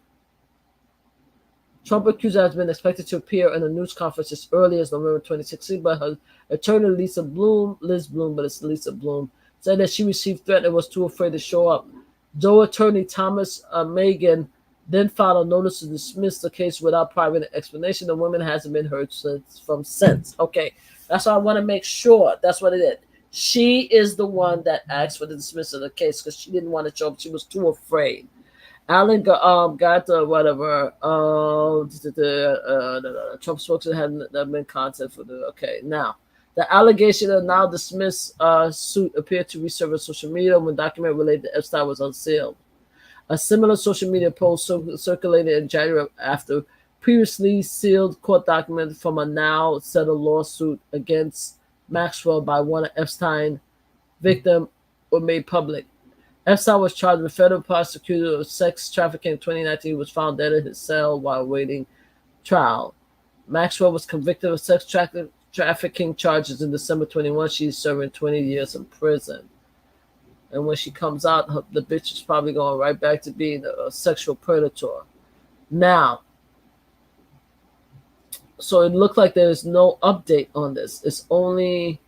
Trump accuser has been expected to appear in a news conference as early as November 2016, but her attorney Liz Bloom, but it's Lisa Bloom, said that she received threat and was too afraid to show up. Doe attorney Thomas Megan then filed a notice to dismiss the case without private explanation. The woman hasn't been heard since. Okay, that's why I want to make sure. That's what it is. She is the one that asked for the dismissal of the case because she didn't want to show up. She was too afraid. Alan got whatever. Trump spokesman hadn't been contacted for the. Okay, now the allegation of now dismissed suit appeared to resurface on social media when document related to Epstein was unsealed. A similar social media post circulated in January after previously sealed court document from a now settled lawsuit against Maxwell by one of Epstein victim were made public. Epstein was charged with federal prosecutor of sex trafficking in 2019. He was found dead in his cell while awaiting trial. Maxwell was convicted of sex trafficking charges in December 21. She's serving 20 years in prison. And when she comes out, the bitch is probably going right back to being a sexual predator. Now, so it looked like there is no update on this. It's only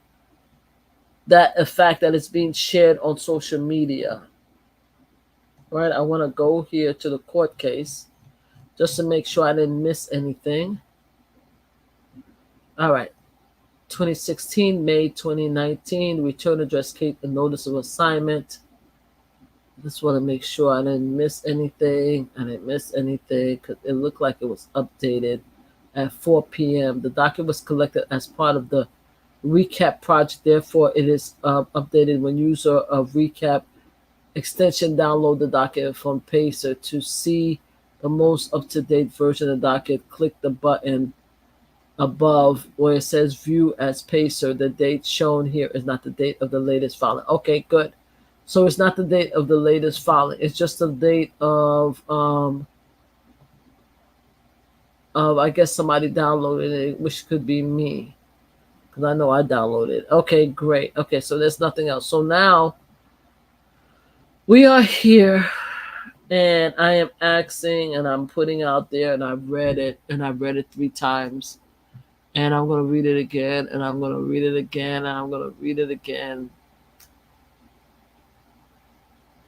that a fact that it's being shared on social media. Right? I want to go here to the court case just to make sure I didn't miss anything. All right. 2016, May 2019, return address case, a notice of assignment. Just want to make sure I didn't miss anything. I didn't miss anything because it looked like it was updated at 4 p.m. The document was collected as part of the recap project. Therefore, it is updated when user of recap extension download the document from Pacer. To see the most up-to-date version of the document, click the button above where it says view as Pacer. The date shown here is not the date of the latest filing. Okay, good. So it's not the date of the latest filing. It's just the date of I guess somebody downloaded it, which could be me, because I know I downloaded it. Okay, great. Okay, so there's nothing else. So now we are here, and I am asking, and I'm putting out there, and I've read it, and I've read it 3 times, and I'm going to read it again, and I'm going to read it again, and I'm going to read it again.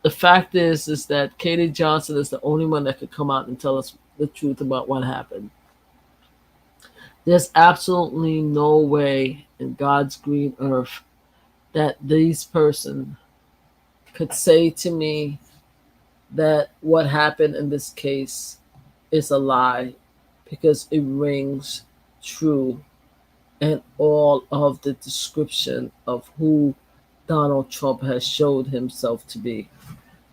The fact is that Katie Johnson is the only one that could come out and tell us the truth about what happened. There's absolutely no way in God's green earth that this person could say to me that what happened in this case is a lie, because it rings true. And all of the description of who Donald Trump has showed himself to be.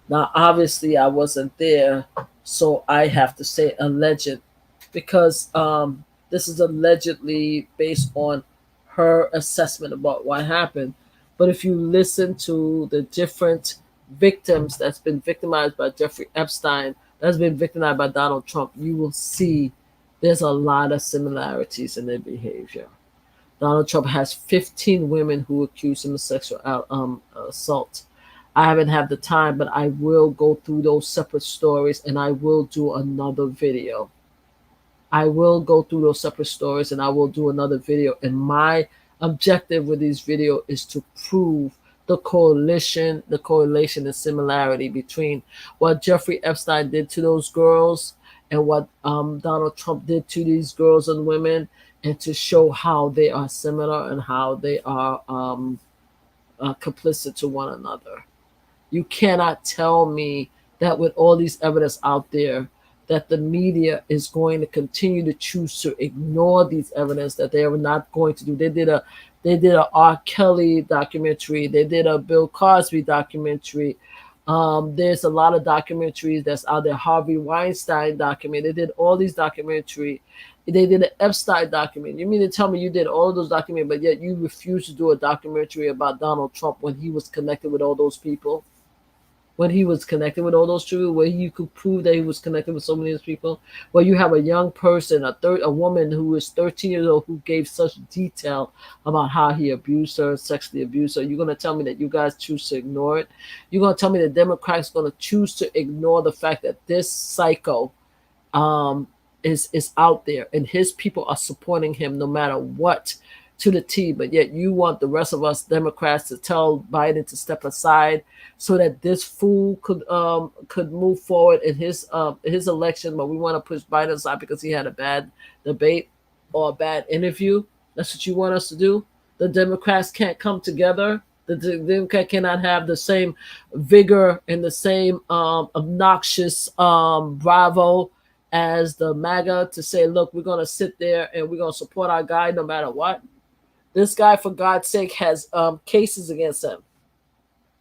Now, obviously, I wasn't there, so I have to say alleged, because this is allegedly based on her assessment about what happened. But if you listen to the different victims that's been victimized by Jeffrey Epstein, that's been victimized by Donald Trump, you will see there's a lot of similarities in their behavior. Donald Trump has 15 women who accuse him of sexual assault. I haven't had the time, but I will go through those separate stories, and I will do another video. I will go through those separate stories, and I will do another video. And my objective with these videos is to prove the correlation, and similarity between what Jeffrey Epstein did to those girls and what Donald Trump did to these girls and women, and to show how they are similar and how they are complicit to one another. You cannot tell me that with all these evidence out there, that the media is going to continue to choose to ignore these evidence, that they are not going to do. They did a R. Kelly documentary. They did a Bill Cosby documentary. There's a lot of documentaries that's out there. Harvey Weinstein documentary. They did all these documentaries. They did an Epstein documentary. You mean to tell me you did all of those documentaries, but yet you refused to do a documentary about Donald Trump when he was connected with all those people? When he was connected with all those people, where you could prove that he was connected with so many of those people, where you have a young person, a woman who is 13 years old, who gave such detail about how he abused her, sexually abused her. You're going to tell me that you guys choose to ignore it? You're going to tell me the Democrats are going to choose to ignore the fact that this psycho is out there, and his people are supporting him no matter what, to the T, but yet you want the rest of us Democrats to tell Biden to step aside so that this fool could move forward in his election, but we want to push Biden aside because he had a bad debate or a bad interview. That's what you want us to do? The Democrats can't come together. The Democrats cannot have the same vigor and the same obnoxious bravo as the MAGA to say, look, we're going to sit there and we're going to support our guy no matter what. This guy, for God's sake, has cases against him.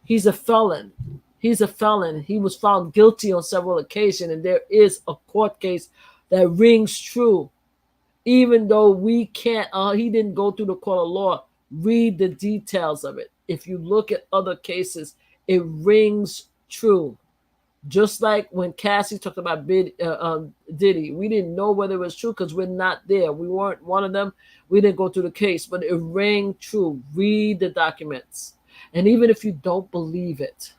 He's a felon. He's a felon. He was found guilty on several occasions, and there is a court case that rings true. Even though we can't, he didn't go through the court of law. Read the details of it. If you look at other cases, it rings true. Just like when Cassie talked about Diddy, we didn't know whether it was true because we're not there. We weren't one of them. We didn't go through the case, but it rang true. Read the documents. And even if you don't believe it,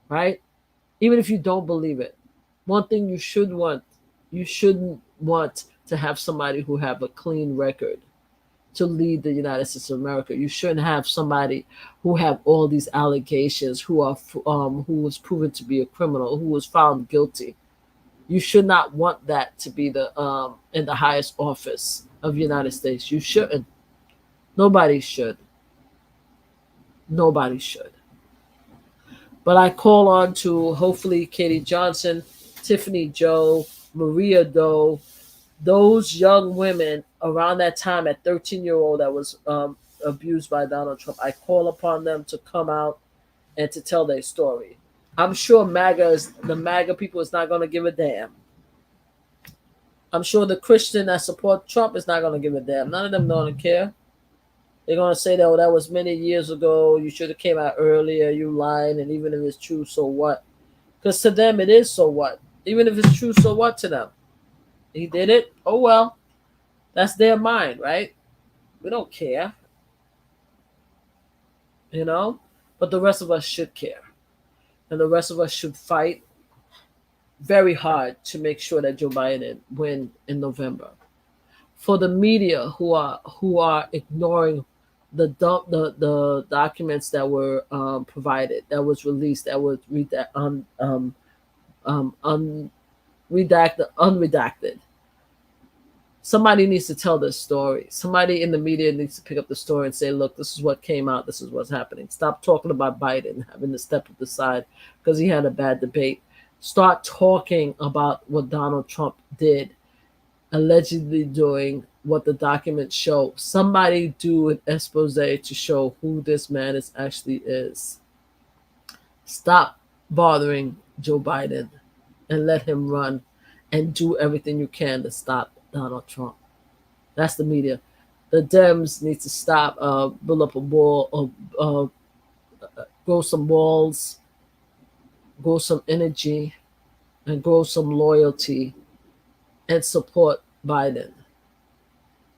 right? Even if you don't believe it, one thing you shouldn't want to have somebody who have a clean record to lead the United States of America. You shouldn't have somebody who have all these allegations, who was proven to be a criminal, who was found guilty. You should not want that to be the in the highest office of the United States. You shouldn't. Nobody should. Nobody should. But I call on to hopefully Katie Johnson, Tiffany Joe, Maria Doe, those young women around that time at 13-year-old that was abused by Donald Trump. I call upon them to come out and to tell their story. I'm sure the MAGA people is not going to give a damn. I'm sure the Christian that support Trump is not going to give a damn. None of them don't care. They're going to say that, oh, that was many years ago. You should have came out earlier. You lying. And even if it's true, so what? Because to them, it is so what. Even if it's true, so what to them? He did it. Oh, well. That's their mind, right? We don't care. You know? But the rest of us should care. And the rest of us should fight very hard to make sure that Joe Biden win in November. For the media who are ignoring the documents that were provided, that was released, that was unredacted. Somebody needs to tell this story. Somebody in the media needs to pick up the story and say, look, this is what came out. This is what's happening. Stop talking about Biden having to step aside because he had a bad debate. Start talking about what Donald Trump did, allegedly doing what the documents show. Somebody do an expose to show who this man actually is. Stop bothering Joe Biden and let him run and do everything you can to stop Donald Trump. That's the media. The Dems need to stop, build up a ball, grow some balls, grow some energy, and grow some loyalty and support Biden.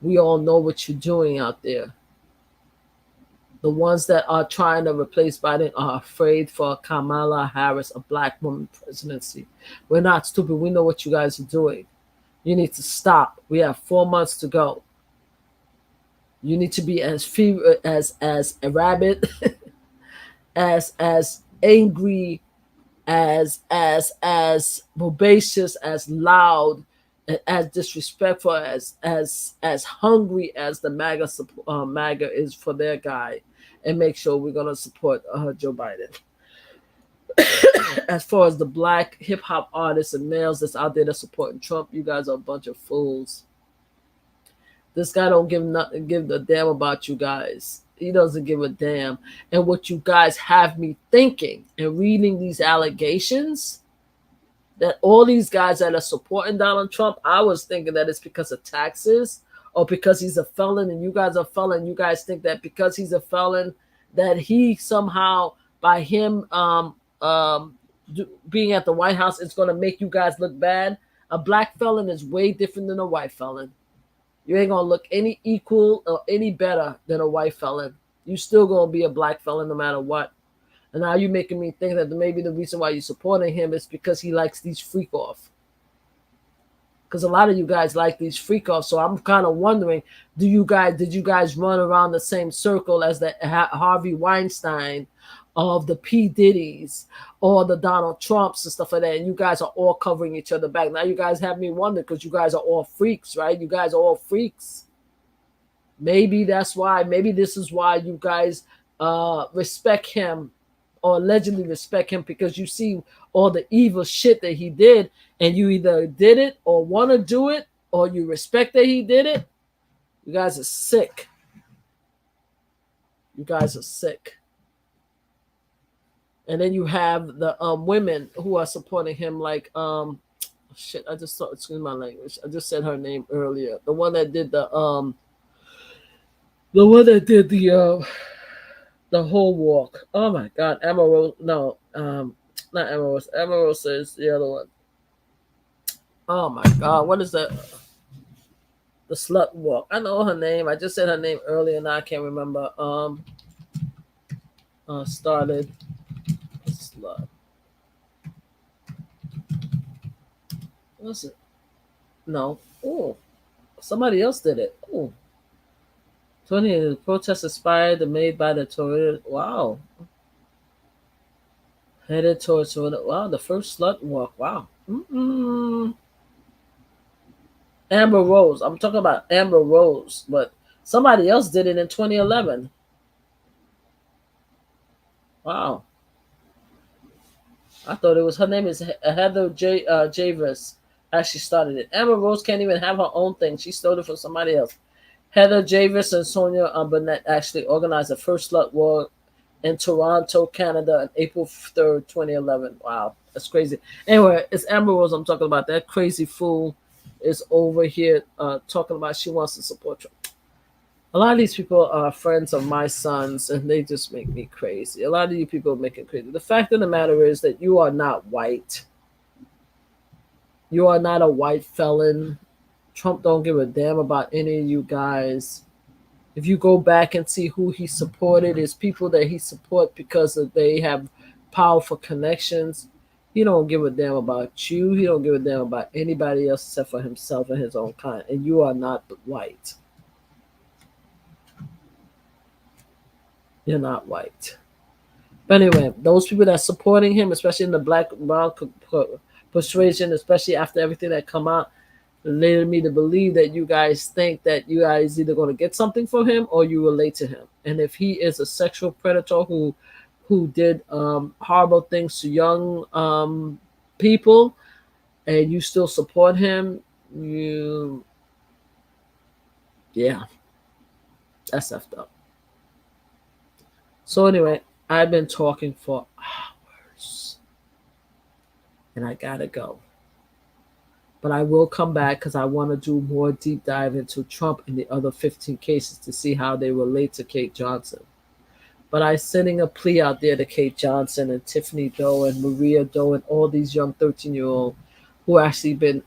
We all know what you're doing out there. The ones that are trying to replace Biden are afraid for Kamala Harris, a black woman presidency. We're not stupid. We know what you guys are doing. You need to stop. We have 4 months to go. You need to be as a rabbit, as angry, as bodacious, as loud, as disrespectful, as hungry as the MAGA is for their guy, and make sure we're gonna support Joe Biden. As far as the black hip hop artists and males that's out there that's supporting Trump, you guys are a bunch of fools. This guy don't give a damn about you guys. He doesn't give a damn. And what you guys have me thinking and reading these allegations, that all these guys that are supporting Donald Trump, I was thinking that it's because of taxes or because he's a felon and you guys are felon. You guys think that because he's a felon that he somehow, by him being at the White House, it's going to make you guys look bad. A black felon is way different than a white felon. You ain't going to look any equal or any better than a white felon. You still going to be a black felon no matter what. And now you're making me think that maybe the reason why you're supporting him is because he likes these freak off. Because a lot of you guys like these freak offs. So I'm kind of wondering, did you guys run around the same circle as the Harvey Weinstein of the P. Diddy's or the Donald Trumps and stuff like that? And you guys are all covering each other back. Now you guys have me wonder because you guys are all freaks, right? You guys are all freaks. Maybe that's why. Maybe this is why you guys respect him or allegedly respect him, because you see all the evil shit that he did and you either did it or want to do it or you respect that he did it. You guys are sick. You guys are sick. And then you have the women who are supporting him, like shit. I just saw. Excuse my language. I just said her name earlier. The one that did the whole walk. Oh my God, Amaral. No, Not Emerald. Emerald is the other one. Oh my God, what is that? The slut walk. I know her name. I just said her name earlier, and I can't remember. Started slut. What's it? No. Oh, somebody else did it. Oh, 20. The protest inspired the made by the Toyota. Wow. Headed towards Toyota. Wow, the first slut walk. Wow. Amber Rose. I'm talking about Amber Rose, but somebody else did it in 2011. Wow. I thought it was her name is Heather Javis. Actually started it. Amber Rose can't even have her own thing. She stole it from somebody else. Heather Javis and Sonia Burnett actually organized the first slut walk in Toronto, Canada on April 3rd, 2011. Wow, that's crazy. Anyway, it's Amber Rose I'm talking about. That crazy fool is over here talking about she wants to support Trump. A lot of these people are friends of my sons, and they just make me crazy. A lot of you people make it crazy. The fact of the matter is that you are not white. You are not a white felon. Trump don't give a damn about any of you guys. If you go back and see who he supported, is people that he support because they have powerful connections. He don't give a damn about you. He don't give a damn about anybody else except for himself and his own kind. And you are not white. You're not white. But anyway, those people that are supporting him, especially in the black brown persuasion, especially after everything that come out, led me to believe that you guys think that you guys either going to get something from him or you relate to him. And if he is a sexual predator who did horrible things to young people, and you still support him, yeah, that's effed up. So anyway, I've been talking for hours, and I gotta go. But I will come back because I want to do more deep dive into Trump and the other 15 cases to see how they relate to Kate Johnson. But I'm sending a plea out there to Kate Johnson and Tiffany Doe and Maria Doe and all these young 13-year-olds who actually been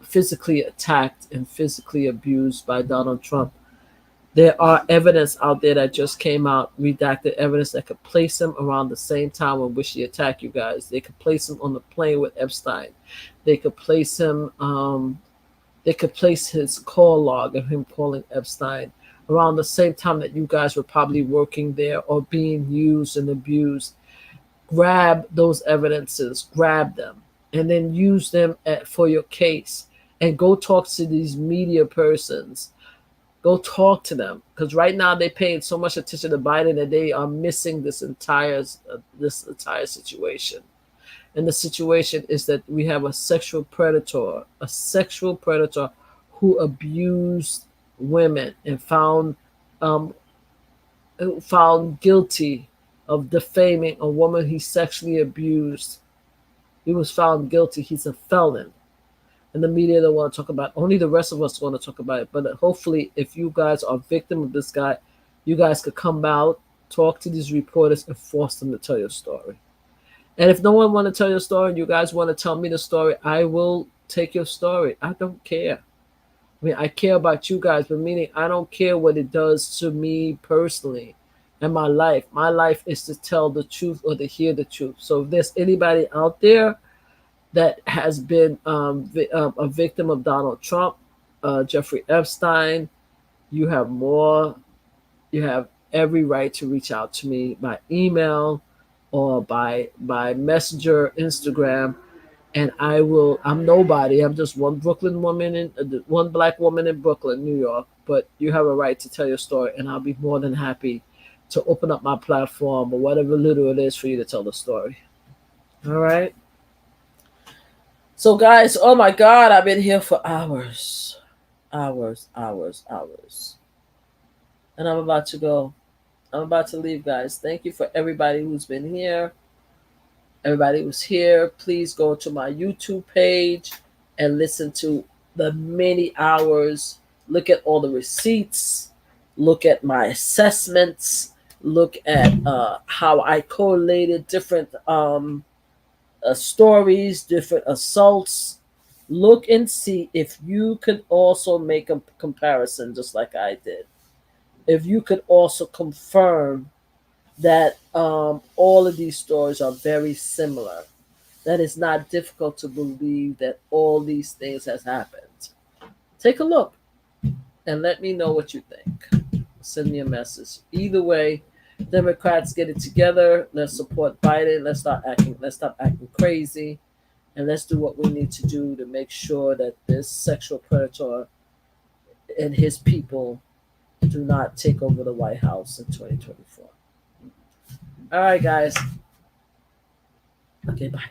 physically attacked and physically abused by Donald Trump. There are evidence out there that just came out, redacted evidence that could place him around the same time in which he attacked you guys. They could place him on the plane with Epstein. They could place him, they could place his call log of him calling Epstein around the same time that you guys were probably working there or being used and abused. Grab those evidences, grab them, and then use them for your case. And go talk to these media persons. Go talk to them, because right now they're paying so much attention to Biden that they are missing this entire situation. And the situation is that we have a sexual predator who abused women and found guilty of defaming a woman he sexually abused. He was found guilty. He's a felon. And the media don't want to talk about it. Only the rest of us want to talk about it. But hopefully, if you guys are a victim of this guy, you guys could come out, talk to these reporters, and force them to tell your story. And if no one want to tell your story, and you guys want to tell me the story, I will take your story. I don't care. I mean, I care about you guys, but meaning I don't care what it does to me personally and my life. My life is to tell the truth or to hear the truth. So if there's anybody out there that has been a victim of Donald Trump, Jeffrey Epstein, you have every right to reach out to me by email or by Messenger, Instagram, and I'm nobody. I'm just one Brooklyn woman one black woman in Brooklyn, New York. But you have a right to tell your story, and I'll be more than happy to open up my platform or whatever little it is for you to tell the story. All right. So guys, oh my God, I've been here for hours. And I'm about to go. I'm about to leave, guys. Thank you for everybody who's been here. Everybody who's here, please go to my YouTube page and listen to the many hours. Look at all the receipts. Look at my assessments. look at how I correlated different stories, different assaults. Look and see if you could also make a comparison, just like I did. If you could also confirm that all of these stories are very similar, that it's not difficult to believe that all these things has happened. Take a look and let me know what you think. Send me a message. Either way, Democrats get it together. Let's support Biden. Let's stop acting crazy. And let's do what we need to do to make sure that this sexual predator and his people do not take over the White House in 2024. All right, guys. Okay, bye.